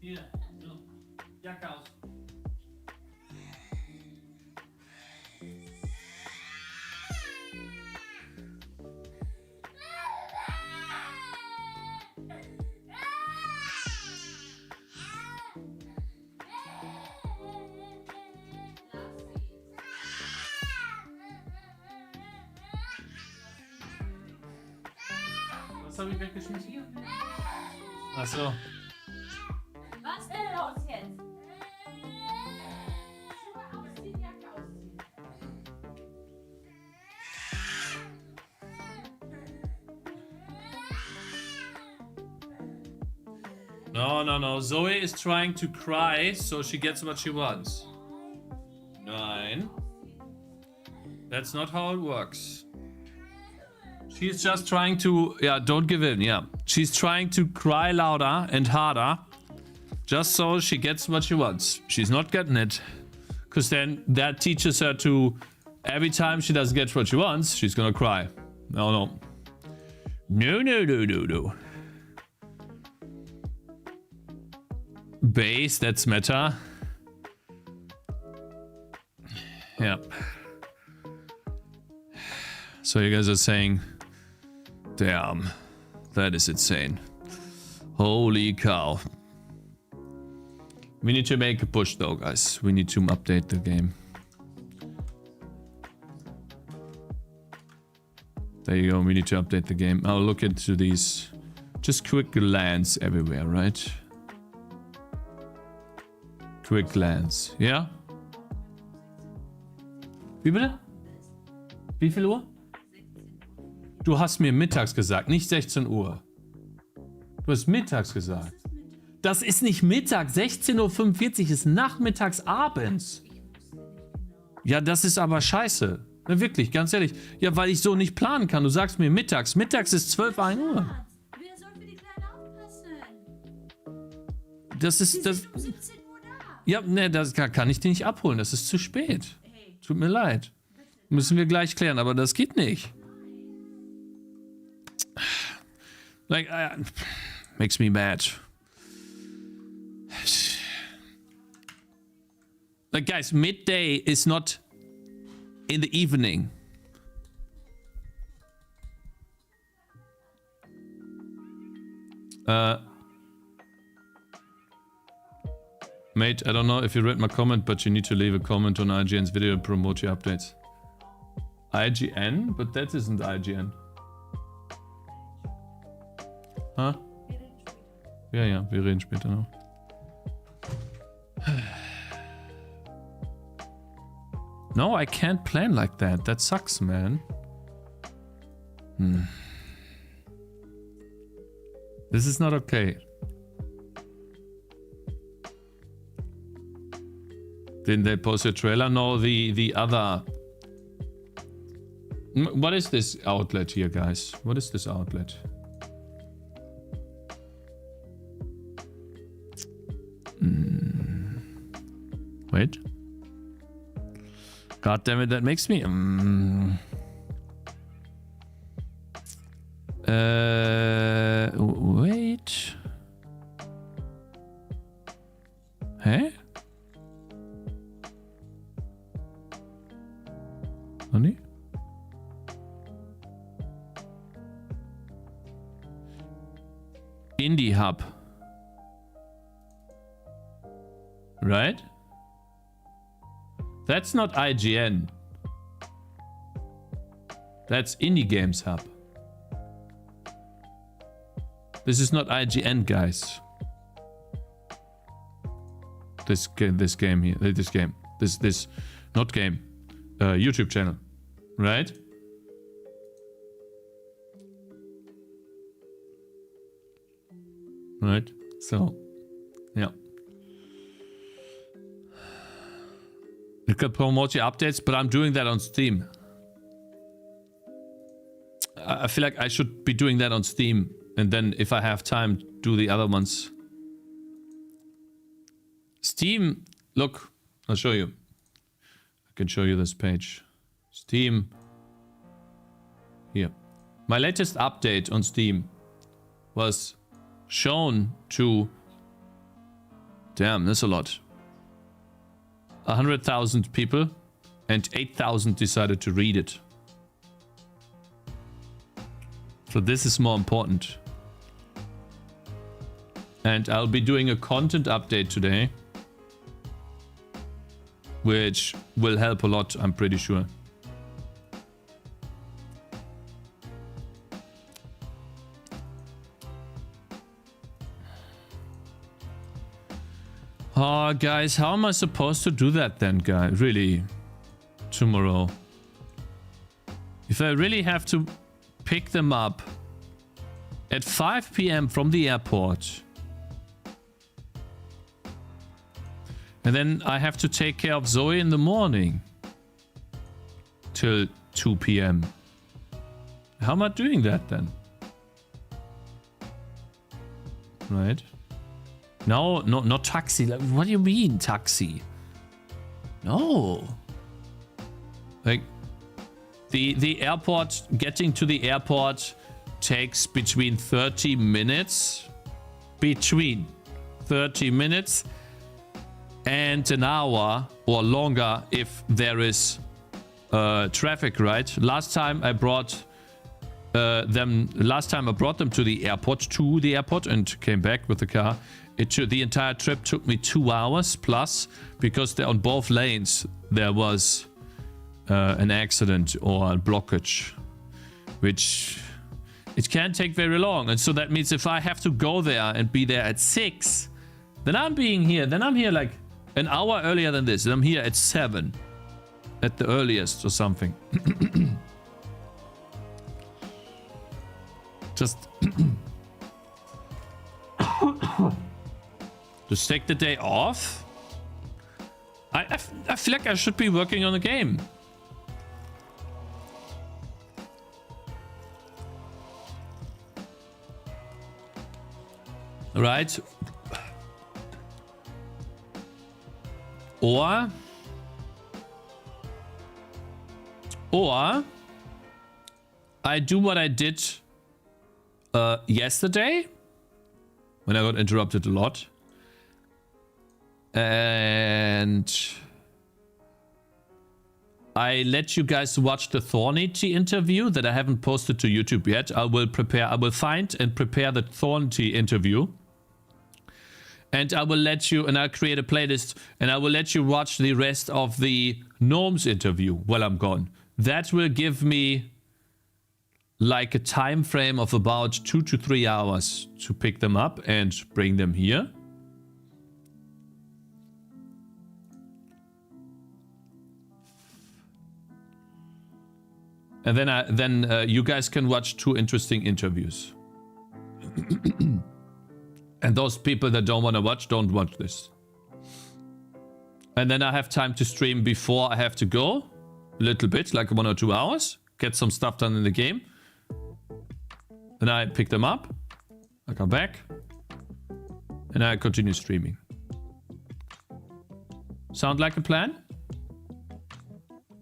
Hier, so. Jacke aus. Was habe ich weggeschmissen? Ach so. Was ist denn los jetzt? Schuhe ausziehen, Jacke ausziehen. No, no, no. Zoe is trying to cry so she gets what she wants. Nein. That's not how it works. She's just trying to... Yeah, don't give in, yeah. She's trying to cry louder and harder just so she gets what she wants. She's not getting it. Because then that teaches her to... Every time she doesn't get what she wants, she's gonna cry. No, no. No, no, no, no, no. Base, that's meta. Yeah. So you guys are saying... Damn, that is insane. Holy cow. We need to make a push though, guys. We need to update the game. There you go, we need to update the game. I'll look into these. Just quick glance everywhere, right? Quick glance, yeah? Wie bitte? Wie viel Uhr? Du hast mir mittags gesagt, nicht 16 Uhr. Du hast mittags gesagt. Das ist nicht Mittag. 16:45 Uhr ist nachmittags abends. Ja, das ist aber scheiße. Ja, wirklich, ganz ehrlich. Ja, weil ich so nicht planen kann. Du sagst mir mittags. Mittags ist 12, 1 Uhr. Wer soll für die Kleine aufpassen? Das ist... Das, um 17 Uhr da. ja, ne, das kann ich dir nicht abholen. Das ist zu spät. Tut mir leid. Müssen wir gleich klären, aber das geht nicht. Like, makes me mad. Like, guys, midday is not in the evening. Mate, I don't know if you read my comment, but you need to leave a comment on IGN's video and promote your updates. IGN? But that isn't IGN. Huh? Ja, ja, wir reden später noch. No, I can't plan like that. That sucks, man. This is not okay. Didn't they post a trailer? No, the other... What is this outlet here, guys? What is this outlet? Wait. God damn it, that makes me... wait. Hä? Honey? Indie Hub. Right? That's not IGN. That's Indie Games Hub. This is not IGN, guys. This game here, this not game, YouTube channel, right? Right. So, yeah. You can promote your updates, but I'm doing that on Steam. I feel like I should be doing that on Steam, and then if I have time, do the other ones. Steam, look, I'll show you. I can show you this page. Steam. Here. My latest update on Steam was shown to Damn, that's a lot. 100,000 people and 8,000 decided to read it. So this is more important. And I'll be doing a content update today, which will help a lot, I'm pretty sure. Oh, guys, how am I supposed to do that then, guys? Really? Tomorrow? If I really have to pick them up at 5 p.m. from the airport, and then I have to take care of Zoe in the morning till 2 p.m. How am I doing that then? Right? No, not taxi. Like, what do you mean taxi? No. Like the airport, getting to the airport takes between 30 minutes. Between 30 minutes and an hour or longer if there is traffic, right? Last time I brought them to the airport and came back with the car. The entire trip took me 2 hours plus, because on both lanes there was an accident or a blockage, which it can't take very long. And so that means if I have to go there and be there at 6, then I'm here like an hour earlier than this, and I'm here at 7 at the earliest or something. Just take the day off. I feel like I should be working on a game. Right? Or I do what I did yesterday when I got interrupted a lot. And I let you guys watch the Thornity interview that I haven't posted to YouTube yet. I will find and prepare the Thornity interview. And I will let you, and I'll create a playlist, and I will let you watch the rest of the Gnomes interview while I'm gone. That will give me like a time frame of about 2 to 3 hours to pick them up and bring them here. And then you guys can watch 2 interesting interviews. And those people that don't want to watch, don't watch this. And then I have time to stream before I have to go. A little bit, like 1 or 2 hours. Get some stuff done in the game. Then I pick them up. I come back. And I continue streaming. Sound like a plan?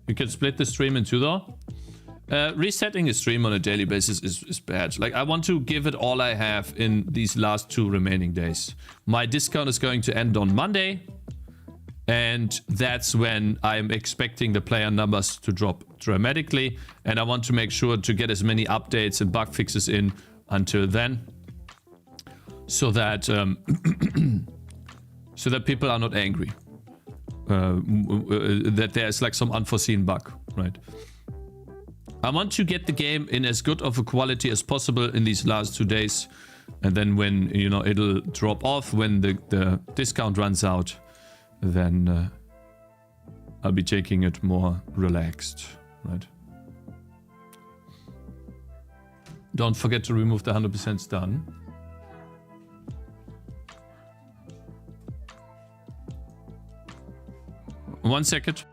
You can split the stream in 2 though. Resetting a stream on a daily basis is bad. Like, I want to give it all I have in these last 2 remaining days. My discount is going to end on Monday. And that's when I'm expecting the player numbers to drop dramatically. And I want to make sure to get as many updates and bug fixes in until then. So that, so that people are not angry. That there's like some unforeseen bug, right? I want to get the game in as good of a quality as possible in these last 2 days. And then when, you know, it'll drop off when the discount runs out, then I'll be taking it more relaxed, right? Don't forget to remove the 100% stun. One second.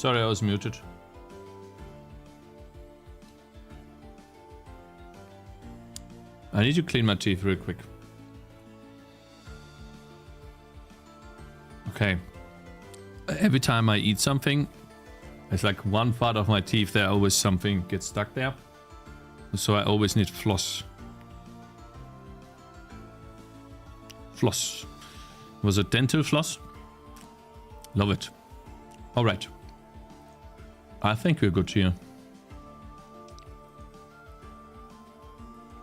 Sorry, I was muted. I need to clean my teeth real quick. Okay. Every time I eat something, it's like one part of my teeth there, always something gets stuck there. So I always need floss. Floss. Was it dental floss? Love it. Alright. I think we're good here.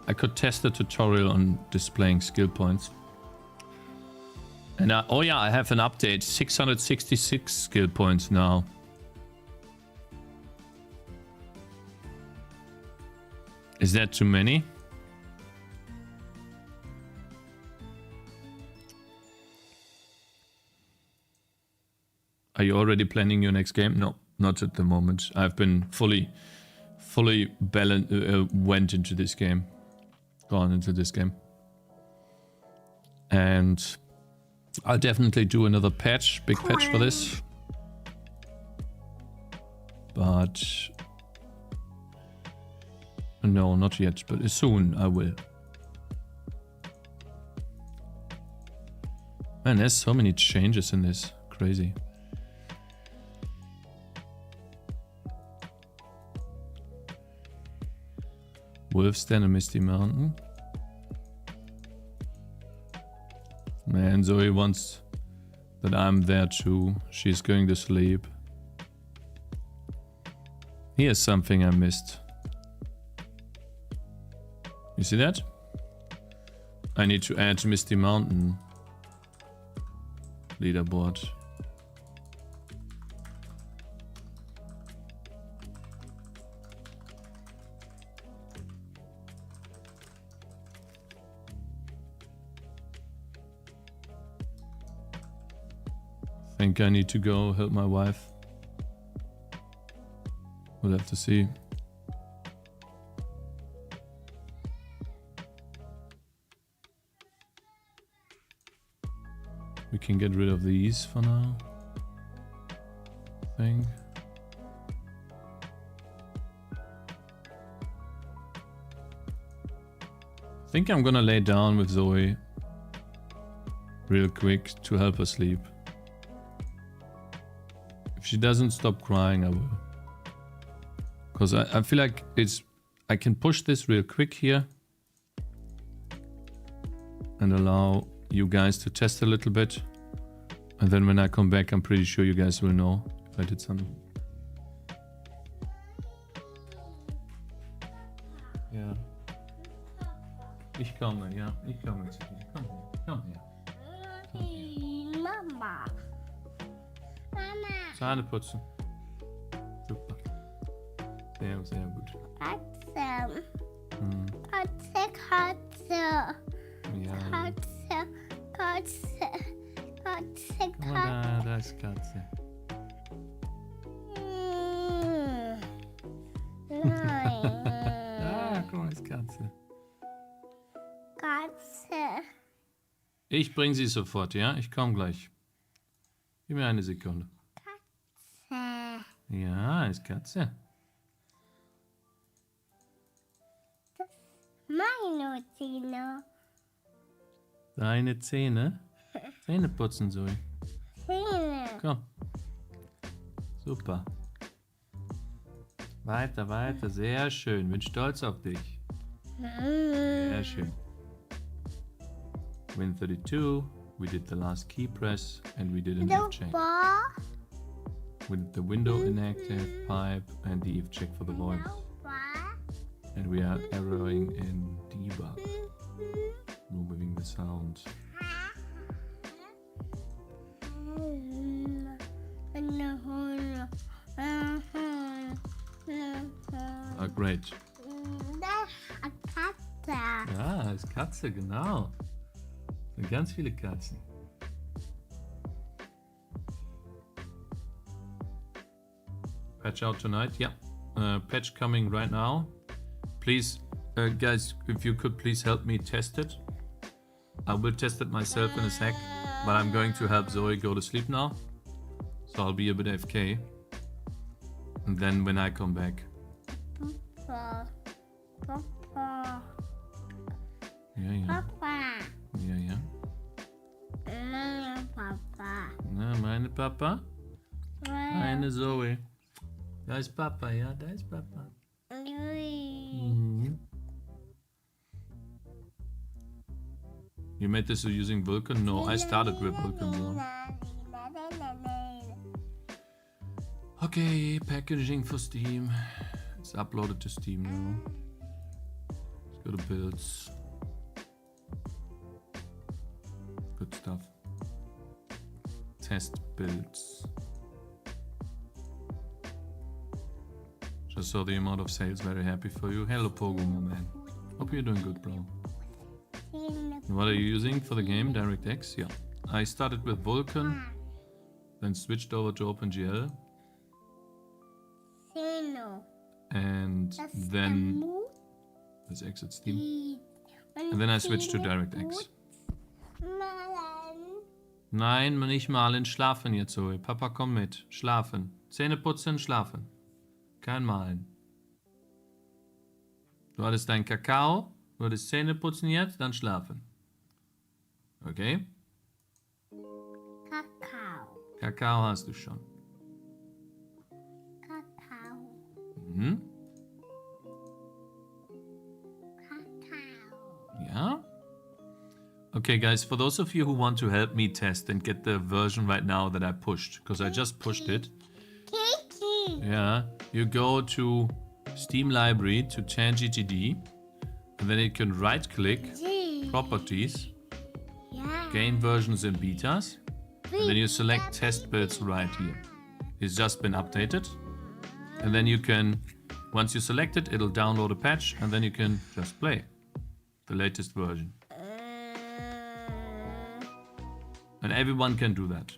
I could test the tutorial on displaying skill points. And oh yeah, I have an update. 666 skill points now. Is that too many? Are you already planning your next game? No, not at the moment. I've been fully went into this game. Gone into this game. And I'll definitely do another patch, big patch for this. But no, not yet, but soon I will. Man, there's so many changes in this. Crazy. Wolf's Den and Misty Mountain. Man, Zoe wants that I'm there too. She's going to sleep. Here's something I missed. You see that? I need to add Misty Mountain leaderboard. Think I need to go help my wife. We'll have to see. We can get rid of these for now. I think I'm gonna lay down with Zoe real quick to help her sleep. If she doesn't stop crying, I will. Because I feel like I can push this real quick here and allow you guys to test a little bit. And then when I come back, I'm pretty sure you guys will know if I did something. Yeah. Ich komme, ja. Ich komme zu dir. Komm her. Komm her. Mama. Mama. Zähne putzen. Super. Sehr, sehr gut. Katze. Hm. Katze, Katze. Ja. Katze, Katze. Katze, Oh, da ist Katze. Nein. Ah, guck mal, ist Katze. Katze. Ich bring sie sofort, ja? Ich komme gleich. Gib mir eine Sekunde. Katze. Ja, ist Katze. Meine Zähne. Deine Zähne? Zähne putzen, Zoe. Zähne. Komm. Super. Weiter, weiter. Sehr schön. Bin stolz auf dich. Sehr schön. Win 32. We did the last key press and we did an if check. With the window inactive, pipe, and the if check for the voice. And we are erroring in debug. Removing the sound. Ah, great. Ja, ist Katze, genau. Sind ganz viele Katzen. Patch out tonight? Yeah. Patch coming right now. Please, guys, if you could please help me test it. I will test it myself in a sec, but I'm going to help Zoe go to sleep now. So I'll be a bit AFK. And then when I come back. Papa. Papa. Yeah. Papa. Yeah. Papa. Na, meine Papa? Meine Zoe. Da ist Papa, ja, da ist Papa. Mhm. You made this using Vulkan? No, I started with Vulkan though. Okay, packaging for Steam. It's uploaded to Steam now. Let's go to builds. Good stuff. Test builds. Just saw the amount of sales, very happy for you. Hello Pogo, my man. Hope you're doing good, bro. What are you using for the game? DirectX? Yeah. I started with Vulkan, then switched over to OpenGL. And then let's exit Steam. And then I switched to DirectX. Nein, nicht malen, schlafen jetzt, Zoe. Papa, komm mit. Schlafen. Zähne putzen, schlafen. Kein Malen. Du hattest deinen Kakao, du hattest Zähne putzen jetzt, dann schlafen. Okay? Kakao. Kakao hast du schon. Kakao. Mhm. Kakao. Yeah. Okay, guys, for those of you who want to help me test and get the version right now that I pushed, because I just pushed it. Kiki. Yeah, you go to Steam Library to Tangy TD, and then you can right-click Properties, Yeah. Game Versions and Betas, and then you select Test Builds right here. It's just been updated, and then you can, once you select it, it'll download a patch, and then you can just play the latest version. And everyone can do that.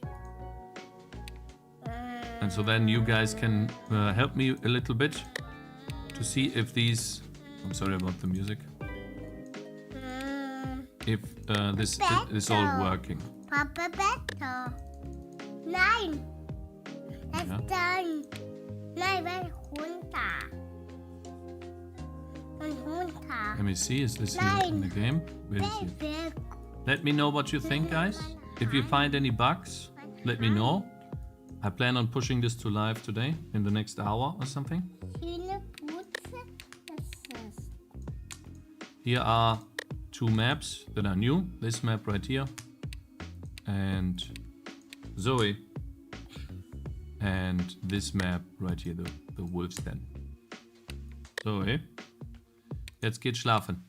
And so then you guys can help me a little bit to see if these... I'm sorry about the music. If this is all working. Papa Beto. Nein. Es Ja. dann. Nein, wenn runter. Und runter. Let me see, is this here in the game? Where is it? Weg. Let me know what you think, guys. If you find any bugs, let me know. I plan on pushing this to live today, in the next hour or something. Schöne Putze. Das ist. Here are two maps that are new. This map right here. And Zoe. And this map right here, the Wolf's Den. Zoe. Jetzt geht schlafen.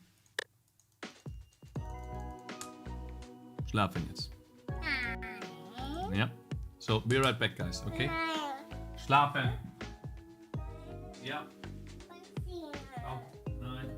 Schlafen jetzt. Yeah. So be right back, guys, okay? Schlafen. Ja. Oh, nein.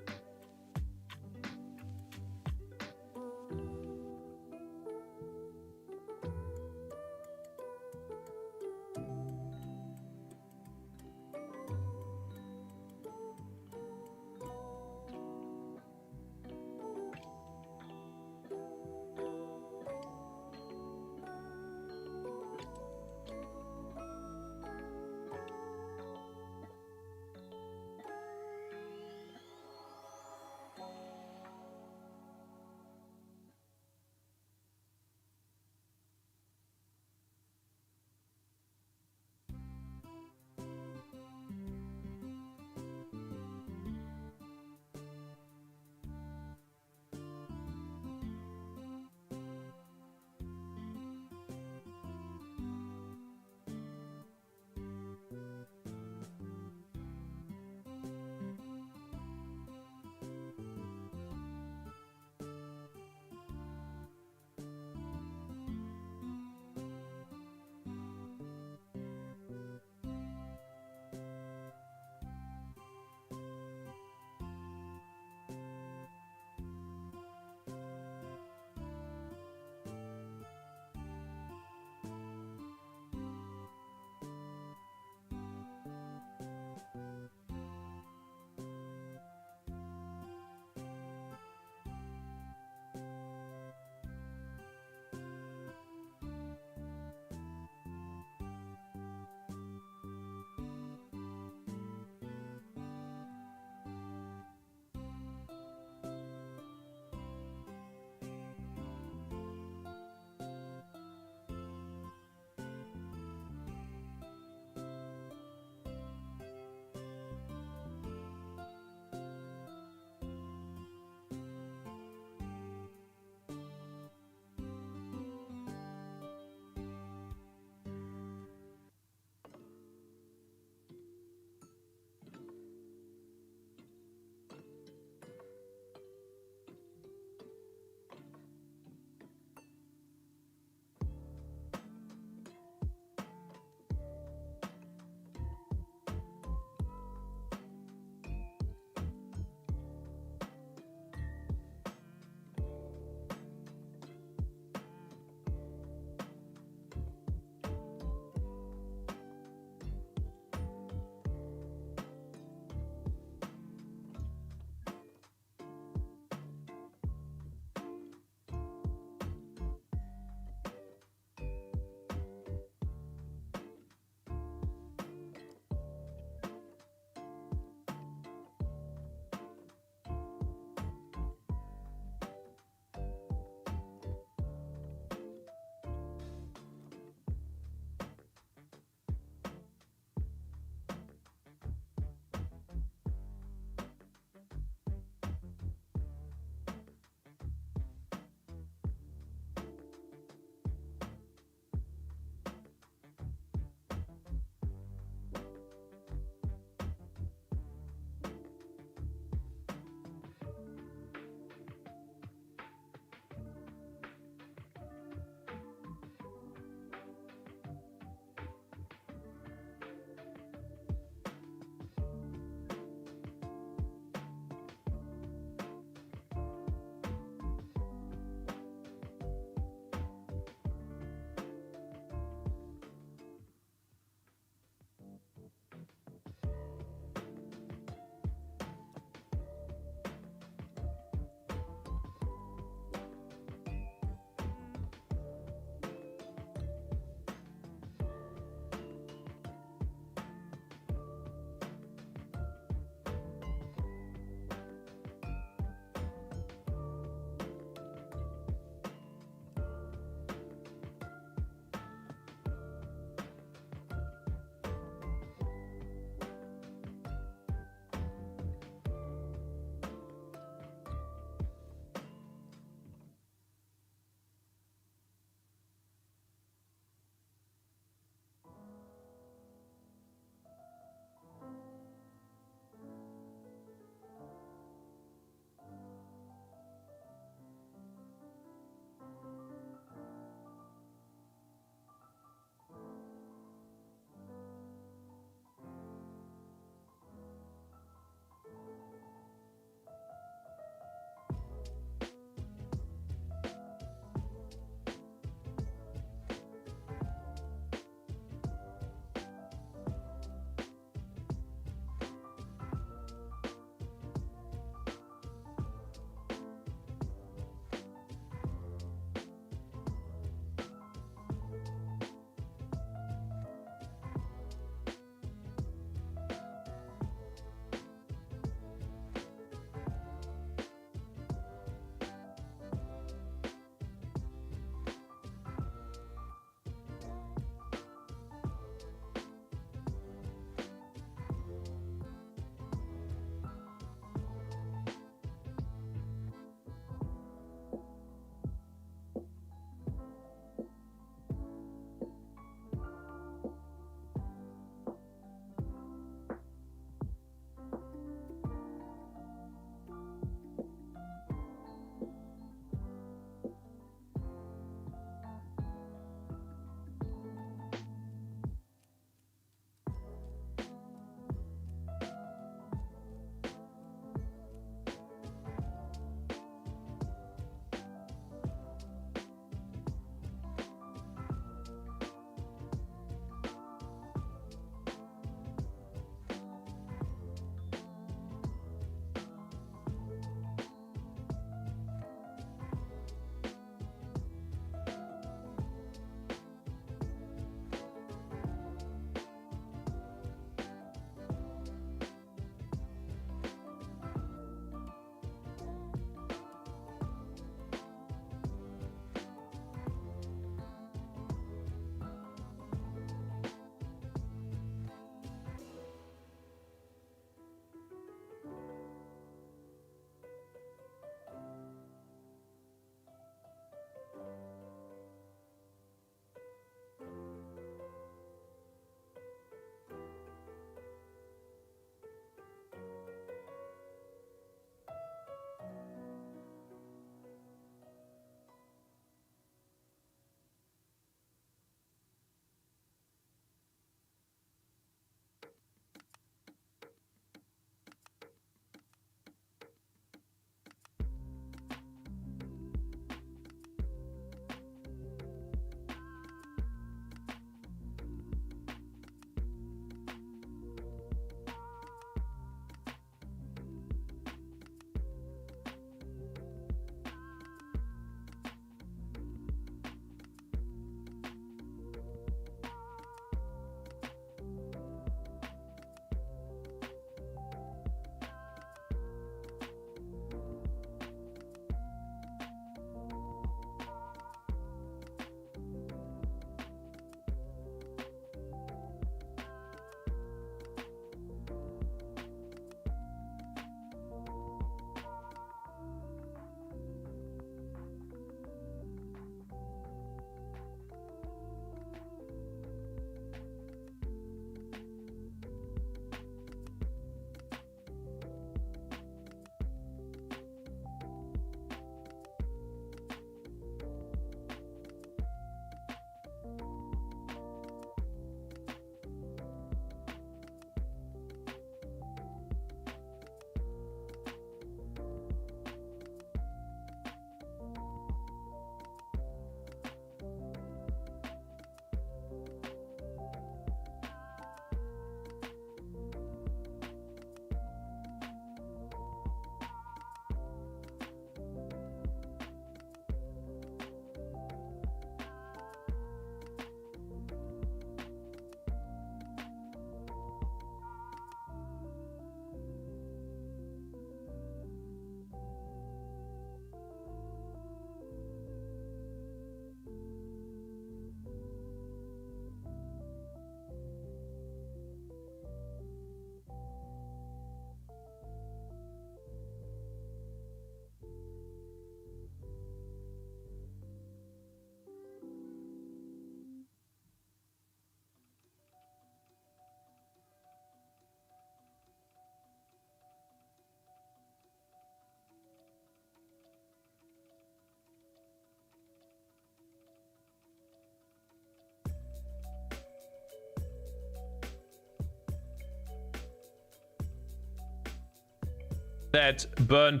that burn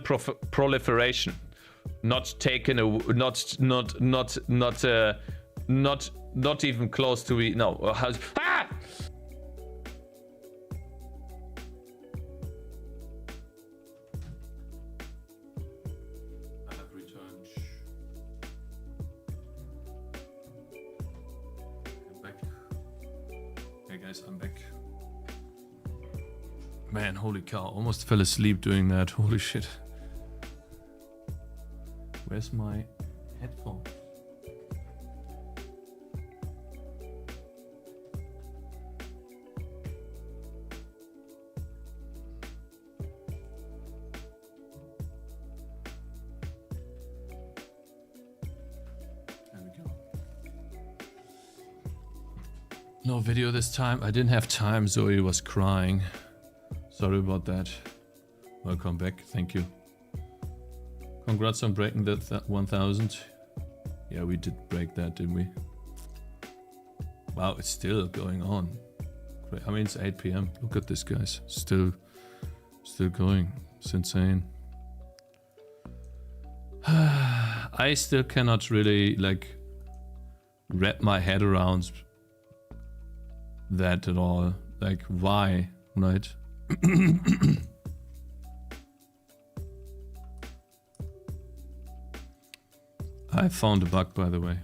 proliferation, not taken a, not even close to be no. Ah! I have returned. I'm back. Hey guys, I'm back. Man, holy cow, almost fell asleep doing that. Holy shit. Where's my headphone? There we go. No video this time. I didn't have time. Zoe was crying. Sorry about that. Welcome back. Thank you. Congrats on breaking that 1000. Yeah, we did break that, didn't we? Wow, it's still going on. Great. I mean, it's 8 p.m. Look at this, guys. Still going. It's insane. I still cannot really, like, wrap my head around that at all. Like, why, right? I found a bug, by the way.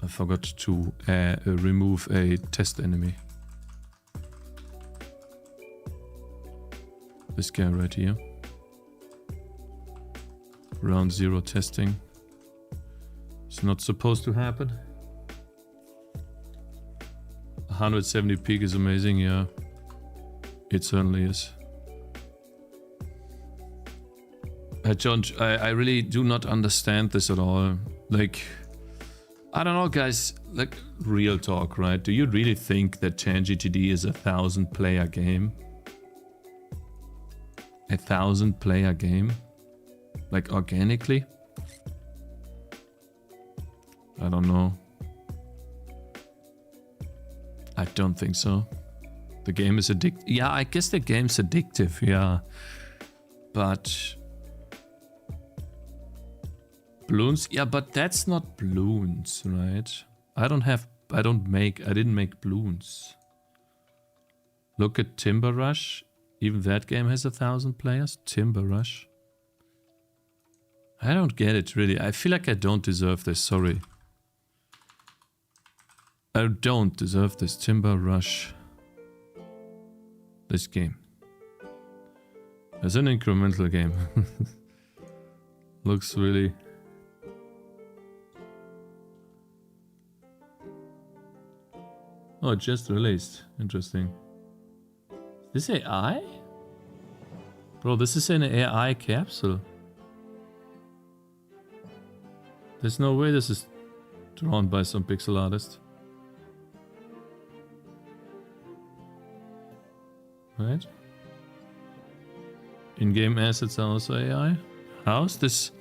I forgot to remove a test enemy. This guy right here. Round 0 testing. It's not supposed to happen. 170 peak is amazing, yeah. It certainly is. John, I really do not understand this at all. Like, I don't know, guys. Like, real talk, right? Do you really think that Tangy TD is a 1,000-player game? A 1,000-player game? Like, organically? I don't know. I don't think so. The game is addictive. Yeah, I guess the game's addictive, yeah. But... balloons? Yeah, but that's not balloons, right? I didn't make balloons. Look at Timber Rush. Even that game has 1,000 players. Timber Rush. I don't get it, really. I feel like I don't deserve this, sorry. I don't deserve this. Timber Rush. This game. It's an incremental game. Looks really... oh, it just released. Interesting. Is this AI? Bro, this is an AI capsule. There's no way this is drawn by some pixel artist. Right? In-game assets are also AI. How's this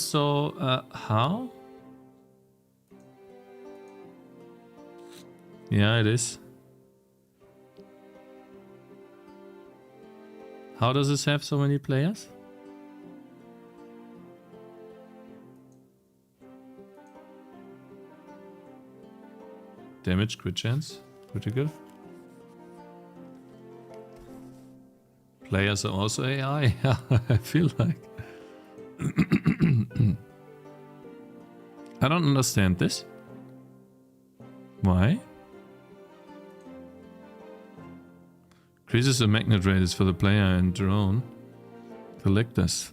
so, how? Yeah, it is. How does this have so many players? Damage, crit chance, critical. Players are also AI. Yeah, I feel like. I don't understand this. Why? Increases the magnet radius for the player and drone. Collectors.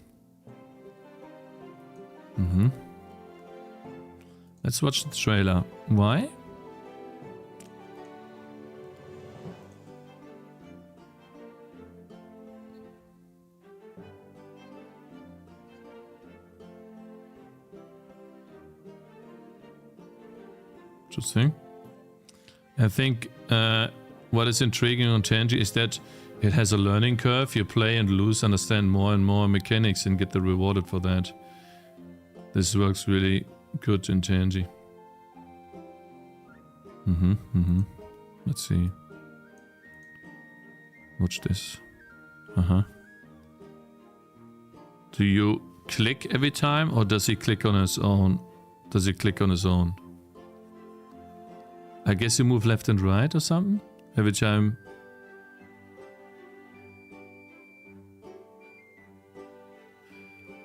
Let's watch the trailer. Why? Interesting. I think what is intriguing on Tangy is that it has a learning curve. You play and lose, understand more and more mechanics and get rewarded for that. This works really good in Tangy. Let's see. Watch this. Uh-huh. Do you click every time, or does he click on his own? Does he click on his own? I guess you move left and right or something? Every time.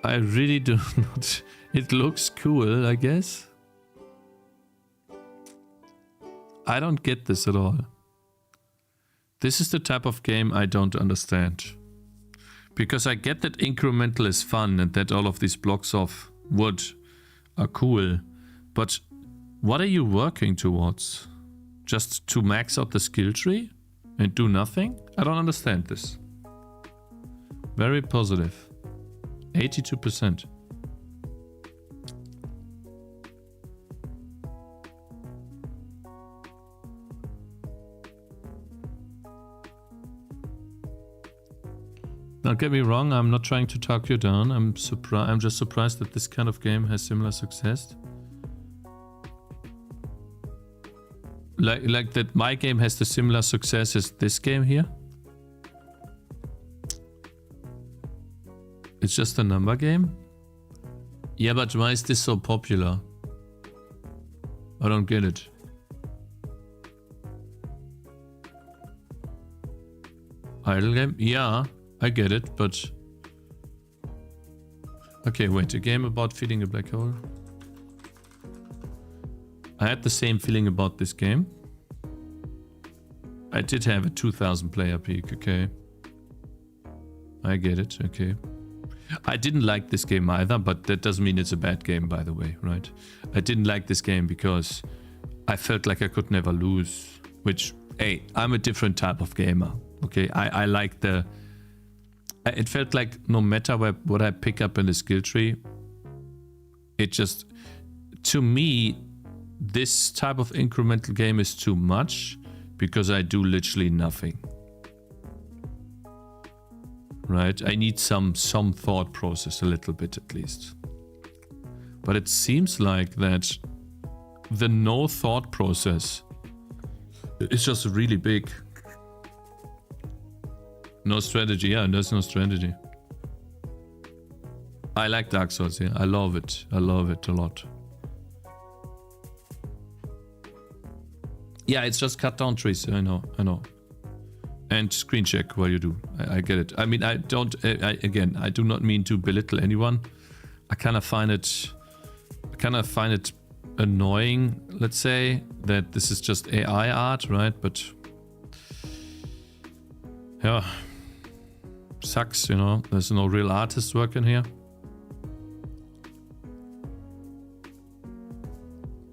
I really do not. It looks cool, I guess. I don't get this at all. This is the type of game I don't understand. Because I get that incremental is fun and that all of these blocks of wood are cool. But what are you working towards? Just to max out the skill tree and do nothing? I don't understand this. Very positive. 82%. Don't get me wrong, I'm not trying to talk you down. I'm just surprised that this kind of game has similar success. Like that my game has the similar success as this game here. It's just a number game? Yeah, but why is this so popular? I don't get it. Idle game? Yeah, I get it, but... Okay, wait, a game about feeding a black hole? I had the same feeling about this game. I did have a 2000 player peak, okay. I get it, okay. I didn't like this game either, but that doesn't mean it's a bad game, by the way, right? I didn't like this game because I felt like I could never lose, which, hey, I'm a different type of gamer, okay? I like the... It felt like no matter what I pick up in the skill tree, it just... To me, this type of incremental game is too much because I do literally nothing. Right? I need some thought process, a little bit at least. But it seems like that the no thought process is just really big. No strategy, yeah, there's no strategy. I like Dark Souls, yeah, I love it. I love it a lot. Yeah, it's just cut down trees, I know. And screen check while you do. I get it. I mean, I don't... again, I do not mean to belittle anyone. I kind of find it annoying, let's say, that this is just AI art, right? But yeah, sucks, you know. There's no real artist working here.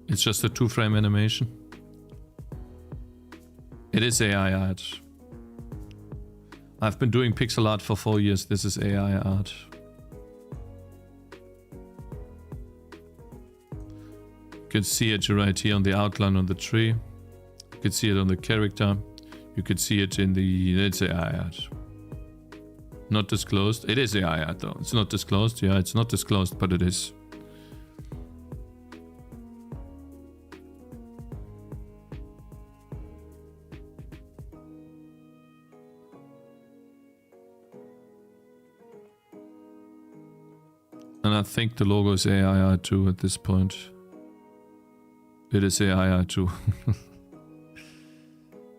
It's just a 2-frame animation. It is AI art. I've been doing pixel art for 4 years. This is AI art. You can see it right here on the outline on the tree. You can see it on the character. You can see it in the... It's AI art. Not disclosed. It is AI art though. It's not disclosed. Yeah, it's not disclosed, but it is. And I think the logo is AI too at this point. It is AI too.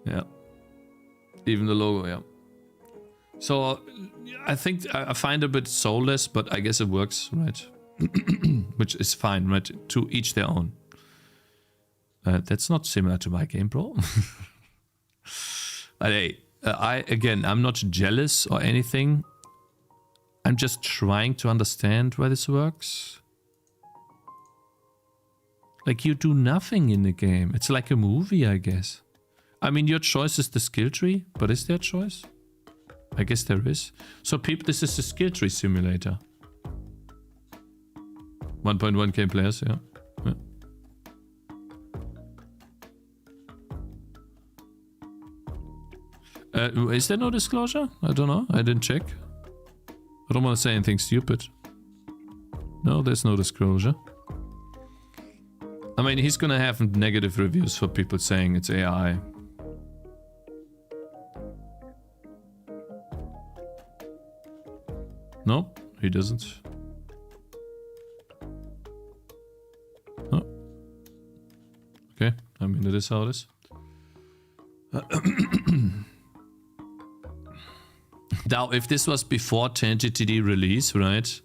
Yeah. Even the logo, yeah. So I think I find it a bit soulless, but I guess it works, right? Which is fine, right? To each their own. That's not similar to my game, bro. Hey, I'm not jealous or anything. I'm just trying to understand why this works. Like, you do nothing in the game. It's like a movie, I guess. I mean, your choice is the skill tree, but is there a choice? I guess there is. So people, this is a skill tree simulator. 1.1k players, yeah. Is there no disclosure? I don't know. I didn't check. I don't want to say anything stupid. No, there's no disclosure. I mean, he's gonna have negative reviews for people saying it's AI. Nope, he doesn't. Oh. Okay, I mean, it is how it is. Now, if this was before Tangy TD release, right?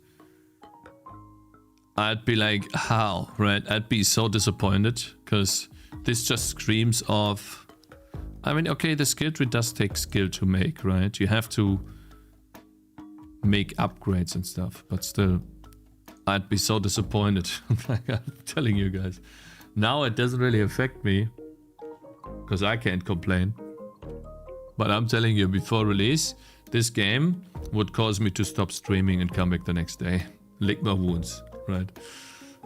I'd be like, how, right? I'd be so disappointed, because this just screams of... I mean, okay, the skill tree does take skill to make, right? You have to make upgrades and stuff, but still, I'd be so disappointed. Like I'm telling you guys. Now it doesn't really affect me, because I can't complain. But I'm telling you, before release, this game would cause me to stop streaming and come back the next day. Lick my wounds, right?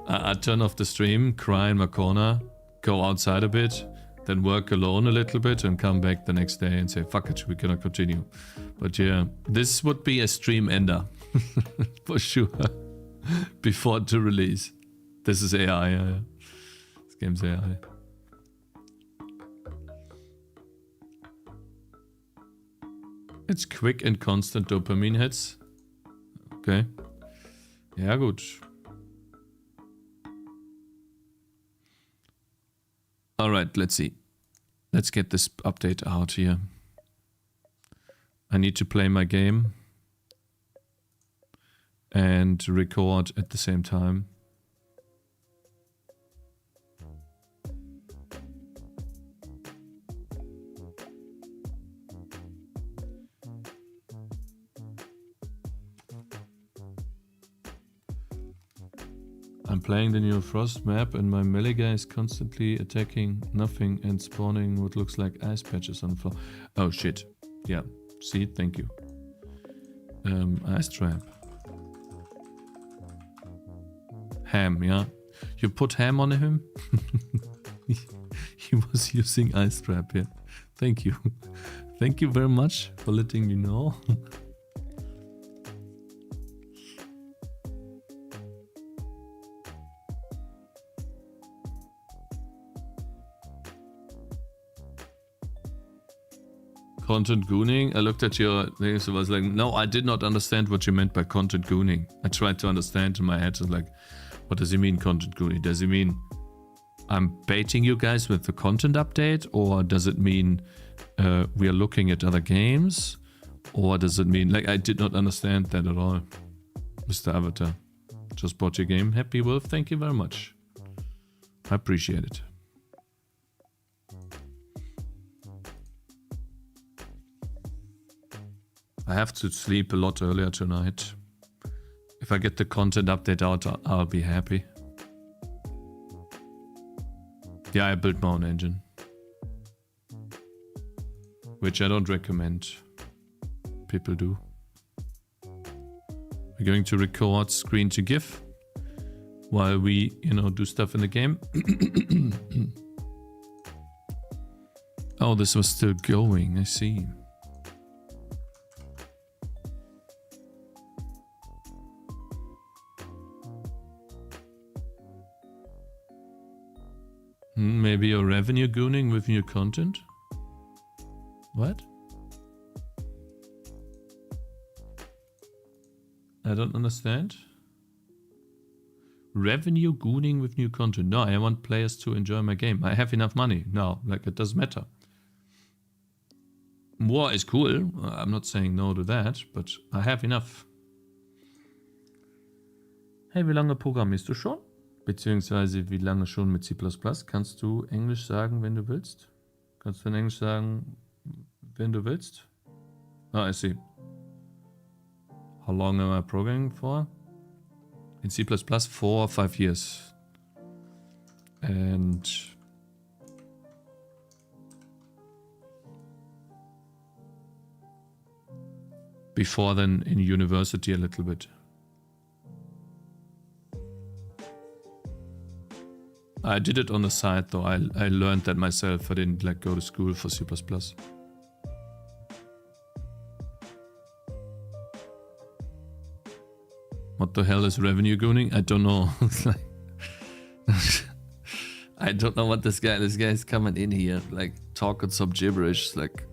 I'd turn off the stream, cry in my corner, go outside a bit, then work alone a little bit and come back the next day and say, fuck it, we cannot continue. But yeah, this would be a stream ender. For sure. Before the release. This is AI, yeah. This game's AI. It's quick and constant dopamine hits. Okay. Ja, gut. Alright, let's see. Let's get this update out here. I need to play my game and record at the same time. I'm playing the new Frost map and my melee guy is constantly attacking nothing and spawning what looks like ice patches on the floor. Oh shit. Yeah. See, thank you. Ice trap. Ham, yeah. You put ham on him? He was using ice trap, yeah. Thank you. Thank you very much for letting me know. Content gooning? I looked at your things and was like, no, I did not understand what you meant by content gooning. I tried to understand in my head, so like, what does he mean content gooning? Does he mean I'm baiting you guys with the content update? Or does it mean we are looking at other games? Or does it mean, like, I did not understand that at all. Mr. Avatar. Just bought your game. Happy Wolf, thank you very much. I appreciate it. I have to sleep a lot earlier tonight. If I get the content update out, I'll be happy. Yeah, I built my own engine. Which I don't recommend people do. We're going to record screen to GIF while we, you know, do stuff in the game. Oh, this was still going, I see. Maybe you're revenue gooning with new content? What? I don't understand. Revenue gooning with new content. No, I want players to enjoy my game. I have enough money now. Like, it doesn't matter. More is cool. I'm not saying no to that, but I have enough. Hey, wie lange programmierst du schon? Beziehungsweise wie lange schon mit C++? Kannst du Englisch sagen, wenn du willst? Kannst du in Englisch sagen, wenn du willst? Ah, I see. How long am I programming for? In C++, 4 or 5 years. And before then in university a little bit. I did it on the side though. I learned that myself. I didn't like go to school for C++. What the hell is revenue gooning? I don't know. I don't know what this guy's coming in here, like talking some gibberish. Like,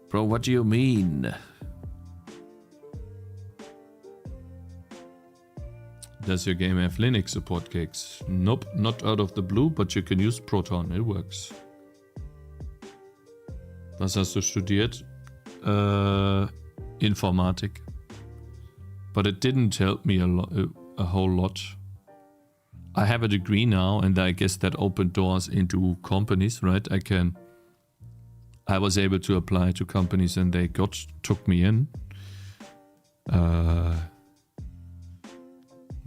bro, what do you mean? Does your game have Linux support, Cakez? Nope, not out of the blue, but you can use Proton, it works. Was hast du studiert? Informatik. But it didn't help me a whole lot. I have a degree now, and I guess that opened doors into companies, right? I was able to apply to companies and they took me in.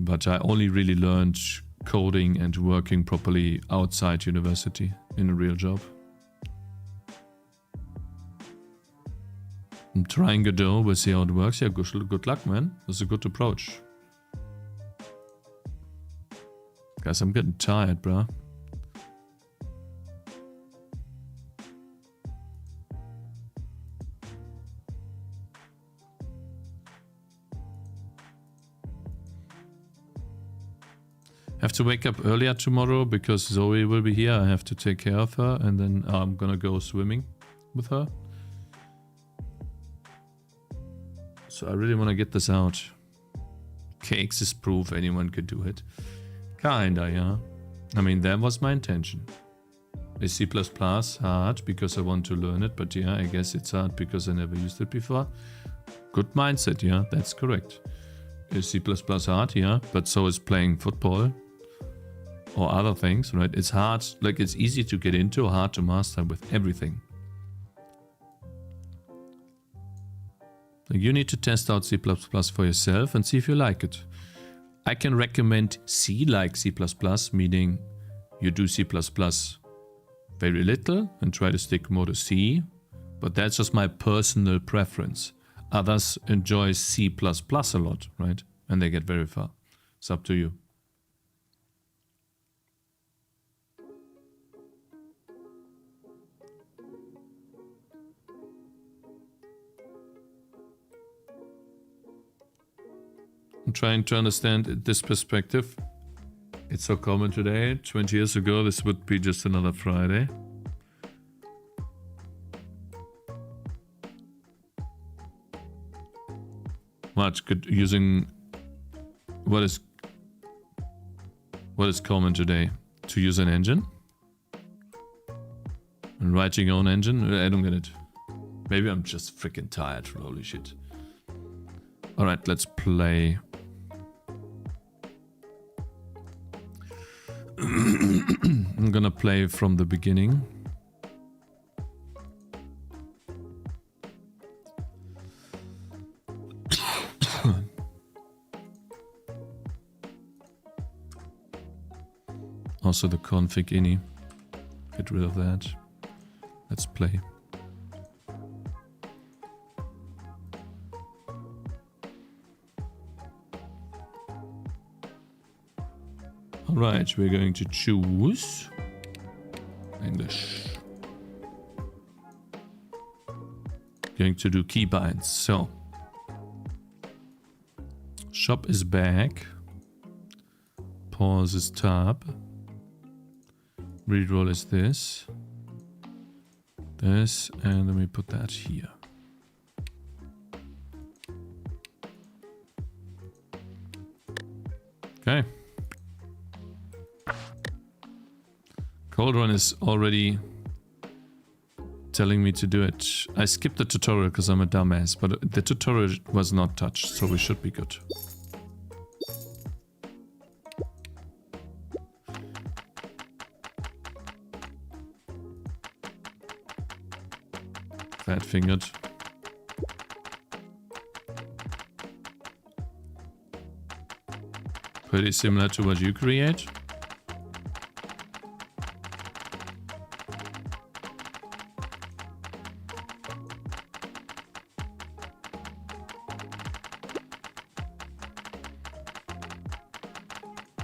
But I only really learned coding and working properly outside university in a real job. I'm trying Godot, we'll see how it works. Yeah, good luck, man. That's a good approach. Guys, I'm getting tired, bro. Have to wake up earlier tomorrow because Zoe will be here. I have to take care of her and then I'm gonna go swimming with her. So I really want to get this out. Cakez is proof anyone could do it. Kinda, yeah. I mean, that was my intention. Is C++ hard because I want to learn it, but yeah, I guess it's hard because I never used it before. Good mindset, yeah, that's correct. Is C++ hard? Yeah, but so is playing football or other things, right? It's hard, like it's easy to get into, hard to master with everything. You need to test out C++ for yourself and see if you like it. I can recommend C like C++, meaning you do C++ very little and try to stick more to C, but that's just my personal preference. Others enjoy C++ a lot, right? And they get very far. It's up to you. I'm trying to understand this perspective. It's so common today. 20 years ago, this would be just another Friday. Much good using what is common today? To use an engine? And writing your own engine? I don't get it. Maybe I'm just freaking tired. Holy shit. Alright, let's play. I'm gonna play from the beginning. Also the config ini. Get rid of that. Let's play. Alright, we're going to choose English. Going to do keybinds. So shop is back. Pause is tab. Reroll is this. This, and let me put that here. Okay. Cold Run is already telling me to do it. I skipped the tutorial because I'm a dumbass, but the tutorial was not touched, so we should be good. Fat fingered. Pretty similar to what you create.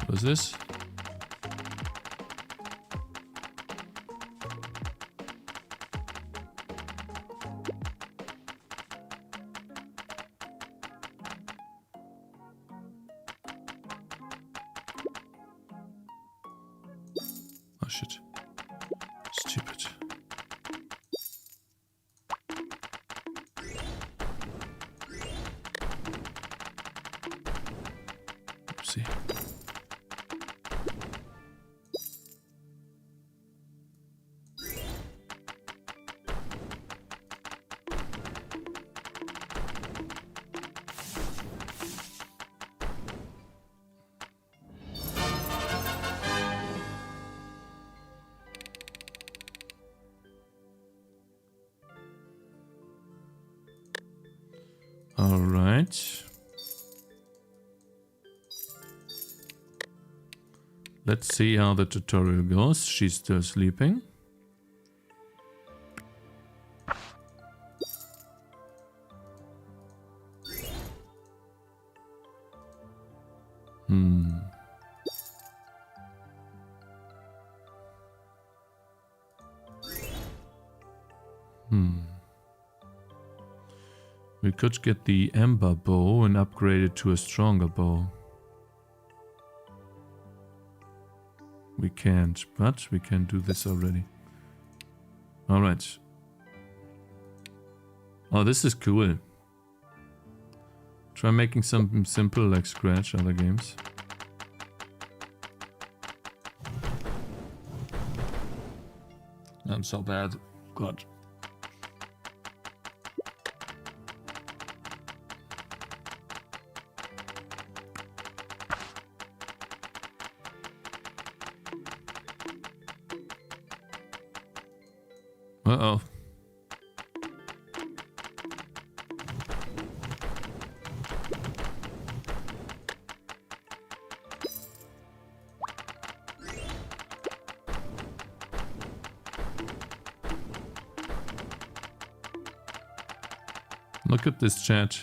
What is this? Oh shit. Stupid. Oops. see. All right. Let's see how the tutorial goes. She's still sleeping. We could get the Ember bow and upgrade it to a stronger bow. We can't, but we can do this already. Alright. Oh, this is cool. Try making something simple like Scratch, other games. I'm so bad. God. Uh-oh. Look at this chat.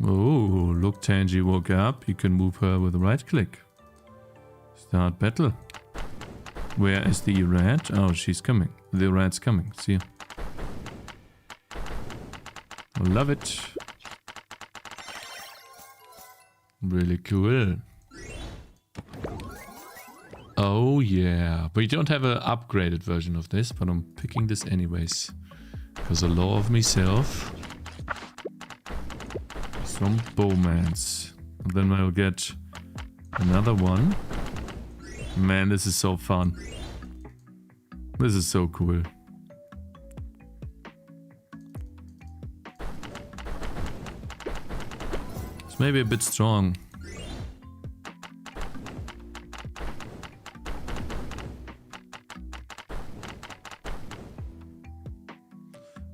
Oh, look, Tangy woke up. You can move her with a right click. Start battle. Where is the rat? Oh, she's coming. The rat's coming. See ya. Love it. Really cool. Oh yeah. We don't have an upgraded version of this, but I'm picking this anyways. Because a law of myself. Some bowmans. And then I'll get another one. Man, this is so fun. This is so cool. It's maybe a bit strong.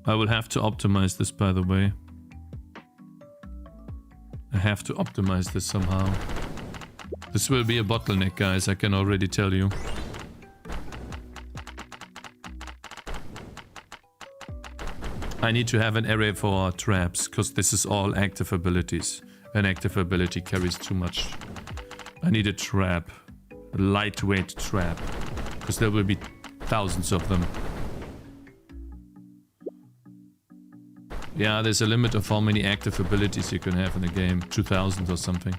I will have to optimize this, by the way. I have to optimize this somehow. This will be a bottleneck, guys, I can already tell you. I need to have an array for traps, because this is all active abilities. An active ability carries too much. I need a trap. A lightweight trap. Because there will be thousands of them. Yeah, there's a limit of how many active abilities you can have in a game. 2000 or something.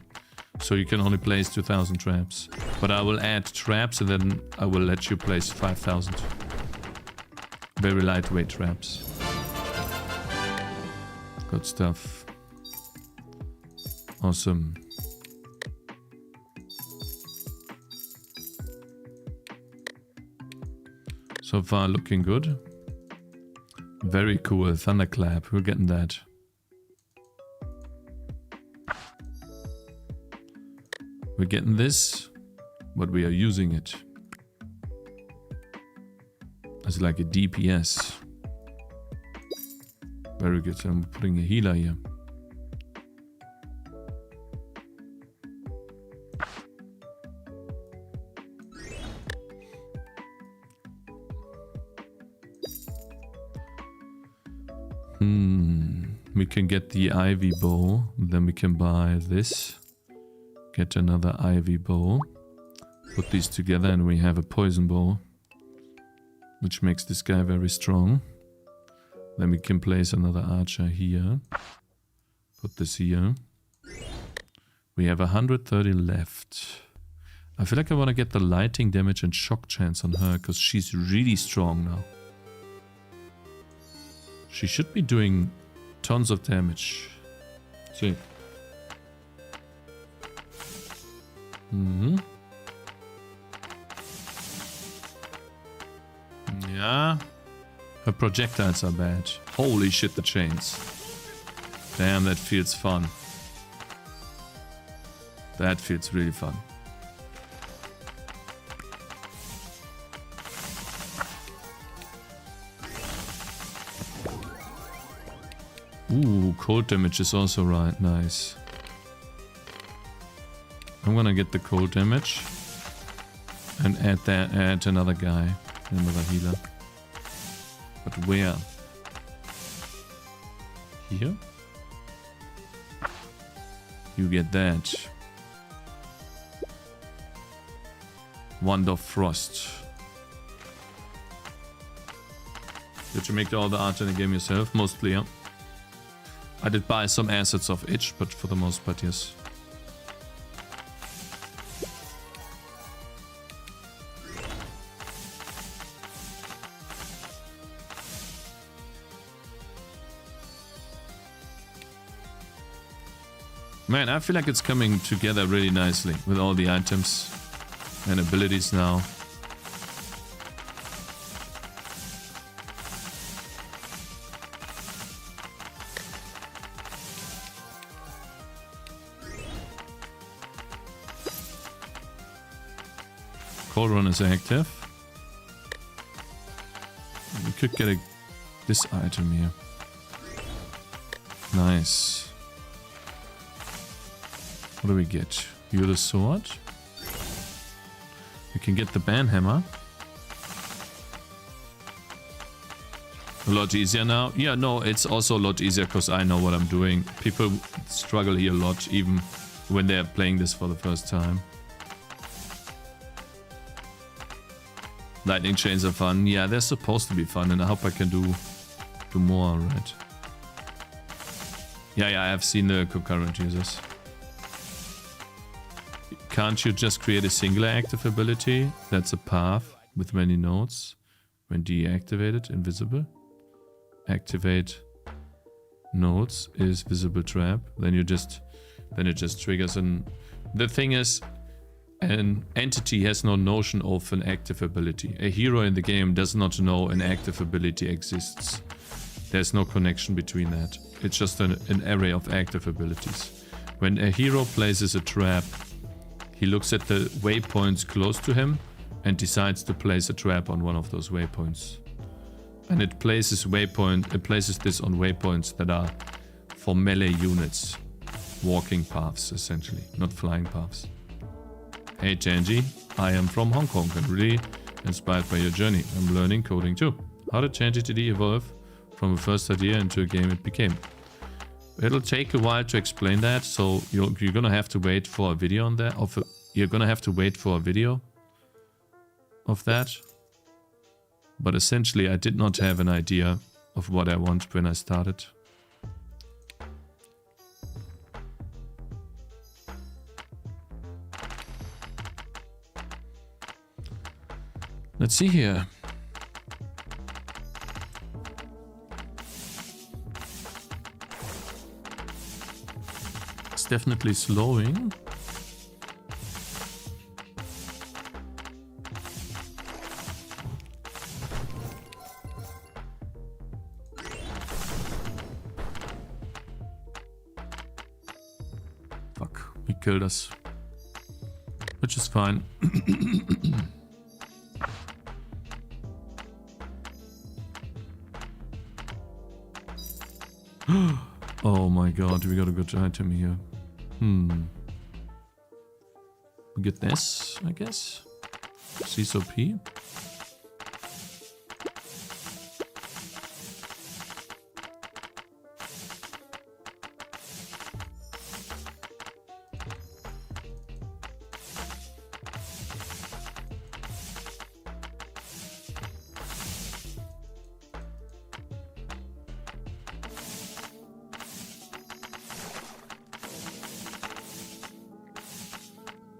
So you can only place 2000 traps. But I will add traps and then I will let you place 5000. Very lightweight traps. Good stuff. Awesome. So far looking good. Very cool. Thunderclap. We're getting that. We're getting this, but we are using it as like a DPS. Very good. So I'm putting a healer here. We can get the ivy bow, then we can buy this. Get another ivy bow. Put these together and we have a poison bow. Which makes this guy very strong. Then we can place another archer here. Put this here. We have 130 left. I feel like I want to get the lighting damage and shock chance on her, because she's really strong now. She should be doing Tons of damage. See. Yeah. Her projectiles are bad. Holy shit, the chains. Damn, that feels fun. That feels really fun. Ooh, cold damage is also right. Nice. I'm gonna get the cold damage and add another guy, another healer. But where? Here? You get that. Wand of Frost. Did you make all the art in the game yourself? Mostly, yeah. I did buy some assets of itch, but for the most part, yes. Man, I feel like it's coming together really nicely with all the items and abilities now. Cold Run is active. We could get this item here. Nice. What do we get? You're the sword. We can get the banhammer. A lot easier now. Yeah, no, it's also a lot easier because I know what I'm doing. People struggle here a lot, even when they're playing this for the first time. Lightning chains are fun. Yeah, they're supposed to be fun, and I hope I can do more, right? Yeah, I have seen the concurrent users. Can't you just create a singular active ability? That's a path with many nodes. When deactivated, invisible. Activate nodes is visible trap. Then it just triggers an. The thing is, an entity has no notion of an active ability. A hero in the game does not know an active ability exists. There's no connection between that. It's just an array of active abilities. When a hero places a trap, he looks at the waypoints close to him and decides to place a trap on one of those waypoints. And it places this on waypoints that are for melee units. Walking paths, essentially, not flying paths. Hey Tangy, I am from Hong Kong and really inspired by your journey. I'm learning coding too. How did Tangy TD evolve from a first idea into a game it became? It'll take a while to explain that, so you're gonna have to wait for a video on that. You're gonna have to wait for a video of that. But essentially, I did not have an idea of what I want when I started. Let's see here. It's definitely slowing. Fuck, he killed us. Which is fine. Oh my god, we got a good item here. We get this, I guess. CSOP.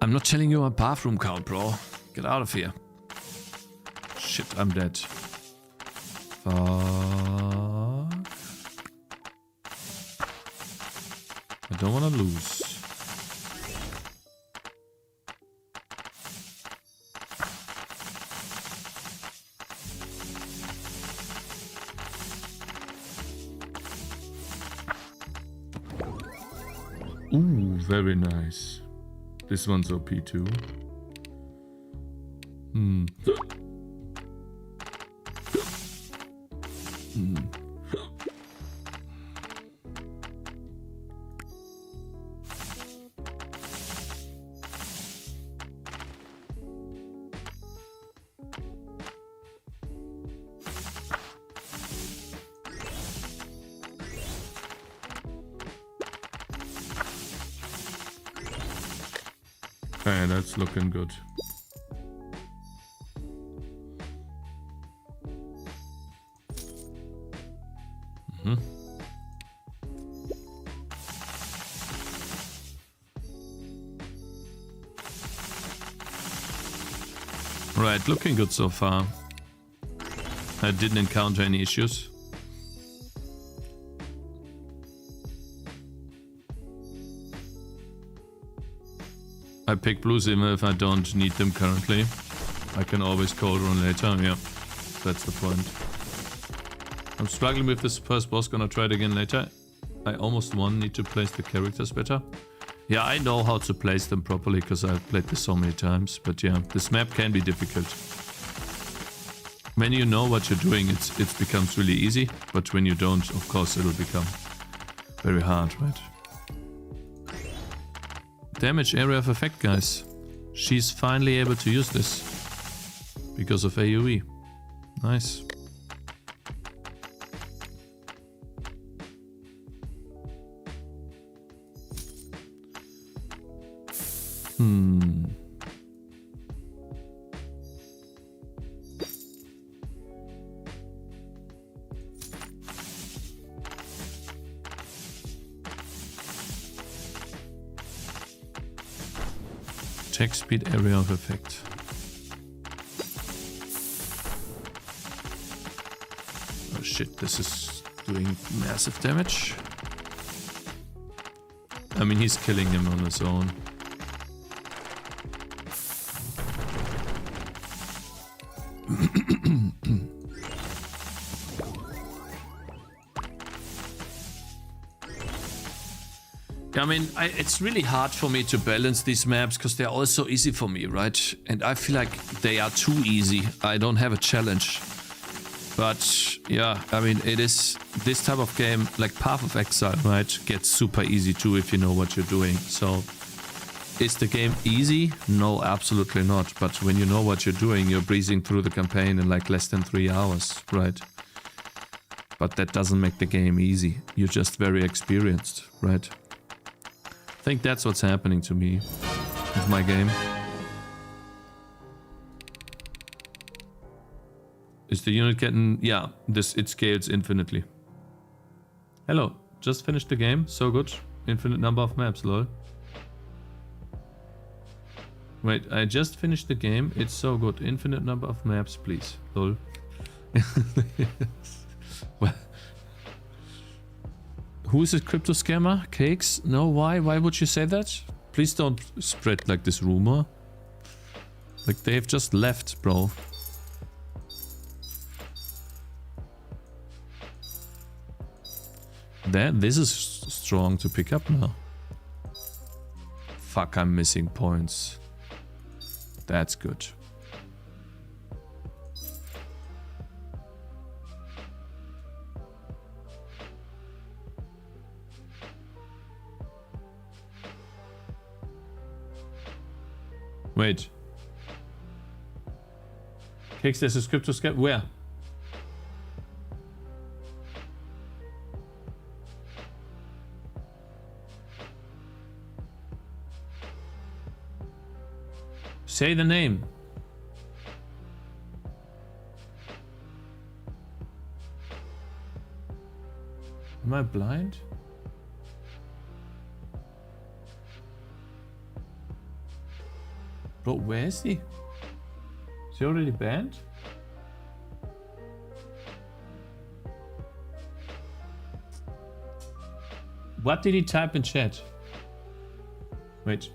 I'm not telling you a bathroom count, bro. Get out of here. Shit, I'm dead. Fuck. don't want to lose. Ooh, very nice. This one's OP too. Okay, that's looking good. Right, looking good so far. I didn't encounter any issues. I pick blues even if I don't need them currently. I can always cold run later, yeah. That's the point. I'm struggling with this first boss, gonna try it again later. I almost won, need to place the characters better. Yeah, I know how to place them properly because I've played this so many times, but yeah, this map can be difficult. When you know what you're doing, it becomes really easy, but when you don't, of course, it'll become very hard, right? Damage area of effect, guys. She's finally able to use this because of AoE. Nice. Check speed area of effect. Oh shit, this is doing massive damage. I mean, he's killing him on his own. I mean, it's really hard for me to balance these maps because they're all so easy for me, right? And I feel like they are too easy. I don't have a challenge. But yeah, I mean, it is this type of game, like Path of Exile, right? Gets super easy too if you know what you're doing. So is the game easy? No, absolutely not. But when you know what you're doing, you're breezing through the campaign in like less than 3 hours, right? But that doesn't make the game easy. You're just very experienced, right? I think that's what's happening to me with my game. Is the unit getting... Yeah, it scales infinitely. Hello, just finished the game. So good. Infinite number of maps, lol. Wait, I just finished the game. It's so good. Infinite number of maps, please. Lol. Well... Who is a crypto scammer? Cakez? No, why? Why would you say that? Please don't spread like this rumor. Like they've just left, bro. This is strong to pick up now. Fuck, I'm missing points. That's good. Wait. Cakez, there's a crypto scam. Where? Say the name. Am I blind? Bro, where is he? Is he already banned? What did he type in chat? Wait.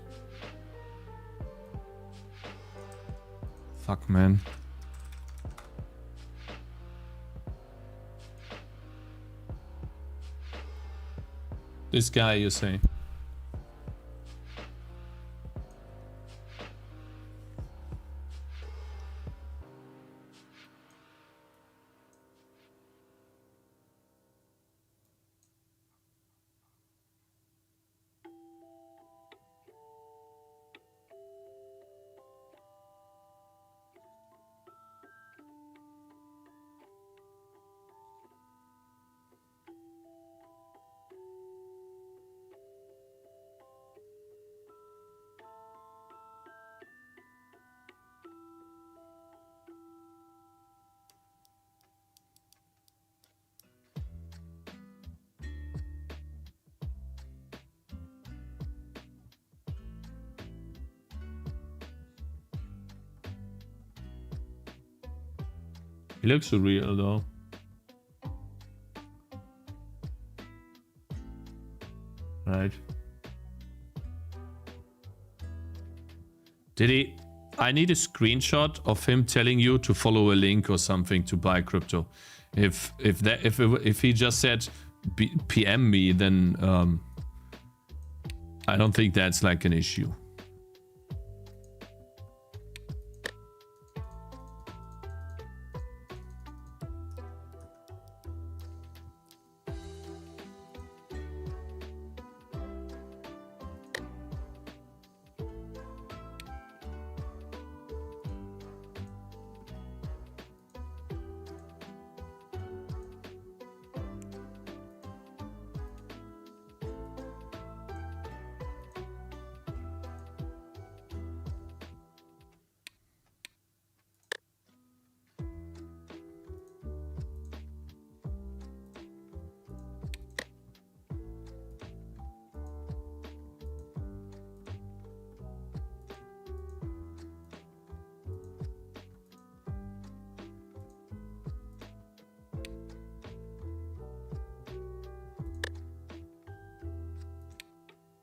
Fuck, man. This guy, you say? He looks surreal though. Right. Did he? I need a screenshot of him telling you to follow a link or something to buy crypto. If he just said PM me, then I don't think that's like an issue.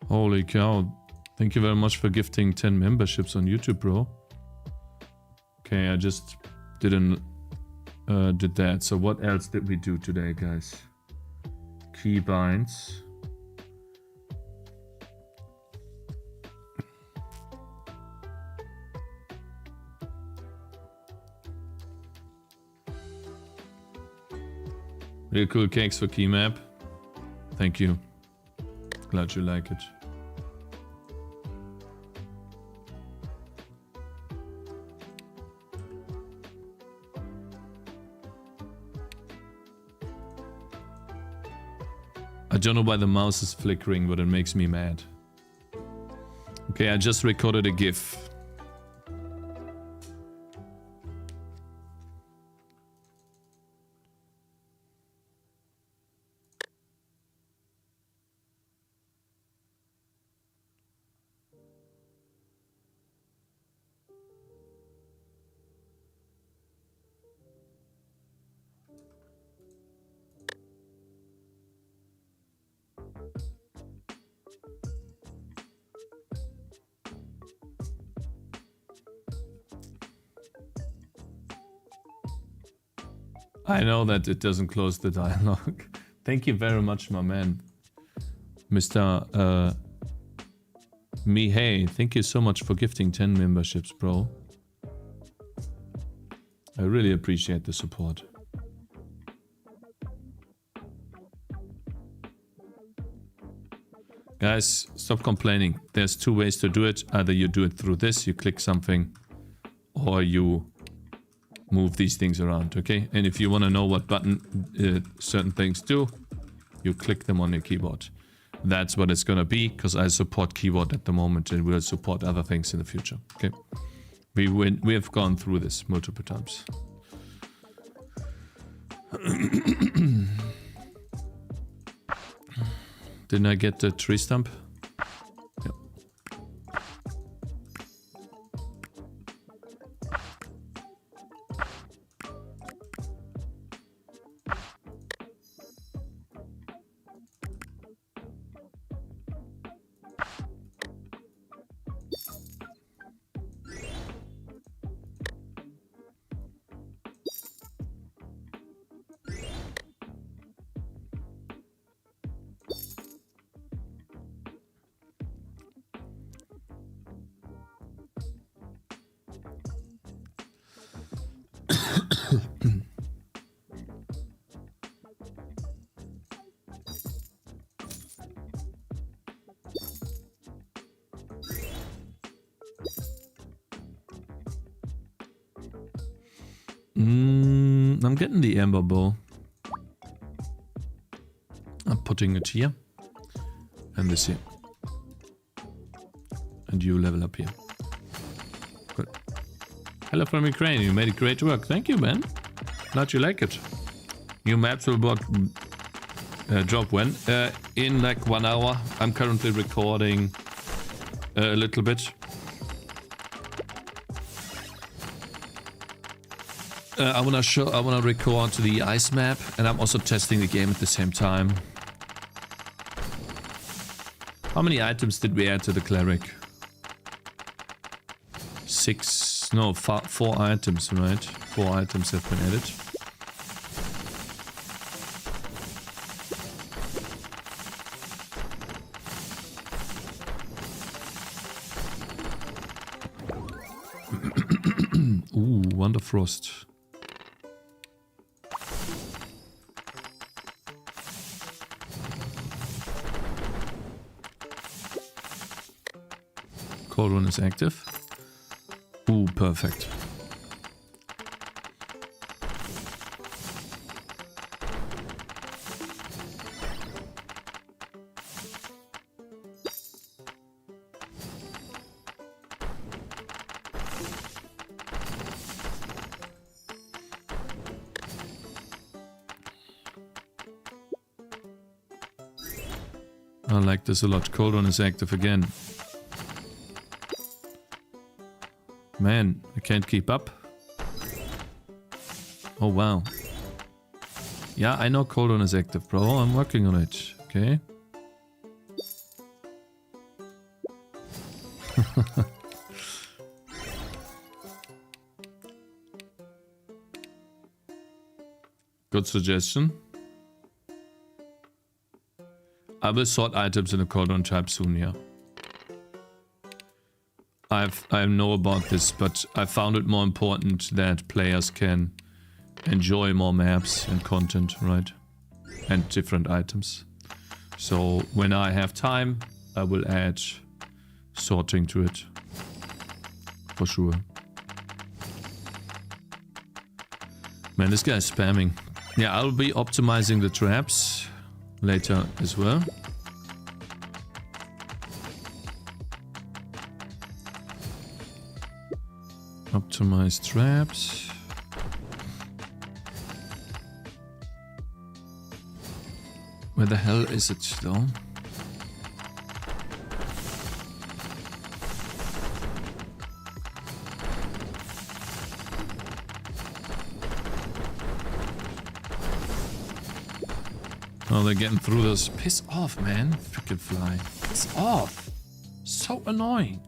Holy cow. Thank you very much for gifting 10 memberships on YouTube, bro. Okay, I just did that. So what else did we do today, guys? Keybinds. Real cool cakes for key map. Thank you. Glad you like it. I don't know why the mouse is flickering, but it makes me mad. Okay, I just recorded a GIF. I know that it doesn't close the dialogue. Thank you very much, my man. Mr. Mihei, thank you so much for gifting 10 memberships, bro. I really appreciate the support. Guys, stop complaining. There's two ways to do it. Either you do it through this, you click something, or you move these things around, okay? And if you want to know what button certain things do, you click them on your keyboard. That's what it's gonna be, because I support keyboard at the moment and we'll support other things in the future, okay? We have gone through this multiple times. Didn't I get the tree stump? Yep. I'm getting the amber bow. I'm putting it here. And this here. And you level up here. Good. Hello from Ukraine. You made it great work. Thank you, man. Glad you like it. New maps will drop when? In like 1 hour. I'm currently recording a little bit. I wanna record the ice map, and I'm also testing the game at the same time. How many items did we add to the cleric? 4 items, right? 4 items have been added. Ooh, Wonderfrost. Cold one is active. Ooh, perfect. I like this a lot. Cold one is active again. Man, I can't keep up. Oh, wow. Yeah, I know Cold one is active, bro. I'm working on it. Okay. Good suggestion. I will sort items in the Cold one type soon, yeah. I know about this, but I found it more important that players can enjoy more maps and content, right? And different items. So when I have time, I will add sorting to it. For sure. Man, this guy is spamming. Yeah, I'll be optimizing the traps later as well. Optimize traps. Where the hell is it though? Oh, they're getting through those. Piss off, man. Freaking fly. Piss off. So annoying.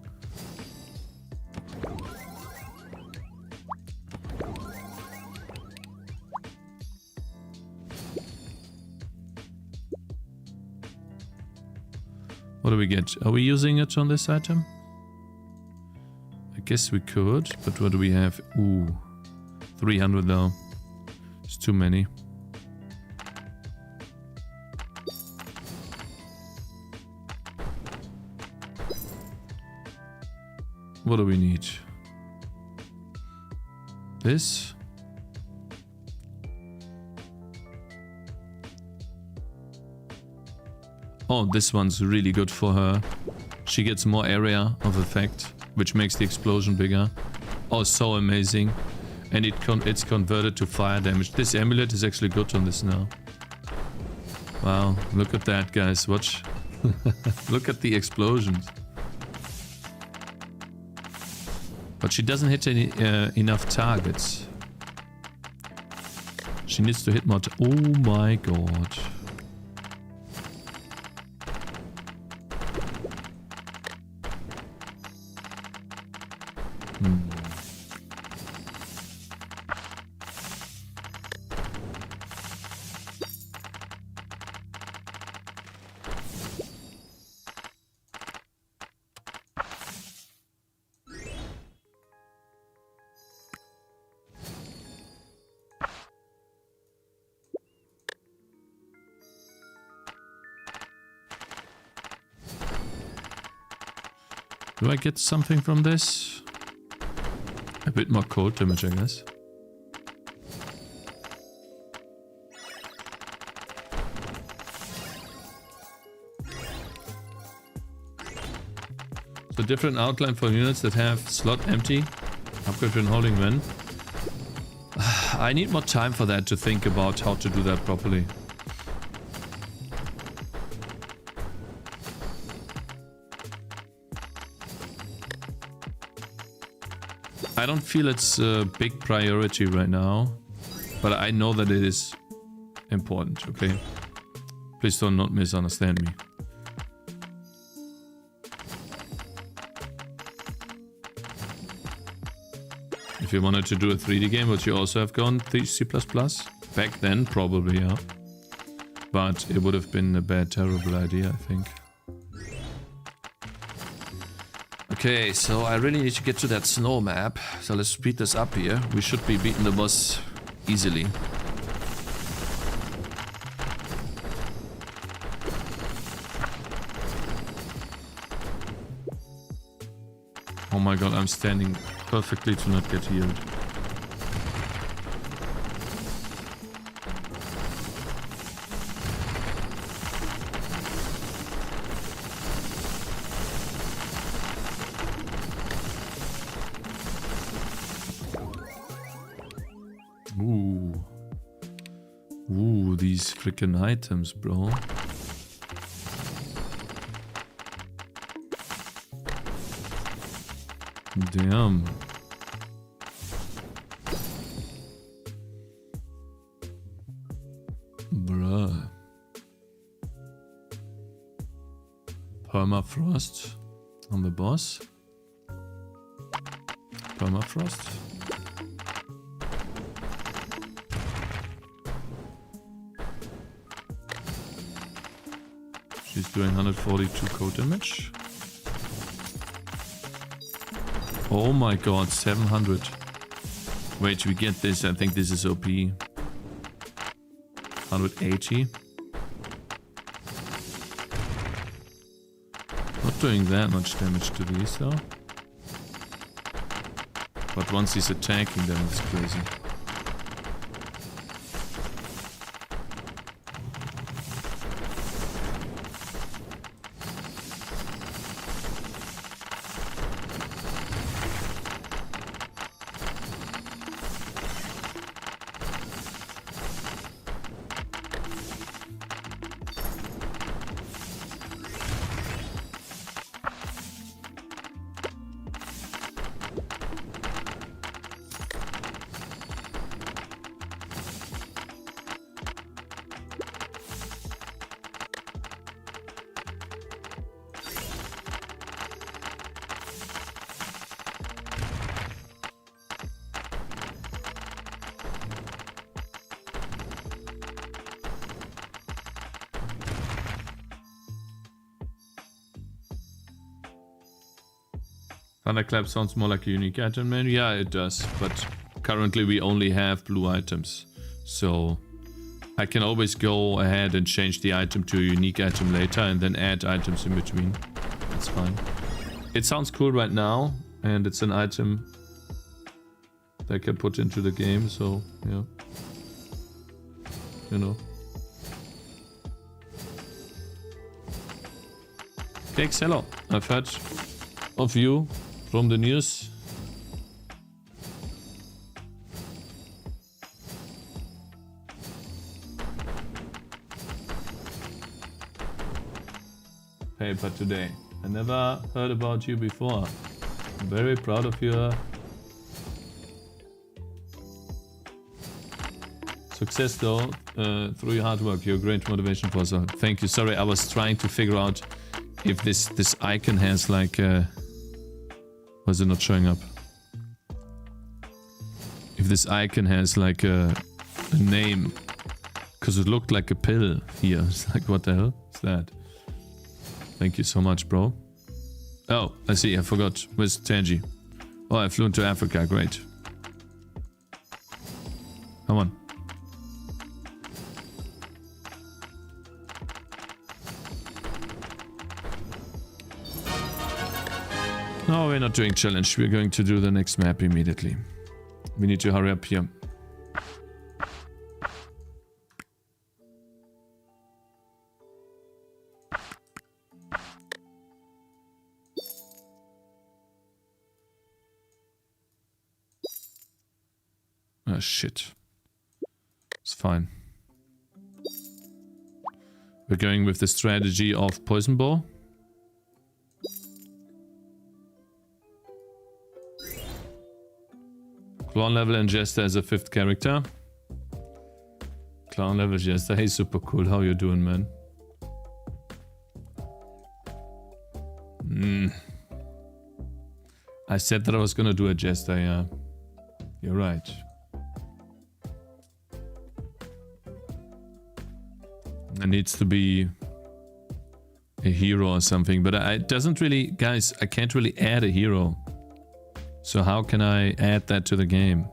What do we get? Are we using it on this item? I guess we could, but what do we have? Ooh, 300 though. It's too many. What do we need? This? Oh, this one's really good for her. She gets more area of effect, which makes the explosion bigger. Oh, so amazing. And it's converted to fire damage. This amulet is actually good on this now. Wow, look at that, guys. Watch. Look at the explosions. But she doesn't hit any enough targets. She needs to hit more. Oh my god. Do I get something from this? A bit more cold damage, I guess. So different outline for units that have slot empty. Upgrade when holding when. I need more time for that to think about how to do that properly. I don't feel it's a big priority right now, but I know that it is important, okay? Please don't not misunderstand me. If you wanted to do a 3D game, would you also have gone C++? Back then, probably, yeah. But it would have been a bad, terrible idea, I think. Okay, so I really need to get to that snow map. So let's speed this up here. We should be beating the boss easily. Oh my god, I'm standing perfectly to not get healed. Ooh. Ooh, these freaking items, bro. Damn. Bruh. Permafrost on the boss. Permafrost. She's doing 142 cold damage. Oh my god, 700. Wait, we get this. I think this is OP. 180. Not doing that much damage to these though. But once he's attacking, then it's crazy. Thunderclap sounds more like a unique item, man. Yeah, it does. But currently we only have blue items. So I can always go ahead and change the item to a unique item later and then add items in between. That's fine. It sounds cool right now. And it's an item that I can put into the game. So, yeah. You know. Cakez, hello. I've heard of you from the news. Paper today. I never heard about you before. I'm very proud of your success though, through your hard work. You're a great motivation for us. Thank you. Sorry, I was trying to figure out if this icon has like why is it not showing up? If this icon has like a name, because it looked like a pill here. It's like, what the hell is that? Thank you so much, bro. Oh, I see. I forgot. Where's Tangy? Oh, I flew into Africa. Great. Come on. No, we're not doing challenge. We're going to do the next map immediately. We need to hurry up here. Oh shit. It's fine. We're going with the strategy of Poison Ball. Clown level and Jester as a 5th character. Clown level Jester. Hey, super cool. How you doing, man? I said that I was gonna do a Jester, yeah. You're right. There needs to be a hero or something, but it doesn't really... Guys, I can't really add a hero. So how can I add that to the game?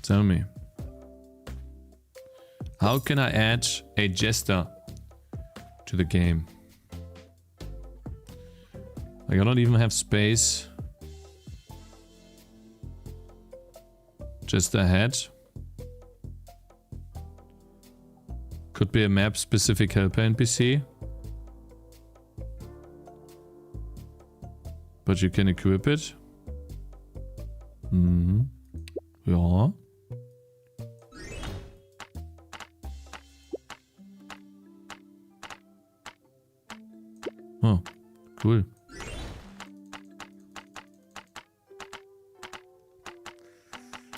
Tell me. How can I add a Jester to the game? Like, I don't even have space. Just a head. Could be a map-specific helper NPC. But you can equip it. Ja. Oh, cool.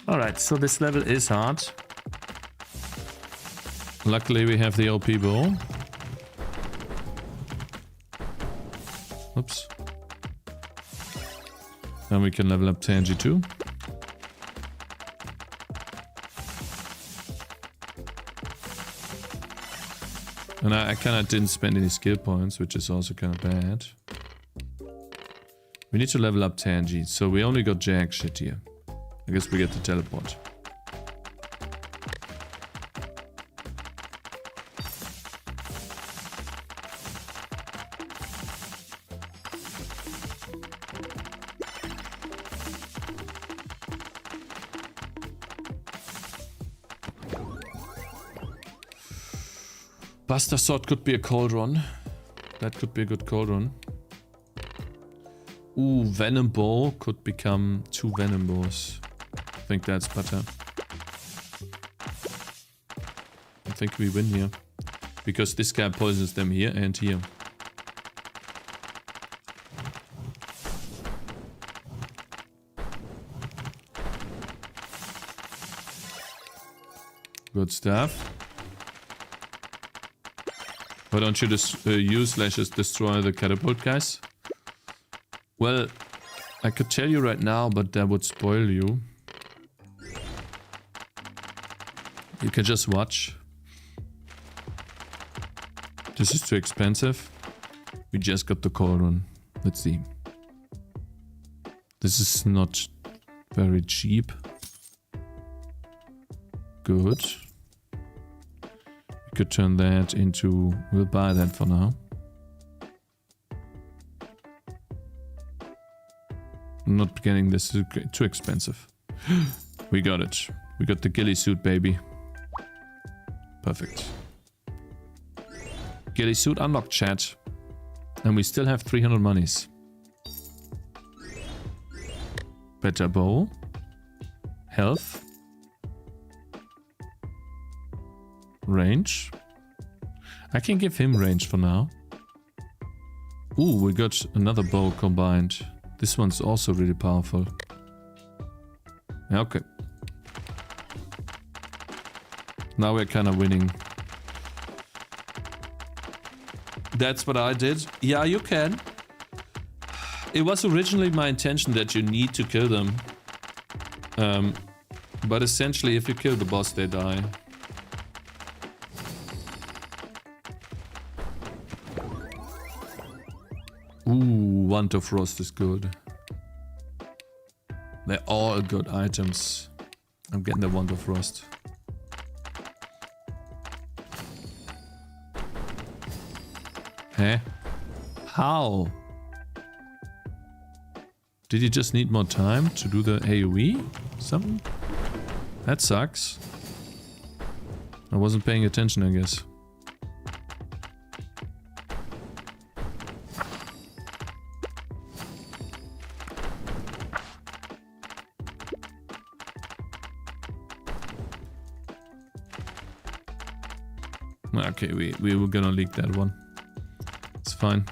Alright, so this level is hard. Luckily we have the OP bow. Oops. And we can level up Tangy too. And I kind of didn't spend any skill points, which is also kind of bad. We need to level up Tangy, so we only got jack shit here. I guess we get the teleport. Buster Sword could be a cold run. That could be a good cold run. Ooh, Venom Bow could become 2 Venom Bows. I think that's better. I think we win here. Because this guy poisons them here and here. Good stuff. Why don't you just use lashes destroy the catapult guys? Well, I could tell you right now, but that would spoil you. You can just watch. This is too expensive. We just got the cold one. Let's see. This is not very cheap. Good. We could turn that into... We'll buy that for now. I'm not getting this, too expensive. We got it. We got the ghillie suit, baby. Perfect. Ghillie suit unlocked, chat. And we still have 300 monies. Better bow. Health. Range. I can give him range for now. Ooh, we got another bow combined. This one's also really powerful. Okay. Now we're kind of winning. That's what I did. Yeah, you can. It was originally my intention that you need to kill them. But essentially, if you kill the boss, they die. Ooh, Wand of Frost is good. They're all good items. I'm getting the Wand of Frost. Huh? How? Did he just need more time to do the AoE? Something? That sucks. I wasn't paying attention, I guess. Okay, we were gonna leak that one. It's fine.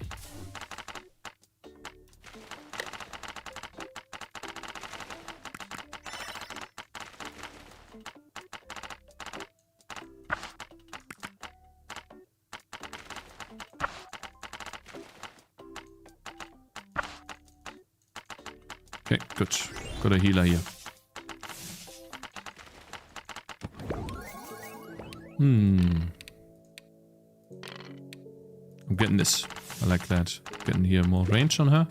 Okay, good. Got a healer here. I'm getting this. I like that. Getting here more range on her.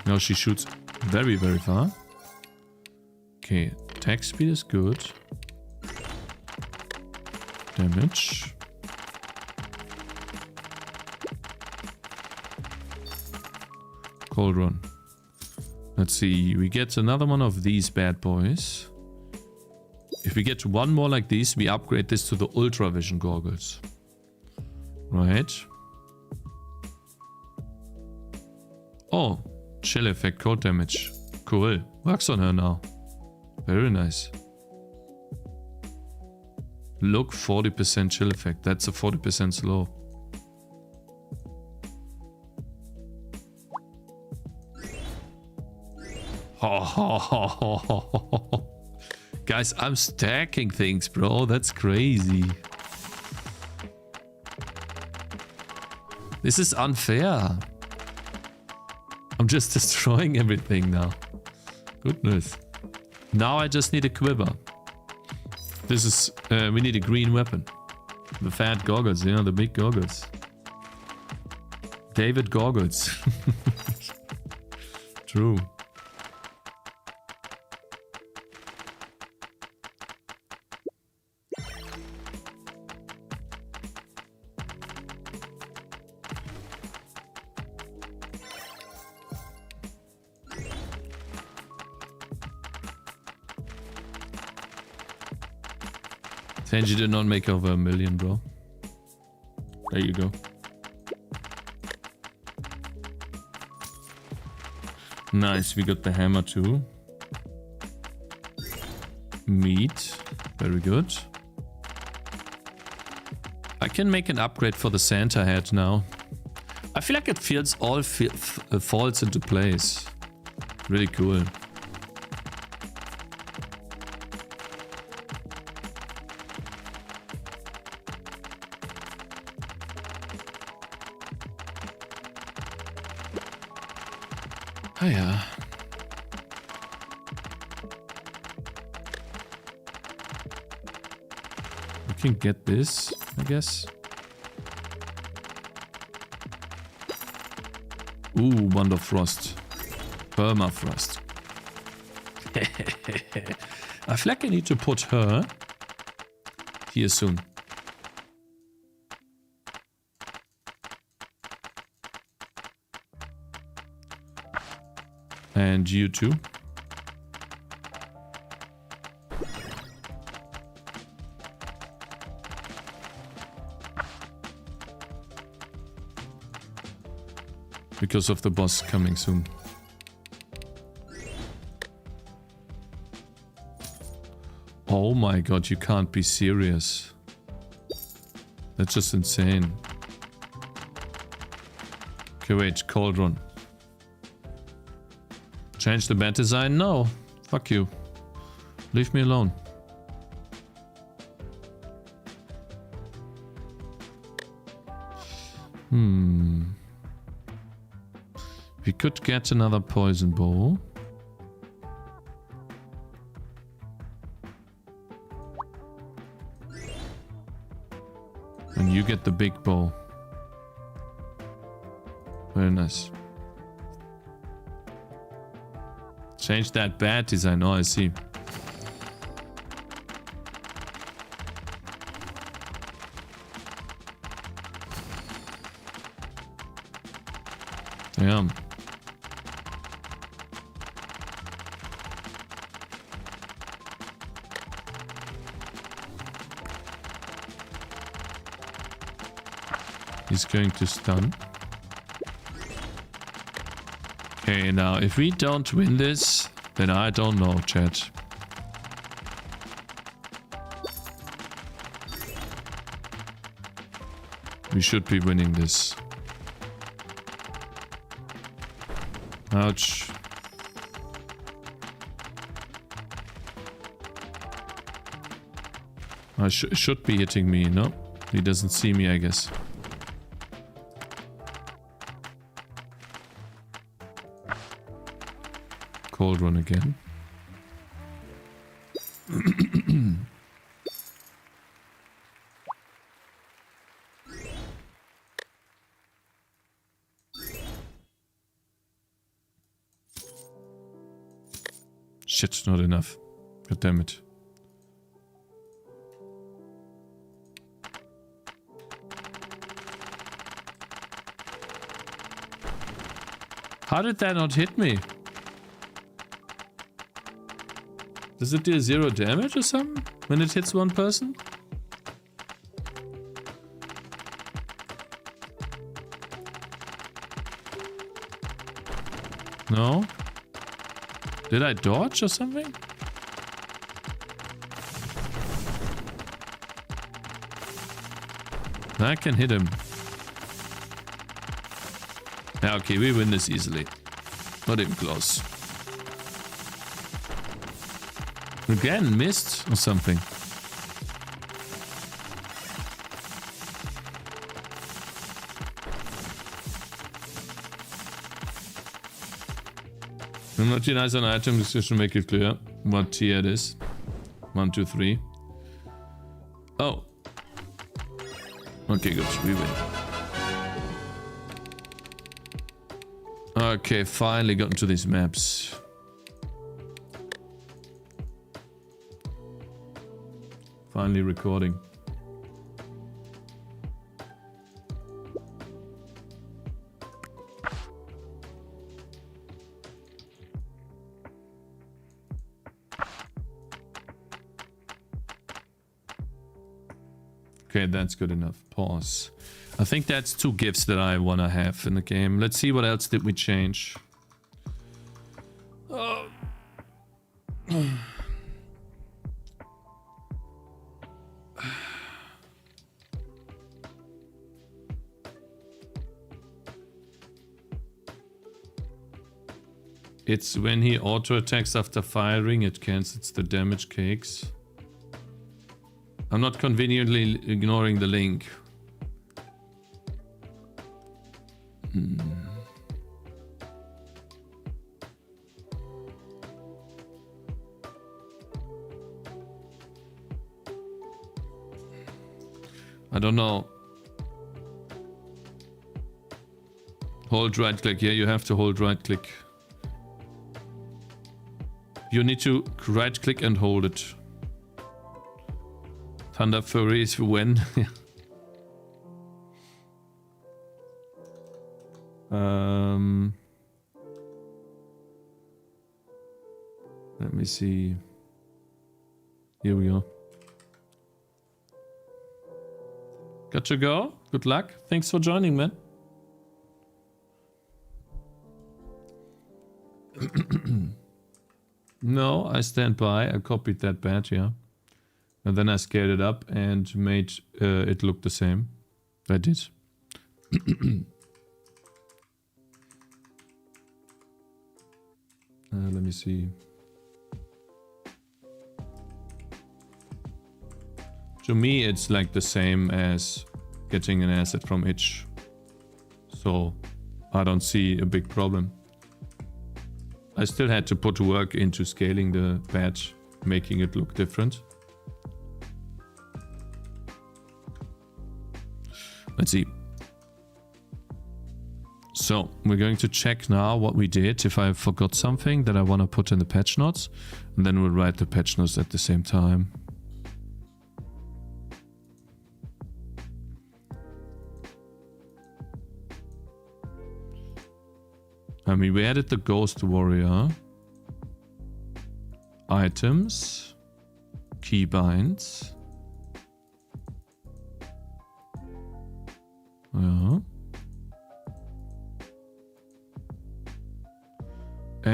Now she shoots very, very far. Okay, attack speed is good. Damage. Cold run. Let's see, we get another one of these bad boys. If we get one more like these, we upgrade this to the Ultra Vision goggles. Right. Oh, chill effect, cold damage. Cool. Works on her now. Very nice. Look, 40% chill effect. That's a 40% slow. Guys, I'm stacking things, bro. That's crazy. This is unfair. I'm just destroying everything now. Goodness. Now I just need a quiver. This is... we need a green weapon. The fat goggles, you know, the big goggles. David goggles. True. Tangy did not make over 1 million, bro. There you go. Nice, we got the hammer too. Meat, very good. I can make an upgrade for the Santa hat now. I feel like it feels all falls into place. Really cool. Ah ja. We can get this, I guess. Ooh, Wonder Frost. Permafrost. I feel like I need to put her here soon. And you too. Because of the boss coming soon. Oh my god, you can't be serious. That's just insane. Okay, wait, cold run. Change the bad design? No. Fuck you. Leave me alone. We could get another poison bow. And you get the big bow. Very nice. Change that bad design. Oh, I see. Damn. He's going to stun. Okay, now if we don't win this, then I don't know, chat. We should be winning this. Ouch. Should be hitting me, no? He doesn't see me, I guess. Cold run again. Shit, not enough. God damn it. How did that not hit me? Does it do 0 damage or something when it hits one person? No? Did I dodge or something? I can hit him. Yeah, okay, we win this easily. Not even close. Again, missed or something. I'm not nice on item, just to make it clear what tier it is. 1, 2, 3. Oh. Okay, good. We win. Okay, finally got into these maps. Finally recording. Okay, that's good enough. Pause. I think that's 2 gifts that I want to have in the game. Let's see what else did we change. It's when he auto-attacks after firing, it cancels the damage cakes. I'm not conveniently ignoring the link. I don't know. Hold right click. Yeah, you have to hold right click. You need to right click and hold it. Thunder Fury is when? Let me see. Here we go. Got to go. Good luck. Thanks for joining, man. No, I stand by. I copied that badge, yeah. And then I scaled it up and made it look the same. I did. Let me see. To me, it's like the same as getting an asset from itch. So I don't see a big problem. I still had to put work into scaling the badge, making it look different. Let's see. So we're going to check now what we did. If I forgot something that I want to put in the patch notes, and then we'll write the patch notes at the same time. I mean, we added the Ghost Warrior. Items. Keybinds. Yeah.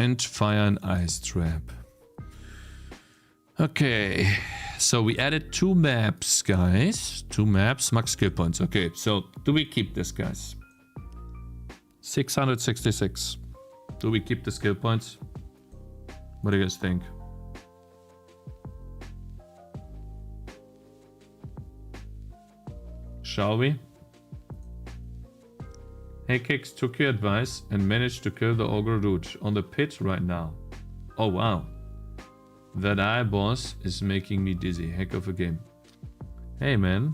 And fire an ice trap. Okay, so we added 2 maps, guys. 2 maps, max skill points. Okay, so do we keep this, guys? 666. Do we keep the skill points? What do you guys think? Shall we? Cakez took your advice and managed to kill the ogre dude on the pit right now. Oh wow. That eye boss is making me dizzy. Heck of a game. Hey man.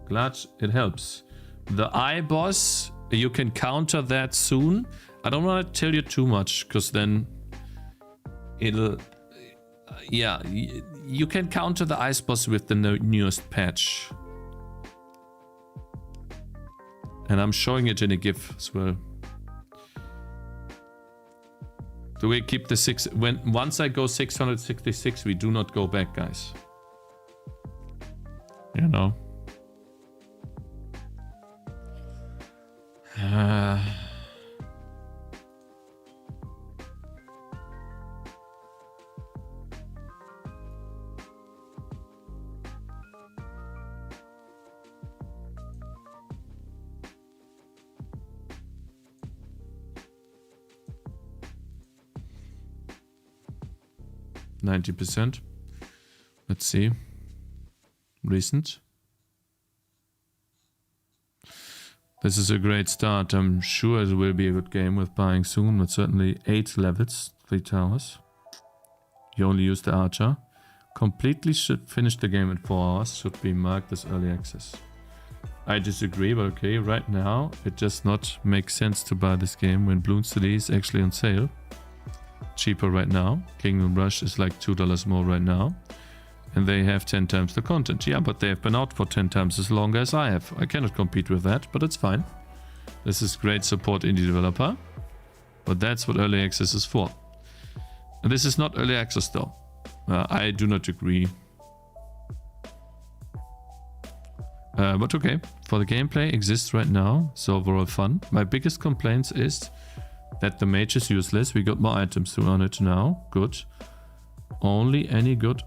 Glad it helps. The eye boss, you can counter that soon. I don't want to tell you too much because then it'll... yeah, you can counter the ice boss with the newest patch. And I'm showing it in a GIF as well. Do we keep the 6? Once I go 666, we do not go back, guys. You know. 90%. Let's see. Recent. This is a great start. I'm sure it will be a good game with buying soon, but certainly 8 levels, 3 towers. You only use the archer. Completely should finish the game in 4 hours. Should be marked as early access. I disagree, but okay, right now it does not make sense to buy this game when Bloons City is actually on sale. Cheaper right now. Kingdom Rush is like $2 more right now. And they have 10 times the content. Yeah, but they have been out for 10 times as long as I have. I cannot compete with that, but it's fine. This is great support indie developer. But that's what early access is for. And this is not early access though. I do not agree. But okay, for the gameplay exists right now. So overall fun. My biggest complaints is that the mage is useless. We got more items to earn it now. Good. Only any good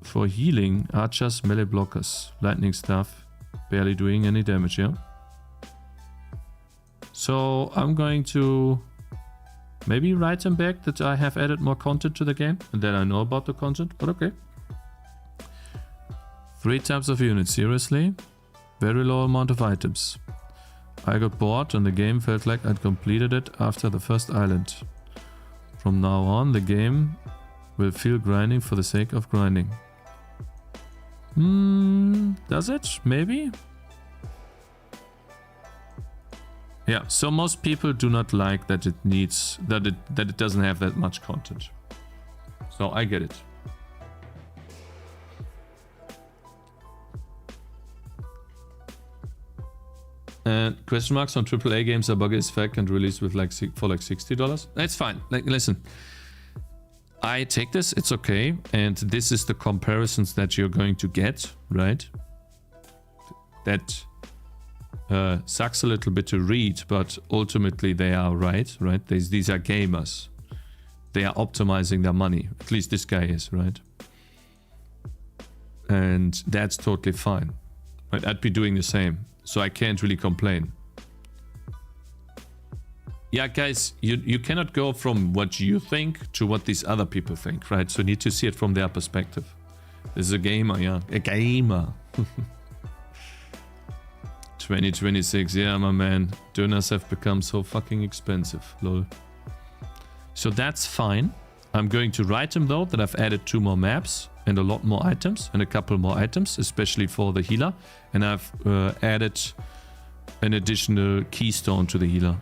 for healing. Archers, melee blockers. Lightning staff. Barely doing any damage, yeah? So I'm going to maybe write them back that I have added more content to the game. And that I know about the content, but okay. 3 types of units, seriously? Very low amount of items. I got bored and the game felt like I'd completed it after the first island. From now on, the game will feel grinding for the sake of grinding. Does it? Maybe? Yeah, so most people do not like that it needs, that it doesn't have that much content. So I get it. And question marks on AAA games are buggy as fuck and released with like for like $60. That's fine. Like, listen, I take this. It's okay, and this is the comparisons that you're going to get, right? That sucks a little bit to read, but ultimately they are right? These are gamers. They are optimizing their money. At least this guy is, right? And that's totally fine. Right? I'd be doing the same. So I can't really complain. Yeah, guys, you cannot go from what you think to what these other people think, right? So you need to see it from their perspective. This is a gamer, yeah. A gamer. 2026, yeah, my man. Donors have become so fucking expensive, lol. So that's fine. I'm going to write him though that I've added 2 more maps and a lot more items and a couple more items, especially for the healer. And I've added an additional keystone to the healer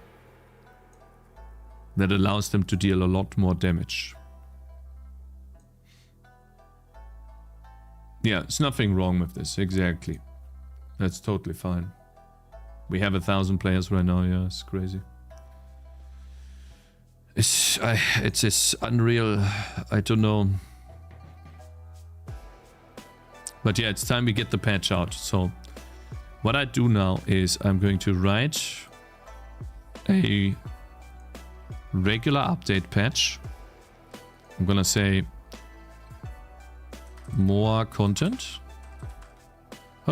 that allows them to deal a lot more damage. Yeah, there's nothing wrong with this, exactly. That's totally fine. We have 1,000 players right now, yeah, it's crazy. It's unreal, I don't know. But yeah, it's time we get the patch out. So what I do now is I'm going to write a regular update patch. I'm gonna say more content. How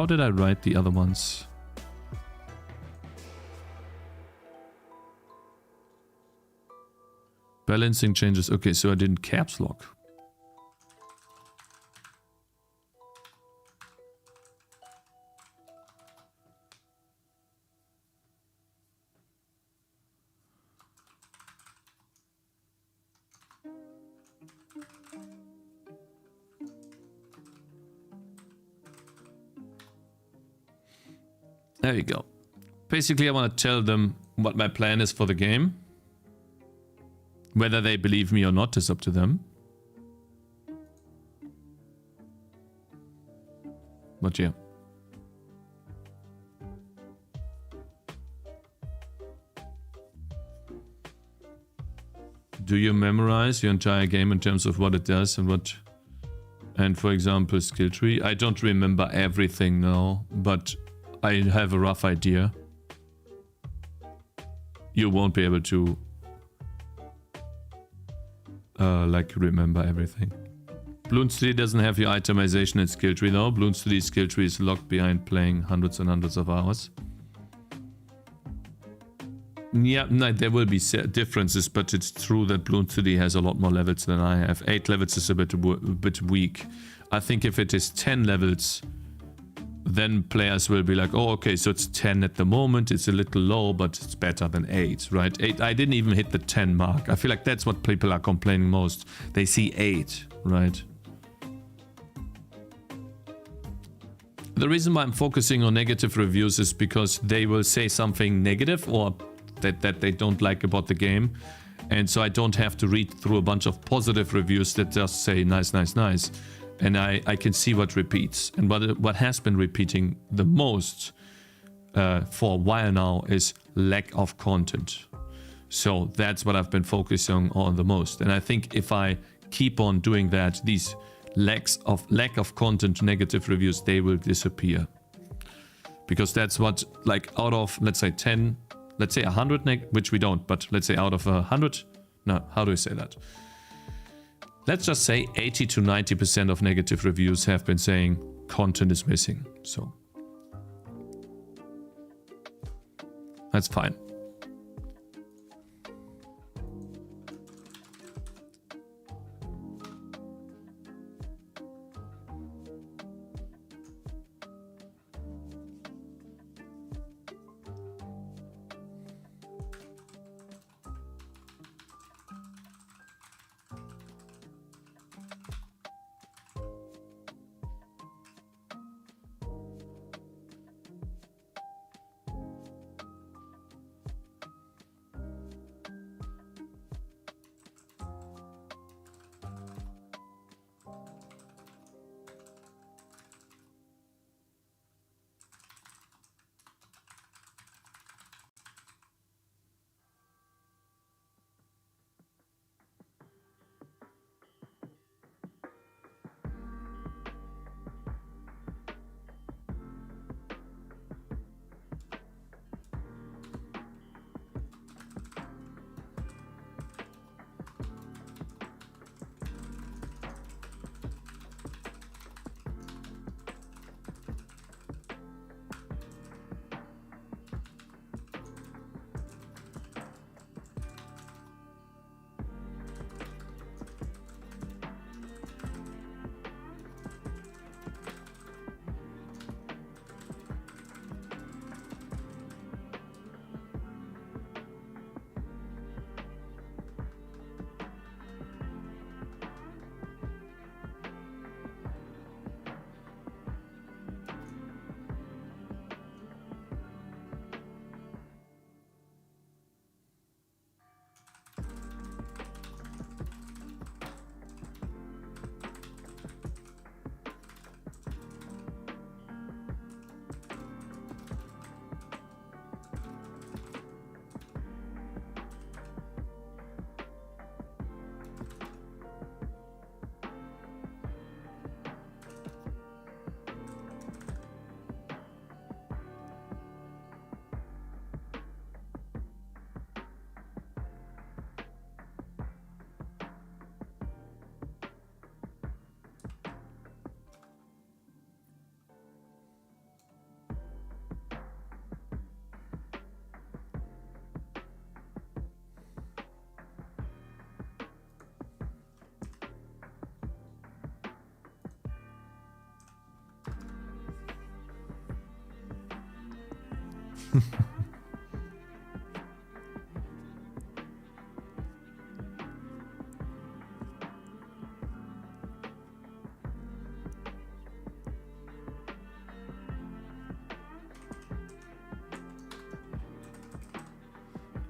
did I write the other ones? Balancing changes. Okay, so I didn't caps lock. There you go. Basically, I want to tell them what my plan is for the game. Whether they believe me or not is up to them. But yeah. Do you memorize your entire game in terms of what it does and what... And for example, skill tree? I don't remember everything now, but I have a rough idea. You won't be able to like remember everything. Bloons 3 doesn't have your itemization and skill tree though. Bloons 3 skill tree is locked behind playing hundreds and hundreds of hours. Yeah, no, there will be differences, but it's true that Bloons 3 has a lot more levels than I have. 8 levels is a bit weak. I think if it is 10 levels, then players will be like, oh, okay, so it's 10 at the moment. It's a little low, but it's better than 8, right? 8, I didn't even hit the 10 mark. I feel like that's what people are complaining most. They see 8, right? The reason why I'm focusing on negative reviews is because they will say something negative or that they don't like about the game. And so I don't have to read through a bunch of positive reviews that just say nice, nice, nice. And I can see what repeats. And what has been repeating the most for a while now is lack of content. So that's what I've been focusing on the most. And I think if I keep on doing that, these lack of content negative reviews, they will disappear. Because that's what, like, out of, let's say 10, let's say 100, which we don't, but let's say out of 100, no, how do I say that? Let's just say 80 to 90% of negative reviews have been saying content is missing. So that's fine.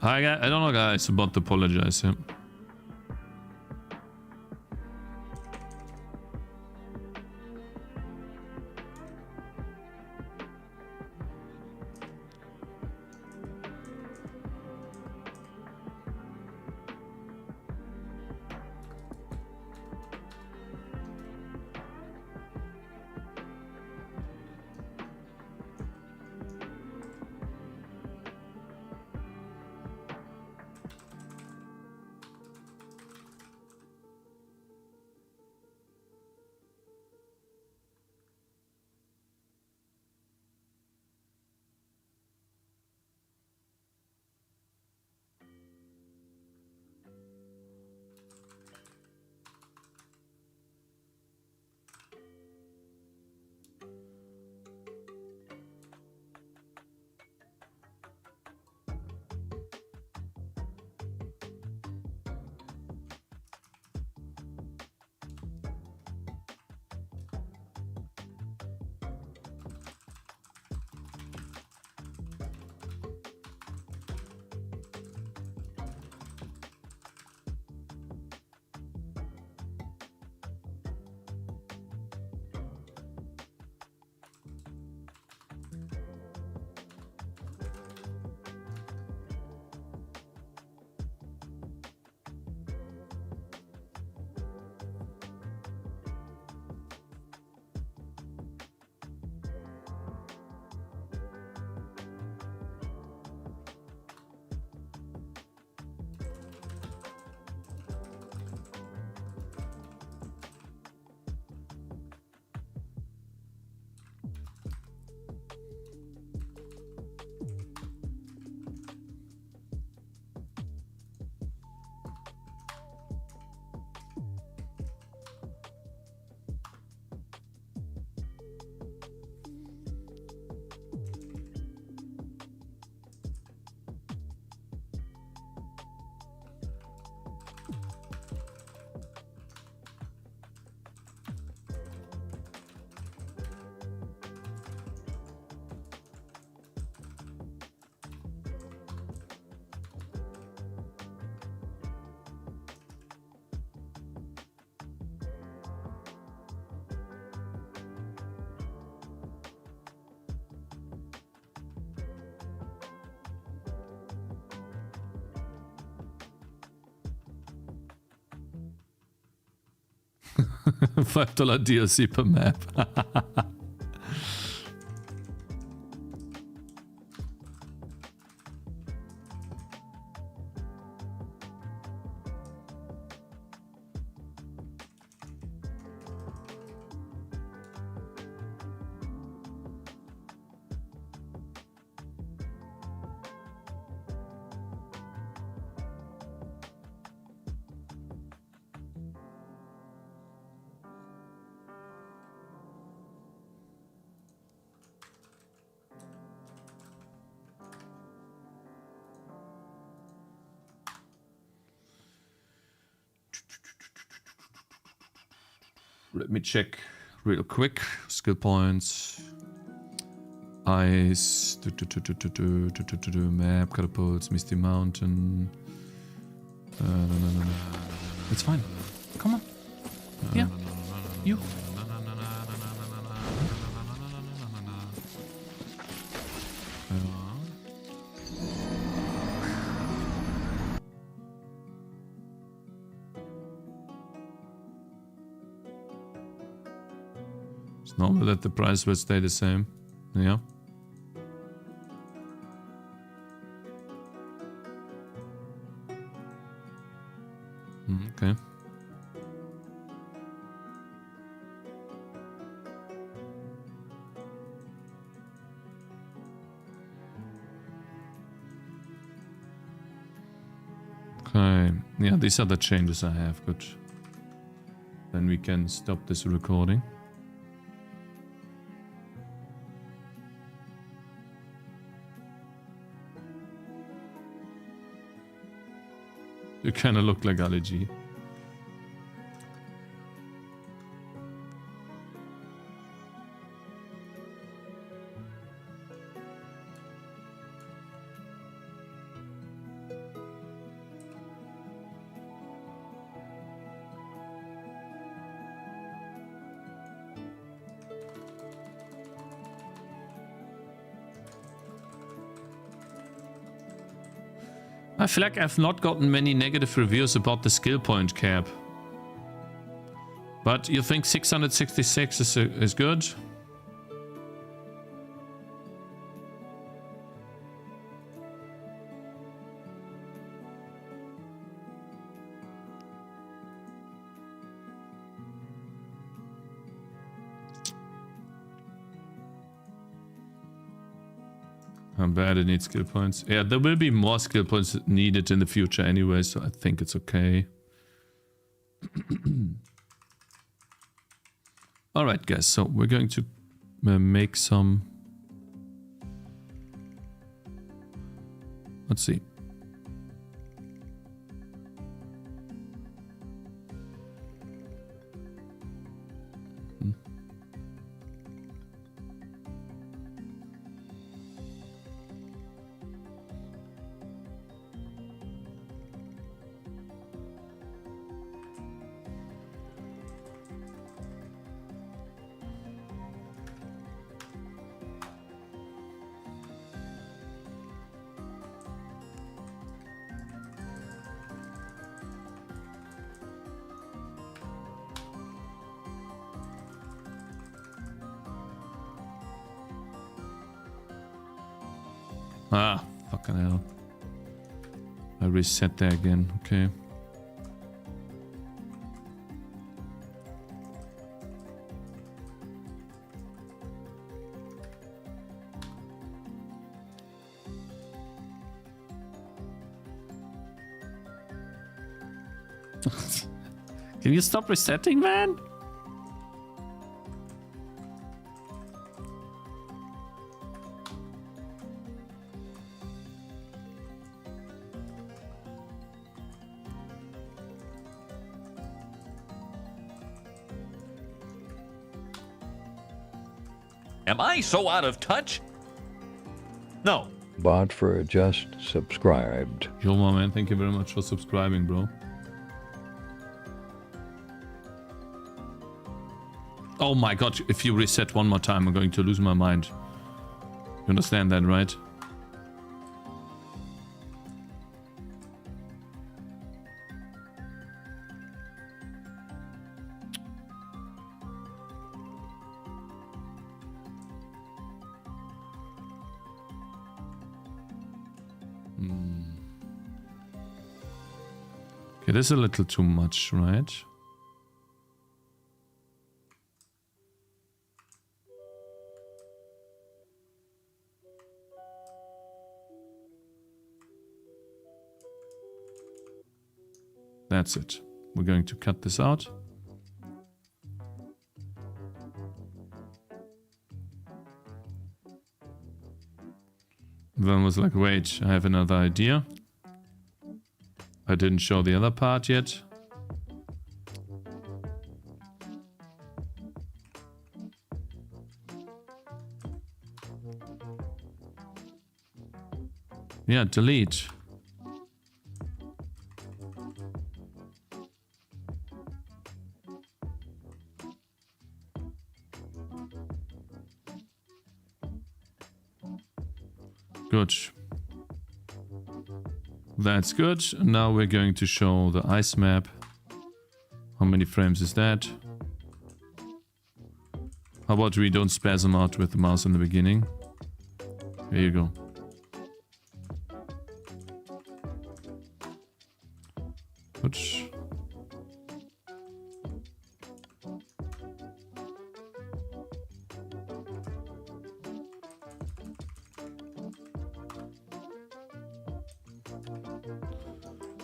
I don't know, guys, about to apologize. Yeah. $5 DLC per map. Let me check real quick. Skill points. Ice. Map. Catapults. Misty Mountain. No. It's fine. Come on. Yeah. You. It's normal that the price will stay the same. Yeah. Okay. Okay. Yeah, these are the changes I have. Good. Then we can stop this recording. You kind of look like Ali G. I feel like I've not gotten many negative reviews about the skill point cap. But you think 666 is good? I'm bad, it needs skill points. Yeah, there will be more skill points needed in the future anyway, so I think it's okay. Alright guys, so we're going to make some... Let's see. Ah, fucking hell. I reset that again, okay. Can you stop resetting, man? Am I so out of touch? No. Bot for just subscribed. Yo, my man, thank you very much for subscribing, bro. Oh my god, if you reset one more time, I'm going to lose my mind. You understand that, right? It is a little too much, right? That's it. We're going to cut this out. Then was like, wait, I have another idea. I didn't show the other part yet. Yeah, delete. Good. That's good. Now we're going to show the ice map. How many frames is that? How about we don't spasm out with the mouse in the beginning? There you go. Good.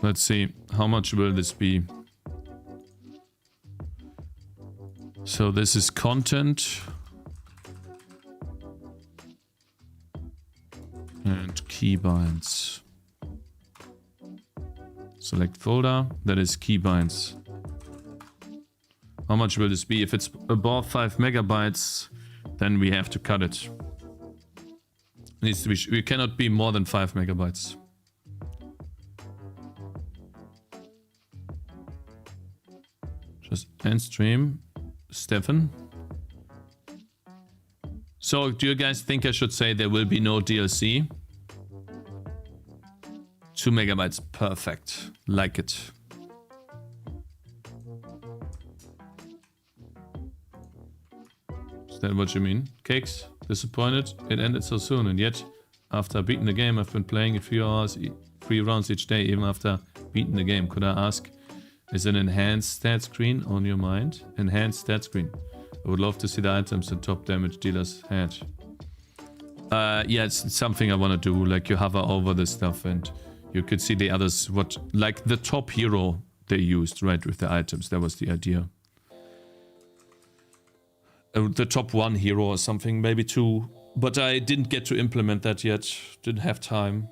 Let's see, how much will this be? So this is content. And keybinds. Select folder. That is keybinds. How much will this be? If it's above 5 megabytes, then we have to cut it. It needs to be. We cannot be more than 5 megabytes. Just end stream. Stefan. So, do you guys think I should say there will be no DLC? 2 megabytes, perfect. Like it. Is that what you mean? Cakez, disappointed? It ended so soon, and yet, after beating the game, I've been playing a few hours, 3 rounds each day, even after beating the game. Could I ask, is an enhanced stat screen on your mind? Enhanced stat screen. I would love to see the items the top damage dealers had. Yeah, it's something I want to do. Like, you hover over this stuff and you could see the others, what, like the top hero they used, right, with the items. That was the idea. The top 1 hero or something, maybe 2. But I didn't get to implement that yet. Didn't have time.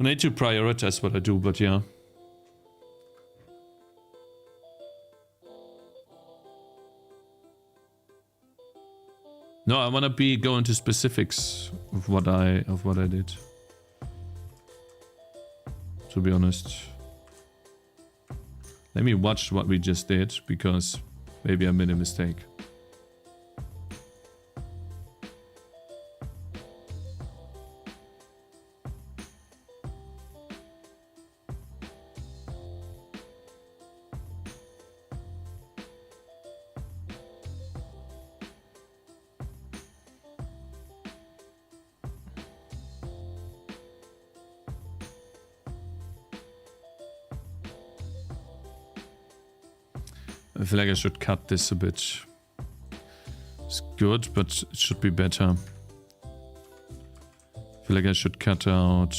I need to prioritize what I do, but yeah. No, I want to go into specifics of what I did. To be honest. Let me watch what we just did, because maybe I made a mistake. I feel like I should cut this a bit. It's good, but it should be better. I feel like I should cut out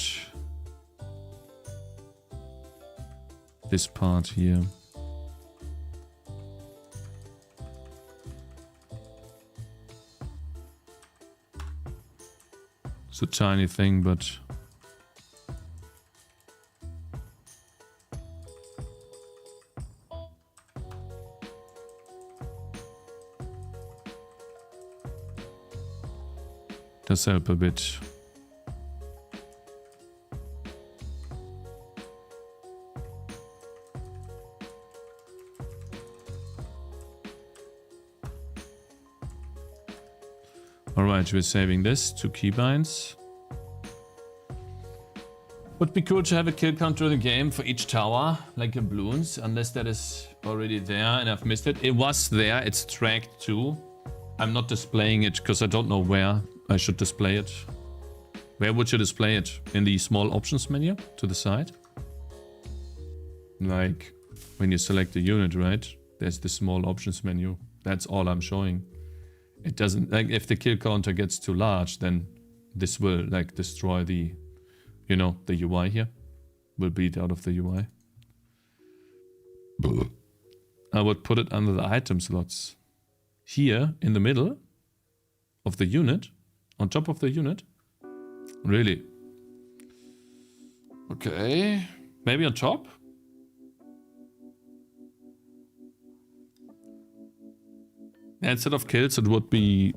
this part here. It's a tiny thing, but... does help a bit. Alright, we're saving this to keybinds. Would be cool to have a kill counter in the game for each tower, like in balloons, unless that is already there and I've missed it. It was there, it's tracked too. I'm not displaying it because I don't know where I should display it. Where would you display it? In the small options menu to the side? Like when you select the unit, right? There's the small options menu. That's all I'm showing. It doesn't, like, if the kill counter gets too large, then this will like destroy the, you know, the UI here. Will bleed out of the UI. I would put it under the item slots. Here in the middle of the unit. On top of the unit? Really? Okay. Maybe on top? Instead of kills, it would be,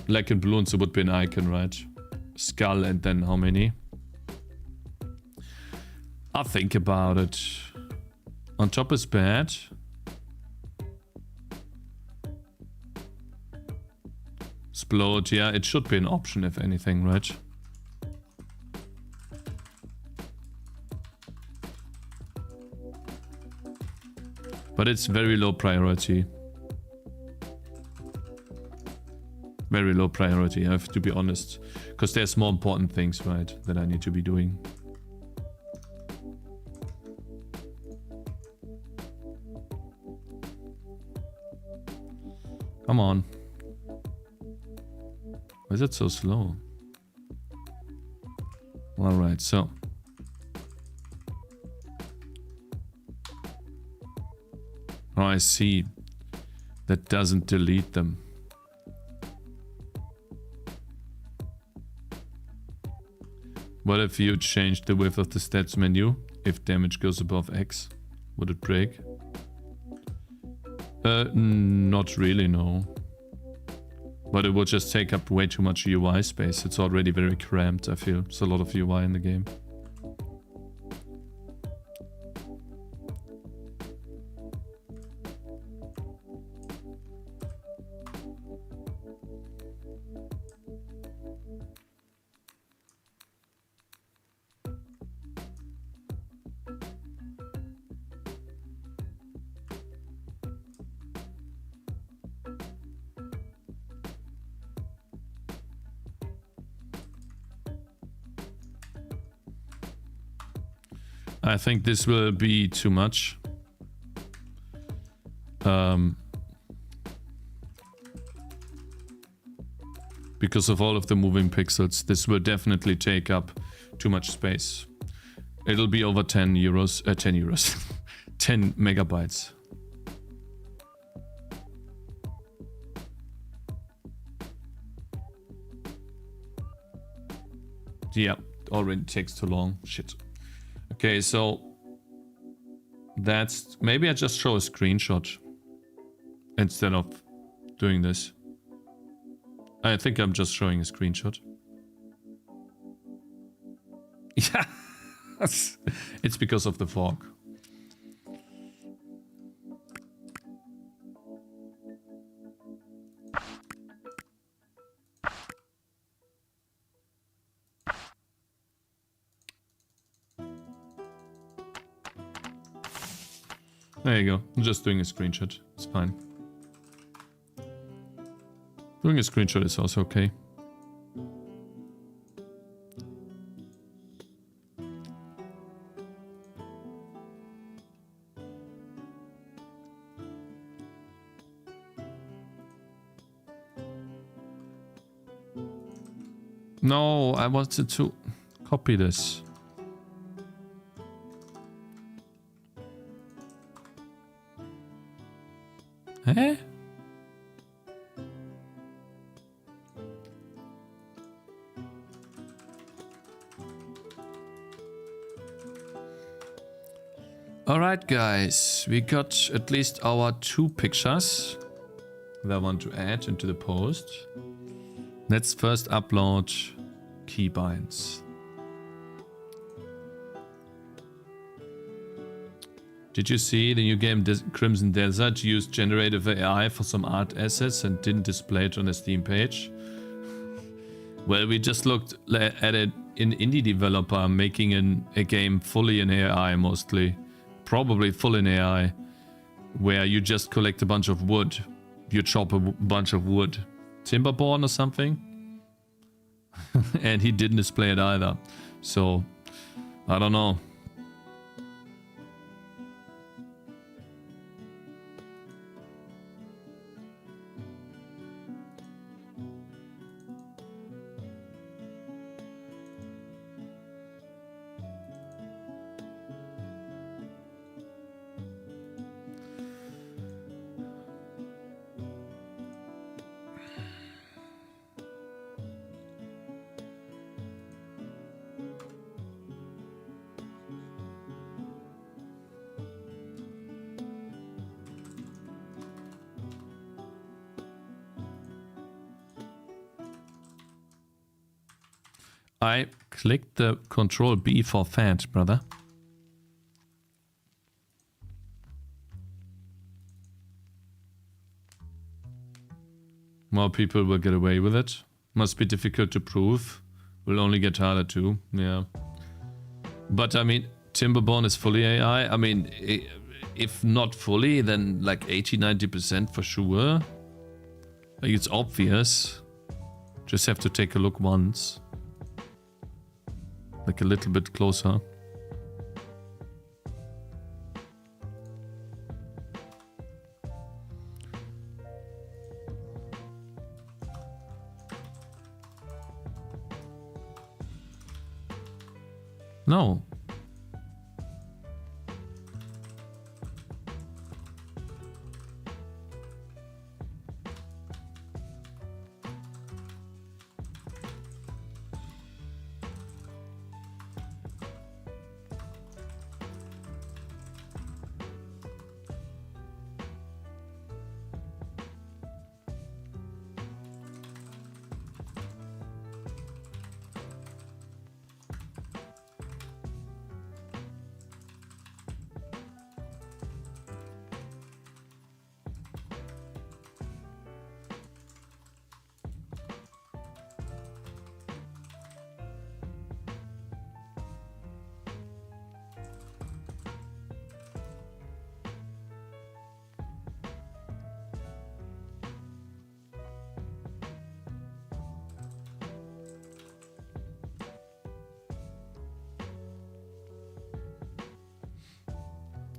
like in balloons, it would be an icon, right? Skull and then how many? I'll think about it. On top is bad. Explode, yeah, it should be an option if anything, right? But it's very low priority. Very low priority, I have to be honest. Because there's more important things, right, that I need to be doing. Come on. Why is it so slow? Alright, so. Oh, I see. That doesn't delete them. What if you change the width of the stats menu if damage goes above X. Would it break? Not really, no. But it will just take up way too much UI space. It's already very cramped, I feel. There's a lot of UI in the game. I think this will be too much. Because of all of the moving pixels, this will definitely take up too much space. It'll be over 10 euros, 10 euros, 10 megabytes. Yeah, already takes too long. Shit. Okay, so that's... Maybe I just show a screenshot instead of doing this. I think I'm just showing a screenshot. Yeah, it's because of the fog. There you go. I'm just doing a screenshot. It's fine. Doing a screenshot is also okay. No, I wanted to copy this. Eh? Alright guys, we got at least our 2 pictures that I want to add into the post. Let's first upload keybinds. Did you see the new game Crimson Desert used generative AI for some art assets and didn't display it on the Steam page? Well, we just looked at it in indie developer making a game fully in AI mostly. Probably full in AI. Where you just collect a bunch of wood. You chop a bunch of wood. Timberborn or something? And he didn't display it either. So, I don't know. I clicked the Control B for fat, brother. More people will get away with it. Must be difficult to prove. Will only get harder too. Yeah. But I mean, Timberborn is fully AI. I mean, if not fully, then like 80-90% for sure. Like it's obvious. Just have to take a look once. Like a little bit closer. No.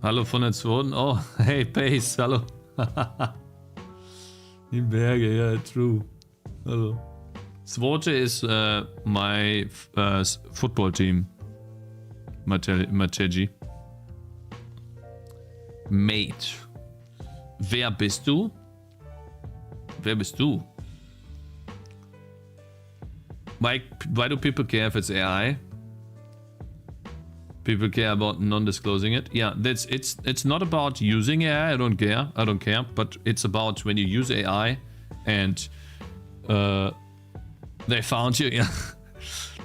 Hallo von der zweiten. Oh, hey, Pace, hallo. Die Berge, yeah, true. Hello. Zweite is my football team. Mateji. Mate. Wer bist du? Wer bist du? Why do people care if it's AI? People care about non-disclosing it. Yeah, it's not about using AI. I don't care. But it's about when you use AI and they found you. Yeah,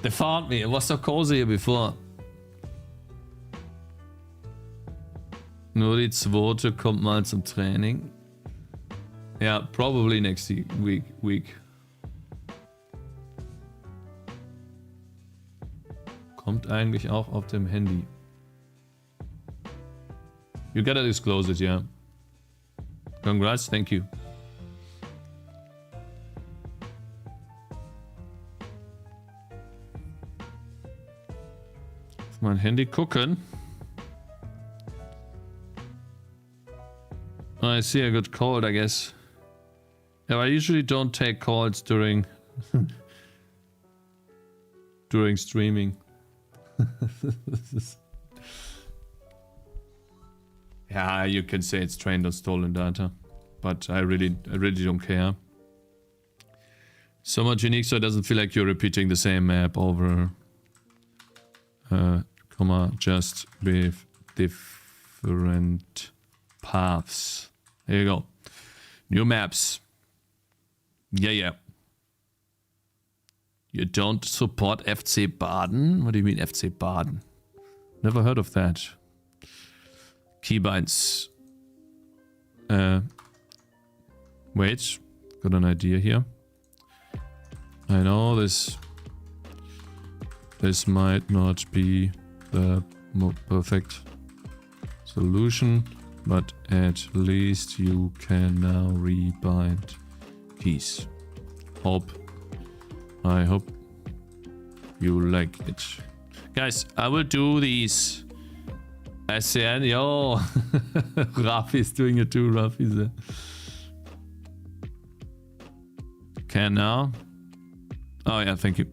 they found me. It was so cozy here before. Nur die zweite kommt mal zum Training. Yeah, probably next week. Kommt eigentlich auch auf dem Handy. You gotta disclose it, yeah. Congrats, thank you. Auf mein Handy gucken. I see I got called, I guess. Yeah, I usually don't take calls during streaming. Yeah, you can say it's trained on stolen data, but I really don't care. So much unique, so it doesn't feel like you're repeating the same map over, just with different paths. There you go. New maps. Yeah. You don't support FC Baden? What do you mean FC Baden? Never heard of that. Keybinds. Wait. Got an idea here. I know this might not be the perfect solution, but at least you can now rebind keys. I hope you like it. Guys, I will do these SCN. Yo, Rafi's doing it too. Rafi's there. Can now. Oh yeah, thank you.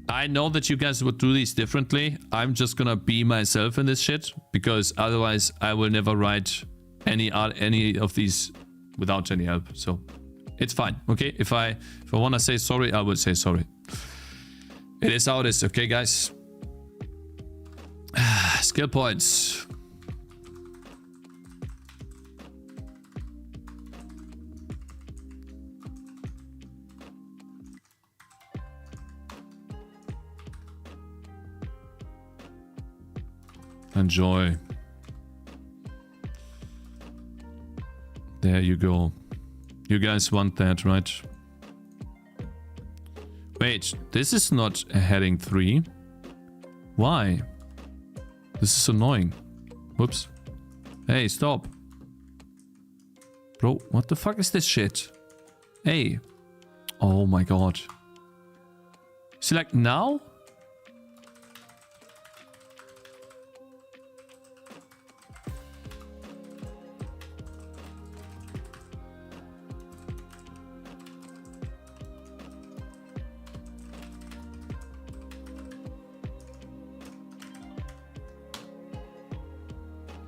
I know that you guys would do these differently. I'm just gonna be myself in this shit because otherwise I will never write any of these without any help. So it's fine, okay? If I want to say sorry, I will say sorry. It is how it is, okay, guys? Skill points. Enjoy. There you go. You guys want that, right? Wait, this is not a heading 3. Why? This is annoying. Whoops. Hey, stop. Bro, what the fuck is this shit? Hey. Oh my god. See, like now?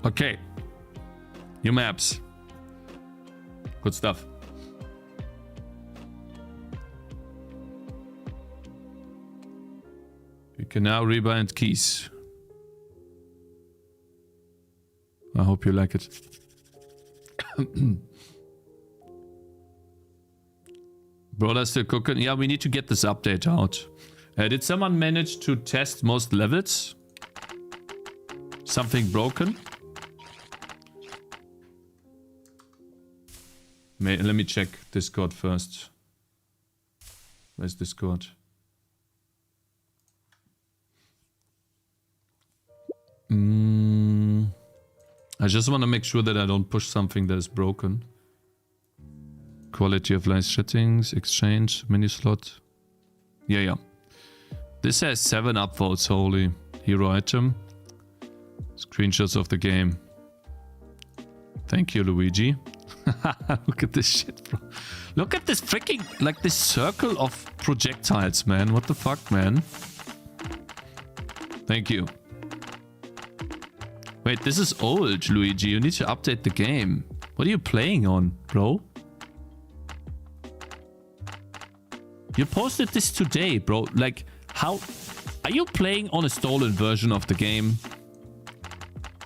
Okay. New maps. Good stuff. You can now rebind keys. I hope you like it. Brother's still cooking. Yeah, we need to get this update out. Did someone manage to test most levels? Something broken? Let me check Discord first. Where's Discord? I just want to make sure that I don't push something that is broken. Quality of life settings, exchange, menu slot. Yeah. This has 7 upvotes, holy. Hero item. Screenshots of the game. Thank you, Luigi. Look at this shit, bro. Look at this freaking, like this circle of projectiles, man. What the fuck, man? Thank you. Wait, this is old, Luigi. You need to update the game. What are you playing on, bro? You posted this today, bro. Like, how... Are you playing on a stolen version of the game?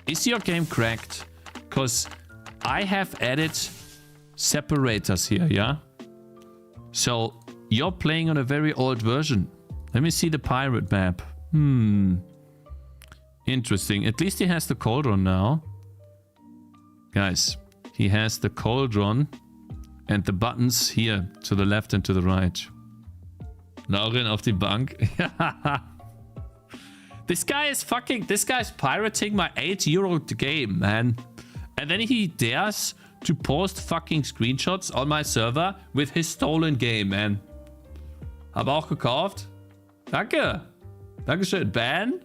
Is your game cracked? Because I have added separators here, yeah? So, you're playing on a very old version. Let me see the pirate map. Interesting. At least he has the cauldron now. Guys, he has the cauldron and the buttons here to the left and to the right. Lauren auf die Bank. This guy is pirating my €8 game, man. And then he dares to post fucking screenshots on my server with his stolen game, man. Hab auch gekauft. Danke. Dankeschön. Ban?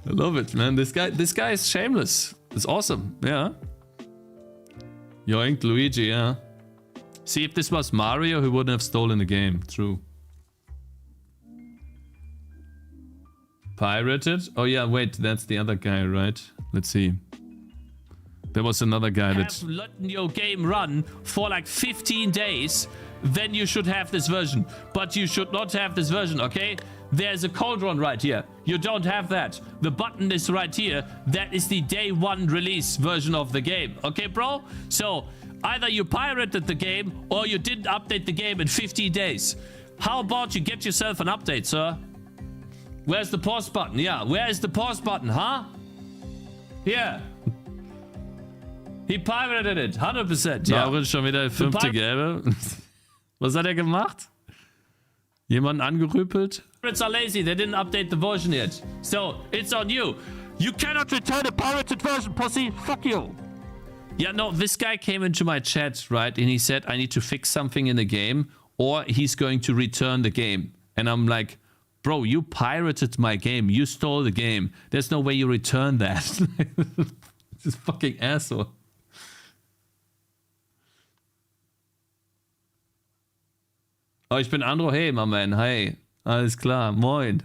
I love it, man. This guy is shameless. It's awesome. Yeah. Yoinked Luigi, yeah. See, if this was Mario, he wouldn't have stolen the game. True. Pirated? Oh yeah, wait, that's the other guy, right? Let's see. There was another guy that... Let your game run for like 15 days, then you should have this version. But you should not have this version, okay? There's a cauldron right here. You don't have that. The button is right here. That is the day 1 release version of the game. Okay, bro? So, either you pirated the game or you didn't update the game in 15 days. How about you get yourself an update, sir? Where's the pause button? Yeah, where is the pause button, huh? Here. He pirated it, 100%. Ja. Lauren, schon wieder 5. Gelbe. Was hat er gemacht? Jemanden angerüpelt? Pirates are lazy, they didn't update the version yet. So, it's on you. You cannot return a pirated version, pussy. Fuck you. Yeah, no, this guy came into my chat, right? And he said, I need to fix something in the game or he's going to return the game. And I'm like, bro, you pirated my game. You stole the game. There's no way you return that. This fucking asshole. Oh, ich bin Andro. Hey, my man. Hey. Alles klar. Moin.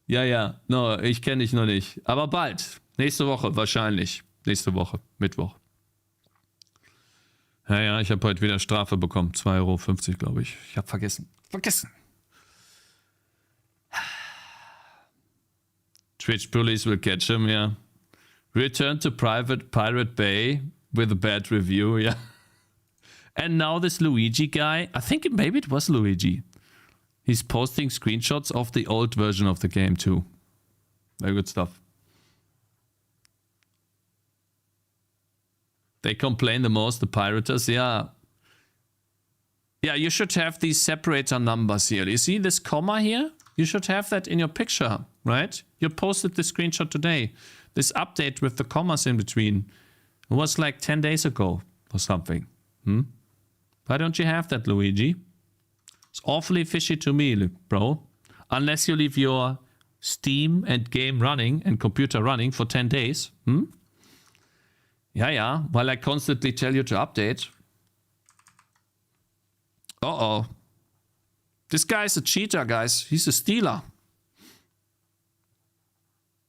Ja, ja. No, ich kenne dich noch nicht. Aber bald. Nächste Woche wahrscheinlich. Nächste Woche. Mittwoch. Ja, ja, ich habe heute wieder Strafe bekommen. 2,50 €, glaube ich. Ich habe vergessen. Twitch police will catch him, yeah. Return to Pirate Bay with a bad review, yeah. And now this Luigi guy, I think maybe it was Luigi. He's posting screenshots of the old version of the game too. Very good stuff. They complain the most, the pirators, yeah. Yeah, you should have these separator numbers here. You see this comma here? You should have that in your picture, right? You posted the screenshot today. This update with the commas in between. It was like 10 days ago or something. Why don't you have that, Luigi? It's awfully fishy to me, bro. Unless you leave your Steam and game running and computer running for 10 days. Yeah, while I constantly tell you to update. Uh-oh. This guy's a cheater, guys. He's a stealer.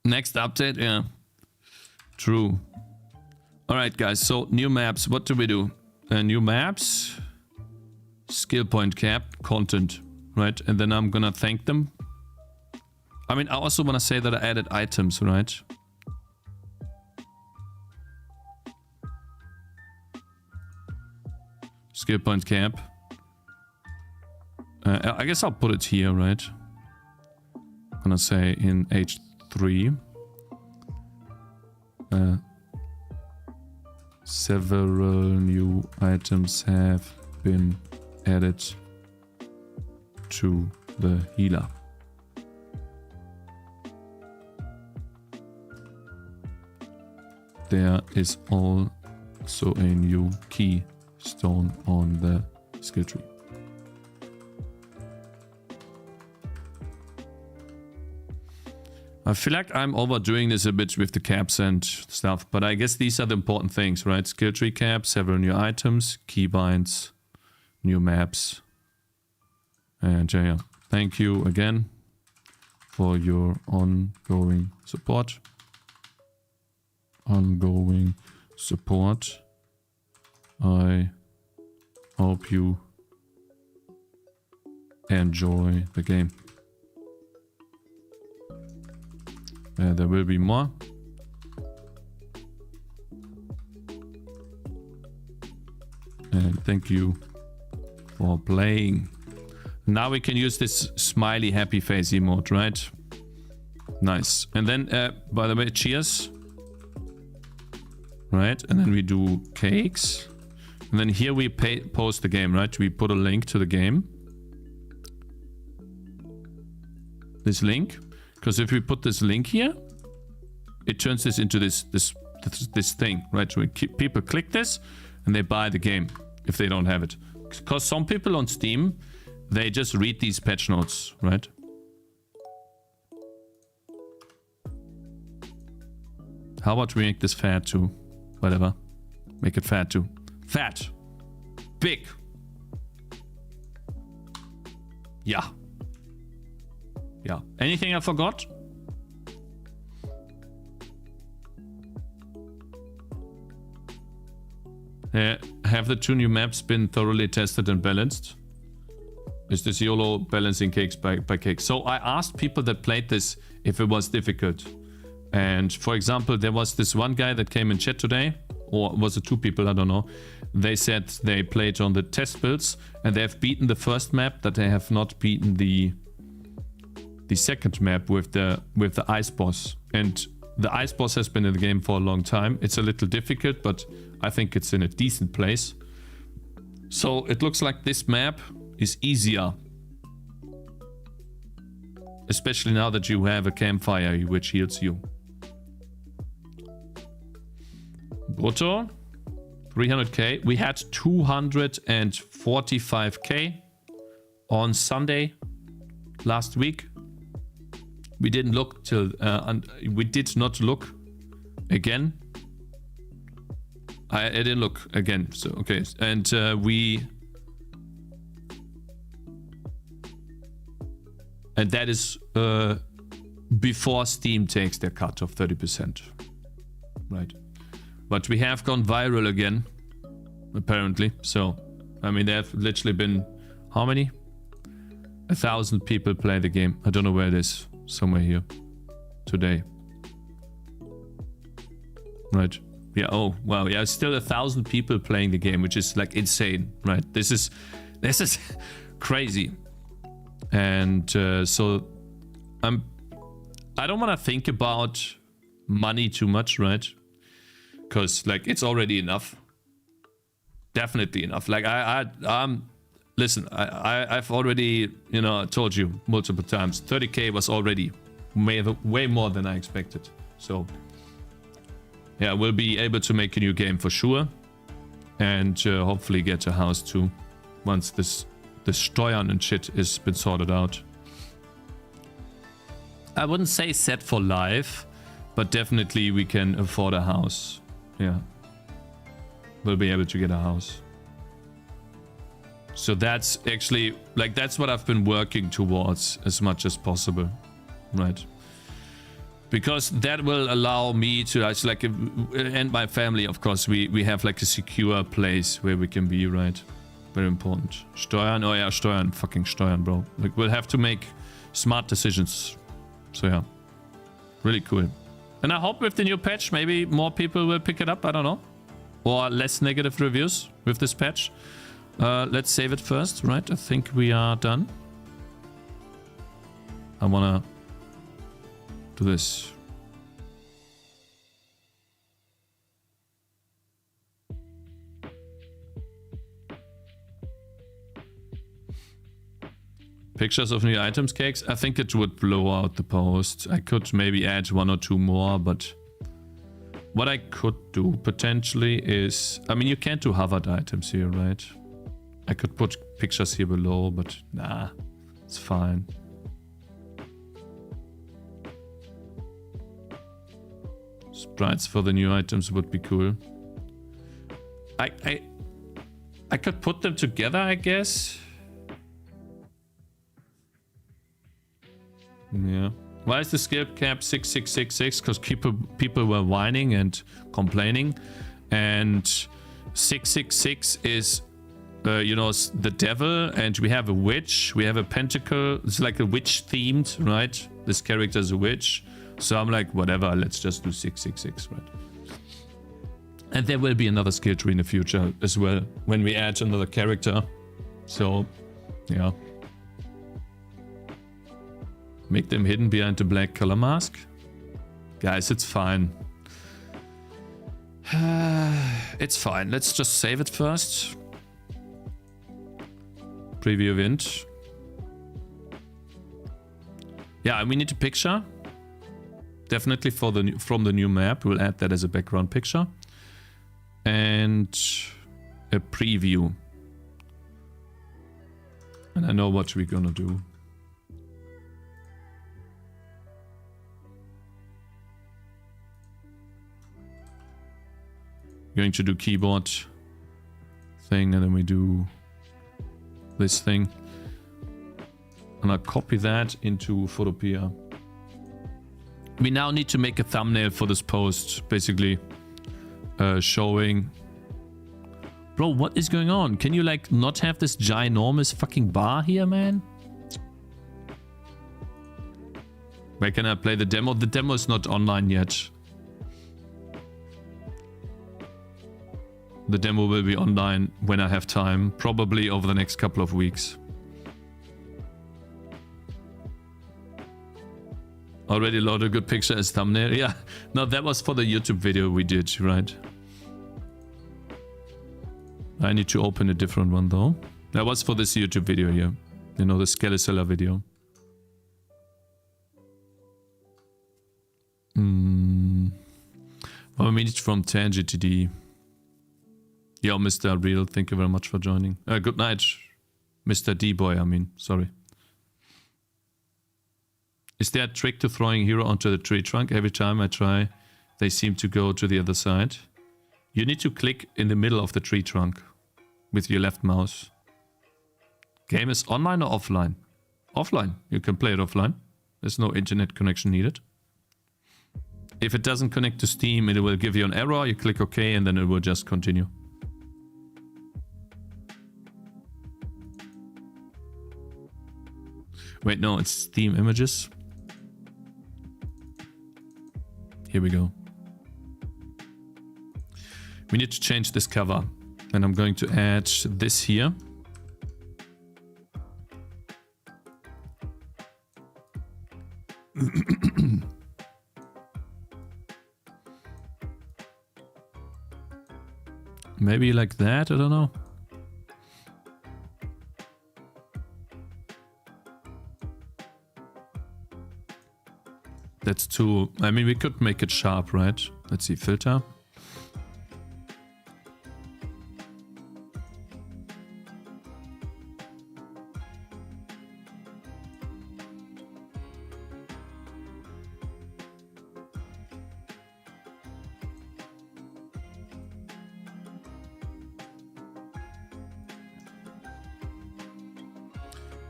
Next update, yeah. True. Alright, guys, so new maps. What do we do? New maps. Skill point cap. Content. Right, and then I'm gonna thank them. I mean, I also want to say that I added items, right? Skill point cap. I guess I'll put it here, right? I'm gonna say in H3. Several new items have been added to the healer. There is also a new key stone on the skill tree. I feel like I'm overdoing this a bit with the caps and stuff, but I guess these are the important things, right? Skill tree caps, several new items, keybinds, new maps. And yeah, thank you again for your ongoing support. Ongoing support. I hope you enjoy the game. There will be more. And thank you for playing. Now we can use this smiley happy face emote, right? Nice. And then, by the way, cheers. Right? And then we do cakes. And then here we post the game, right? We put a link to the game. This link. Because if we put this link here, it turns this into this thing, right? So people click this and they buy the game if they don't have it. Because some people on Steam, they just read these patch notes, right? How about we make this fat too? Whatever. Make it fat too. Fat. Big. Yeah. Yeah. Anything I forgot? Have the 2 new maps been thoroughly tested and balanced? Is this YOLO balancing cakes by cake? So I asked people that played this if it was difficult. And for example, there was this one guy that came in chat today, or was it 2 people? I don't know. They said they played on the test builds and they have beaten the first map, that they have not beaten the second map with the ice boss. And the ice boss has been in the game for a long time. It's a little difficult, but I think it's in a decent place. So it looks like this map is easier. Especially now that you have a campfire which heals you. Brutto, 300k. We had 245k on Sunday last week. We didn't look till, we did not look again. I didn't look again, so okay. And and that is before Steam takes their cut of 30%, right? But we have gone viral again, apparently. So, I mean, there have literally been, how many? 1,000 people play the game. I don't know where it is. Somewhere here. Today. Right. Yeah, oh, wow. Yeah, still 1,000 people playing the game, which is like insane, right? This is crazy. And so I don't want to think about money too much, right? Because like it's already enough. Definitely enough. Like listen, I've already, you know, told you multiple times, 30k was already way more than I expected. So yeah, we'll be able to make a new game for sure. And hopefully get a house too. Once this Steuern and shit has been sorted out. I wouldn't say set for life, but definitely we can afford a house. Yeah. We'll be able to get a house. So that's actually, like, that's what I've been working towards as much as possible, right? Because that will allow me to, like, and my family, of course, we have like a secure place where we can be, right? Very important. Steuern, oh yeah, Steuern, fucking Steuern, bro. Like, we'll have to make smart decisions. So yeah, really cool. And I hope with the new patch, maybe more people will pick it up, I don't know. Or less negative reviews with this patch. Let's save it first, right? I think we are done. I wanna do this. Pictures of new items, Cakes? I think it would blow out the post. I could maybe add 1 or 2 more, but what I could do potentially is... I mean, you can't do hovered items here, right? I could put pictures here below, but nah, it's fine. Sprites for the new items would be cool. I could put them together, I guess. Yeah. Why is the skill cap 6666? Because people were whining and complaining. And 666 is, you know, the devil. And we have a witch. We have a pentacle. It's like a witch themed, right? This character is a witch. So I'm like, whatever, let's just do 666, right? And there will be another skill tree in the future as well when we add another character. So, yeah. Make them hidden behind the black color mask. Guys, it's fine. It's fine. Let's just save it first. Preview event. Yeah, and we need a picture. Definitely for from the new map. We'll add that as a background picture. And a preview. And I know what we're gonna do. Going to do keyboard thing, and then we do this thing. And I'll copy that into Photopea. We now need to make a thumbnail for this post, basically showing... Bro, what is going on? Can you like not have this ginormous fucking bar here, man? Where can I play the demo? The demo is not online yet. The demo will be online when I have time, probably over the next couple of weeks. Already loaded a good picture as thumbnail. Yeah, no, that was for the YouTube video we did, right? I need to open a different one though. That was for this YouTube video here. You know, the Skelecella video. Well, we need it from Tangy TD. Yo, Mr. Real, thank you very much for joining. Good night, Mr. D-Boy, I mean, sorry. Is there a trick to throwing hero onto the tree trunk? Every time I try, they seem to go to the other side. You need to click in the middle of the tree trunk with your left mouse. Game is online or offline? Offline. You can play it offline. There's no internet connection needed. If it doesn't connect to Steam, it will give you an error. You click OK and then it will just continue. Wait, no, it's Steam images. Here we go. We need to change this cover. And I'm going to add this here. Maybe like that, I don't know. That's too... I mean, we could make it sharp, right? Let's see, filter.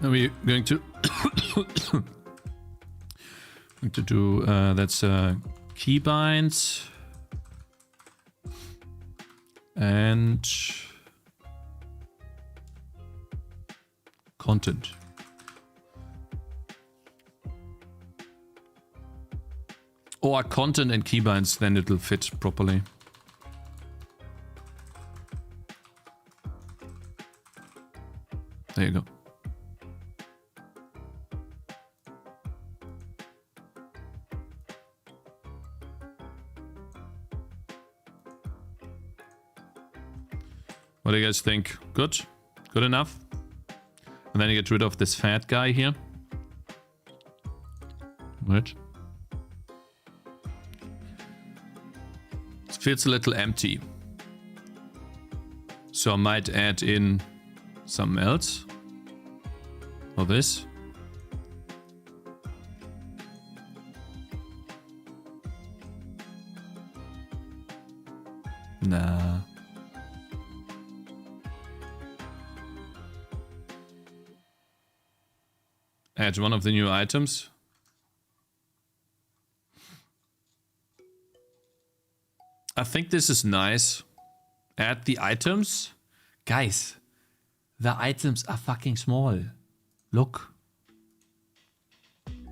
Are we going to... going to do that's keybinds and content. Or content and keybinds, then it'll fit properly. There you go. What do you guys think? Good? Good enough? And then you get rid of this fat guy here. Right. feels a little empty. So I might add in something else. Or this. Nah. Add one of the new items. I think this is nice. Add the items. Guys, the items are fucking small. Look.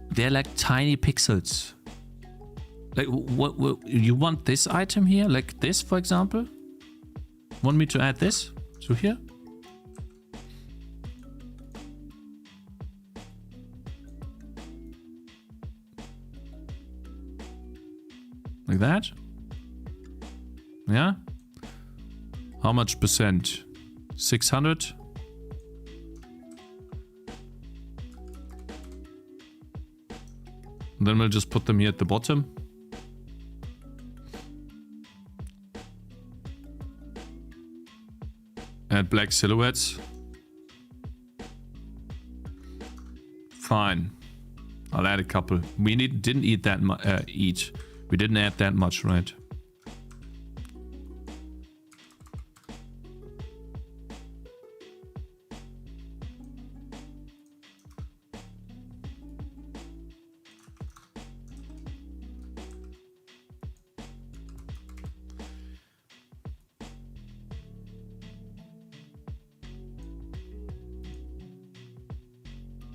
They're like tiny pixels. Like, what you want this item here? Like this, for example? Want me to add this to here? Like that? Yeah? How much percent? 600? And then we'll just put them here at the bottom. Add black silhouettes. Fine. I'll add a couple. We didn't eat that much. We didn't add that much, right?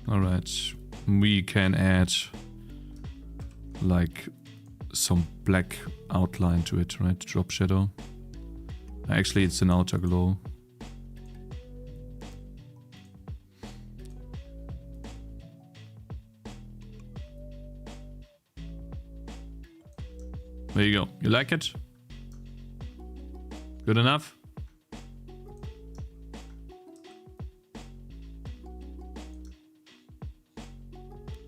Alright, we can add like some black outline to it, right? Drop shadow. Actually, it's an outer glow. There you go. You like it? Good enough?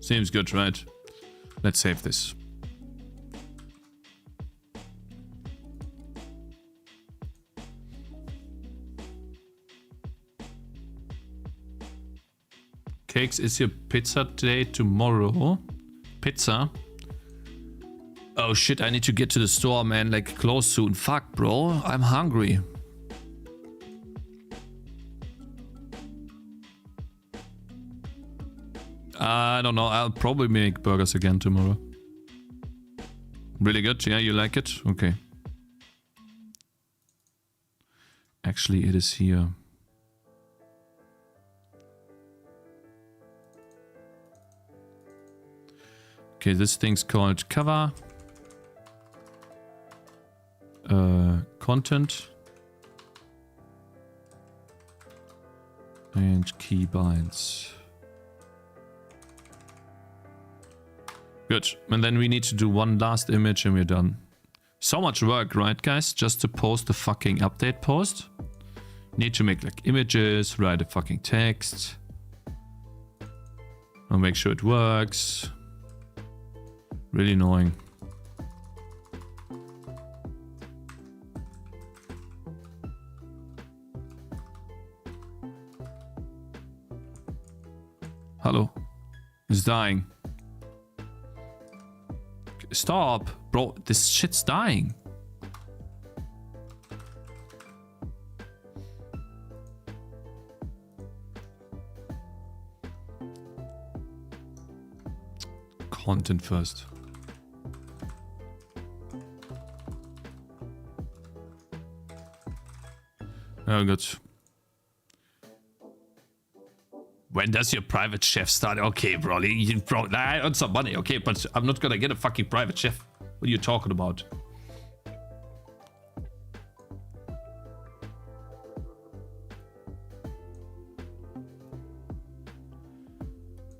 Seems good, right? Let's save this. Cakes, is your pizza today, tomorrow? Pizza? Oh shit, I need to get to the store, man. Like, close soon. Fuck, bro. I'm hungry. I don't know. I'll probably make burgers again tomorrow. Really good? Yeah, you like it? Okay. Actually, it is here. Okay, this thing's called cover. Content. And keybinds. Good. And then we need to do one last image and we're done. So much work, right, guys? Just to post the fucking update post. Need to make like images, write a fucking text. I'll make sure it works. Really annoying. Hello. It's dying. Stop, bro. This shit's dying. Content first. Oh, good. When does your private chef start? Okay, bro. I earn some money, okay, but I'm not gonna get a fucking private chef. What are you talking about?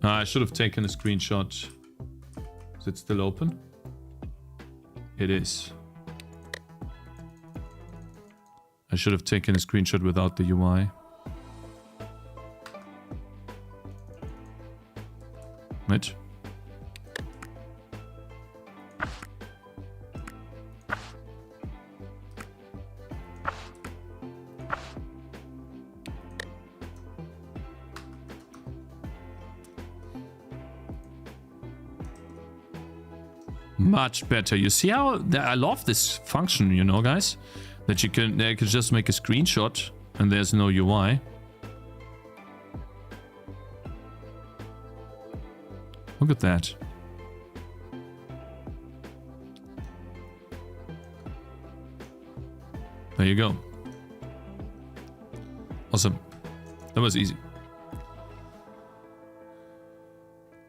I should have taken a screenshot. Is it still open? It is. I should have taken a screenshot without the UI. Right. Much better. You see how I love this function, you know, guys, that you can just make a screenshot and there's no UI. Look at that. There you go. Awesome. That was easy.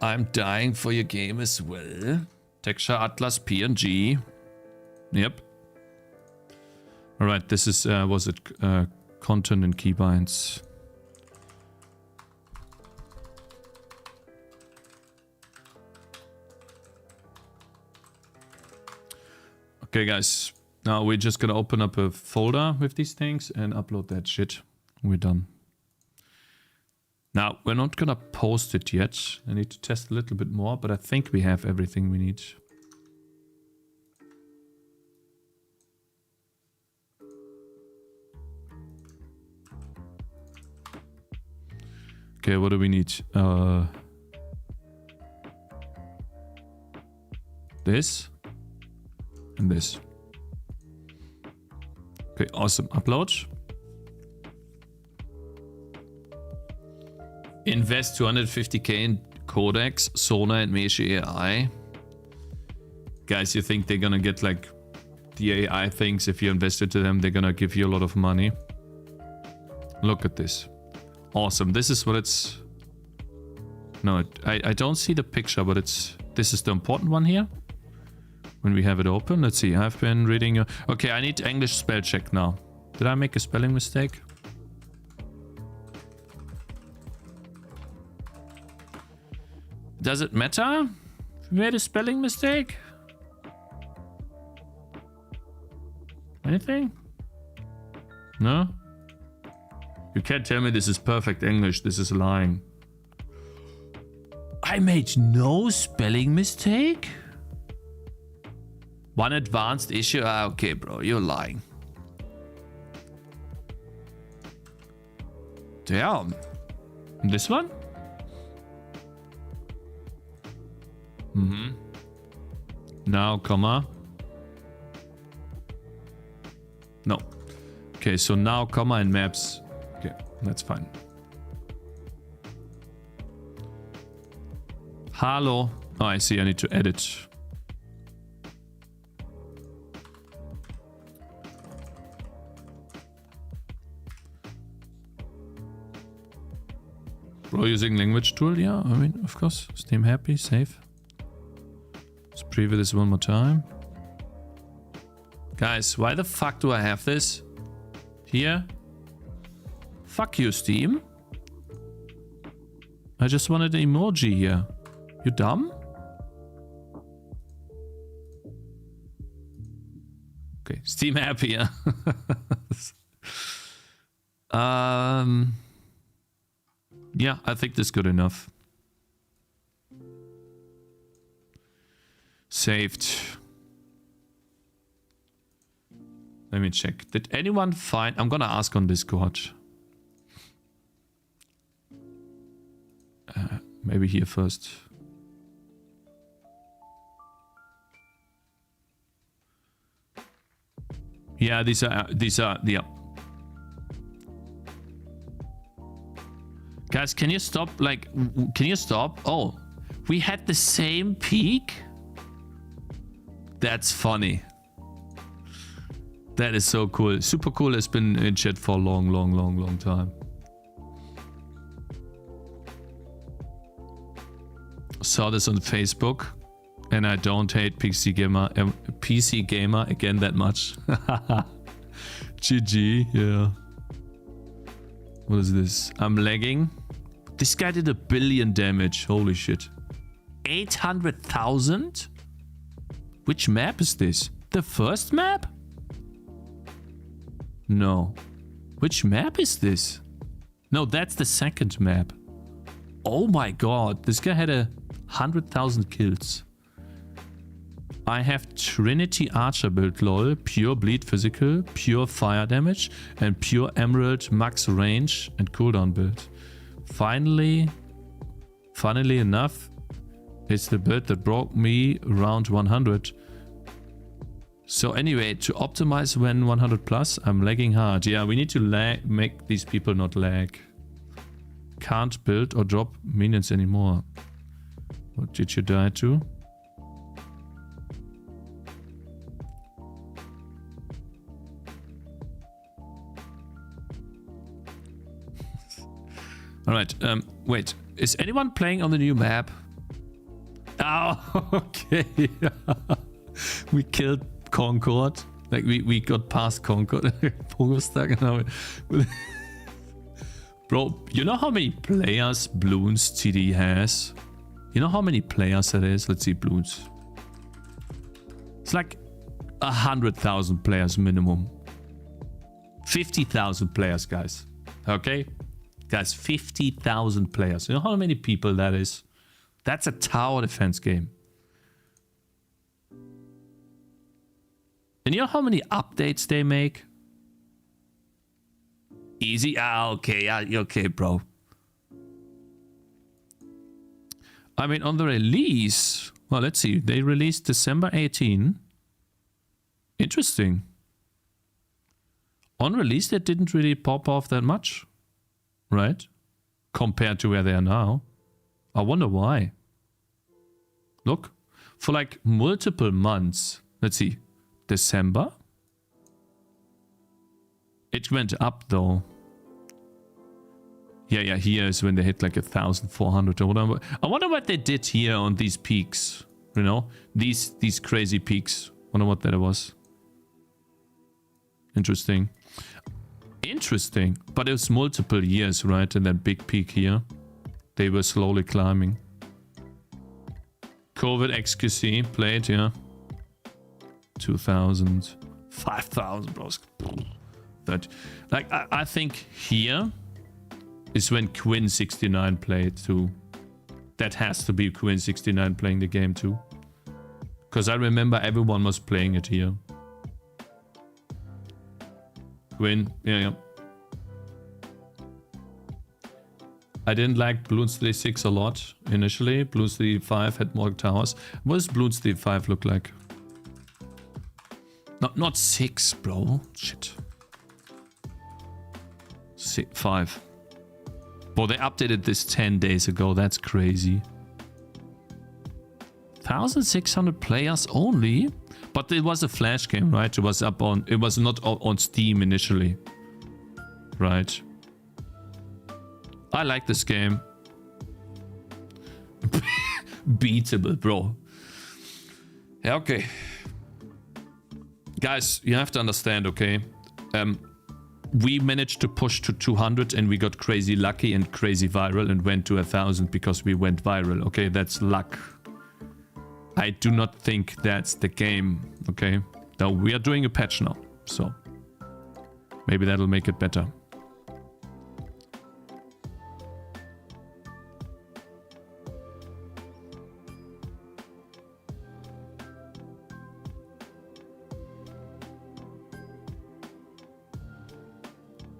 I'm dying for your game as well. Texture Atlas PNG. Yep. All right, this is was it content and keybinds. Okay, guys. Now we're just gonna open up a folder with these things and upload that shit. We're done. Now, we're not gonna post it yet. I need to test a little bit more, but I think we have everything we need. Okay, what do we need? This and this. Okay, awesome. Upload. Invest 250k in Codex, Sona, and Meshi AI. Guys, you think they're gonna get like the AI things? If you invest into them, they're gonna give you a lot of money. Look at this. Awesome. This is what it's... No, I don't see the picture, but it's... This is the important one here. When we have it open, let's see. I've been reading... Okay, I need English spell check now. Did I make a spelling mistake? Does it matter if we made a spelling mistake? Anything? No? You can't tell me this is perfect English. This is lying. I made no spelling mistake? One advanced issue? Ah, okay, bro. You're lying. Damn. This one? Now, comma. No. Okay, so now, comma, and maps. Okay, that's fine. Hello. Oh, I see. I need to edit. Bro, using language tool? Yeah, I mean, of course. Steam happy, safe. Let's preview this one more time. Guys, why the fuck do I have this? Here? Fuck you, Steam. I just wanted an emoji here. You dumb? Okay, Steam happy, yeah. Yeah, I think that's good enough. Saved. Let me check. Did anyone find... I'm gonna ask on Discord. Maybe here first. Yeah, these are yeah. Guys, can you stop? Like, can you stop? Oh, we had the same peak. That's funny. That is so cool. Super cool has been in chat for a long time. Saw this on Facebook, and I don't hate PC Gamer again that much. GG, yeah. What is this? I'm lagging. This guy did 1 billion damage. Holy shit. 800,000? Which map is this? The first map? No. Which map is this? No, that's the second map. Oh my god. This guy had 100,000 kills. I have Trinity Archer build, lol, pure bleed physical, pure fire damage, and pure emerald max range and cooldown build. Funnily enough, It's the build that brought me around 100. So anyway, to optimize when 100 plus, I'm lagging hard. Yeah, we need to make these people not lag. Can't build or drop minions anymore. What did you die to? Alright, wait. Is anyone playing on the new map? Oh, okay. We killed Concord. Like, we got past Concord. Stuck now. Bro, you know how many players Bloons TD has? You know how many players that is? Let's see, Bloons. It's like 100,000 players minimum. 50,000 players, guys. Okay? Guys, 50,000 players. You know how many people that is? That's a tower defense game. And you know how many updates they make? Easy? Ah, okay. Yeah, okay, bro. I mean, on the release... Well, let's see. They released December 18. Interesting. On release, they didn't really pop off that much. Right? Compared to where they are now. I wonder why. Look. For like multiple months. Let's see. December. It went up though. Yeah, here is when they hit like 1,400 or whatever. I wonder what they did here on these peaks. You know? These crazy peaks. Wonder what that was. Interesting. Interesting. But it was multiple years, right? And that big peak here. They were slowly climbing. COVID XQC played, yeah. 2,000. 5,000, bros. That, like, I think here is when Quinn69 played too. That has to be Quinn69 playing the game too. Because I remember everyone was playing it here. Quinn, yeah. I didn't like Bloons 36 a lot initially. Bloons 35 had more towers. What does Bloons 35 look like? Not 6, bro. Shit. 5. Bro, they updated this 10 days ago. That's crazy. 1,600 players only? But it was a flash game, right? It was up on... It was not on Steam initially. Right. I like this game. Beatable, bro. Yeah, okay. Guys, you have to understand, okay? We managed to push to 200 and we got crazy lucky and crazy viral and went to 1,000 because we went viral. Okay, that's luck. I do not think that's the game, okay? Now, we are doing a patch now, so maybe that'll make it better.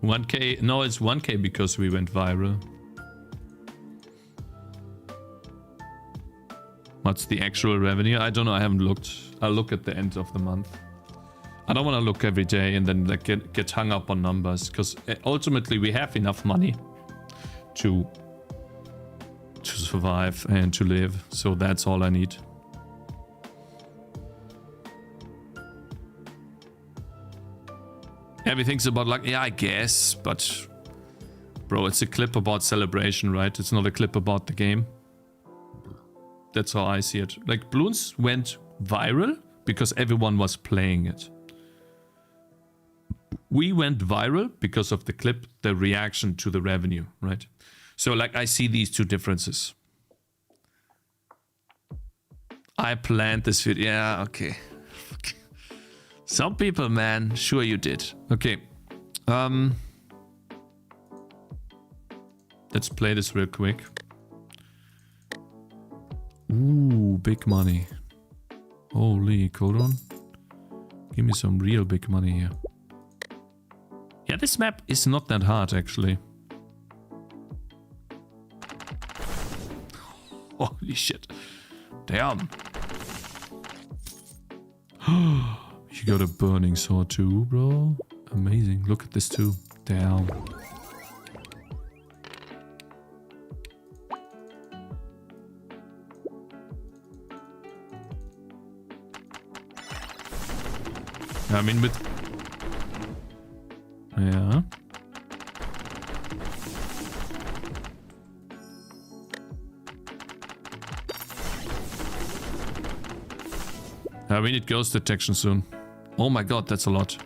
$1K? No, it's $1K because we went viral. What's the actual revenue? I don't know. I haven't looked. I'll look at the end of the month. I don't want to look every day and then like get hung up on numbers because ultimately we have enough money to survive and to live. So that's all I need. Everything's about luck. Yeah, I guess. But bro, it's a clip about celebration, right? It's not a clip about the game. That's how I see it. Like, Bloons went viral because everyone was playing it. We went viral because of the clip, the reaction to the revenue, right? So, like, I see these two differences. I planned this video. Yeah, okay. Some people, man, sure you did. Okay. Let's play this real quick. Ooh, big money. Holy, hold on. Give me some real big money here. Yeah, this map is not that hard, actually. Holy shit. Damn. You got a burning sword too, bro. Amazing. Look at this too. Damn. I mean, with... Yeah. We need ghost detection soon. Oh my god, that's a lot.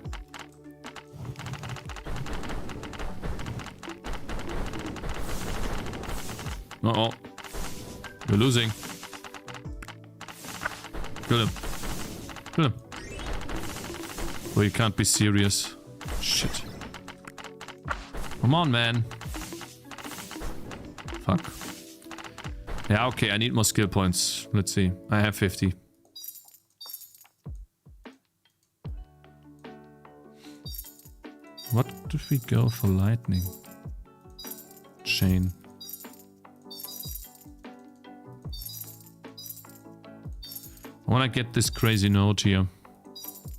Uh-oh. We're losing. Kill him. Kill him. Oh, you can't be serious. Shit. Come on, man. Fuck. Yeah, okay, I need more skill points. Let's see. I have 50. What if we go for lightning? Chain. I want to get this crazy note here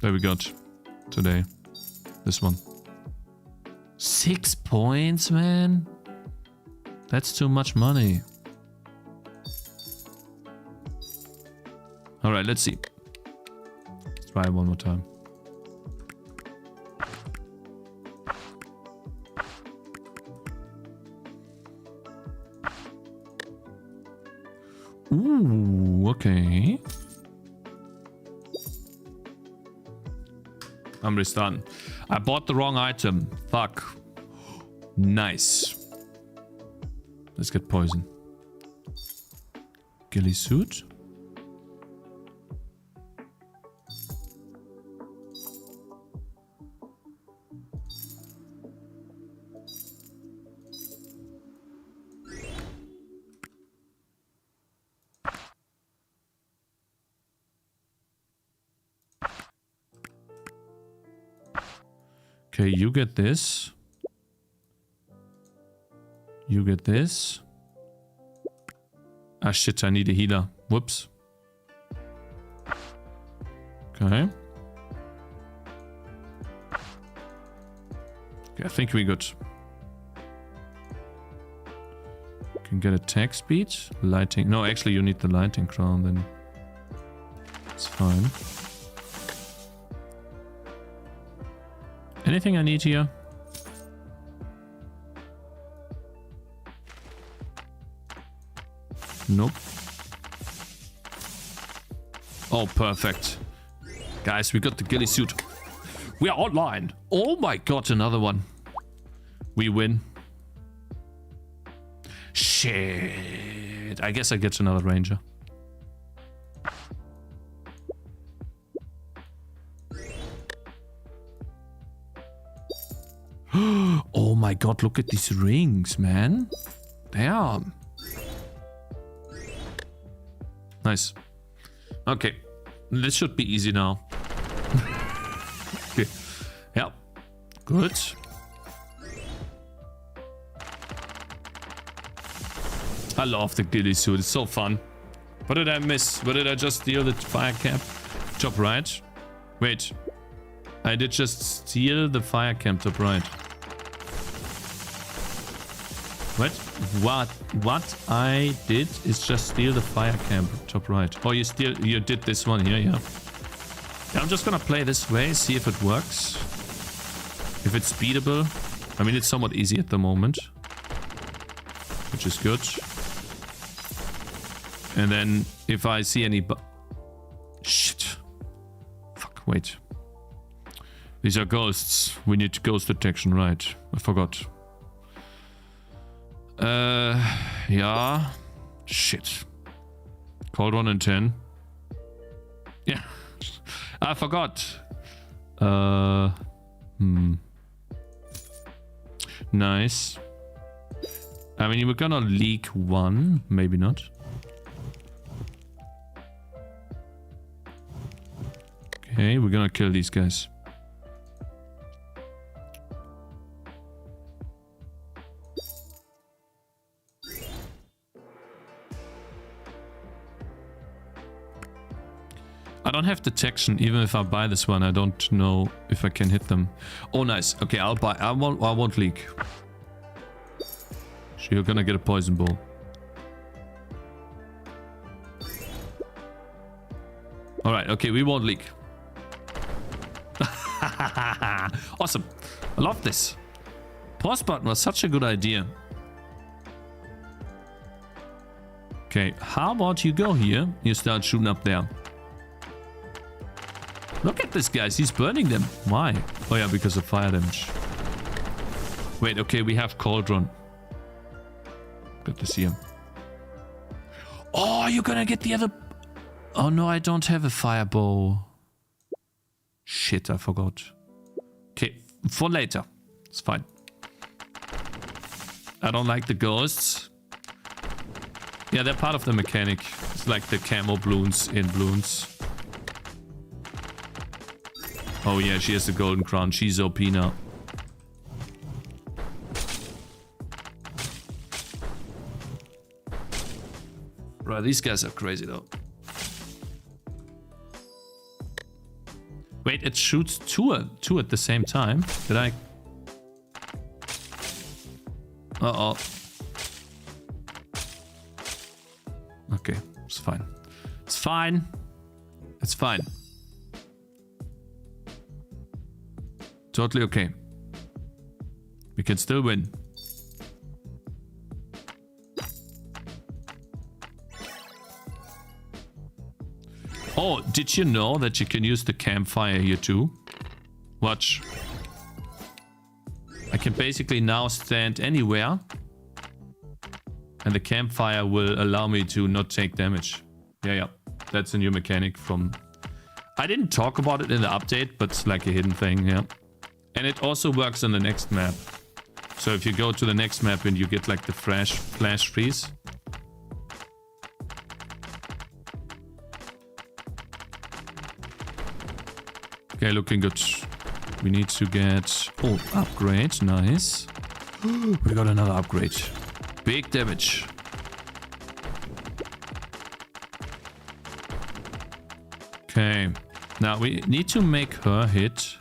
that we got today. This one. 6 points, man. That's too much money. All right, let's see. Let's try one more time. Ooh, okay. I'm restarting. I bought the wrong item. Fuck. Nice. Let's get poison. Ghillie suit. Okay, you get this. You get this. Ah shit, I need a healer. Whoops. Okay. Okay, I think we're good. Can get attack speed. Lighting. No, actually you need the lighting crown then. It's fine. Anything I need here? Nope. Oh, perfect. Guys, we got the ghillie suit. We are online. Oh my god, another one. We win. Shit. I guess I get another ranger. Oh my god, look at these rings, man. Damn. Nice. Okay. This should be easy now. Okay. Yeah. Good. I love the ghillie suit. It's so fun. What did I miss? What did I just steal? The fire camp? Top right? Wait. I did just steal the fire camp top right. What I did is just steal the fire camp top right. Oh, you did this one here, yeah. Yeah, I'm just gonna play this way, see if it works. If it's beatable. I mean, it's somewhat easy at the moment, which is good. And then if I see any shit. Fuck, wait. These are ghosts. We need ghost detection, right? I forgot. Yeah. Shit. Cold 1 and 10. Yeah. I forgot. Nice. I mean, we're gonna leak 1. Maybe not. Okay, we're gonna kill these guys. I don't have detection. Even if I buy this one, I don't know if I can hit them. Oh, nice. Okay, I'll buy. I won't leak. So you're gonna get a poison ball. All right. Okay, we won't leak. Awesome. I love this. Pause button was such a good idea. Okay, how about you go here? You start shooting up there. Look at this, guys. He's burning them. Why? Oh, yeah, because of fire damage. Wait, okay, we have Cauldron. Good to see him. Oh, you're gonna get the other... Oh, no, I don't have a fire bow. Shit, I forgot. Okay, for later. It's fine. I don't like the ghosts. Yeah, they're part of the mechanic. It's like the camo balloons in balloons. Oh yeah, she has the golden crown. She's OP now. Right, these guys are crazy though. Wait, it shoots two at the same time. Did I? Uh-oh. Okay, it's fine. It's fine. It's fine. Totally okay. We can still win. Oh, did you know that you can use the campfire here too? Watch. I can basically now stand anywhere. And the campfire will allow me to not take damage. Yeah. That's a new mechanic from... I didn't talk about it in the update, but it's like a hidden thing, yeah. And it also works on the next map. So if you go to the next map and you get like the flash freeze. Okay, looking good. We need to get... Oh, upgrade. Nice. We got another upgrade. Big damage. Okay. Now we need to make her hit.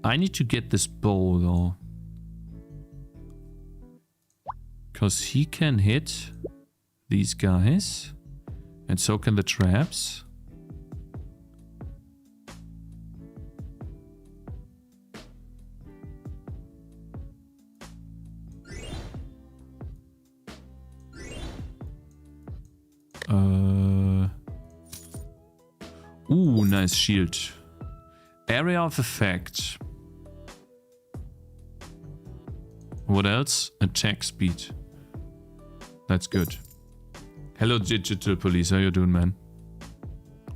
I need to get this bow though. Because he can hit these guys. And so can the traps. Ooh, nice shield. Area of effect. What else? Attack speed. That's good. Hello, Digital Police. How you doing, man?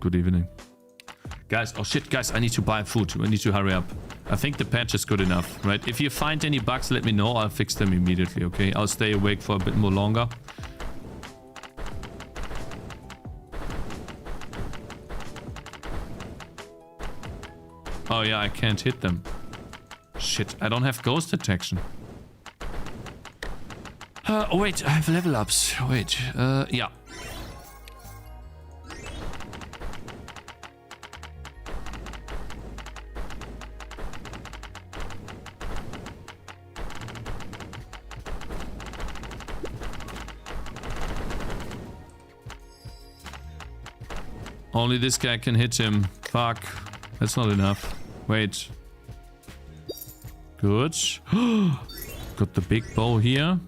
Good evening. Guys, oh shit, guys, I need to buy food. I need to hurry up. I think the patch is good enough, right? If you find any bugs, let me know. I'll fix them immediately, okay? I'll stay awake for a bit more longer. Oh yeah, I can't hit them. Shit, I don't have ghost detection. Oh wait, I have level ups. Wait, yeah. Only this guy can hit him. Fuck. That's not enough. Wait. Good. Got the big bow here.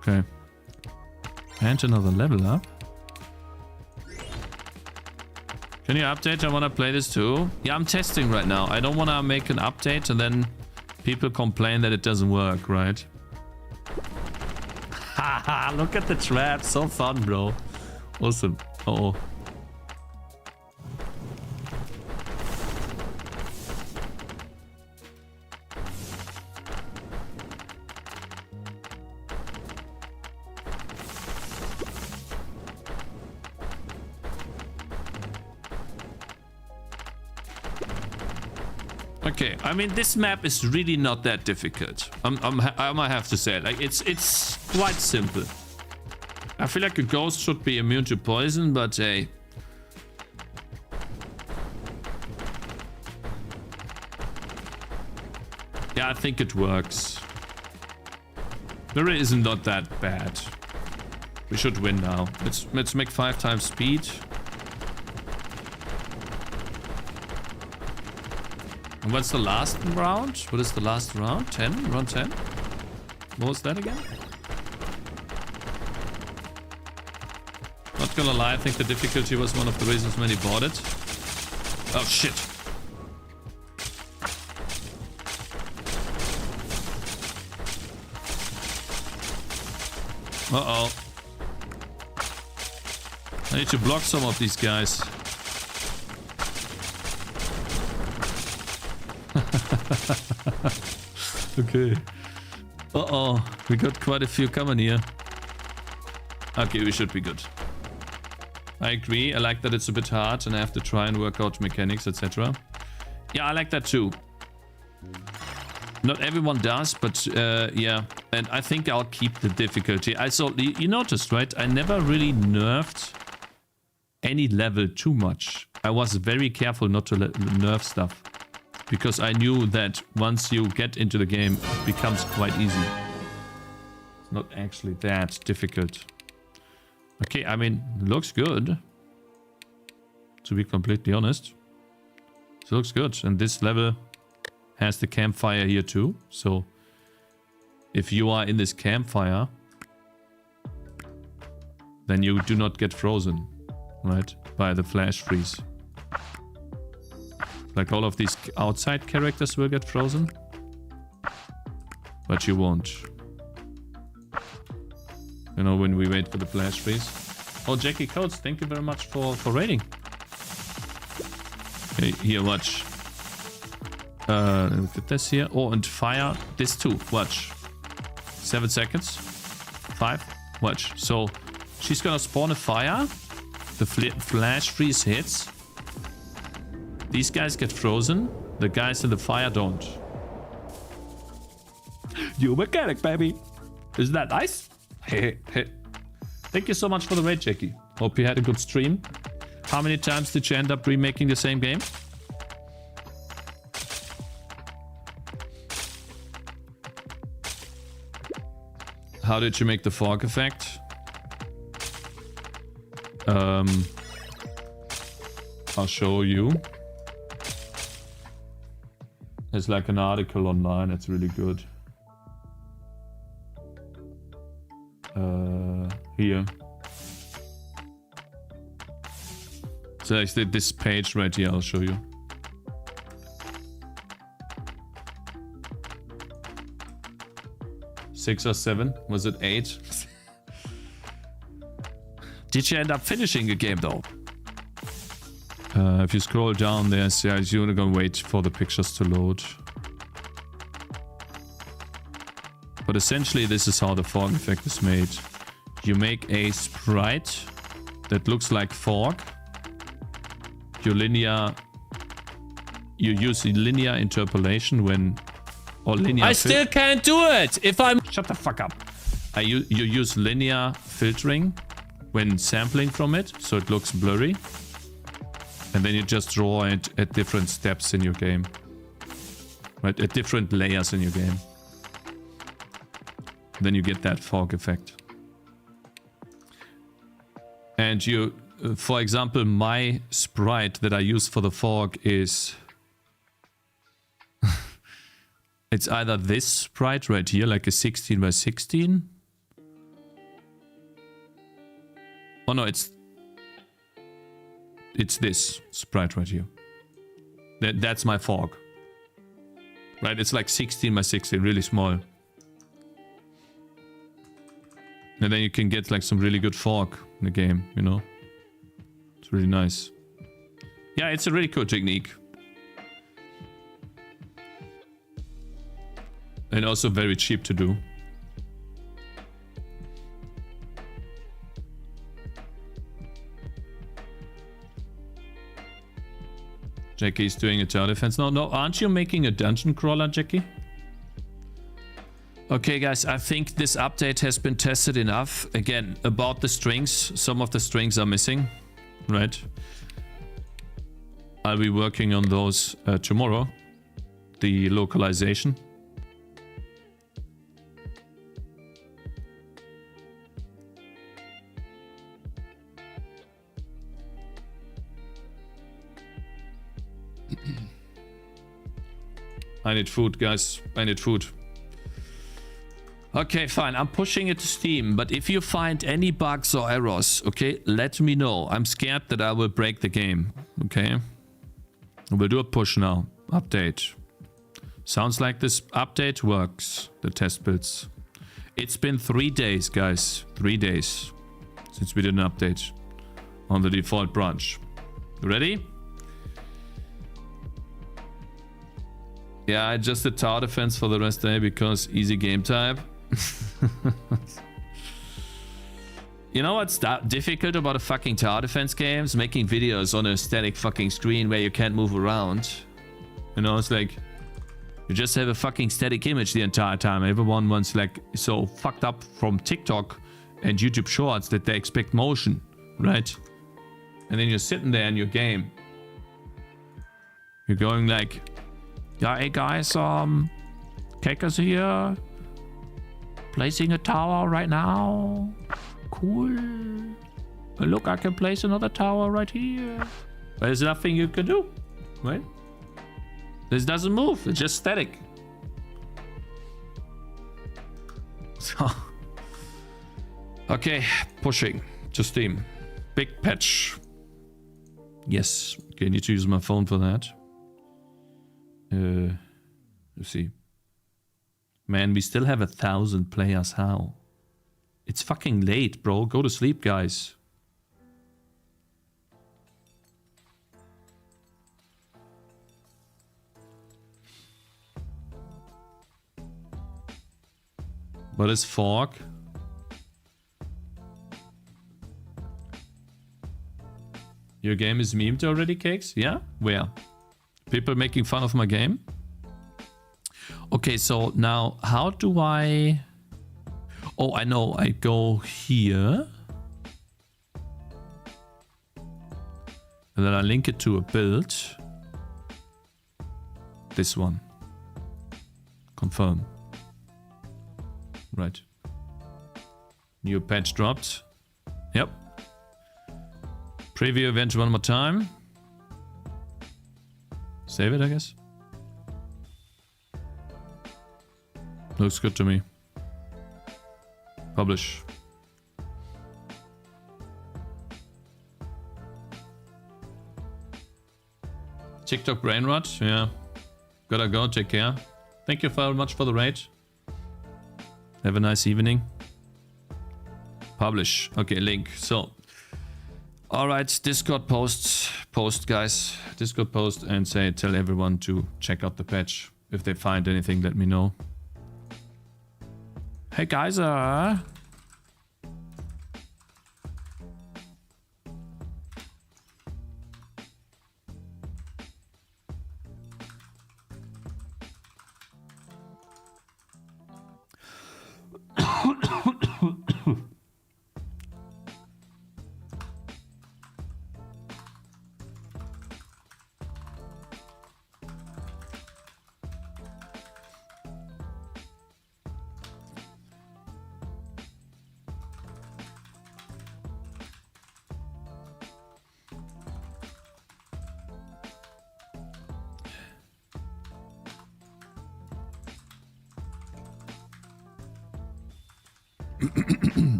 Okay. And another level up. Can you update? I want to play this too. Yeah, I'm testing right now. I don't want to make an update and then people complain that it doesn't work, right? Haha, look at the trap. So fun, bro. Awesome. Uh-oh. Okay, I mean, this map is really not that difficult. I might have to say, like, it's quite simple. I feel like a ghost should be immune to poison, but hey. Yeah, I think it works. The race is not that bad. We should win now. Let's make 5 times speed. And what's the last round? What is the last round? 10? Round 10? What was that again? Not gonna lie, I think the difficulty was one of the reasons many bought it. Oh shit. Uh-oh. I need to block some of these guys. Okay. Uh-oh. We got quite a few coming here. Okay, we should be good. I agree. I like that it's a bit hard and I have to try and work out mechanics, etc. Yeah, I like that too. Not everyone does, but yeah. And I think I'll keep the difficulty. I saw, you noticed, right? I never really nerfed any level too much. I was very careful not to nerf stuff. Because I knew that once you get into the game, it becomes quite easy. It's not actually that difficult. Okay, I mean, looks good. To be completely honest. It looks good. And this level has the campfire here too. So, if you are in this campfire, then you do not get frozen, right? By the flash freeze. Like all of these outside characters will get frozen. But you won't. You know, when we wait for the flash freeze. Oh, Jackie Coates, thank you very much for raiding. Okay, here, watch. Look at this here. Oh, and fire this too. Watch. 7 seconds. 5. Watch. So, she's gonna spawn a fire. The flash freeze hits. These guys get frozen. The guys in the fire don't. You mechanic, baby. Isn't that nice? Thank you so much for the raid, Jackie. Hope you had a good stream. How many times did you end up remaking the same game? How did you make the fog effect? I'll show you. There's like an article online, it's really good. Here. So actually this page right here, I'll show you. Six or 7? Was it 8? Did you end up finishing a game though? If you scroll down there, yeah, you're gonna wait for the pictures to load. But essentially this is how the fog effect is made. You make a sprite that looks like fog. You use linear interpolation when... Or linear... I still can't do it! If I'm... Shut the fuck up. You use linear filtering when sampling from it, so it looks blurry. And then you just draw it at different steps in your game. Right, at different layers in your game. Then you get that fog effect. And you, for example, my sprite that I use for the fog is... it's either this sprite right here, like a 16 by 16. Oh no, it's this sprite right here. That's my fog. Right, it's like 16 by 16, really small. And then you can get like some really good fog in the game, you know? It's really nice. Yeah, it's a really cool technique. And also very cheap to do. Jackie's doing a tower defense. No, aren't you making a dungeon crawler, Jackie? Okay, guys, I think this update has been tested enough. Again, about the strings, some of the strings are missing, right? I'll be working on those tomorrow. The localization. I need food, guys. I need food. Okay, fine. I'm pushing it to Steam. But if you find any bugs or errors, okay, let me know. I'm scared that I will break the game. Okay? We'll do a push now. Update. Sounds like this update works. The test builds. It's been 3 days, guys. 3 days since we did an update on the default branch. Ready? Yeah, I just did tower defense for the rest of the day because easy game type. You know what's difficult about a fucking tower defense games? Making videos on a static fucking screen where you can't move around. You know, it's like you just have a fucking static image the entire time. Everyone wants like so fucked up from TikTok and YouTube Shorts that they expect motion, right? And then you're sitting there in your game. You're going like, yeah, hey guys, Cakez here. Placing a tower right now. Cool. Look, I can place another tower right here. There's nothing you can do, right? This doesn't move, it's just static. So, okay, pushing to Steam. Big patch. Yes, okay, I need to use my phone for that. Let's see. Man, we still have 1,000 players. How? It's fucking late, bro. Go to sleep, guys. What is fork? Your game is memed already, Cakez? Yeah? Where? People making fun of my game? Okay, so now how do I... Oh, I know. I go here. And then I link it to a build. This one. Confirm. Right. New patch dropped. Yep. Preview event one more time. Save it, I guess. Looks good to me. Publish. TikTok brain rot? Yeah. Gotta go, take care. Thank you very much for the raid. Have a nice evening. Publish. Okay, link. So. Alright, Discord post guys. Discord post and tell everyone to check out the patch. If they find anything, let me know. Hey guys,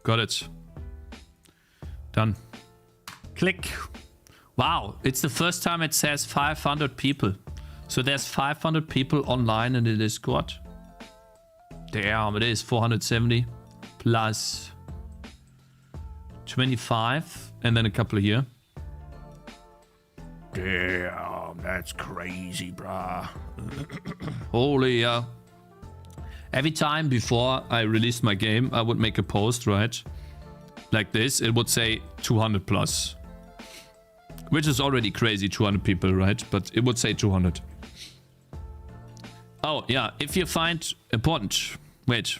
got it. Done. Click. Wow, it's the first time it says 500 people. So there's 500 people online in the Discord. Damn, it is 470 plus 25 and then a couple here. Damn, that's crazy, brah. Holy, every time before I released my game, I would make a post, right? Like this, it would say 200 plus. Which is already crazy, 200 people, right? But it would say 200. Oh, yeah, if you find important... Wait.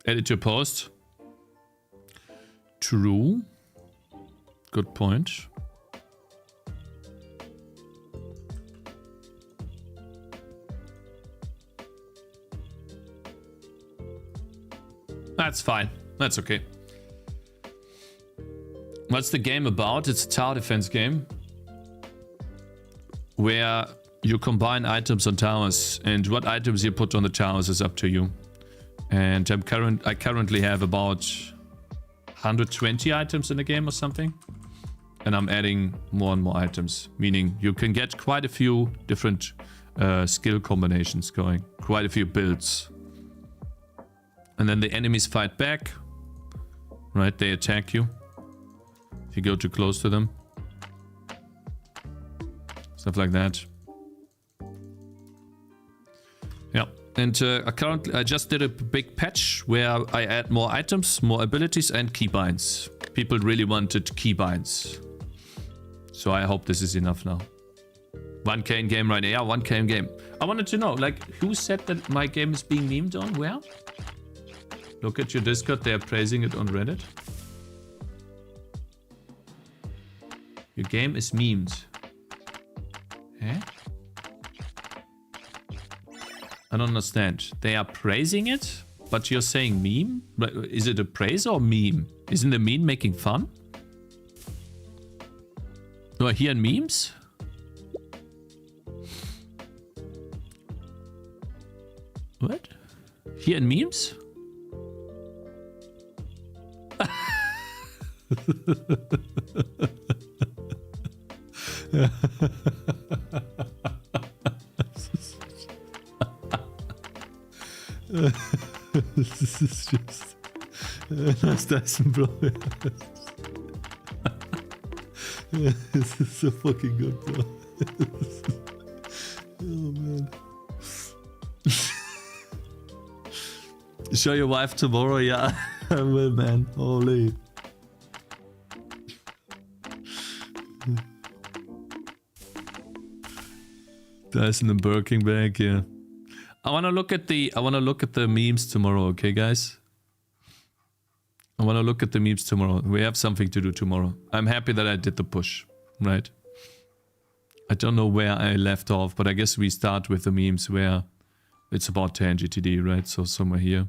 Edit your post. True. Good point. That's fine. That's okay. What's the game about? It's a tower defense game where you combine items on towers, and what items you put on the towers is up to you. And I currently have about 120 items in the game or something. And I'm adding more and more items, meaning you can get quite a few different skill combinations going, quite a few builds. And then the enemies fight back, right? They attack you if you go too close to them. Stuff like that. Yeah. And I just did a big patch where I add more items, more abilities, and keybinds. People really wanted keybinds. So I hope this is enough now. 1K in game right now. Yeah, 1K in game. I wanted to know, like, who said that my game is being memed on? Where? Look at your Discord. They are praising it on Reddit. Your game is memed. Eh? I don't understand. They are praising it, but you're saying meme? Is it a praise or meme? Isn't the meme making fun? Do I hear memes? What? Here in memes? This is just nice Dyson, bro. This is so fucking good, bro. Oh man. Show your wife tomorrow, yeah. I will, man. Holy. Dyson and Birking bag, yeah. I wanna look at the memes tomorrow, okay guys? I wanna look at the memes tomorrow. We have something to do tomorrow. I'm happy that I did the push, right? I don't know where I left off, but I guess we start with the memes where it's about Tangy TD, right? So somewhere here.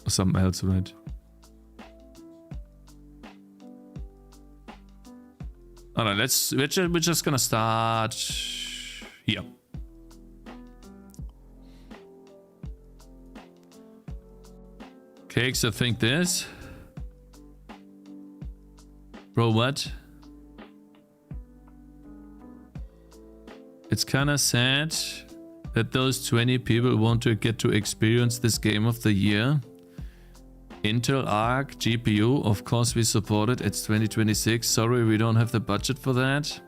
Or something else, right? Alright, we're just gonna start here. Cakez, I think this. Bro, what? It's kinda sad that those 20 people want to get to experience this game of the year. Intel Arc GPU, of course we support it. It's 2026. Sorry, we don't have the budget for that.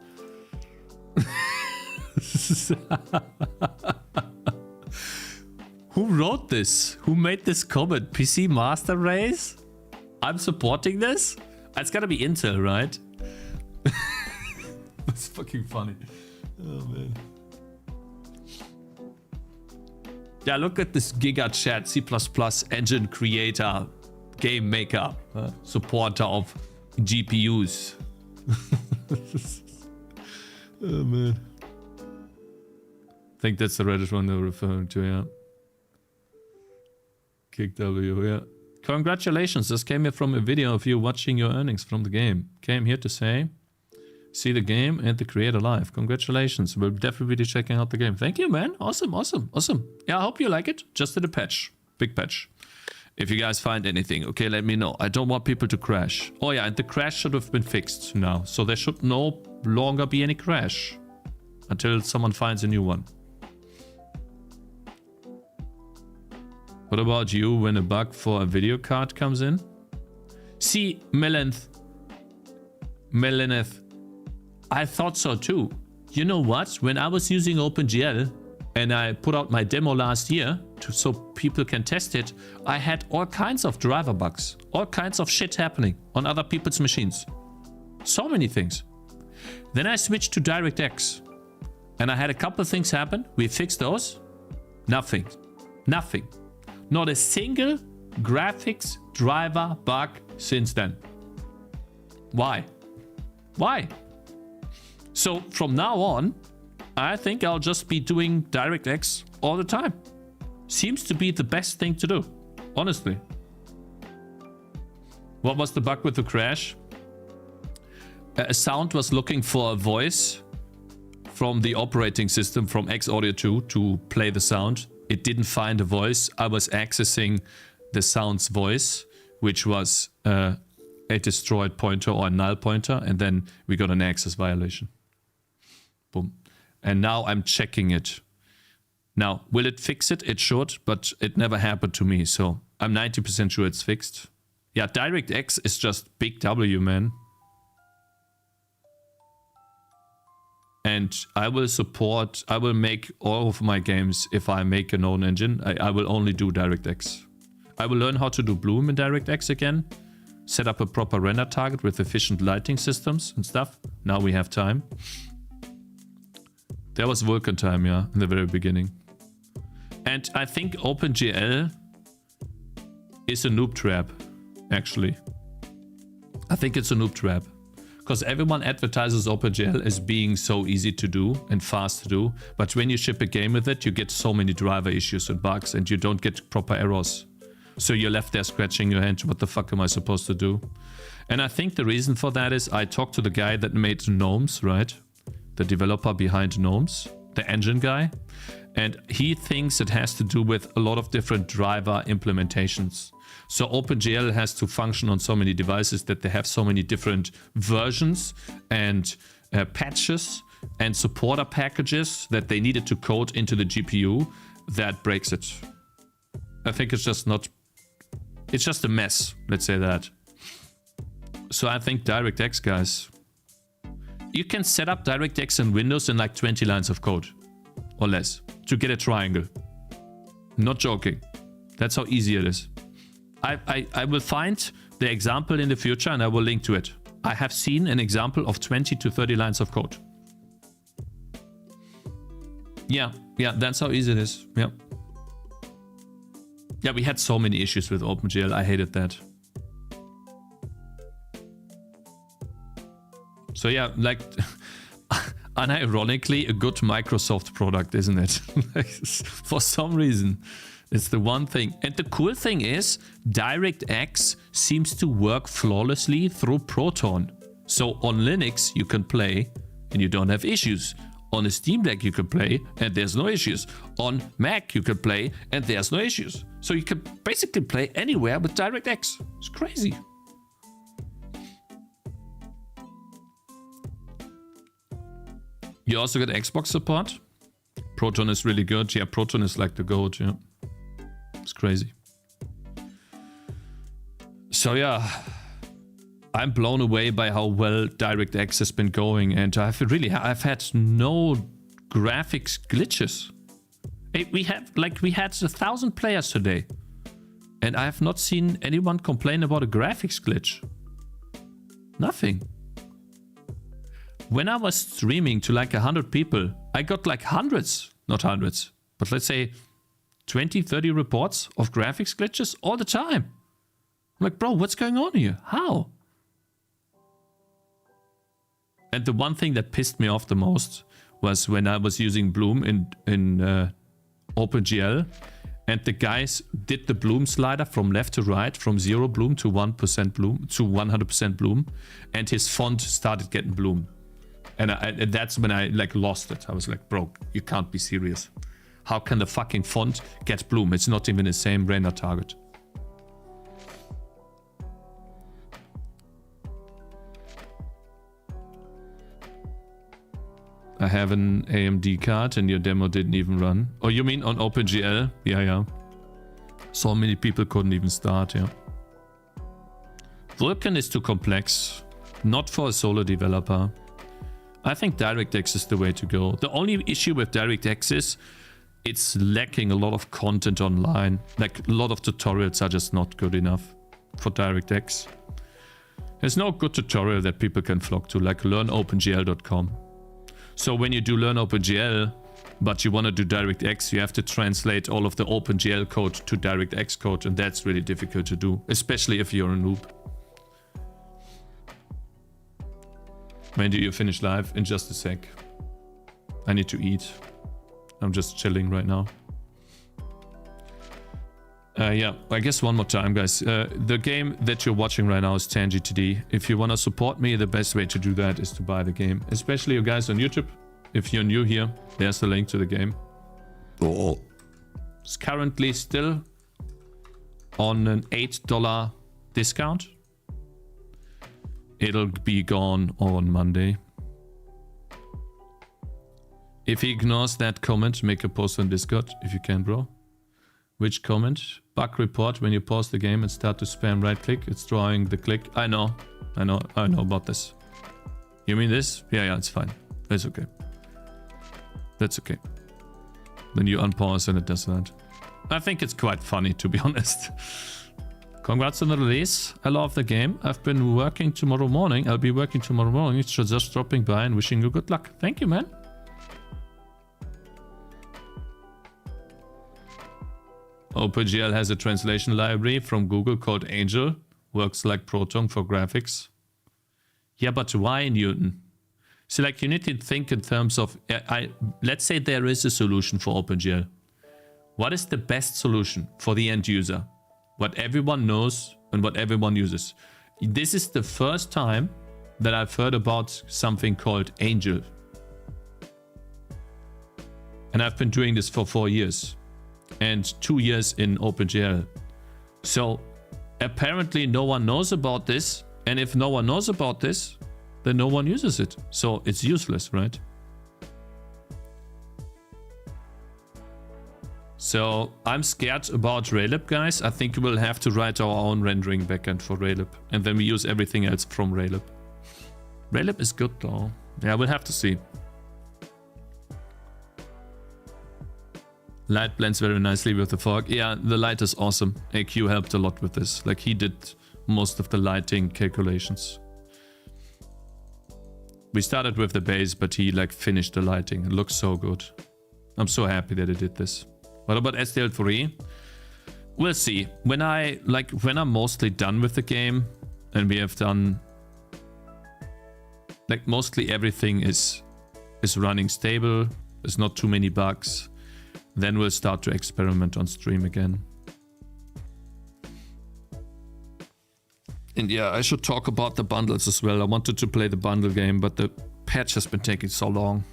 Who wrote this? Who made this comment? PC Master Race? I'm supporting this? It's gotta be Intel, right? That's fucking funny. Oh man. Yeah, look at this Giga Chat C++ engine creator, game maker, supporter of GPUs. Oh man. I think that's the Reddit one they're referring to, yeah. Kick W, yeah. Congratulations, this came here from a video of you watching your earnings from the game. Came here to say, See the game and the creator live. Congratulations. We'll definitely be checking out the game. Thank you, man. Awesome, awesome, awesome. Yeah, I hope you like it. Just in a patch. Big patch. If you guys find anything, okay, let me know. I don't want people to crash. Oh yeah, and the crash should have been fixed now. So there should no longer be any crash. Until someone finds a new one. What about you when a bug for a video card comes in? See, Melaneth, I thought so too. You know what? When I was using OpenGL and I put out my demo last year so people can test it, I had all kinds of driver bugs, all kinds of shit happening on other people's machines. So many things. Then I switched to DirectX and I had a couple of things happen. We fixed those. Nothing. Nothing. Not a single graphics driver bug since then. Why? Why? So from now on, I think I'll just be doing DirectX all the time. Seems to be the best thing to do, honestly. What was the bug with the crash? A sound was looking for a voice from the operating system from X-Audio 2 to play the sound. It didn't find a voice. I was accessing the sound's voice, which was a destroyed pointer or a null pointer, and then we got an access violation. Boom. And now I'm checking it. Now, will it fix it? It should, but it never happened to me, so I'm 90% sure it's fixed. Yeah, DirectX is just big W, man. And I will make all of my games, if I make a known engine, I will only do DirectX. I will learn how to do Bloom in DirectX again. Set up a proper render target with efficient lighting systems and stuff. Now we have time. There was Vulkan time, yeah, in the very beginning. And I think OpenGL is a noob trap, actually. I think it's a noob trap. Because everyone advertises OpenGL as being so easy to do and fast to do. But when you ship a game with it, you get so many driver issues and bugs and you don't get proper errors. So you're left there scratching your head, what the fuck am I supposed to do? And I think the reason for that is I talked to the guy that made Gnomes, right? The developer behind Gnomes, the engine guy. And he thinks it has to do with a lot of different driver implementations. So OpenGL has to function on so many devices that they have so many different versions and patches and supporter packages that they needed to code into the GPU that breaks it. I think it's just not... It's just a mess, let's say that. So I think DirectX, guys... You can set up DirectX in Windows in like 20 lines of code. Or less. To get a triangle. Not joking. That's how easy it is. I will find the example in the future and I will link to it. I have seen an example of 20 to 30 lines of code. Yeah, that's how easy it is. Yeah. Yeah, we had so many issues with OpenGL. I hated that. So yeah, like, unironically, a good Microsoft product, isn't it? For some reason. It's the one thing. And the cool thing is, DirectX seems to work flawlessly through Proton. So on Linux, you can play and you don't have issues. On a Steam Deck, you can play and there's no issues. On Mac, you can play and there's no issues. So you can basically play anywhere with DirectX. It's crazy. You also get Xbox support. Proton is really good. Yeah, Proton is like the GOAT, yeah. It's crazy. So yeah, I'm blown away by how well DirectX has been going, and I've had no graphics glitches. We had 1,000 players today, and I have not seen anyone complain about a graphics glitch. Nothing. When I was streaming to like 100 people, I got like hundreds, not hundreds, but let's say 20, 30 reports of graphics glitches all the time. I'm like, bro, what's going on here? How? And the one thing that pissed me off the most was when I was using Bloom in OpenGL, and the guys did the Bloom slider from left to right, from 0 Bloom to 1% Bloom to 100% Bloom, and his font started getting Bloom. And that's when I like lost it. I was like, bro, you can't be serious. How can the fucking font get bloom? It's not even the same render target. I have an AMD card and your demo didn't even run. Oh, you mean on OpenGL? Yeah. So many people couldn't even start, yeah. Vulkan is too complex. Not for a solo developer. I think DirectX is the way to go. The only issue with DirectX is it's lacking a lot of content online. Like a lot of tutorials are just not good enough for DirectX. There's no good tutorial that people can flock to, like learnopengl.com. So when you do learn OpenGL, but you want to do DirectX, you have to translate all of the OpenGL code to DirectX code, and that's really difficult to do, especially if you're a noob. When do you finish live? In just a sec. I need to eat. I'm just chilling right now. Yeah, I guess one more time, guys. The game that you're watching right now is Tangy TD. If you want to support me, the best way to do that is to buy the game. Especially you guys on YouTube. If you're new here, there's the link to the game. Oh. It's currently still on an $8 discount. It'll be gone on Monday. If he ignores that comment, make a post on Discord if you can, bro. Which comment? Bug report when you pause the game and start to spam right click. It's drawing the click. I know about this. You mean this? Yeah, it's fine. It's okay. That's okay. Then you unpause and it does that. I think it's quite funny, to be honest. Congrats on the release. I love the game. I've been working tomorrow morning. I'll be working tomorrow morning. It's just dropping by and wishing you good luck. Thank you, man. OpenGL has a translation library from Google called Angel. Works like Proton for graphics. Yeah, but why, Newton? So like you need to think in terms of... let's say there is a solution for OpenGL. What is the best solution for the end user? What everyone knows and what everyone uses. This is the first time that I've heard about something called Angel. And I've been doing this for 4 years. And 2 years in OpenGL. So apparently no one knows about this. And if no one knows about this, then no one uses it. So it's useless, right? So I'm scared about Raylib, guys. I think we'll have to write our own rendering backend for Raylib. And then we use everything else from Raylib. Raylib is good though. Yeah, we'll have to see. Light blends very nicely with the fog. Yeah, the light is awesome. AQ helped a lot with this. Like he did most of the lighting calculations. We started with the base, but he like finished the lighting. It looks so good. I'm so happy that he did this. What about SDL3? We'll see. When I'm mostly done with the game and we have done like mostly everything is running stable. There's not too many bugs. Then we'll start to experiment on stream again. And yeah, I should talk about the bundles as well. I wanted to play the bundle game, but the patch has been taking so long.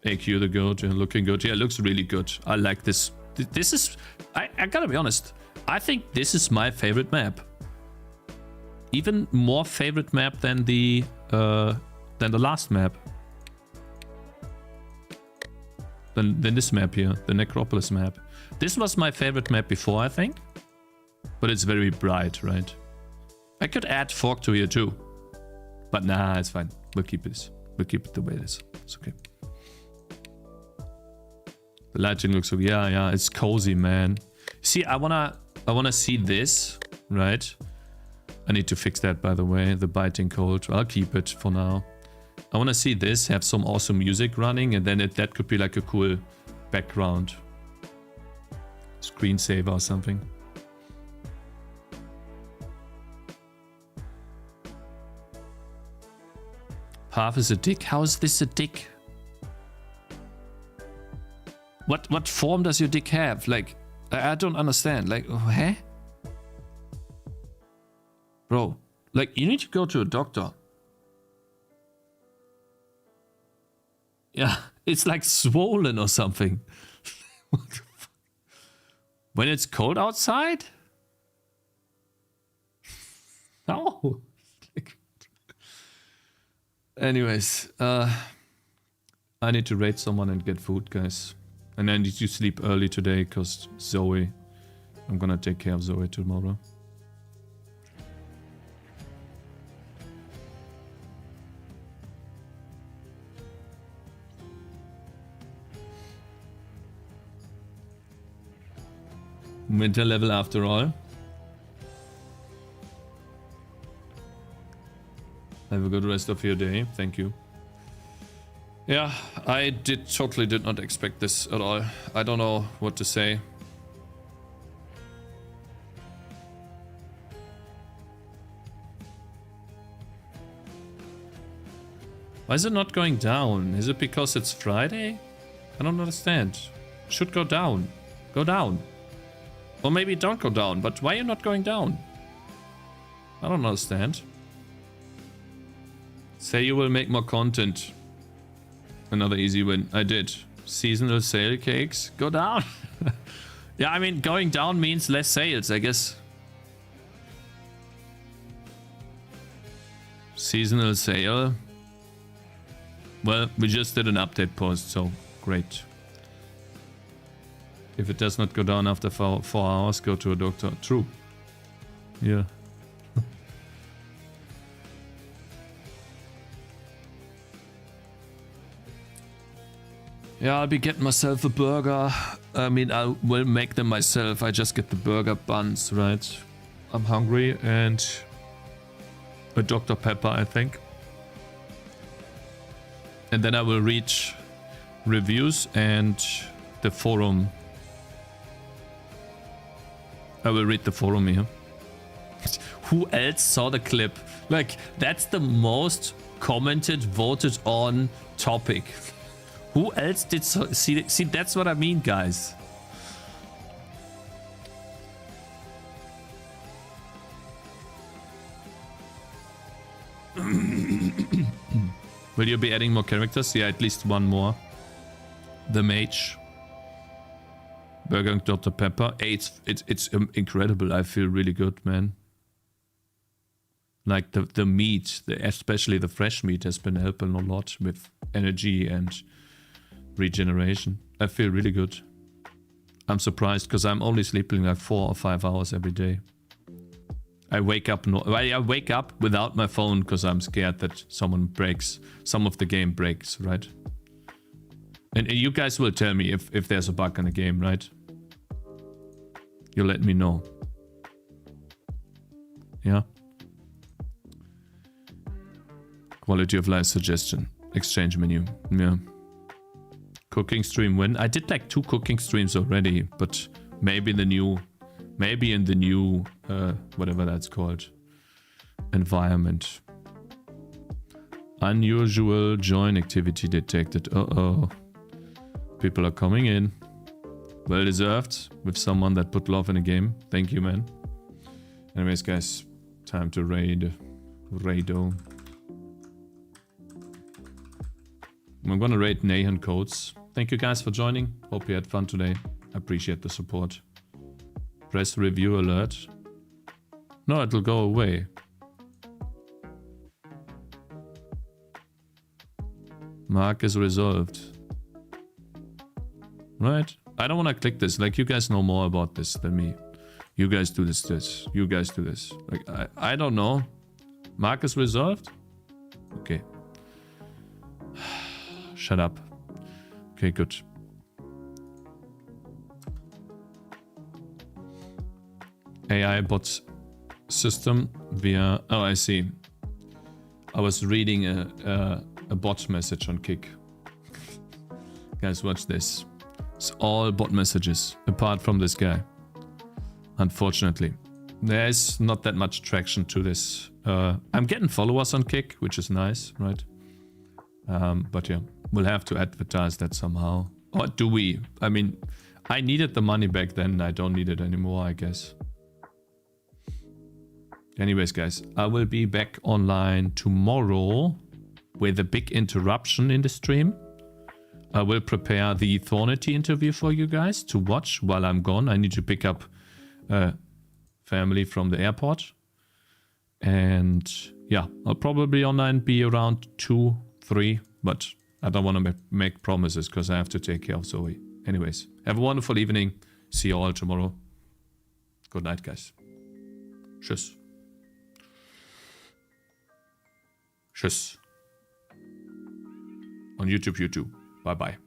AQ the goat, looking good. Yeah, it looks really good. I like this. This is... I gotta be honest. I think this is my favorite map. Even more favorite map than the last map. Than this map here, the Necropolis map. This was my favorite map before, I think. But it's very bright, right? I could add fog to here too. But nah, it's fine. We'll keep this. We'll keep it the way it is. It's okay. The lighting looks so... Yeah, it's cozy, man. See, I wanna see this, right? I need to fix that, by the way. The biting cold. I'll keep it for now. I want to see this, have some awesome music running, and then that could be like a cool background. Screensaver or something. Half is a dick? How is this a dick? What form does your dick have? Like, I don't understand. Like, huh? Bro, like, you need to go to a doctor. Yeah, it's like swollen or something. What the fuck? When it's cold outside? No. Anyways, I need to raid someone and get food, guys. And I need to sleep early today because Zoe. I'm gonna take care of Zoe tomorrow. Winter level after all. Have a good rest of your day. Thank you. Yeah, I totally did not expect this at all. I don't know what to say. Why is it not going down? Is it because it's Friday? I don't understand. Should go down. Go down. Or maybe don't go down, but why are you not going down? I don't understand. Say you will make more content. Another easy win. I did. Seasonal sale cakes. Go down. Yeah, I mean, going down means less sales, I guess. Seasonal sale. Well, we just did an update post, so great. If it does not go down after 4 hours, go to a doctor. True. Yeah. Yeah, I'll be getting myself a burger. I mean, I will make them myself. I just get the burger buns, right? I'm hungry, and a Dr. Pepper, I think. And then I will read reviews and the forum. I will read the forum here. Who else saw the clip? Like, that's the most commented, voted on topic. Who else did see, that's what I mean, guys. Will you be adding more characters? Yeah, at least one more. The mage. Burger and Dr. Pepper. Hey, it's incredible. I feel really good, man. Like the meat, especially the fresh meat, has been helping a lot with energy and regeneration. I feel really good. I'm surprised because I'm only sleeping like 4 or 5 hours every day. I wake up I wake up without my phone because I'm scared that some of the game breaks, right? And you guys will tell me if there's a bug in the game, right? You let me know. Yeah. Quality of life suggestion. Exchange menu. Yeah. Cooking stream win. I did like 2 cooking streams already, but maybe in the new whatever that's called, environment. Unusual join activity detected. Uh-oh. People are coming in. Well deserved with someone that put love in a game. Thank you, man. Anyways, guys, time to raido. I'm gonna raid Nahan Codes. Thank you guys for joining. Hope you had fun today. Appreciate the support. Press review alert. No, it'll go away. Mark is resolved. Right? I don't want to click this. Like, you guys know more about this than me. You guys do this. You guys do this. Like, I don't know. Mark is resolved? Okay. Shut up. Okay, good. AI bot system via... Oh, I see. I was reading a bot message on Kick. Guys, watch this. It's all bot messages, apart from this guy. Unfortunately. There's not that much traction to this. I'm getting followers on Kick, which is nice, right? But yeah, we'll have to advertise that somehow. Or do we? I mean, I needed the money back then. I don't need it anymore, I guess. Anyways, guys, I will be back online tomorrow with a big interruption in the stream. I will prepare the Thornity interview for you guys to watch while I'm gone. I need to pick up family from the airport. And yeah, I'll probably online be around 2, 3, but I don't want to make promises because I have to take care of Zoe. Anyways, have a wonderful evening. See you all tomorrow. Good night, guys. Tschüss. Tschüss. On YouTube. Bye-bye.